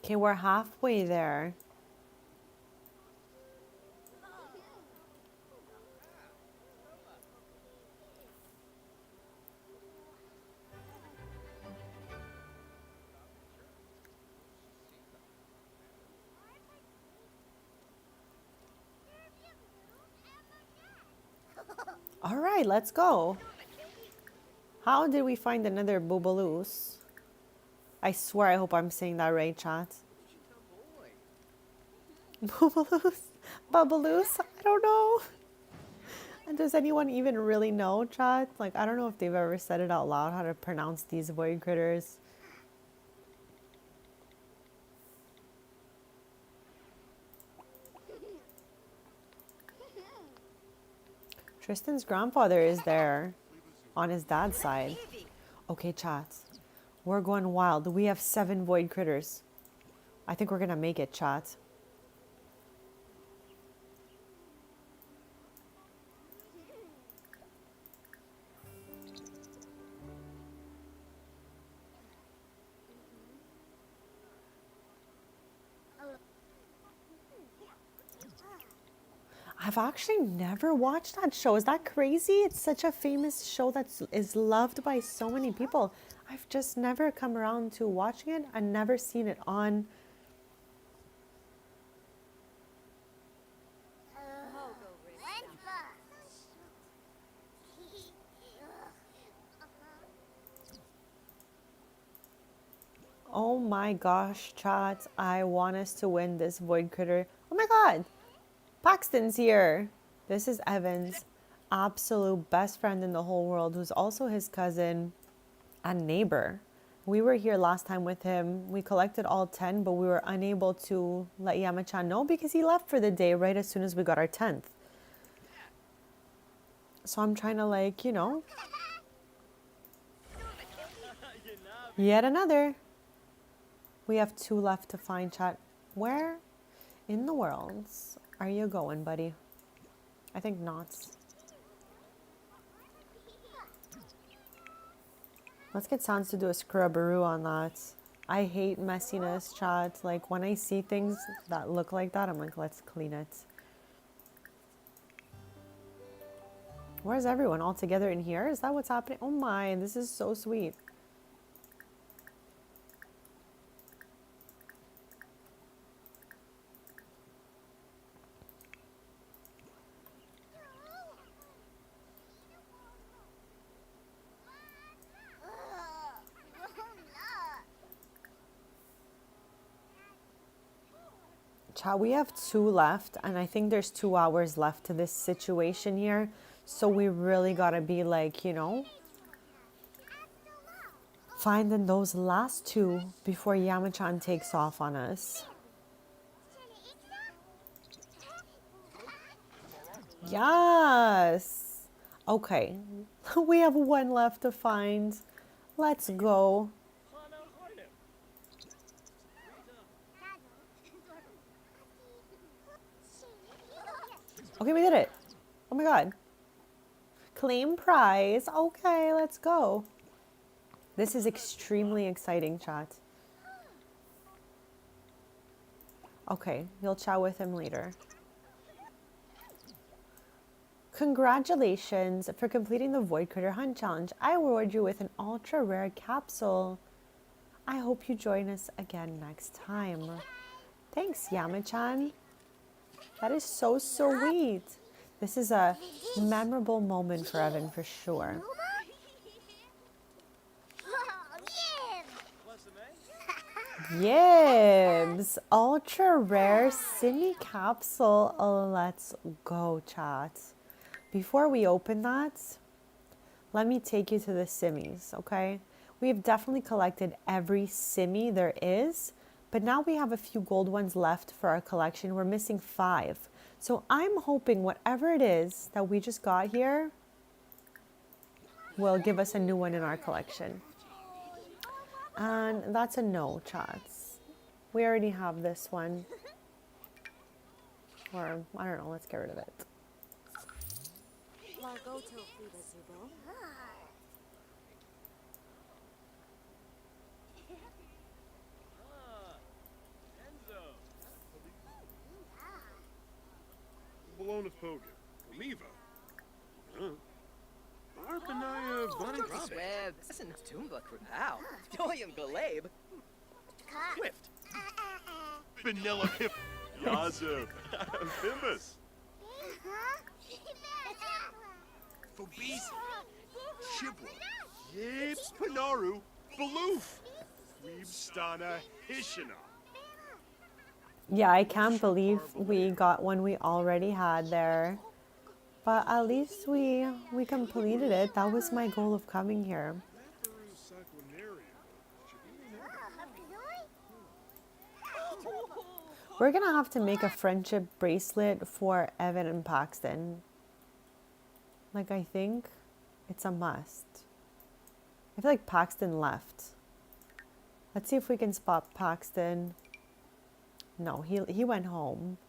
Okay, we're halfway there. All right, let's go. How did we find another Boobaloo? I swear I hope I'm saying that right, chat. Boobaloo? Bubbaloo? I don't know. And does anyone even really know, chat? Like, I don't know if they've ever said it out loud, how to pronounce these void critters. Tristan's grandfather is there on his dad's side. Okay, chat. We're going wild. We have 7 void critters. I think we're gonna make it, chat. I've actually never watched that show. Is that crazy? It's such a famous show that is loved by so many people. I've just never come around to watching it and never seen it on. Oh my gosh, chat. I want us to win this void critter. Oh my god. Paxton's here. This is Evan's absolute best friend in the whole world, who's also his cousin and neighbor. We were here last time with him. We collected all 10, but we were unable to let Yamachan know because he left for the day right as soon as we got our 10th. So I'm trying to, like, you know. Yet another. We have 2 left to find, chat. Where in the world are you going, buddy? I think not. Let's get Sans to do a scrubberoo on that. I hate messiness, chat. Like, when I see things that look like that, I'm like, let's clean it. Where's everyone? All together in here? Is that what's happening? Oh my, this is so sweet. Chat, we have 2 left, and I think there's 2 hours left to this situation here. So we really gotta be like, you know, finding those last 2 before Yamachan takes off on us. Yes! Okay, we have 1 left to find. Let's go. Okay, we did it. Oh my god. Claim prize. Okay, let's go. This is extremely exciting, chat. Okay, you'll chat with him later. Congratulations for completing the Void Critter Hunt Challenge. I reward you with an ultra rare capsule. I hope you join us again next time. Thanks, Yamachan. That is so sweet. This is a memorable moment for Evan for sure. Yibs! Ultra rare Simi capsule. Let's go, chat. Before we open that, let me take you to the Simmies, okay? We've definitely collected every Simi there is, but now we have a few gold ones left for our collection. We're missing 5. So I'm hoping whatever it is that we just got here will give us a new one in our collection. And that's a no, chats. We already have this one. Or, I don't know, let's get rid of it. Listen, Tumba Krupau. Doyum Galab. Quift. Vanilla Pip. Yazoo. Bimbus. Fobisi. Shibwa. Yips Panaru. Baloof. Weebstana Hishina. Yeah, I can't believe we got one we already had there. But at least we completed it. That was my goal of coming here. We're gonna have to make a friendship bracelet for Evan and Paxton. Like, I think it's a must. I feel like Paxton left. Let's see if we can spot Paxton. No, he went home.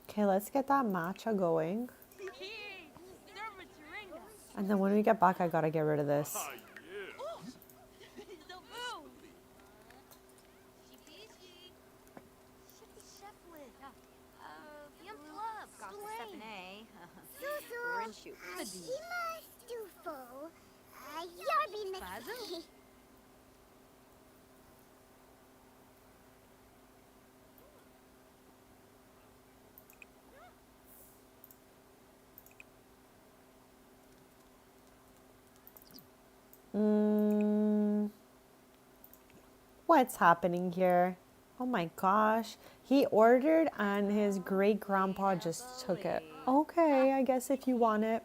Okay, let's get that matcha going. And then when we get back, I gotta get rid of this. What's happening here? Oh my gosh. He ordered and his great grandpa just took it. Okay, I guess if you want it.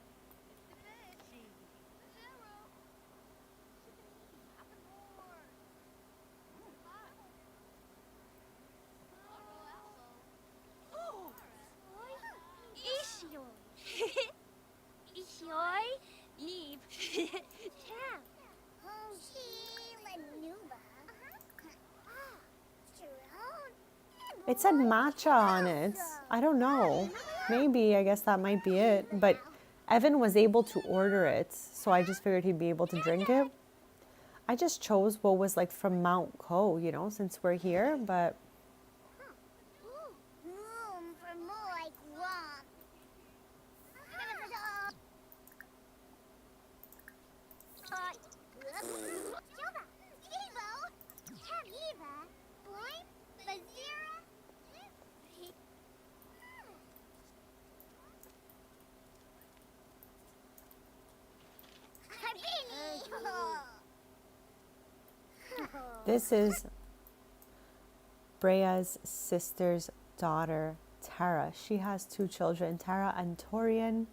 It said matcha on it. I don't know. Maybe, I guess that might be it. But Evan was able to order it, so I just figured he'd be able to drink it. I just chose what was like from Mount Co, you know, since we're here, but... This is Brea's sister's daughter, Tara. She has 2 children, Tara and Torian.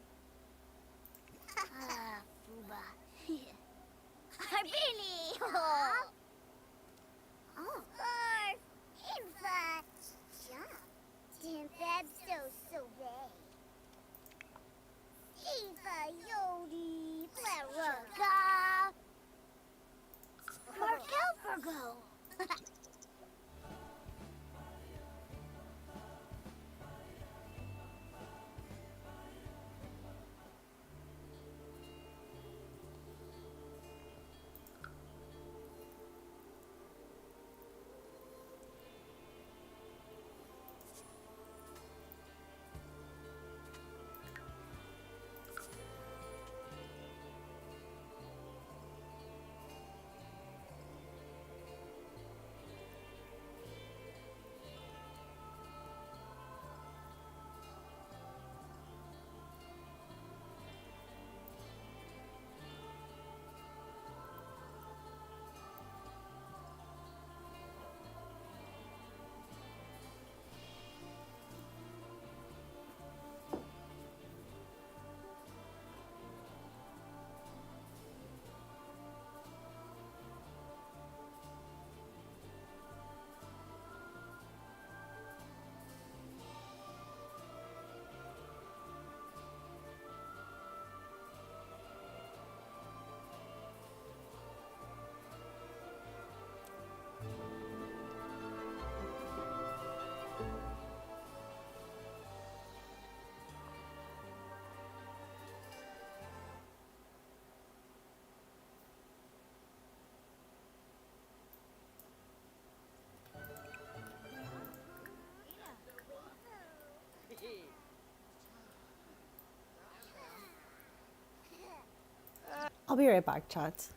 be right back, chat.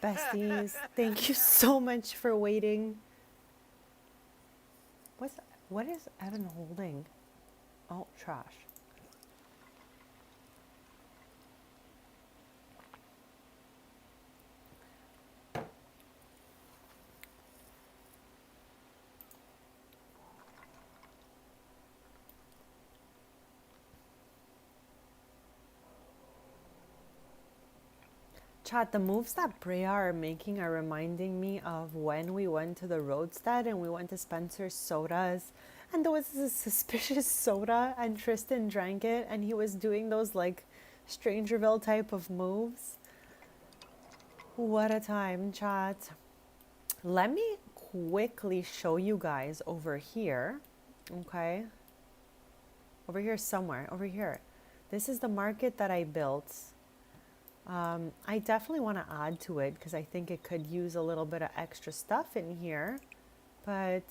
Besties, thank you so much for waiting. What is Evan holding? Oh, trash. Chat, the moves that Brea are making are reminding me of when we went to the roadstead and we went to Spencer's Sodas. And there was this suspicious soda and Tristan drank it and he was doing those like Strangerville type of moves. What a time, chat. Let me quickly show you guys over here. Okay. Over here somewhere. Over here. This is the market that I built. I definitely want to add to it because I think it could use a little bit of extra stuff in here. But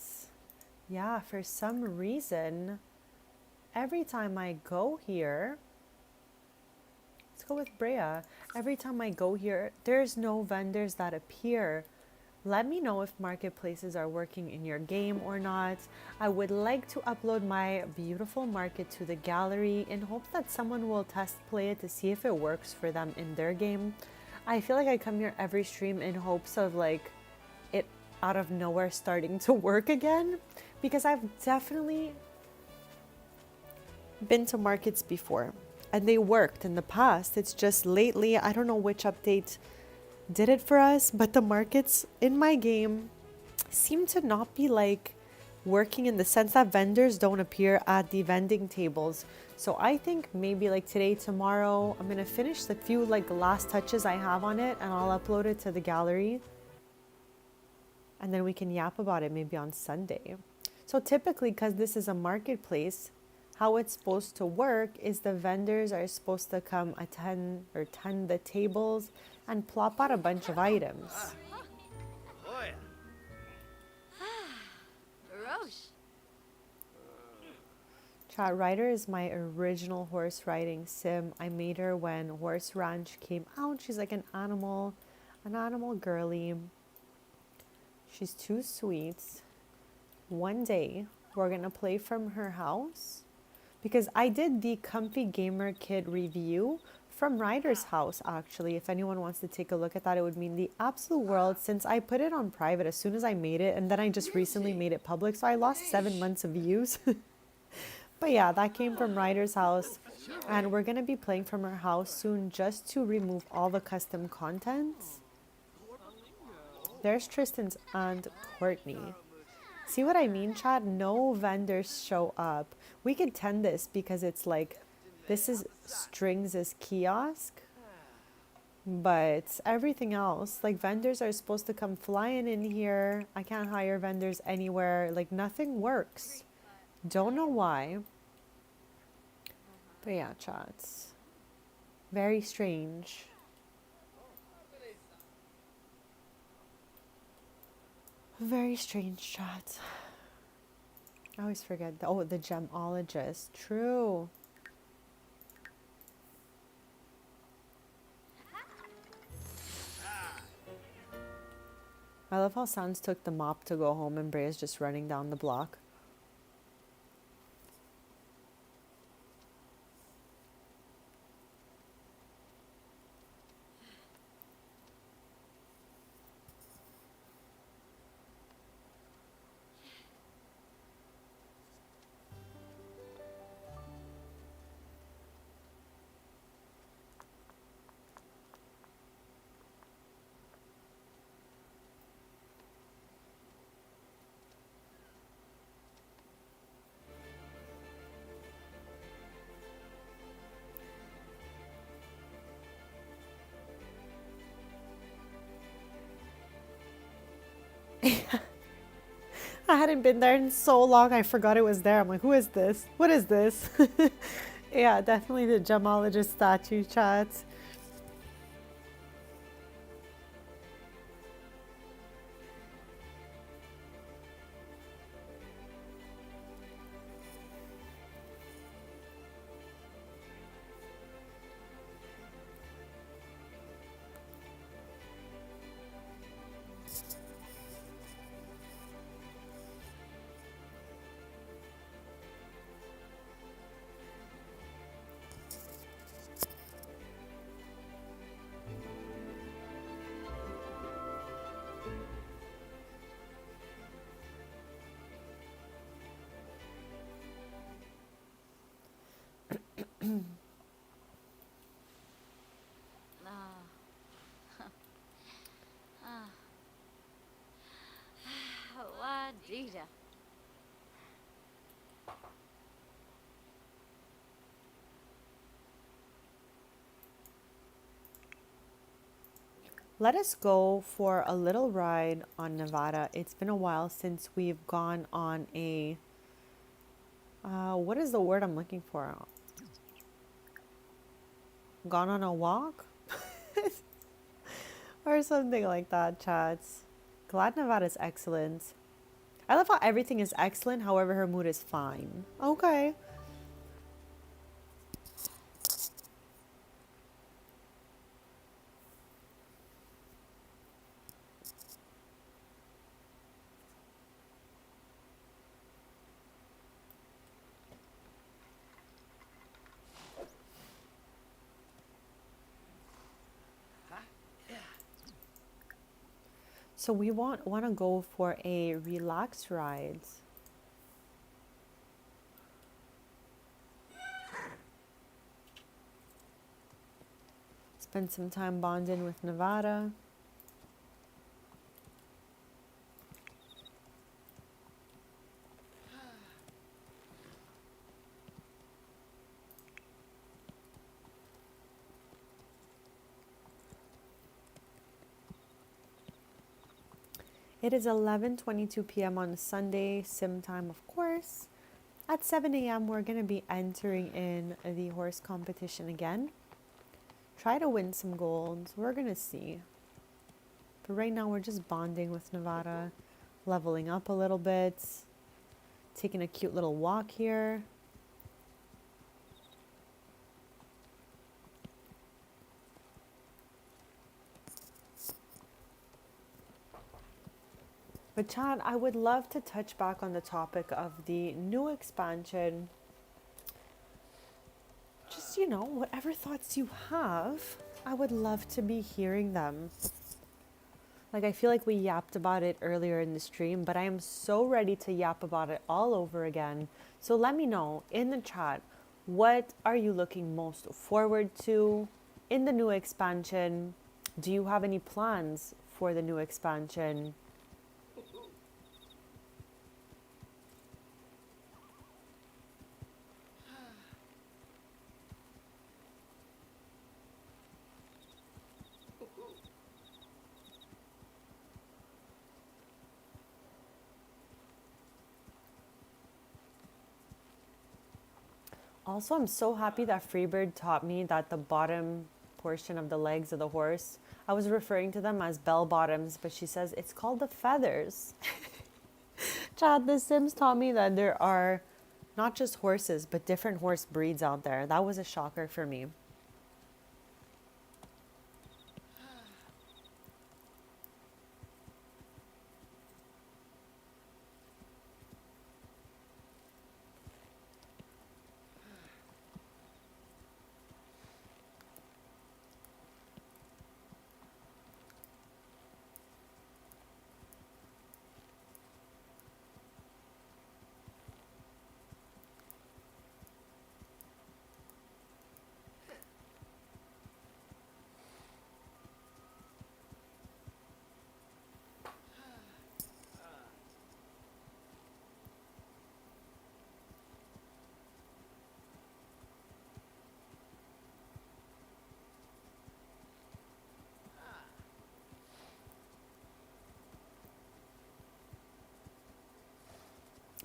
yeah, for some reason, every time I go here, let's go with Brea. Every time I go here, there's no vendors that appear. Let me know if marketplaces are working in your game or not. I would like to upload my beautiful market to the gallery in hopes that someone will test play it to see if it works for them in their game. I feel like I come here every stream in hopes of like it out of nowhere starting to work again, because I've definitely been to markets before and they worked in the past. It's just lately, I don't know which update did it for us, but the markets in my game seem to not be like working in the sense that vendors don't appear at the vending tables. So I think maybe like today, tomorrow, I'm gonna finish the few like last touches I have on it and I'll upload it to the gallery. And then we can yap about it maybe on Sunday. So typically, because this is a marketplace, how it's supposed to work is the vendors are supposed to come attend the tables and plop out a bunch of items. Oh, yeah. Roche. Chat, Ryder is my original horse riding sim. I made her when Horse Ranch came out. She's like an animal girly. She's too sweet. One day, we're gonna play from her house because I did the Comfy Gamer Kit review from Ryder's house, actually. If anyone wants to take a look at that, it would mean the absolute world since I put it on private as soon as I made it, and then I just recently made it public, so I lost 7 months of views. But yeah, that came from Ryder's house, and we're gonna be playing from her house soon just to remove all the custom contents. There's Tristan's aunt, Courtney. See what I mean, chat? No vendors show up. We could tend this because it's like, this is Strings' kiosk, but everything else, like vendors are supposed to come flying in here. I can't hire vendors anywhere. Like nothing works. Don't know why. But yeah, chats. Very strange. Very strange, chat. I always forget. Oh, the gemologist. True. I love how Sans took the mop to go home and Brea's just running down the block. I hadn't been there in so long, I forgot it was there. I'm like, who is this? What is this? Yeah, definitely the gemologist statue, chat. Let us go for a little ride on Nevada. It's been a while since we've gone on a, what is the word I'm looking for? Gone on a walk? Or something like that, chats. Glad Nevada is excellent. I love how everything is excellent, however, her mood is fine. Okay. So we want to go for a relaxed ride. Spend some time bonding with Nevada. It is 11:22 p.m. on a Sunday, sim time, of course. At 7 a.m., we're going to be entering in the horse competition again. Try to win some gold. We're going to see. But right now, we're just bonding with Nevada, leveling up a little bit, taking a cute little walk here. But Chad, I would love to touch back on the topic of the new expansion. Just, whatever thoughts you have, I would love to be hearing them. Like, I feel like we yapped about it earlier in the stream, but I am so ready to yap about it all over again. So let me know in the chat, what are you looking most forward to in the new expansion? Do you have any plans for the new expansion? Also, I'm so happy that Freebird taught me that the bottom portion of the legs of the horse, I was referring to them as bell bottoms, but she says it's called the feathers. Chad, the Sims taught me that there are not just horses, but different horse breeds out there. That was a shocker for me.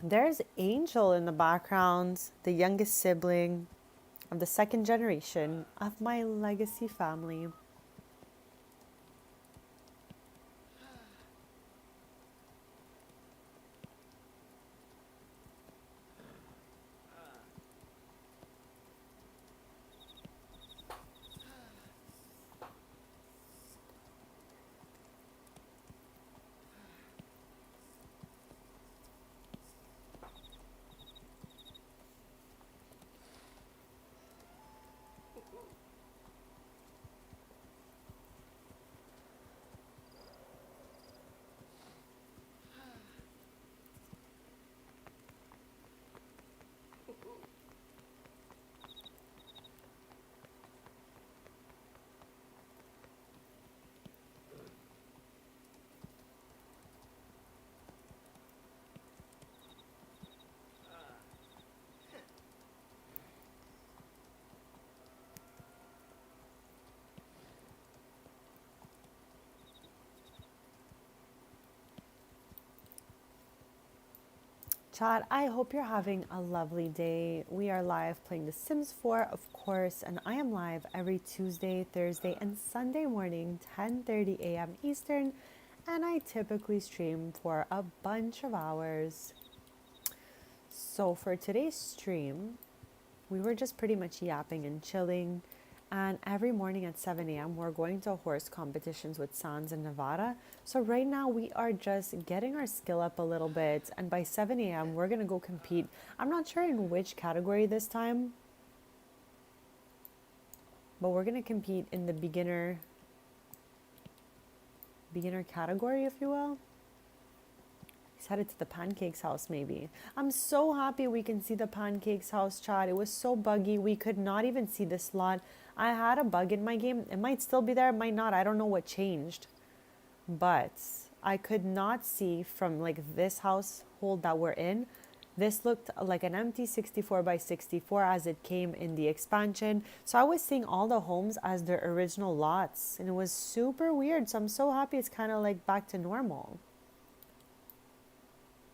There's Angel in the background, the youngest sibling of the second generation of my legacy family. Chat, I hope you're having a lovely day. We are live playing The Sims 4, of course, and I am live every Tuesday, Thursday, and Sunday morning, 10:30 a.m. Eastern, and I typically stream for a bunch of hours. So for today's stream, we were just pretty much yapping and chilling. And every morning at 7 a.m., we're going to horse competitions with Sans in Nevada. So right now we are just getting our skill up a little bit. And by 7 a.m., we're going to go compete. I'm not sure in which category this time, but we're going to compete in the beginner category, if you will. He's headed to the Pancakes house, maybe. I'm so happy we can see the Pancakes house, chat. It was so buggy. We could not even see the slot. I had a bug in my game. It might still be there, it might not. I don't know what changed. But I could not see from like this household that we're in. This looked like an empty 64 by 64 as it came in the expansion. So I was seeing all the homes as their original lots. And it was super weird. So I'm so happy it's kind of like back to normal.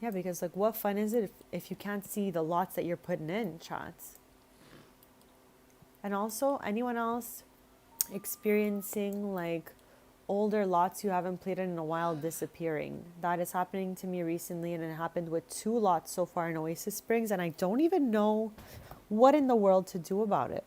Yeah, because like what fun is it if you can't see the lots that you're putting in, chats? And also, anyone else experiencing like older lots you haven't played in a while disappearing? That is happening to me recently, and it happened with 2 lots so far in Oasis Springs, and I don't even know what in the world to do about it.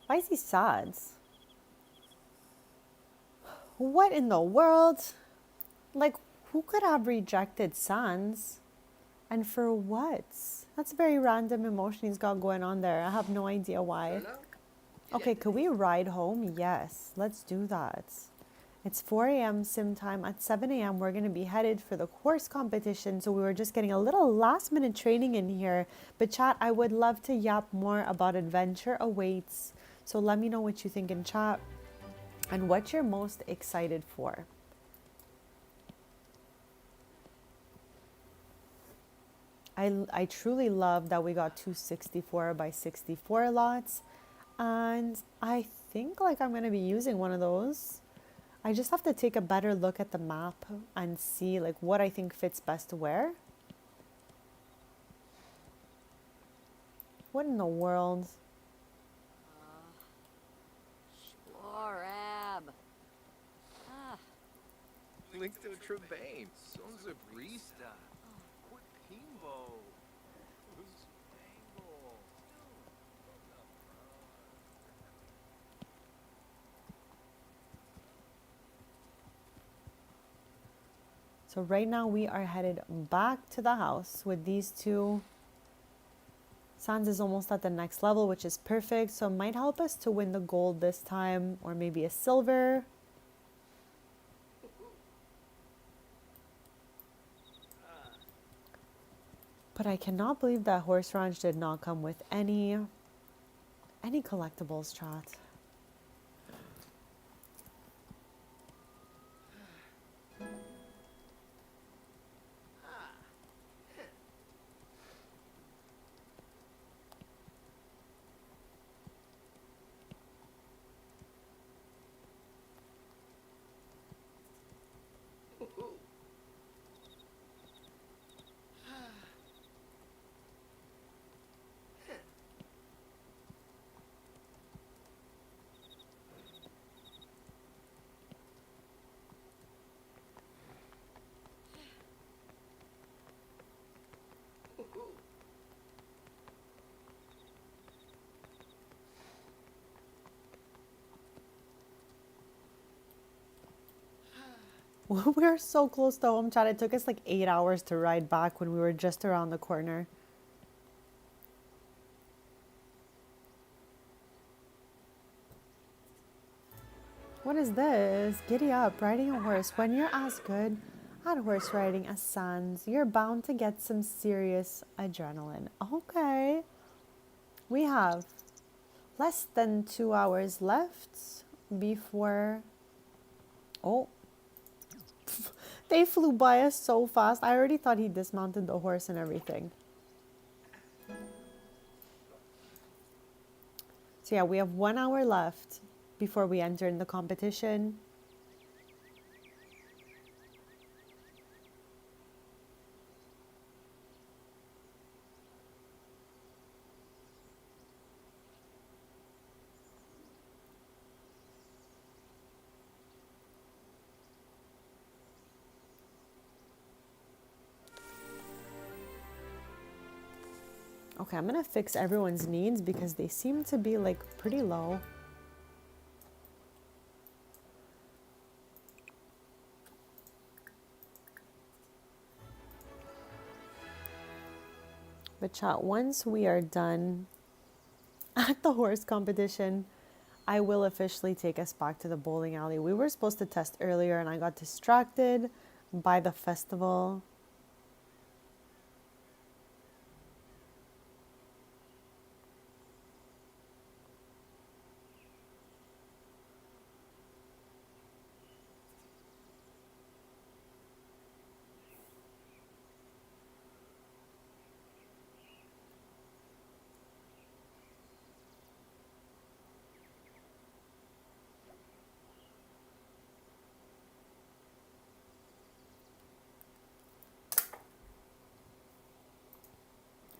Why is he sad? What in the world? Like, who could have rejected Sans? And for what? That's a very random emotion he's got going on there. I have no idea why. Okay, could we ride home? Yes, let's do that. It's 4 a.m. sim time. At 7 a.m. we're going to be headed for the course competition. So we were just getting a little last minute training in here. But chat, I would love to yap more about Adventure Awaits. So let me know what you think in chat and what you're most excited for. I truly love that we got 2 64 by 64 lots. And I think like I'm going to be using one of those. I just have to take a better look at the map and see like what I think fits best to wear. What in the world? Shorab. Link to Trebane. Sons of Rista. Quipimbo. So right now we are headed back to the house with these 2. Sans is almost at the next level, which is perfect. So it might help us to win the gold this time, or maybe a silver. But I cannot believe that Horse Ranch did not come with any collectibles, chat. We are so close to home, chat. It took us like 8 hours to ride back when we were just around the corner. What is this? Giddy up, riding a horse. When you're as good at horse riding as Sans, you're bound to get some serious adrenaline. Okay. We have less than 2 hours left before... Oh. They flew by us so fast. I already thought he dismounted the horse and everything. So yeah, we have 1 hour left before we enter in the competition. Okay, I'm gonna fix everyone's needs because they seem to be like pretty low. But chat, once we are done at the horse competition, I will officially take us back to the bowling alley. We were supposed to test earlier and I got distracted by the festival.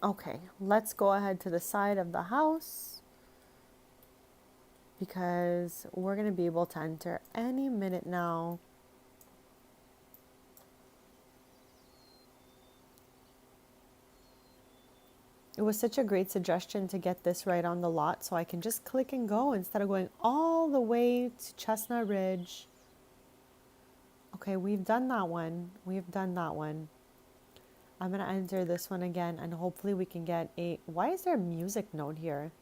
Okay, let's go ahead to the side of the house because we're going to be able to enter any minute now. It was such a great suggestion to get this right on the lot so I can just click and go instead of going all the way to Chestnut Ridge. Okay, we've done that one. We've done that one. I'm going to enter this one again and hopefully we can get a... Why is there a music note here?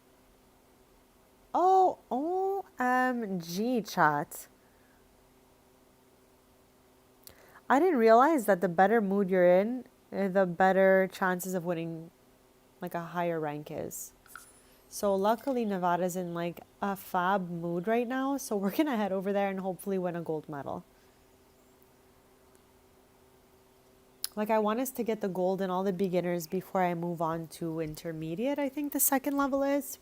Oh, OMG, chat. I didn't realize that the better mood you're in, the better chances of winning like a higher rank is. So luckily Nevada's in like a fab mood right now. So we're going to head over there and hopefully win a gold medal. Like I want us to get the gold in all the beginners before I move on to intermediate, I think the second level is.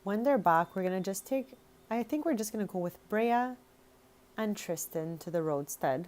When they're back, we're going to just take, I think we're just going to go with Brea and Tristan to the roadstead.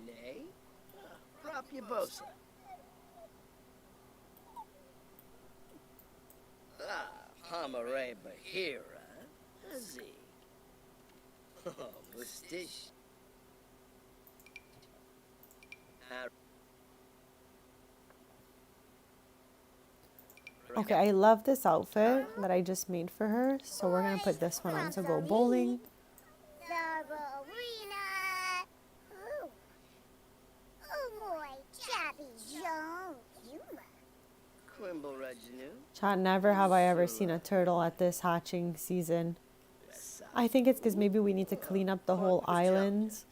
Nay? Prop your bosa. Hamare Bahira. Hazi. Oh, Mustish. Okay, I love this outfit that I just made for her. So we're going to put this one on to go bowling. Chat, never have I ever seen a turtle at this hatching season. I think it's because maybe we need to clean up the whole island.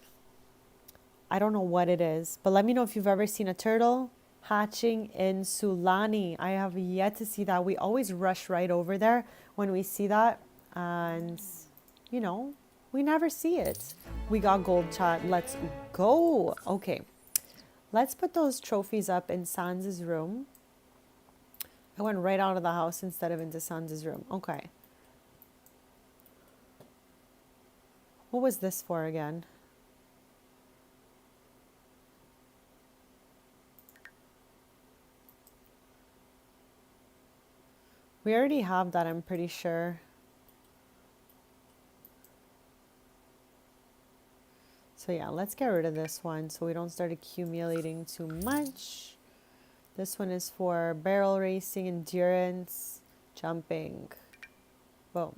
I don't know what it is. But let me know if you've ever seen a turtle hatching in Sulani. I have yet to see that. We always rush right over there when we see that. And, you know, we never see it. We got gold, chat. Let's go. Okay. Let's put those trophies up in Sans' room. I went right out of the house instead of into Sans' room. Okay. What was this for again? We already have that, I'm pretty sure. So yeah, let's get rid of this one so we don't start accumulating too much. This one is for barrel racing, endurance, jumping. Boom.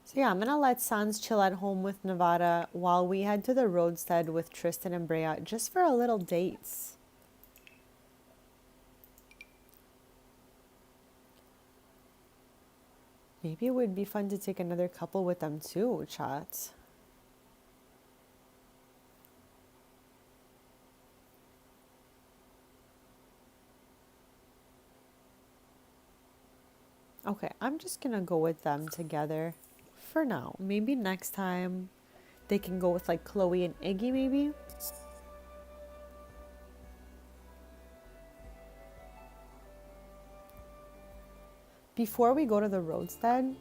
So yeah, I'm gonna let Sans chill at home with Nevada while we head to the roadstead with Tristan and Brea just for a little dates. Maybe it would be fun to take another couple with them too, chat. Okay, I'm just gonna go with them together for now. Maybe next time they can go with like Chloe and Iggy maybe. Before we go to the roadstead,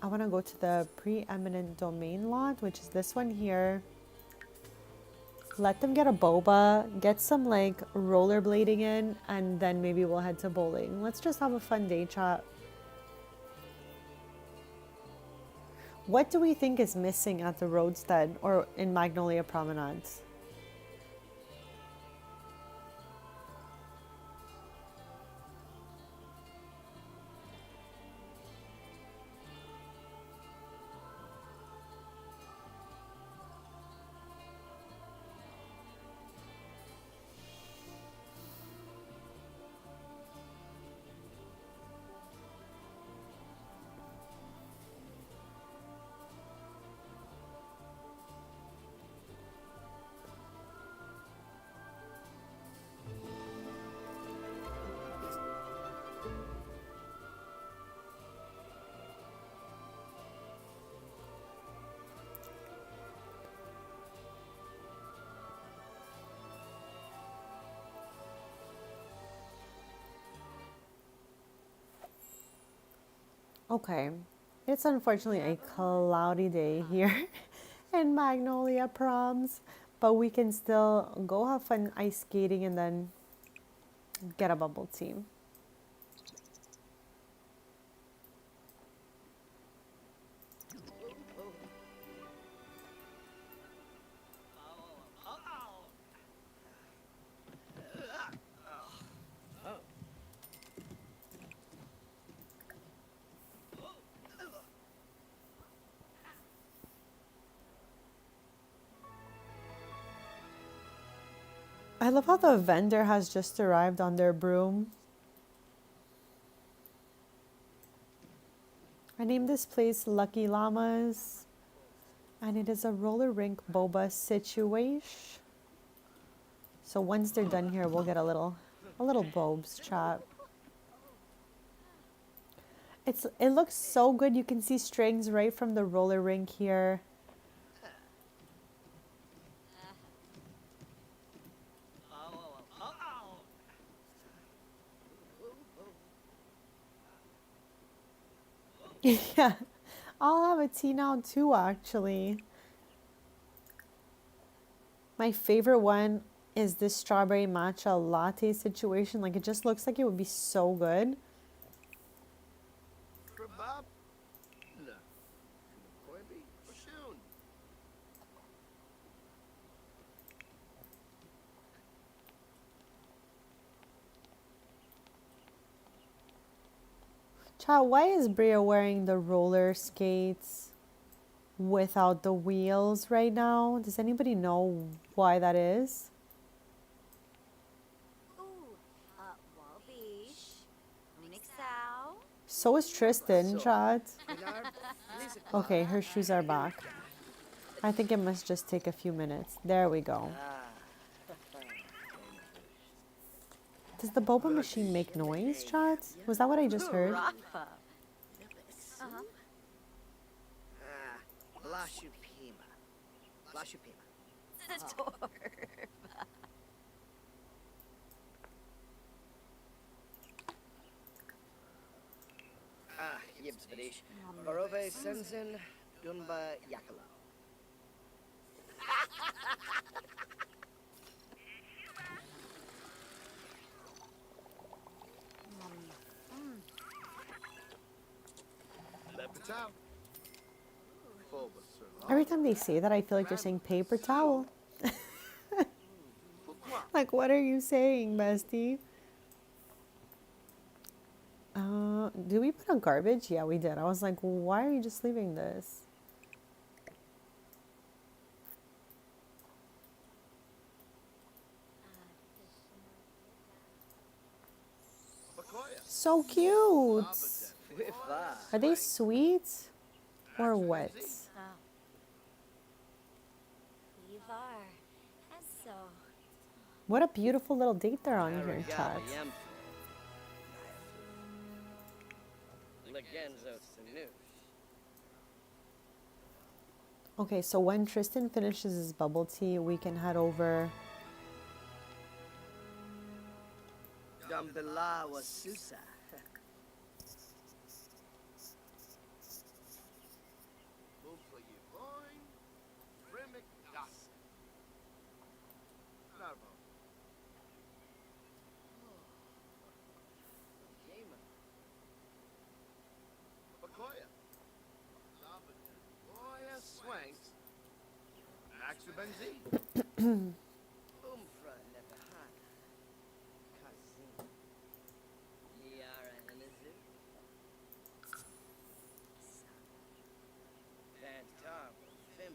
I want to go to the preeminent domain lot, which is this one here. Let them get a boba, get some like rollerblading in, and then maybe we'll head to bowling. Let's just have a fun day, chat. What do we think is missing at the roadstead or in Magnolia Promenades? Okay, it's unfortunately a cloudy day here in Magnolia Proms, but we can still go have fun ice skating and then get a bubble tea. I love how the vendor has just arrived on their broom. I named this place Lucky Llamas, and it is a roller rink boba situation. So once they're done here, we'll get a little bobs chat. It looks so good. You can see strings right from the roller rink here. Yeah, I'll have a tea now too, actually. My favorite one is this strawberry matcha latte situation. Like, it just looks like it would be so good. Child, why is Bria wearing the roller skates without the wheels right now? Does anybody know why that is? Walbish. Unixow. So is Tristan, chat. Okay, her shoes are back. I think it must just take a few minutes. There we go. Does the boba machine make noise, chats? Was that what I just heard? Rafa. Blashupima. Blashupima. Zator. Yibs Vadish. Barove Senzin Dunba Yakala. Lepatao. Every time they say that, I feel like they're saying paper towel. Like, what are you saying, bestie? Did we put on garbage? Yeah, we did. I was like, why are you just leaving this? So cute. Are they sweet or wet? Ivar. Eso. What a beautiful little date they're on here, chat. Okay, so when Tristan finishes his bubble tea, we can head over. Dumbila was Susa. Umfra Nebahana. Kazim. Yara Nanazu. Fantar. Fim.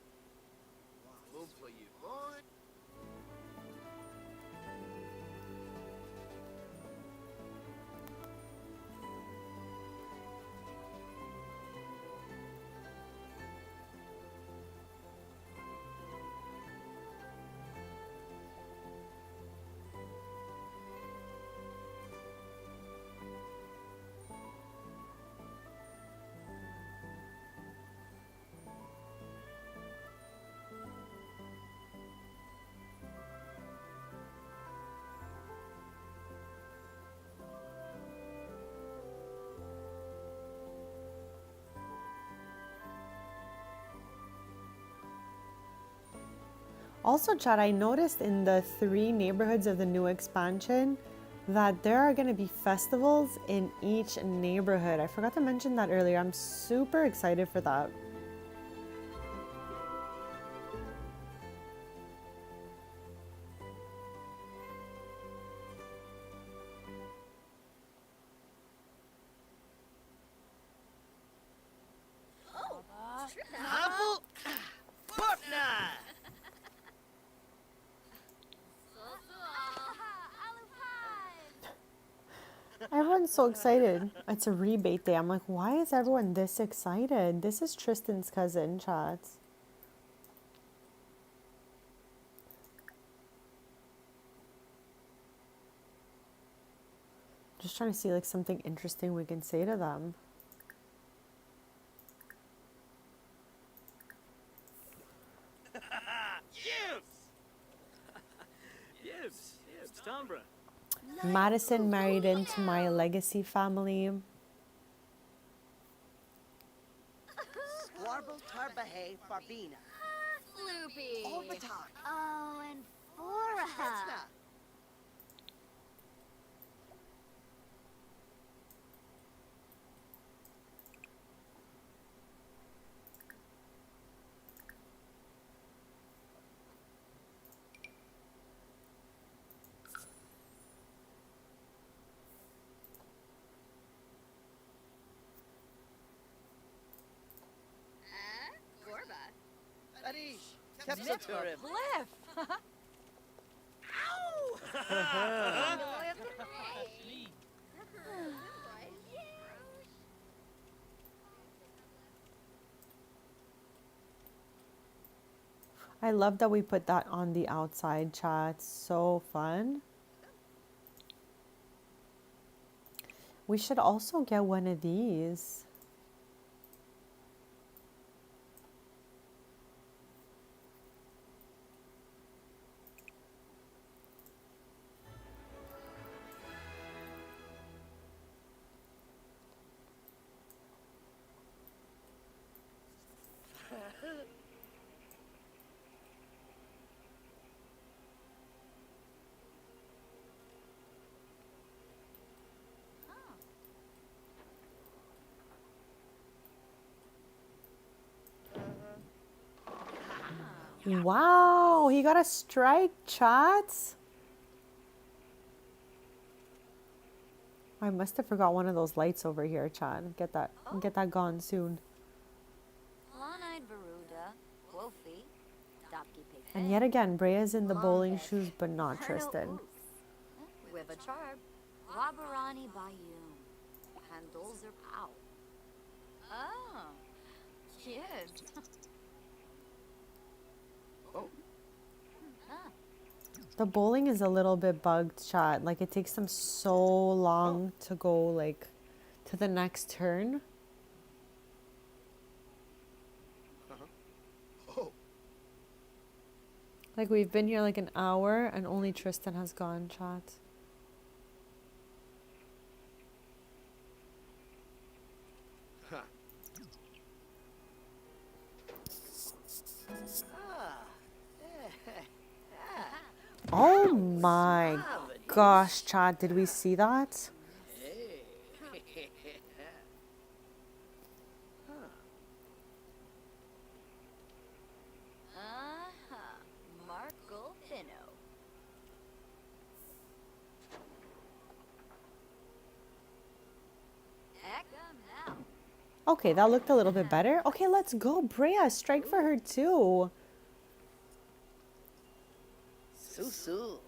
Also, Chad, I noticed in the 3 neighborhoods of the new expansion that there are going to be festivals in each neighborhood. I forgot to mention that earlier. I'm super excited for that. Apple. Partner. Everyone's so excited. It's a rebate day. I'm like, why is everyone this excited? This is Tristan's cousin, chats. Just trying to see like something interesting we can say to them. Yibs, Tombra. Madison married into my legacy family. Squarble Tarbahe Barbina. Loopy. Orbitak. Oh, and Fora. Gorba. Arish. Tepsaturim. Cliff. I love that we put that on the outside, chat. So fun. We should also get one of these. Wow, he got a strike, chat. I must have forgot one of those lights over here, chat. Get that gone soon. Lon-eyed Veruda, Wolfie, Dopky Pig. And yet again, Brea's in the bowling shoes, but not Tristan. With a charb, Wabarani Bayou, Handolzer Pow. Oh, cute. The bowling is a little bit bugged, chat. Like, it takes them so long to go, like, to the next turn. Oh, Like, we've been here like an hour and only Tristan has gone, chat. huh. Oh my gosh, chat. Did we see that? Markle Finno. Ekam now. Okay, that looked a little bit better. Okay, let's go. Brea, strike for her too. Susu.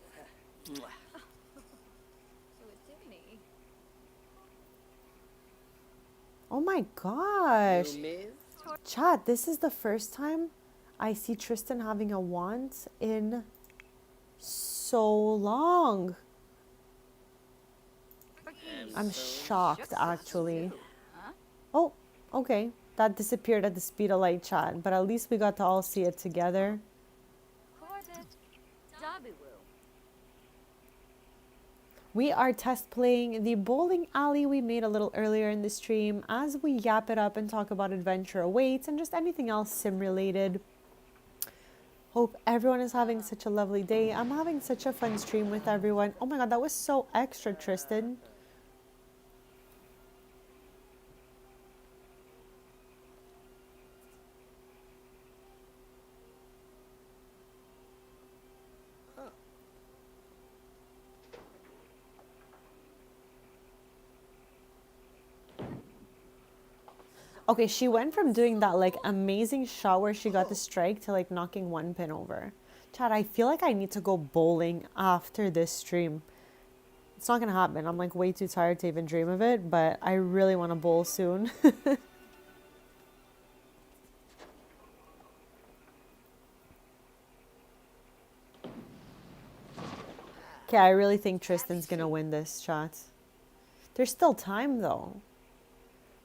Oh my gosh. Chat, this is the first time I see Tristan having a want in so long. I'm shocked, actually. Oh, okay. That disappeared at the speed of light, chat. But at least we got to all see it together. Corbett, Dabiwoo. We are test playing the bowling alley we made a little earlier in the stream as we yap it up and talk about adventure awaits and just anything else sim related. Hope everyone is having such a lovely day. I'm having such a fun stream with everyone. Oh my god, that was so extra, Tristan. Okay, she went from doing that like amazing shot where she got the strike to like knocking one pin over. Chad, I feel like I need to go bowling after this stream. It's not gonna happen. I'm like way too tired to even dream of it, but I really want to bowl soon. Okay, I really think Tristan's gonna win this shot. There's still time though.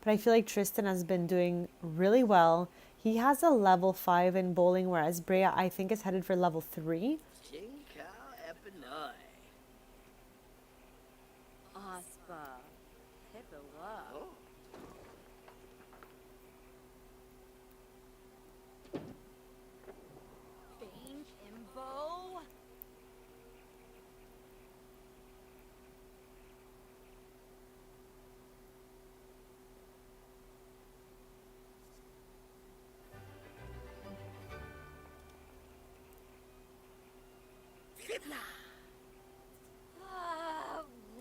But I feel like Tristan has been doing really well. He has a level 5 in bowling, whereas Brea, I think, is headed for level 3. Aspa. Hippowa. Bange Imbo.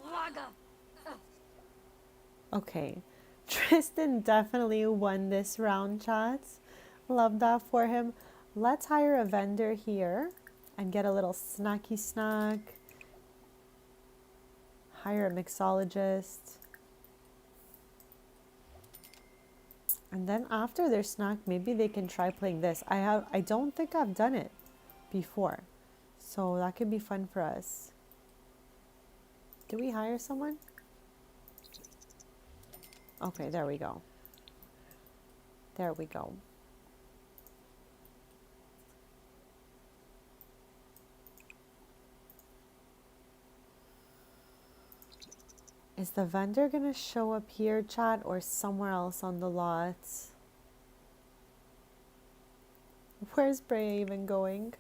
Waga. Okay. Tristan definitely won this round, chats. Love that for him. Let's hire a vendor here and get a little snacky snack. Hire a mixologist. And then after their snack, maybe they can try playing this. I don't think I've done it before. So that could be fun for us. Do we hire someone? Okay, there we go. There we go. Is the vendor gonna show up here, chat, or somewhere else on the lot? Where's Brea even going?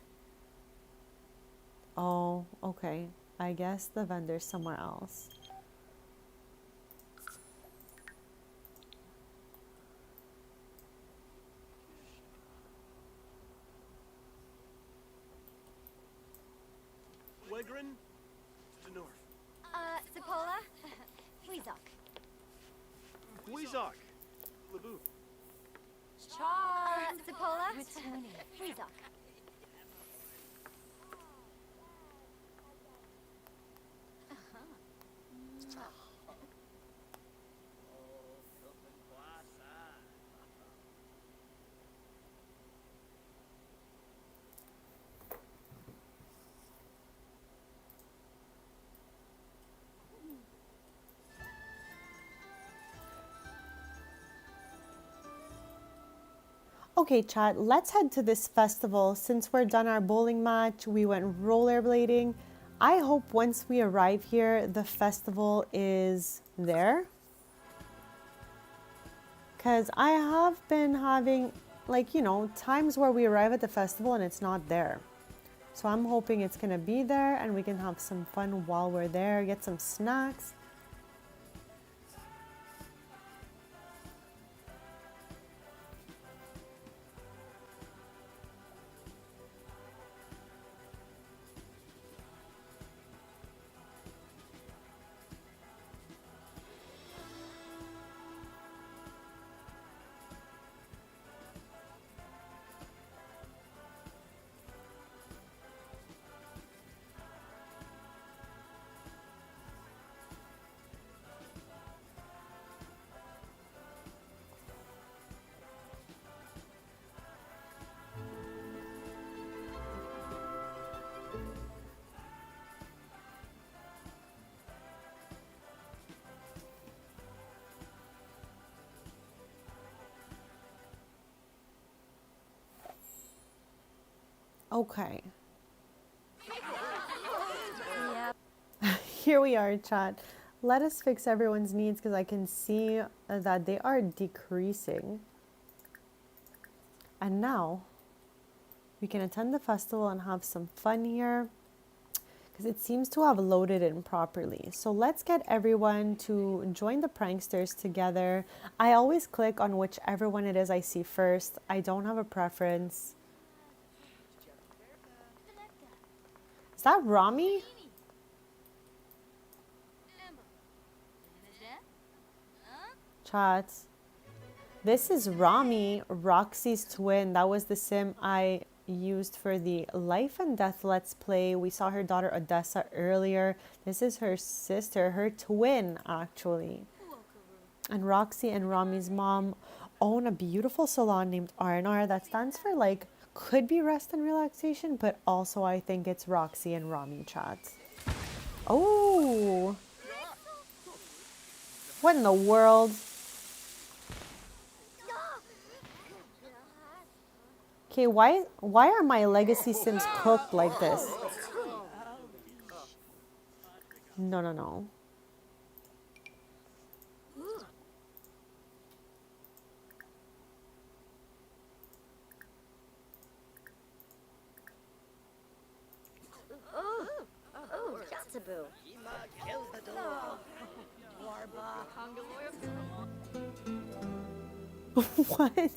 Oh, okay. I guess the vendor's somewhere else. Wegrin? To north. Sekola? Weezok. Weezok. Labu. Sekola? Weezok. Okay, chat, let's head to this festival. Since we're done our bowling match, we went rollerblading. I hope once we arrive here, the festival is there. Because I have been having, like, you know, times where we arrive at the festival and it's not there. So I'm hoping it's going to be there and we can have some fun while we're there, get some snacks. Okay. Here we are, chat. Let us fix everyone's needs because I can see that they are decreasing. And now we can attend the festival and have some fun here because it seems to have loaded in properly. So let's get everyone to join the pranksters together. I always click on whichever one it is I see first. I don't have a preference. Is that Rami? Chat. This is Rami, Roxy's twin. That was the sim I used for the Life and Death Let's Play. We saw her daughter Odessa earlier. This is her sister, her twin, actually. And Roxy and Rami's mom own a beautiful salon named R&R that stands for, like, could be rest and relaxation, but also I think it's Roxy and Rami, chat. Oh! What in the world? Okay, why are my legacy sims cooked like this? No, no, no. Oh, Jatsabu. What?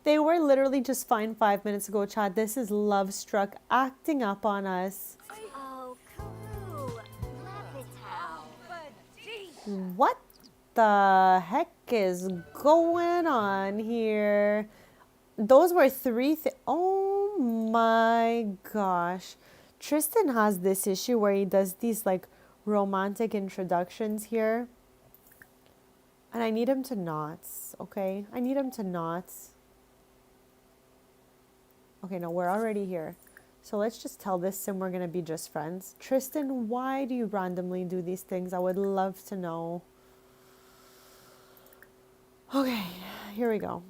They were literally just fine 5 minutes ago, chat. This is Love Struck acting up on us. Oh, Karu. Lapitao. What the heck is going on here? Those were oh my gosh. Tristan has this issue where he does these like romantic introductions here. And I need him to not, okay? I need him to not. Okay, no, we're already here. So let's just tell this sim we're gonna be just friends. Tristan, why do you randomly do these things? I would love to know. Okay, here we go.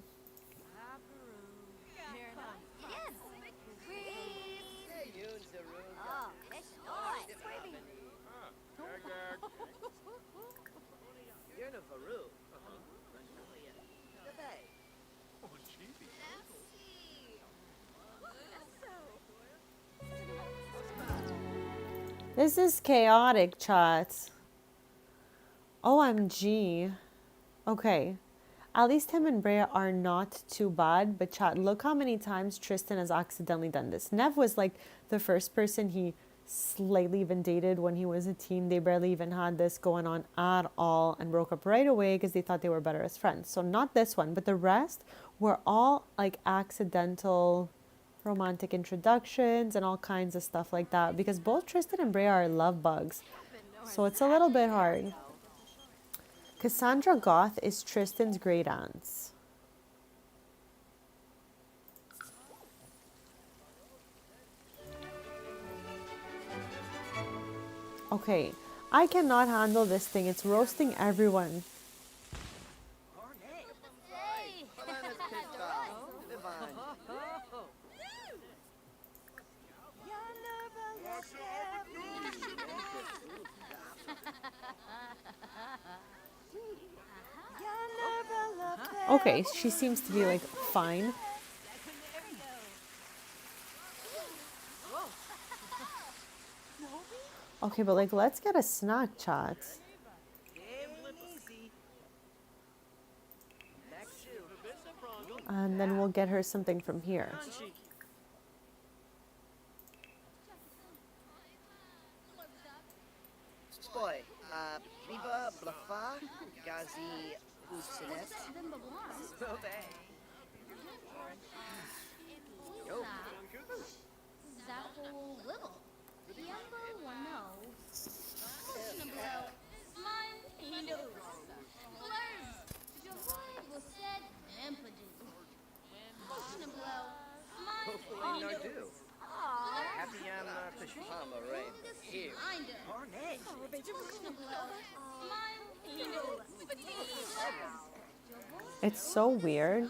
You're in a Varu. Oh, chibi. This is chaotic, chat. OMG. Okay. At least him and Brea are not too bad, but chat, look how many times Tristan has accidentally done this. Nev was like the first person he slightly even dated when he was a teen. They barely even had this going on at all and broke up right away because they thought they were better as friends. So not this one, but the rest were all like accidental romantic introductions and all kinds of stuff like that because both Tristan and Brea are love bugs. So it's a little bit hard. Cassandra Goth is Tristan's great aunts. Okay, I cannot handle this thing. It's roasting everyone. Okay, she seems to be like fine. Okay, but like let's get a snack, chat. And then we'll get her something from here. Boy, Viva Blafa, Gazi Usinet. Yo. Hopefully no do. Happy I'm Pishpama right here. It's so weird.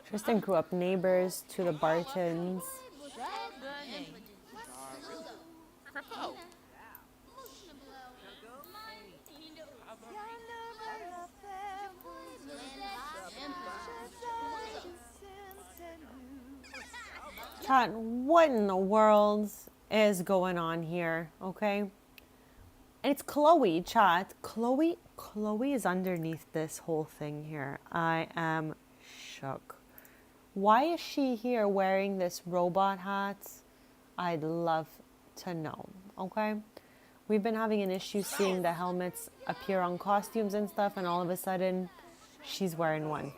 Tristan grew up neighbors to the Bartons. Chat, what in the world is going on here, okay? And it's Chloe, chat. Chloe is underneath this whole thing here. I am shook. Why is she here wearing this robot hat? I'd love to know, okay? We've been having an issue seeing the helmets appear on costumes and stuff, and all of a sudden, she's wearing one.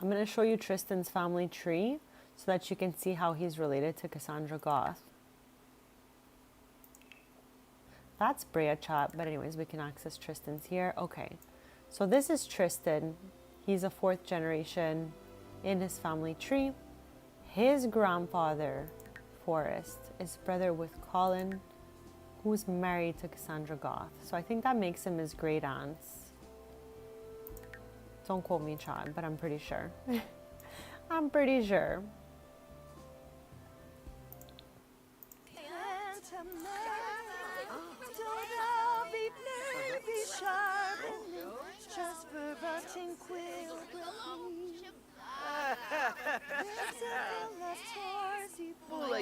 I'm going to show you Tristan's family tree so that you can see how he's related to Cassandra Goth. That's Brea chat, but anyways, we can access Tristan's here. Okay, so this is Tristan. He's a 4th generation in his family tree. His grandfather, Forrest, is brother with Colin, who's married to Cassandra Goth. So I think that makes him his great aunts. Don't quote me, chat, but I'm pretty sure. I'm pretty sure.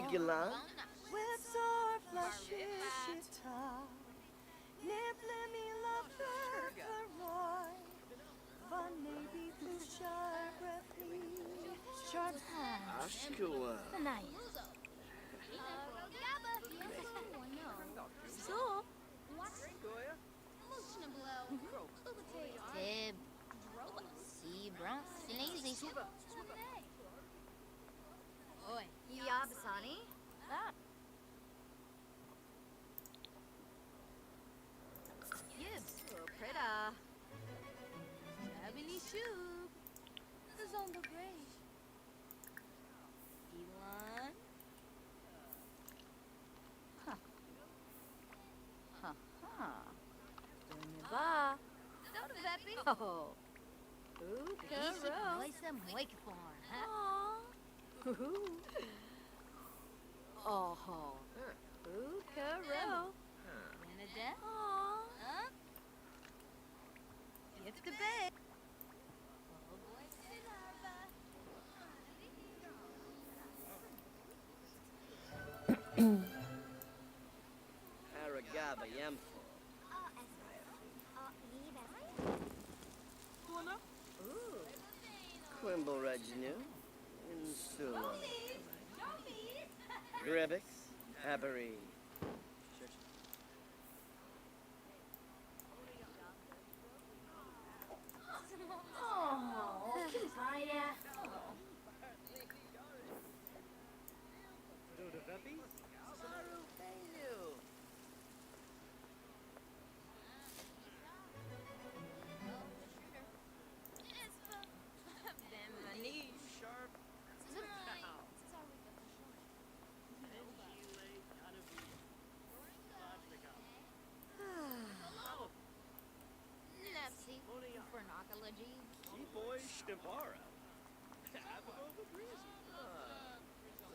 Gilan. Ashkua. Oi. Yabasani. Ah. Gibbs. Preda. Shabini shoe. The Zonda Gray. Elon. Huh. Huh. Huh. Ba. Don't Veppy. Oh. Ooh, Caro. Nice and wake for, huh? Oh. Ooh, Caro. Canada. Huh? Gift to bed. Aragaba Yamfo. Quimble Reginu. Insula. Grebix. Abery. Doda Besties? Saru Benu. Sharp. Nepsi. Pharmacology. Boy Shtibara. Abogova Breezy.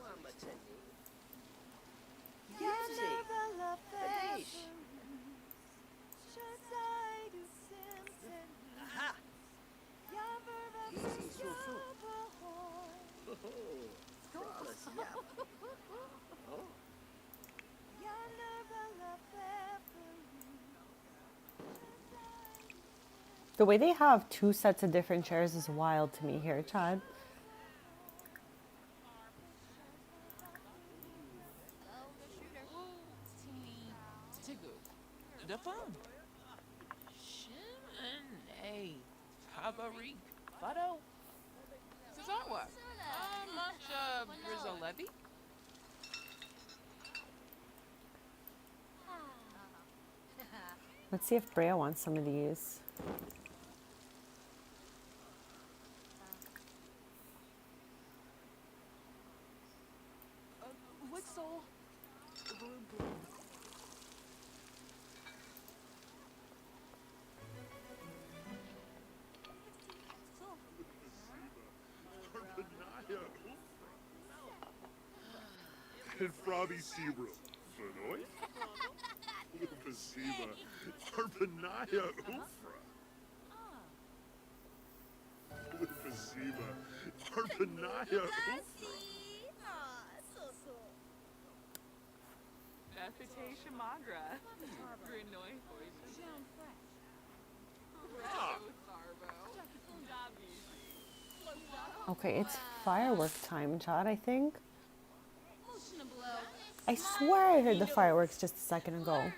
Wamatani. Yipsy. Kadish. Aha. Easy Susu. Oh, Flawless Yap. Oh. The way they have two sets of different chairs is wild to me here, Chad. The phone. Shimane. Tabarik. Fado. Cesarwa. Much Rizzolevi. Let's see if Brea wants some of these. Whistle. And Frobby Sebro. Fenoy? Lupasiba. Arpanaya Ufra. Lupasiba. Arpanaya Ufra. Reputation Magra. Grinoy Poison. Okay, it's firework time, Chad, I think. I swear I heard the fireworks just a second ago.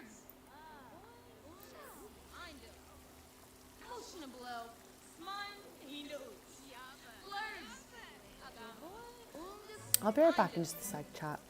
I'll be right back in just a sec, chat.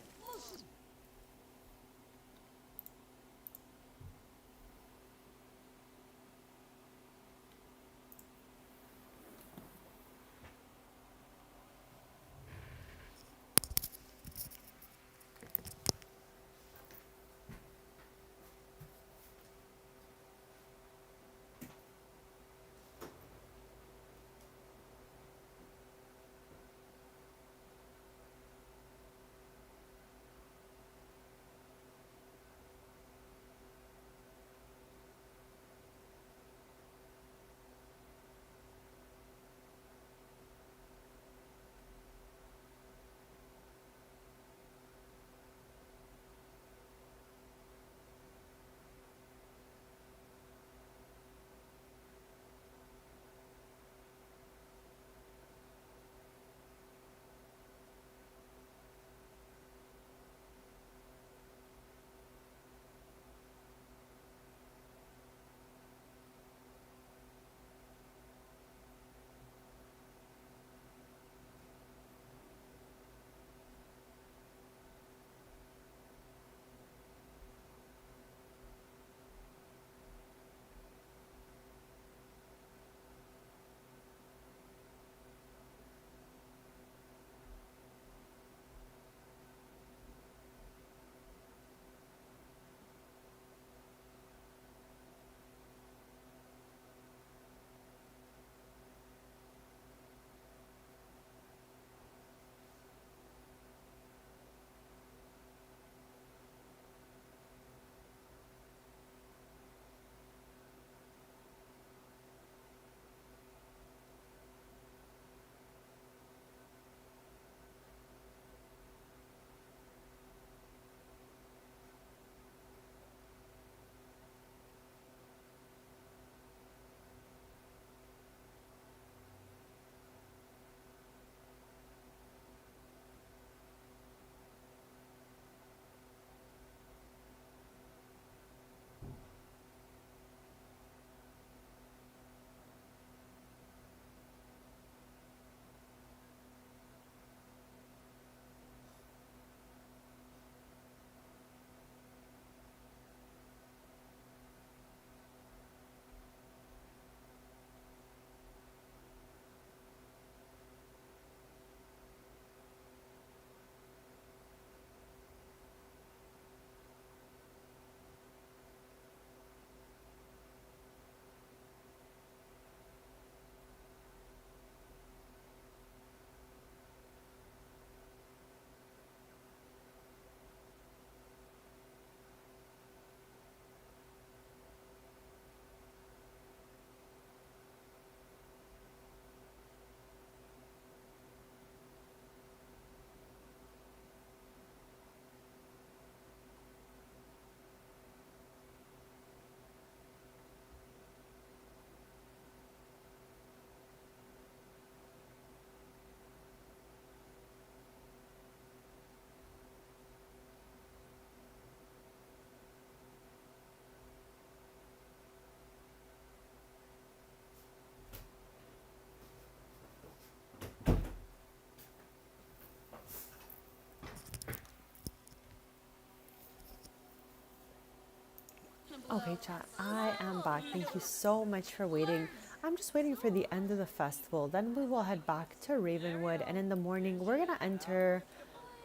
Okay, chat, I am back. Thank you so much for waiting. I'm just waiting for the end of the festival. Then we will head back to Ravenwood, and in the morning, we're gonna enter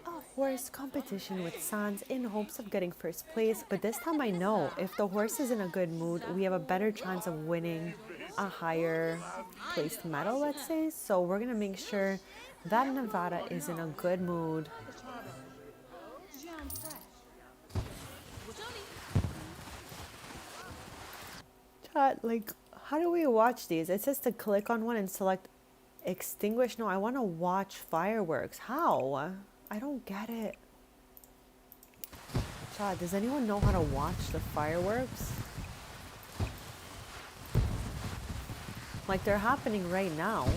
a horse competition with Sans in hopes of getting first place. But this time, I know if the horse is in a good mood, we have a better chance of winning a higher placed medal, let's say. So, we're gonna make sure that Nevada is in a good mood. Chat, like, how do we watch these? It says to click on one and select extinguish. No, I want to watch fireworks. How? I don't get it. Chat, does anyone know how to watch the fireworks? Like, they're happening right now.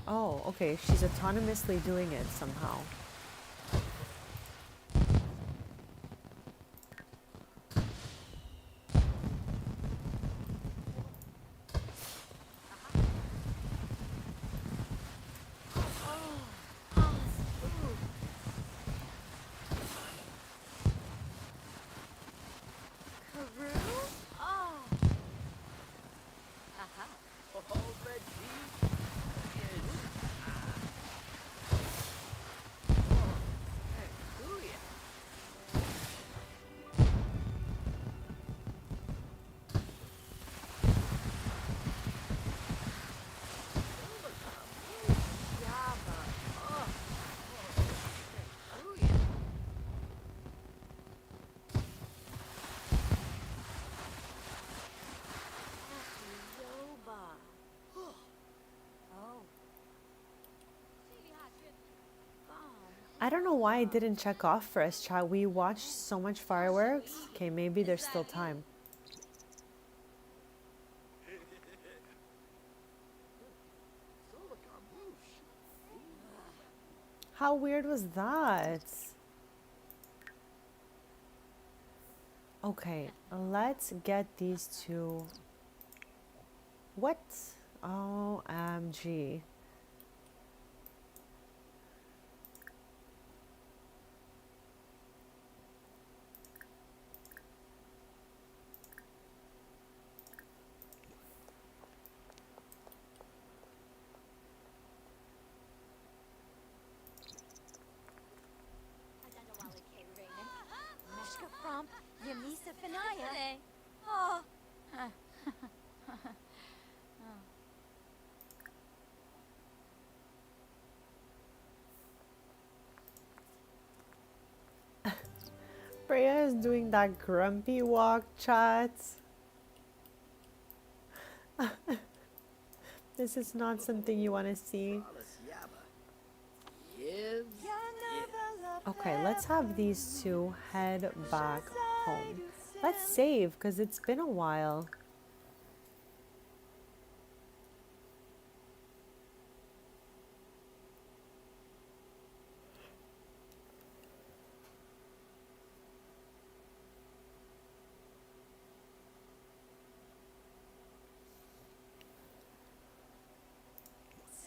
Oh, okay. She's autonomously doing it somehow. I don't know why it didn't check off for us, chat. We watched so much fireworks. Okay, maybe there's still time. How weird was that? Okay, let's get these two. What? OMG. Oh. Freya is doing that grumpy walk, chat. This is not something you want to see. Okay, let's have these two head back home. Let's save, because it's been a while.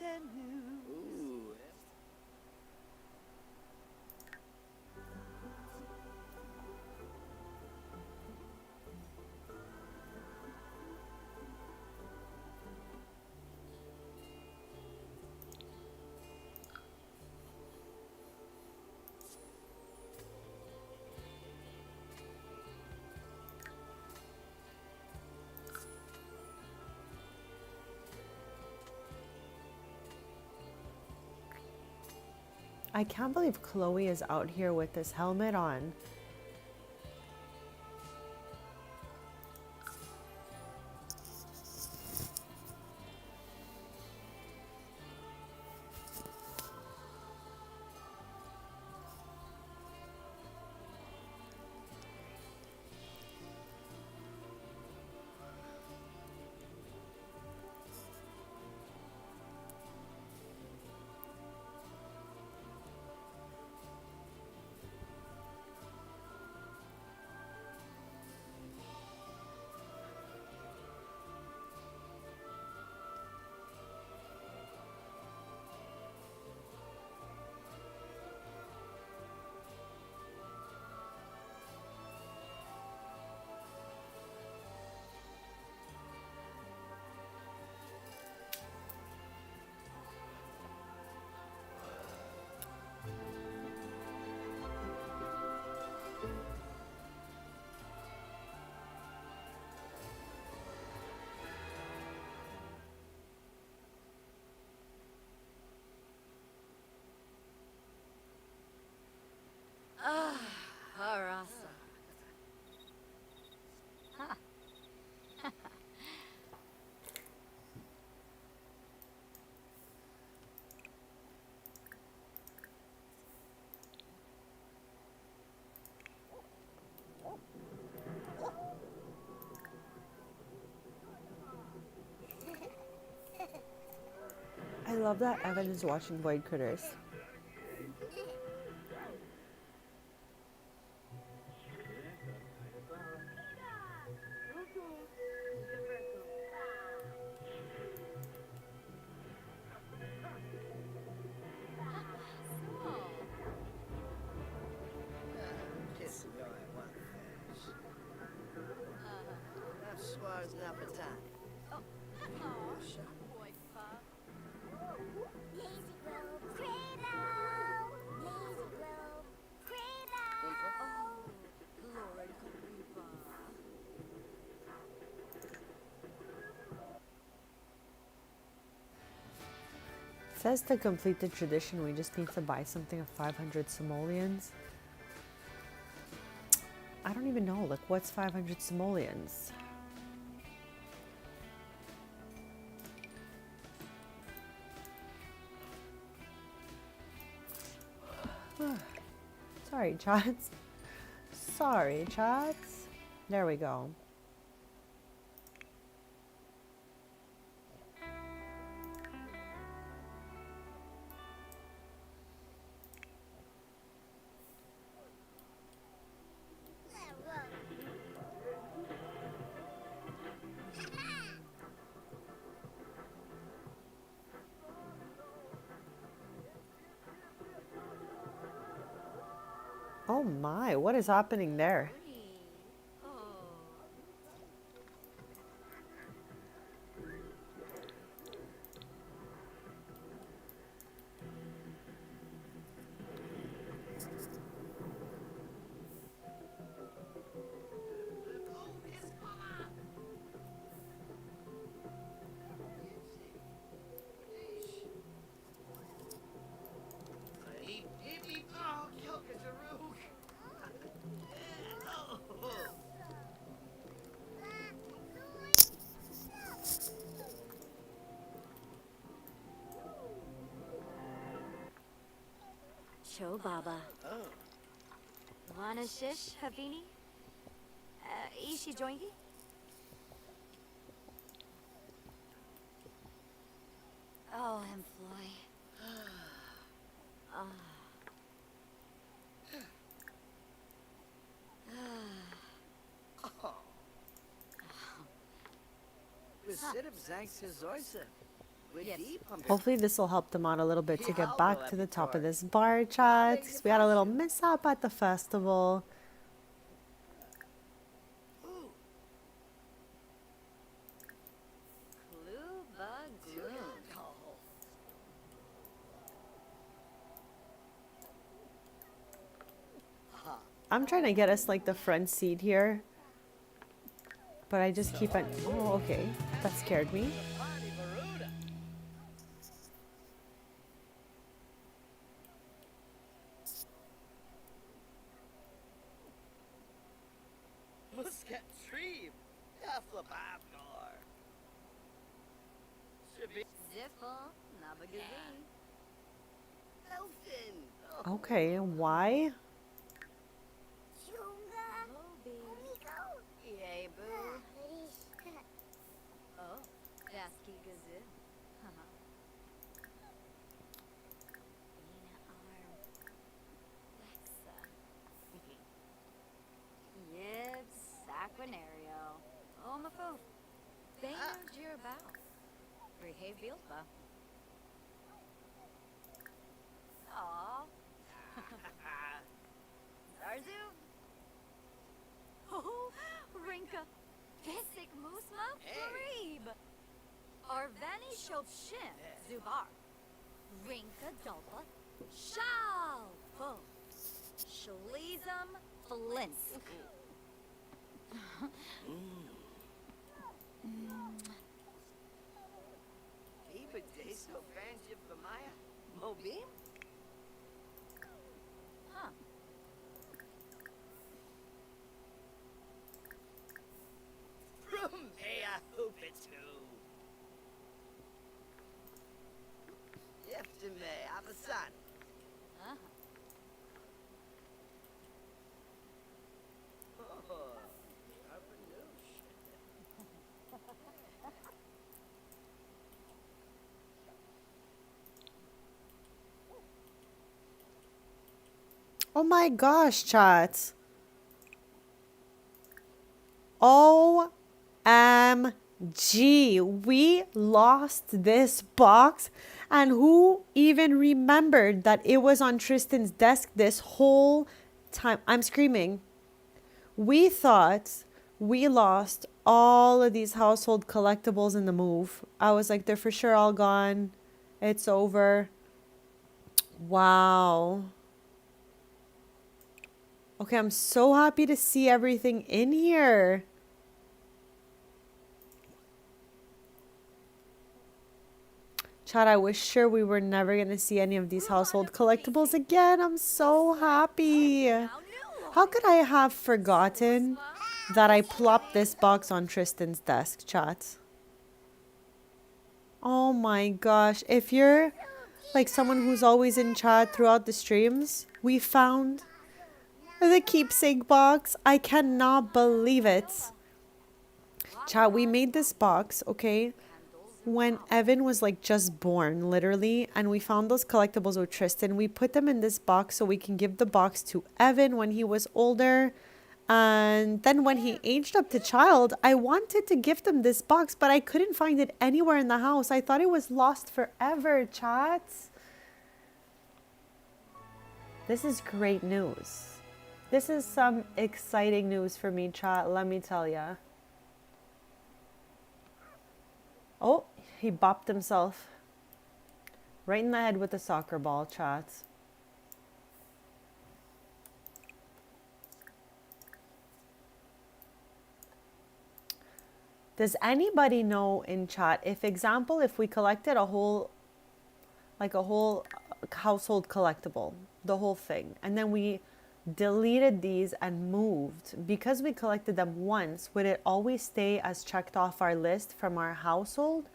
Ooh. I can't believe Chloe is out here with this helmet on. love that Evan is watching Void Critters. Kiss no one fish. That's was appetite. Boy, pup. Lazy Grove Cradle! Lazy Grove Cradle! Lord Kariba. It says to complete the tradition, we just need to buy something of 500 simoleons. I don't even know, like, what's 500 simoleons? Sorry, chats. Sorry, chats. There we go. Oh my, what is happening there? Cho Baba. Oh. Lana Shish Havini? Ishi Joingi? Oh, employ. Hopefully this will help them out a little bit to get back to the top of this bar, chat. We had a little mishap at the festival. I'm trying to get us like the front seat here, but I just keep on. Oh, okay. That scared me. Okay, why? Aw. Zarzu? Oh, Rinka. Pisik Musma? Garib. Arvani Shopshin. Zubar. Rinka Dolpa. Shal. Bo. Shalizam. Flinsk. Mobim? Huh. Rumea Hupitu. Yeftime Abasan. Uh-huh. Oh, Oh my gosh, chat. OMG. We lost this box. And who even remembered that it was on Tristan's desk this whole time? I'm screaming. We thought we lost all of these household collectibles in the move. I was like, they're for sure all gone. It's over. Wow. Okay, I'm so happy to see everything in here. Chad, I wish sure we were never going to see any of these household collectibles again. I'm so happy. How could I have forgotten that I plopped this box on Tristan's desk, chat? Oh my gosh. If you're like someone who's always in chat throughout the streams, we found the keepsake box. I cannot believe it. Chat, we made this box, okay, when Evan was like just born, literally, and we found those collectibles with Tristan. We put them in this box so we can give the box to Evan when he was older. And then when he aged up to child, I wanted to gift him this box, but I couldn't find it anywhere in the house. I thought it was lost forever, chat. This is great news. This is some exciting news for me, chat, let me tell ya. Oh, he bopped himself right in the head with a soccer ball, chat. Does anybody know in chat if we collected a whole household collectible, the whole thing, and then we deleted these and moved, because we collected them once, would it always stay as checked off our list from our household,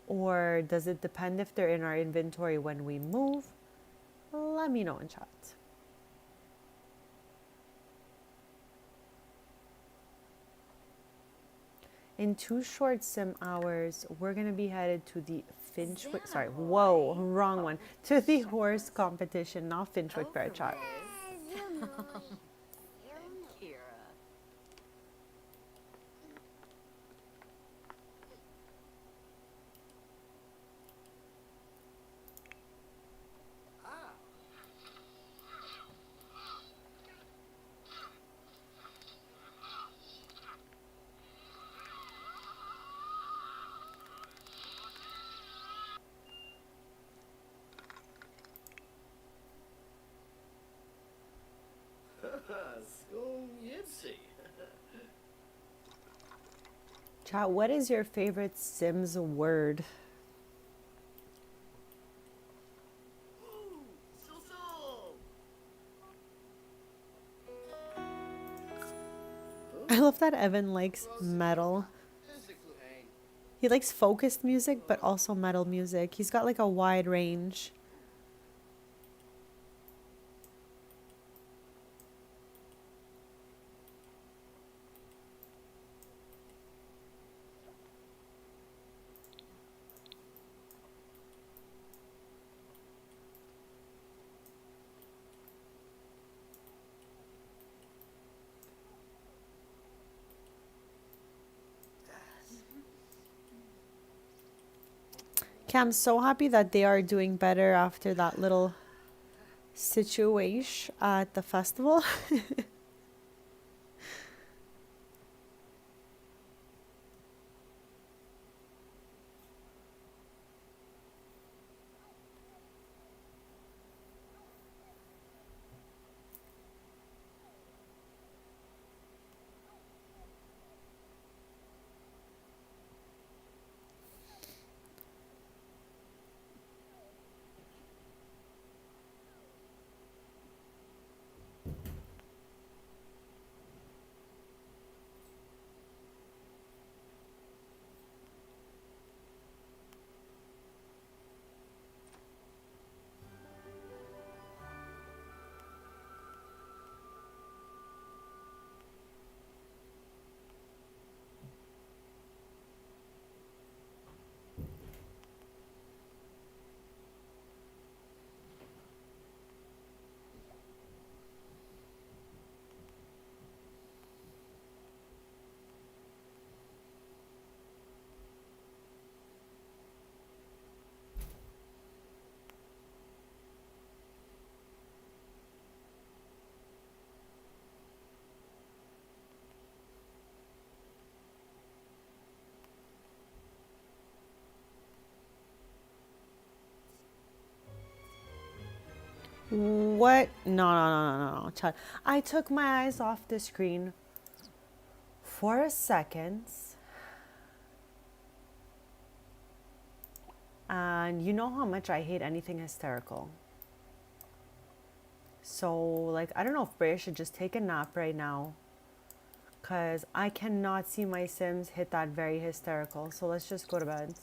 or does it depend if they're in our inventory when we move? Let me know in chat. In 2 short sim hours, we're gonna be headed to the Finchwick, sorry, whoa, wrong one, to the horse competition, not Finchwick Fair, chat. School Yipsy. Chat, what is your favorite Sims word? I love that Evan likes metal. He likes focused music, but also metal music. He's got like a wide range. Okay, I'm so happy that they are doing better after that little situation at the festival. What? No, Chad. I took my eyes off the screen for a second. And you know how much I hate anything hysterical. So, like, I don't know if Brea should just take a nap right now. Because I cannot see my Sims hit that very hysterical. So let's just go to bed.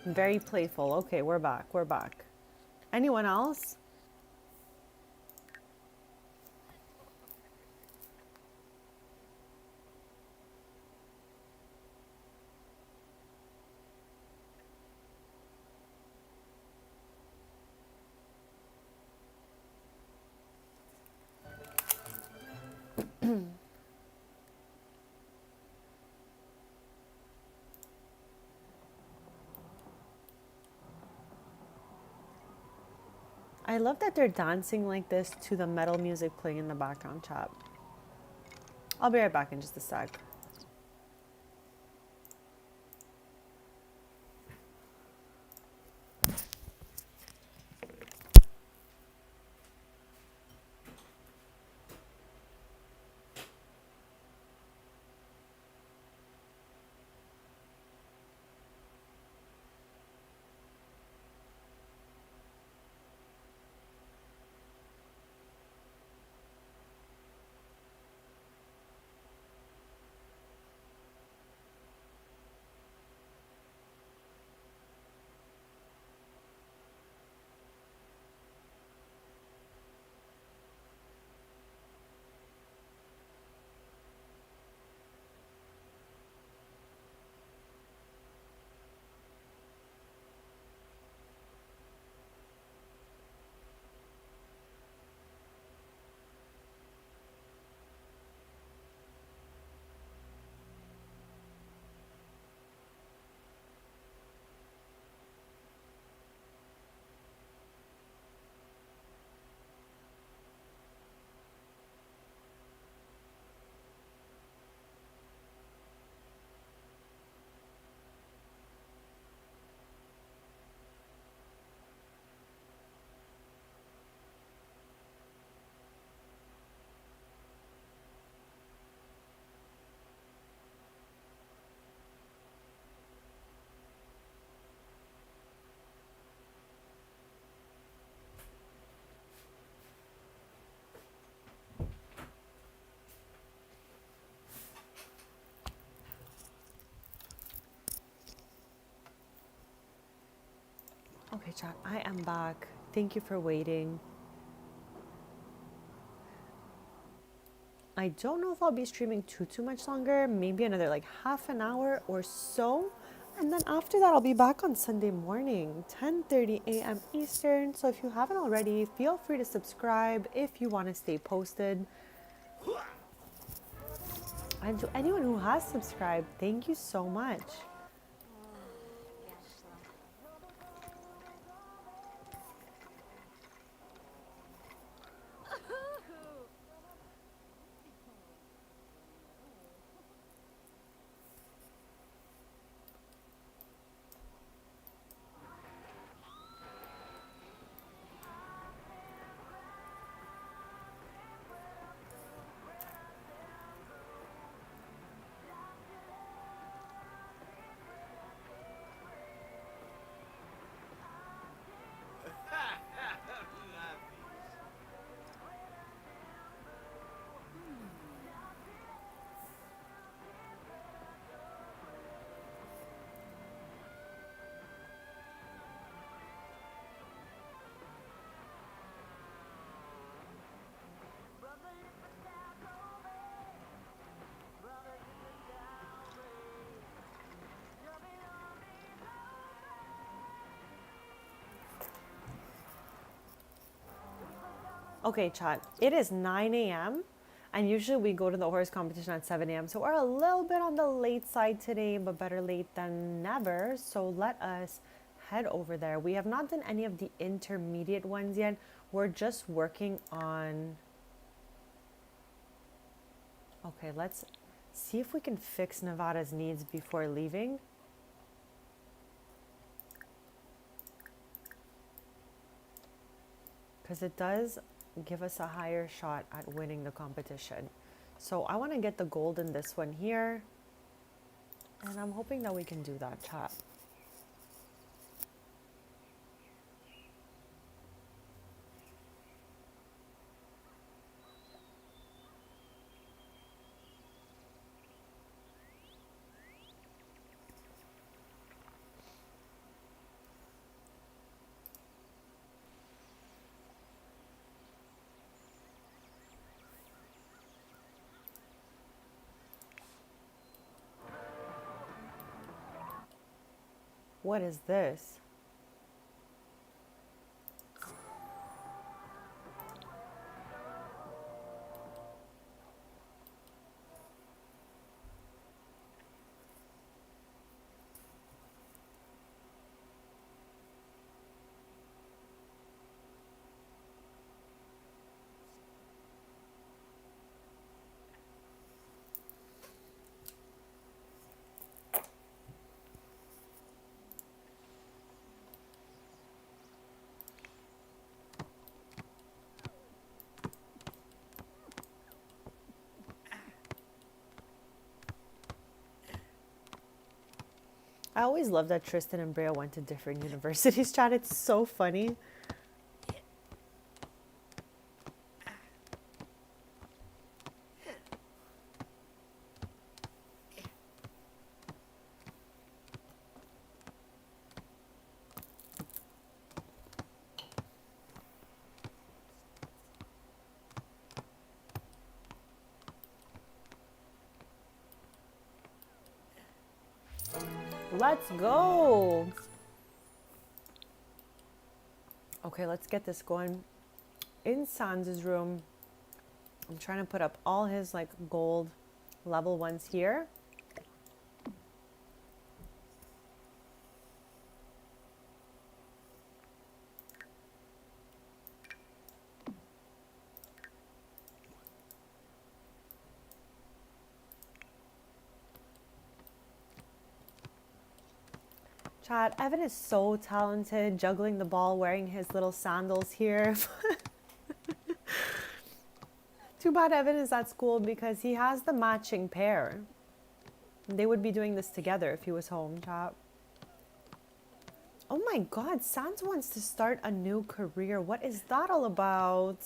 Very playful. Okay, we're back. We're back. Anyone else? I love that they're dancing like this to the metal music playing in the background, chat. I'll be right back in just a sec. Okay, chat, I am back. Thank you for waiting. I don't know if I'll be streaming too much longer, maybe another like half an hour or so. And then after that, I'll be back on Sunday morning, 10:30 a.m. Eastern. So if you haven't already, feel free to subscribe if you want to stay posted. And to anyone who has subscribed, thank you so much. Okay, chat, it is 9 a.m. and usually we go to the horse competition at 7 a.m. So we're a little bit on the late side today, but better late than never. So let us head over there. We have not done any of the intermediate ones yet. We're just working on... Okay, let's see if we can fix Nevada's needs before leaving. because it does give us a higher shot at winning the competition. So I want to get the gold in this one here. And I'm hoping that we can do that, chat. What is this? I always love that Tristan and Brea went to different universities, chat. It's so funny. Let's go. Okay, let's get this going. In Sans' room, I'm trying to put up all his like gold level ones here. Chat, Evan is so talented juggling the ball, wearing his little sandals here. Too bad Evan is at school because he has the matching pair. They would be doing this together if he was home, chat. Oh my god, Sans wants to start a new career. What is that all about?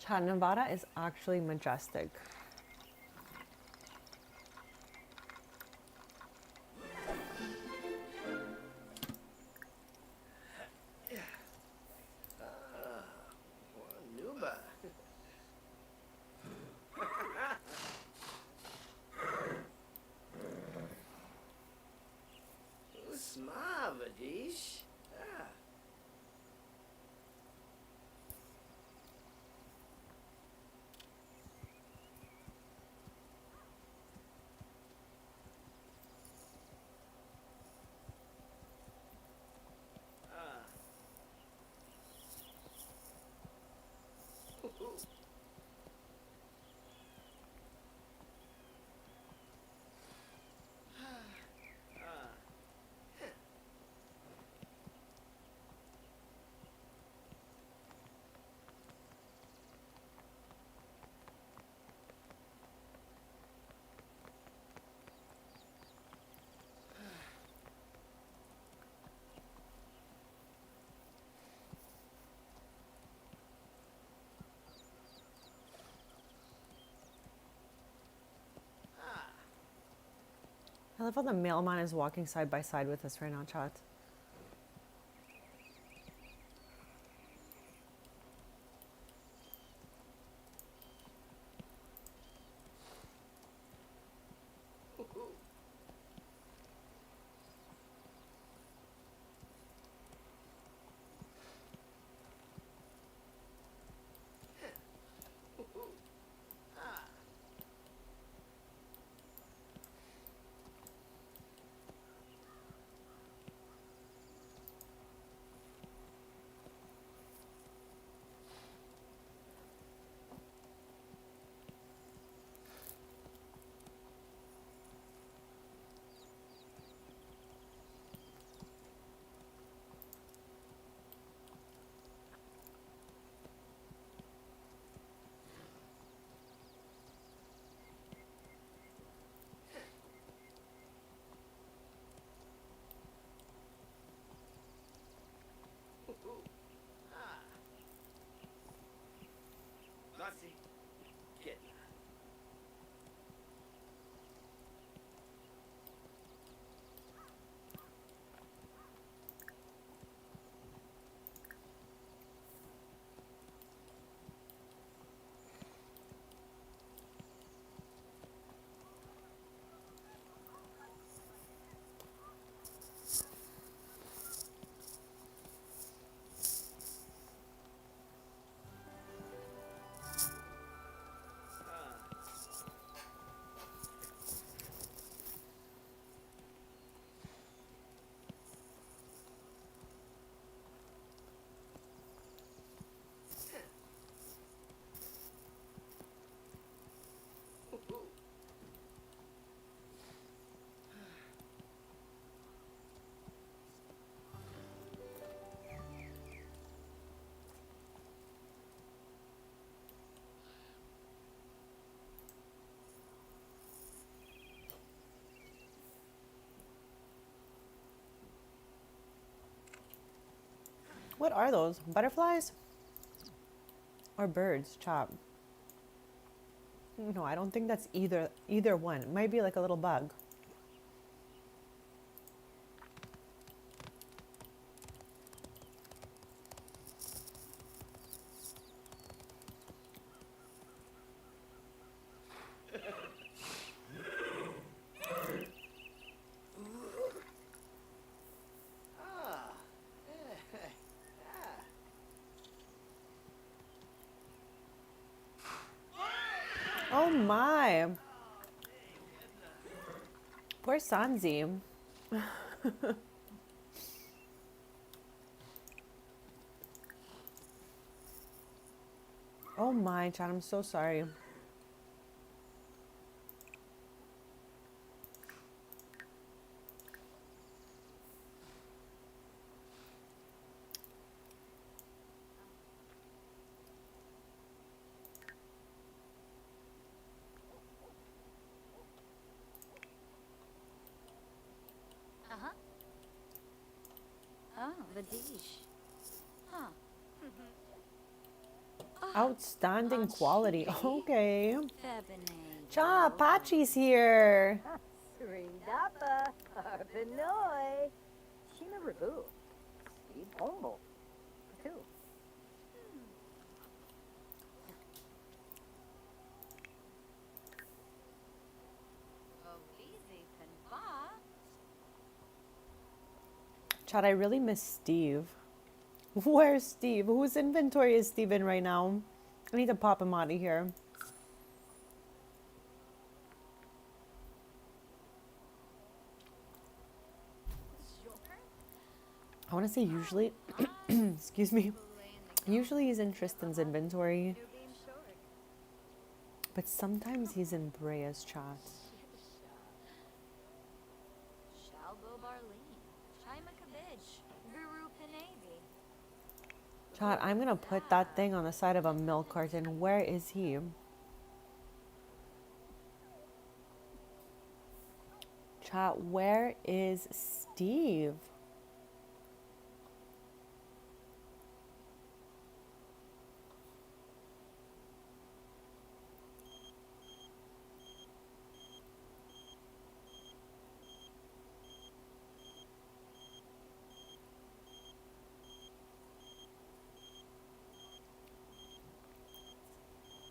Chat, Nevada is actually majestic. Nuba. Usmavadish. love how the mailman is walking side by side with us right now, chat. Nazi. Get. What are those? Butterflies? Or birds, Chop? No, I don't think that's either one. It might be like a little bug. Oh my. Poor Sanzi. Oh my, Chad, I'm so sorry. Uh-huh. Oh, the dish. Huh. Outstanding quality. Okay. Febine. Cha, Pachi's here. Rindapa, Arpinoy, Shima Rabu, Steve Homble, too. Chad, I really miss Steve. Where's Steve? Whose inventory is Steve in right now? I need to pop him out of here. I want to say usually, excuse me, usually he's in Tristan's inventory, but sometimes he's in Brea's chat. Shalbo Barleen. Shima Cabbage. Guru Panavi. Chat, I'm going to put that thing on the side of a milk carton. Where is he? Chat, where is Steve?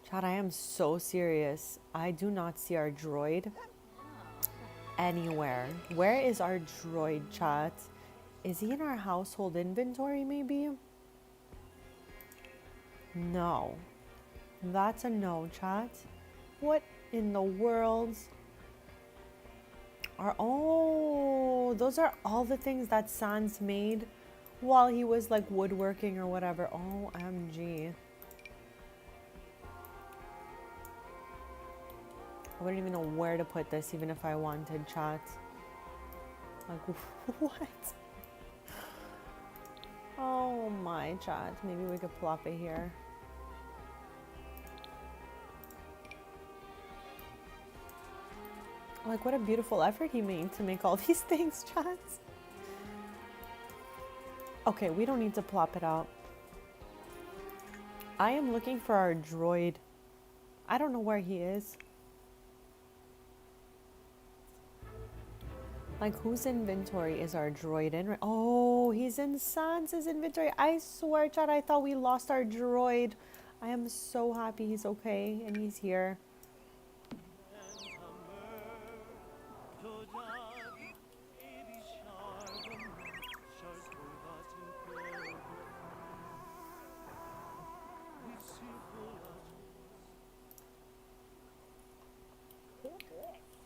Chad, I am so serious. I do not see our droid anywhere. Where is our droid, chat? Is he in our household inventory, maybe? No. That's a no, chat. What in the world are... Oh, those are all the things that Sans made while he was like woodworking or whatever. OMG. I wouldn't even know where to put this, even if I wanted, chat. Like, what? Oh my, chat. Maybe we could plop it here. Like, what a beautiful effort he made to make all these things, chat. Okay, we don't need to plop it out. I am looking for our droid. I don't know where he is. Like, whose inventory is our droid in? Oh, he's in Sans's inventory. I swear, Chad, I thought we lost our droid. I am so happy he's okay and he's here.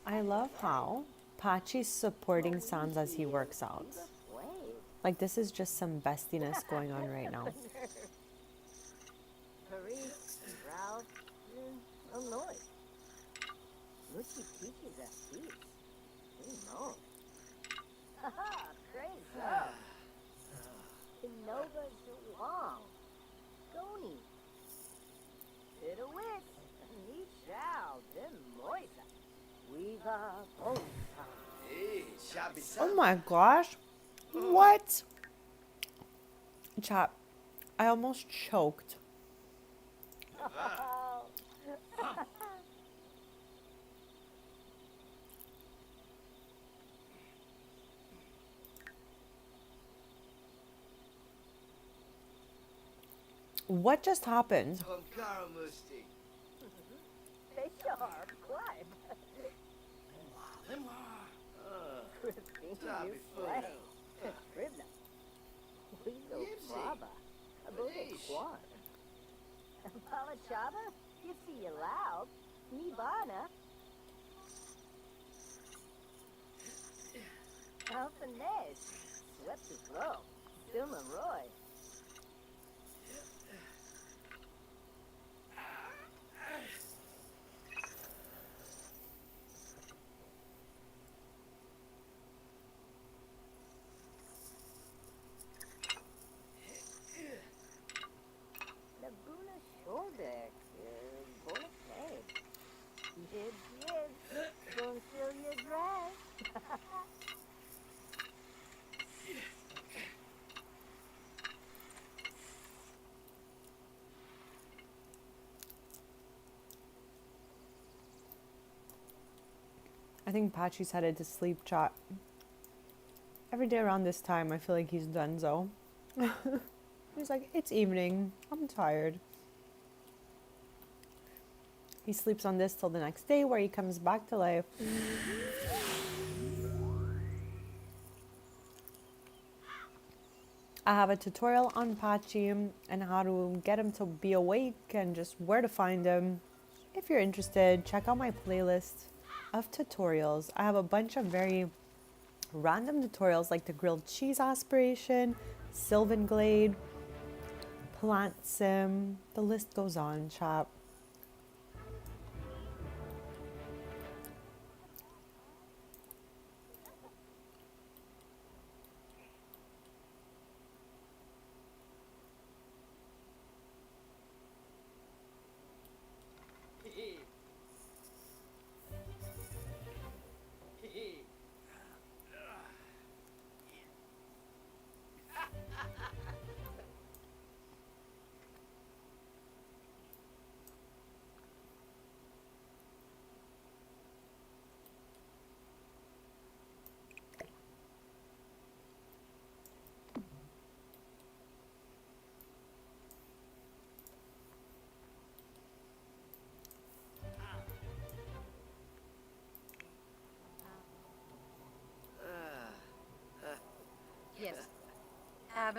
I love how Pachi's supporting Sans as he works out. Like, this is just some bestiness going on right now. Oh my gosh. What? Chat, I almost choked. What just happened? I think Pachi's headed to sleep, chat. Every day around this time, I feel like he's donezo. He's like, it's evening. I'm tired. He sleeps on this till the next day where he comes back to life. I have a tutorial on Pachi and how to get him to be awake and just where to find him. If you're interested, check out my playlist of tutorials. I have a bunch of very random tutorials like the grilled cheese aspiration, Sylvan Glade, plant sim. The list goes on, chat.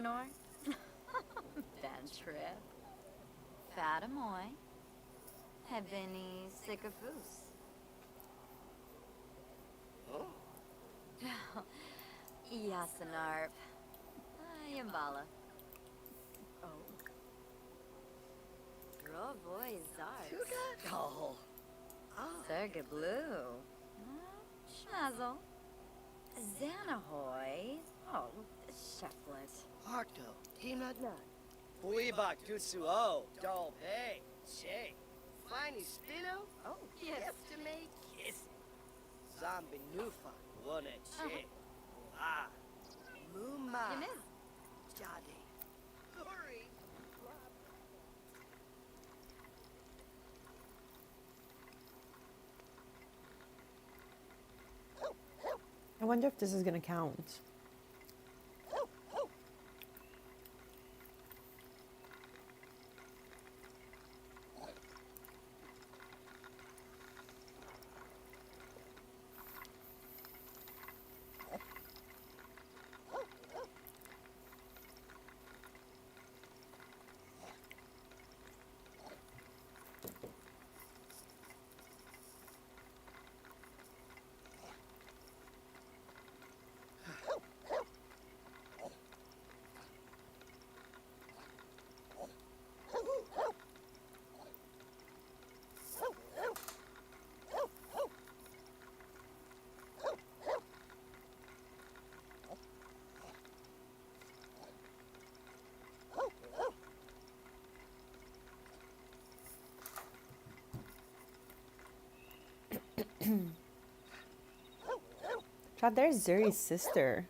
Avenor? Ben Trip. Fatamoy. Hebini Sycophus. Oh. Yasanarp. Yambala. Oh. Drovoy Zarts. Oh. Serga Blue. Schmazzle. Xanahoy. Oh, Shefflet. Arto. Tinat nut. Buibak Tutsuo. Dol Pay. Che. Finey Spino. Oh, yes. To me. Kiss. Zombie Nufa. Wanna che. Ah. Muma. Yamiz. Jadi. Hurry. I wonder if this is gonna count. Chad, there's Zuri's sister.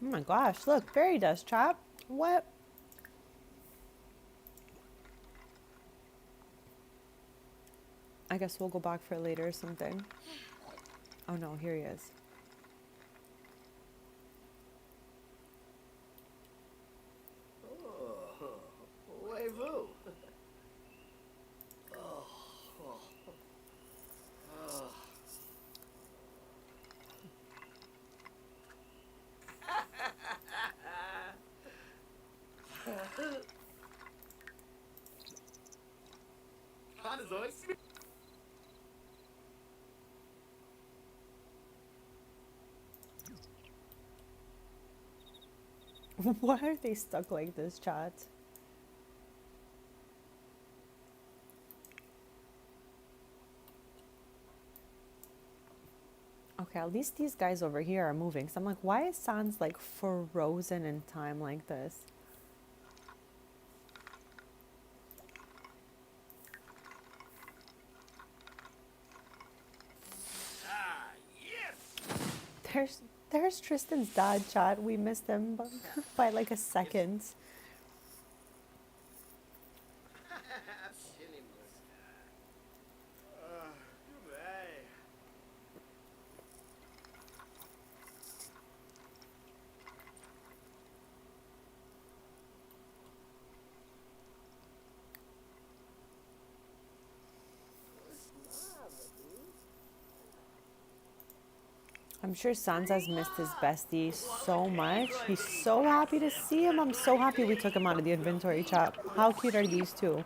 Oh my gosh, look, fairy dust trap. What? I guess we'll go back for later or something. Oh no, here he is. Oh. Wave-oo. Oh. Oh. Oh. Why are they stuck like this, chat? Okay, at least these guys over here are moving. So I'm like, why is Sans like frozen in time like this? Ah, yes! There's Tristan's dad, chat. We missed him by like a second. I'm sure Sans has missed his bestie so much. He's so happy to see him. I'm so happy we took him out of the inventory, chat. How cute are these two?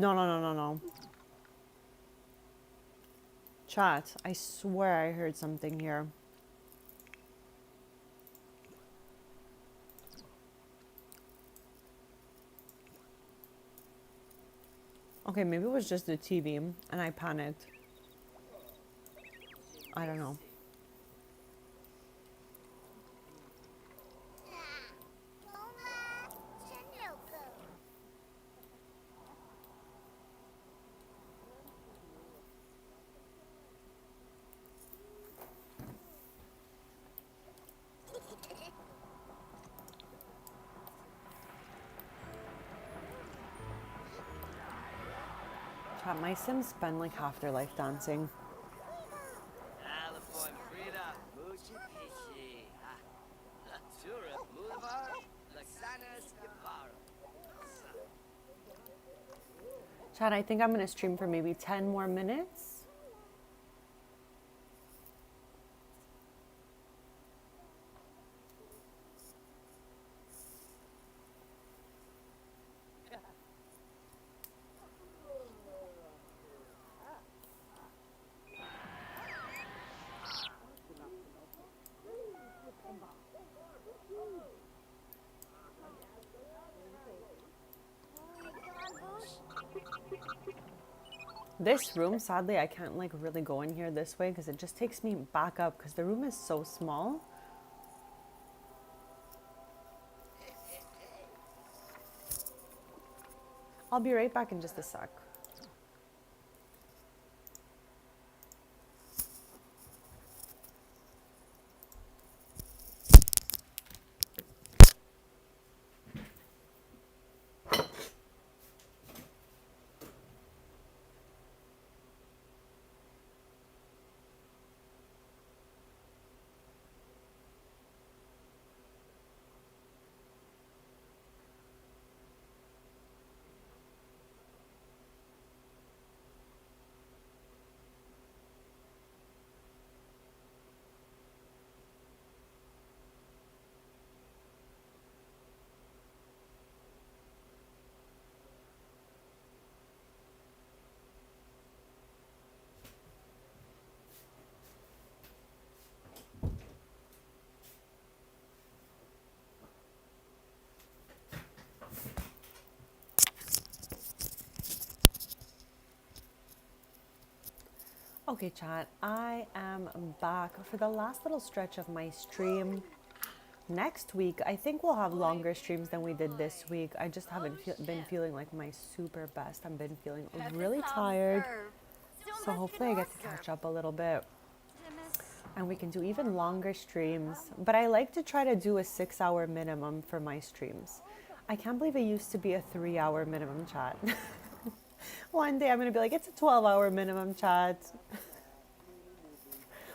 No, no, no, no, no. Chat, I swear I heard something here. Okay, maybe it was just the TV and I panicked. I don't know. Chat, my Sims spend like half their life dancing. Chat, I think I'm gonna stream for maybe 10 more minutes. This room, sadly, I can't like really go in here this way because it just takes me back up because the room is so small. I'll be right back in just a sec. Okay, chat, I am back for the last little stretch of my stream. Next week, I think we'll have longer streams than we did this week. I just haven't been feeling like my super best. I've been feeling really tired. So hopefully I get to catch up a little bit. And we can do even longer streams. But I like to try to do a 6-hour minimum for my streams. I can't believe it used to be a 3-hour minimum, chat. One day I'm going to be like, it's a 12-hour minimum, chat.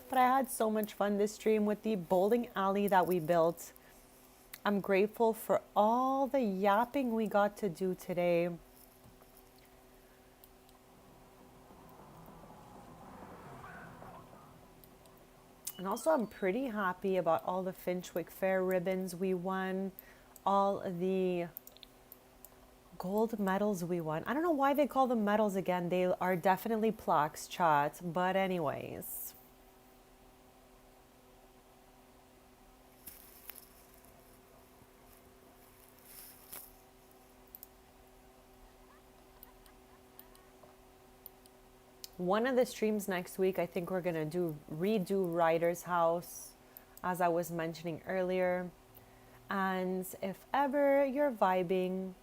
But I had so much fun this stream with the bowling alley that we built. I'm grateful for all the yapping we got to do today. And also I'm pretty happy about all the Finchwick Fair ribbons we won, all the gold medals we won. I don't know why they call them medals again. They are definitely plaques, chat. But anyways. One of the streams next week, I think we're going to redo Ryder's house, as I was mentioning earlier. And if ever you're vibing,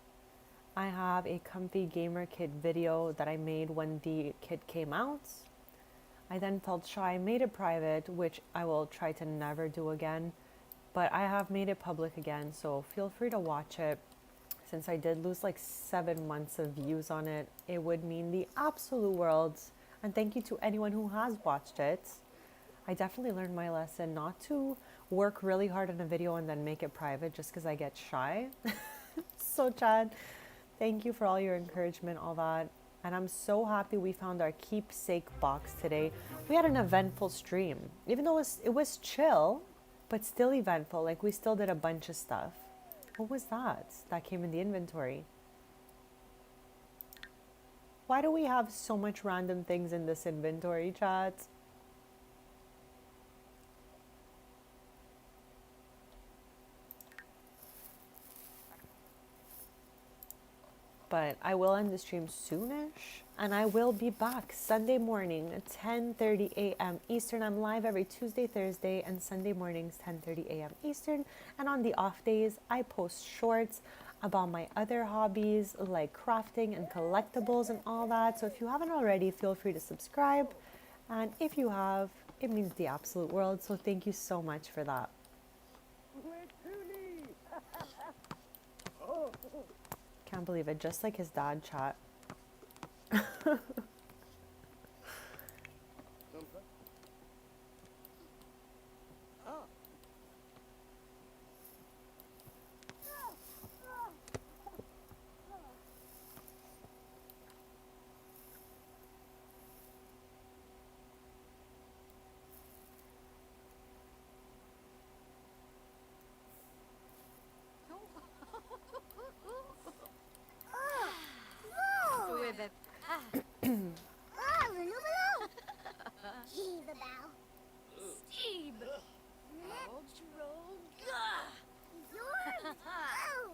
I have a comfy gamer kit video that I made when the kit came out. I then felt shy, made it private, which I will try to never do again. But I have made it public again, so feel free to watch it. Since I did lose like 7 months of views on it, it would mean the absolute world. And thank you to anyone who has watched it. I definitely learned my lesson not to work really hard on a video and then make it private just because I get shy. So Chad, thank you for all your encouragement, all that. And I'm so happy we found our keepsake box today. We had an eventful stream. Even though it was chill, but still eventful. Like we still did a bunch of stuff. What was that? That came in the inventory. Why do we have so much random things in this inventory, chat? But I will end the stream soonish, and I will be back Sunday morning at 10:30 a.m. Eastern. I'm live every Tuesday, Thursday, and Sunday mornings 10:30 a.m. Eastern. And on the off days, I post shorts about my other hobbies like crafting and collectibles and all that. So if you haven't already, feel free to subscribe. And if you have, it means the absolute world. So thank you so much for that. Can't believe it, just like his dad, chat. Heave about. Steve! Yours? Oh!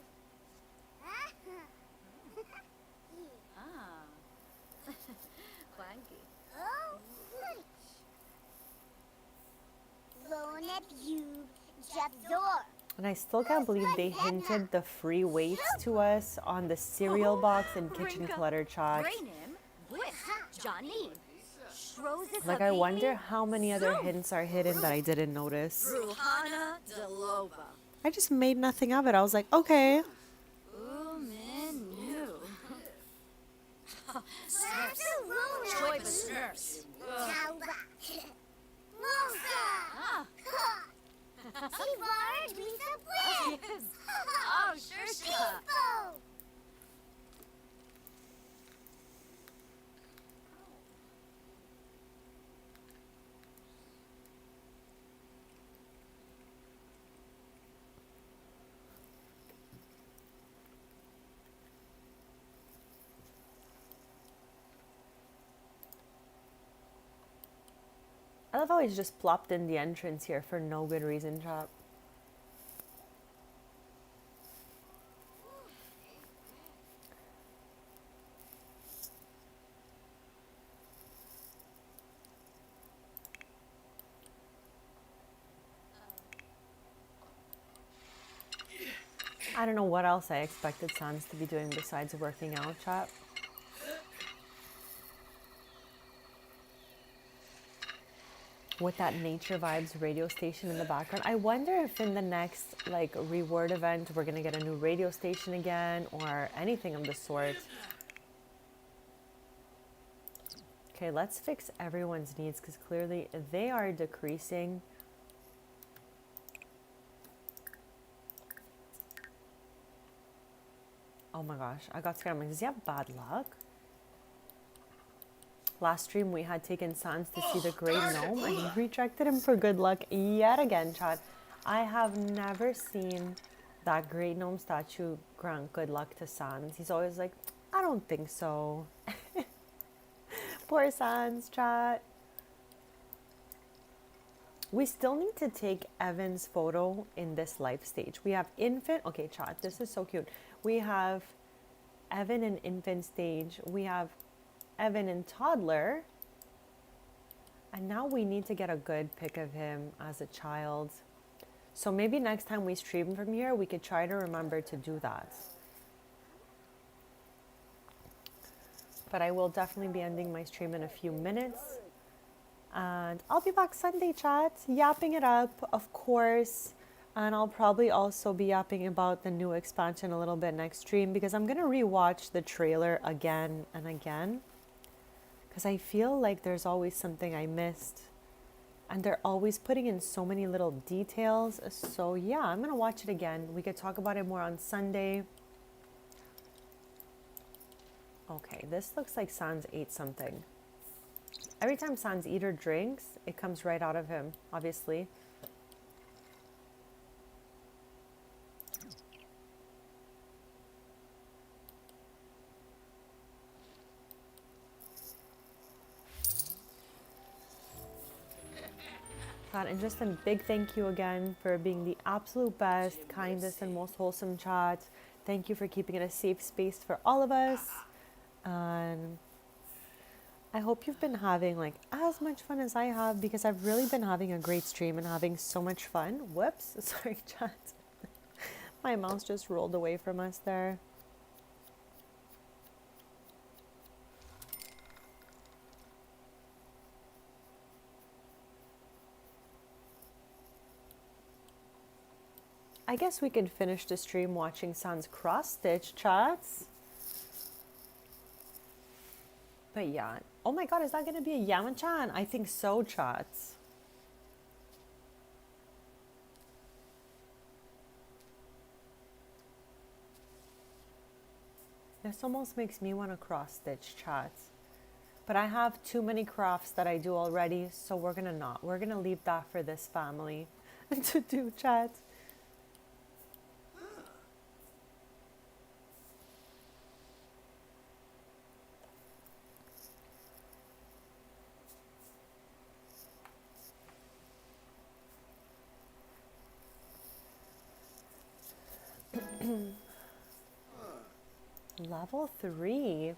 Ah. Clanky. Oh, Lone Bube, Jabzor. And I still can't believe they hinted the free weights to us on the cereal box and kitchen clutter chat. Rainim, Whisk, Johnny. Like, I wonder how many other hints are hidden that I didn't notice. Ruhana Delova. I just made nothing of it. I was like, okay. Menu. Smurfs. Choiba Smurfs. Jauba. Mosa. Tivar, Lisa Blitz. Yes. Oh, Shirska. People. I love how he's just plopped in the entrance here for no good reason, chat. I don't know what else I expected Sans to be doing besides working out, chat. With that Nature Vibes radio station in the background. I wonder if in the next like reward event we're gonna get a new radio station again or anything of the sort. Okay, let's fix everyone's needs because clearly they are decreasing. Oh my gosh, I got scared. I'm like, does he have bad luck? Last stream we had taken Sans to see the great gnome and he rejected him for good luck yet again, chat. I have never seen that great gnome statue grant good luck to Sans. He's always like, I don't think so. Poor Sans, chat. We still need to take Evan's photo in this life stage. We have infant. Okay, chat, this is so cute. We have Evan in infant stage. We have Evan in toddler. And now we need to get a good pic of him as a child. So maybe next time we stream from here, we could try to remember to do that. But I will definitely be ending my stream in a few minutes. And I'll be back Sunday, chat, yapping it up, of course. And I'll probably also be yapping about the new expansion a little bit next stream because I'm going to rewatch the trailer again and again. Because I feel like there's always something I missed. And they're always putting in so many little details. So yeah, I'm going to watch it again. We could talk about it more on Sunday. Okay, this looks like Sans ate something. Every time Sans eats or drinks, it comes right out of him, obviously. And just a big thank you again for being the absolute best, kindest, and most wholesome chat. Thank you for keeping it a safe space for all of us. And I hope you've been having like as much fun as I have, because I've really been having a great stream and having so much fun. Whoops, sorry, chat. My mouse just rolled away from us there. I guess we could finish the stream watching Sans cross stitch, chats. But yeah. Oh my god, is that gonna be a Yaman-chan? I think so, chats. This almost makes me want to cross stitch, chats. But I have too many crafts that I do already, so we're gonna not. We're gonna leave that for this family to do, chats. Level 3.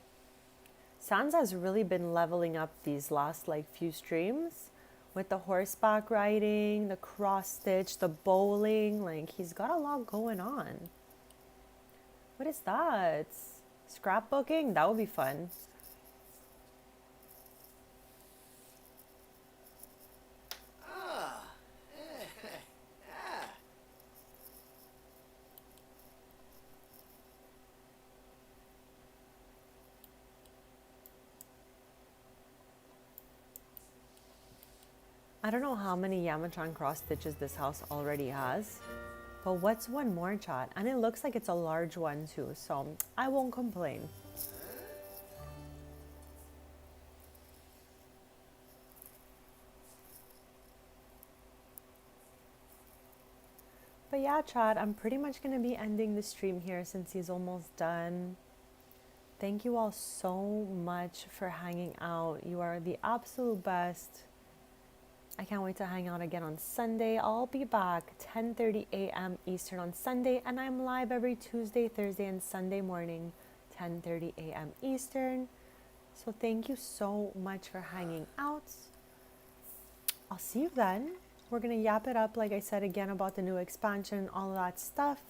Sans has really been leveling up these last like few streams with the horseback riding, the cross stitch, the bowling. Like he's got a lot going on. What is that? Scrapbooking? That would be fun. I don't know how many Yamachan cross stitches this house already has, but what's one more, chat? And it looks like it's a large one too, so I won't complain. But yeah, chat, I'm pretty much going to be ending the stream here since he's almost done. Thank you all so much for hanging out. You are the absolute best. I can't wait to hang out again on Sunday. I'll be back 10:30 a.m. Eastern on Sunday, and I'm live every Tuesday, Thursday, and Sunday morning, 10:30 a.m. Eastern. So thank you so much for hanging out. I'll see you then. We're going to yap it up, like I said, again about the new expansion, all of that stuff.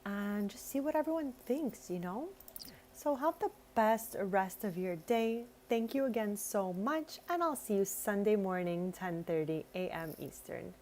And just see what everyone thinks, you know? So have the best rest of your day. Thank you again so much, and I'll see you Sunday morning, 10:30 a.m. Eastern.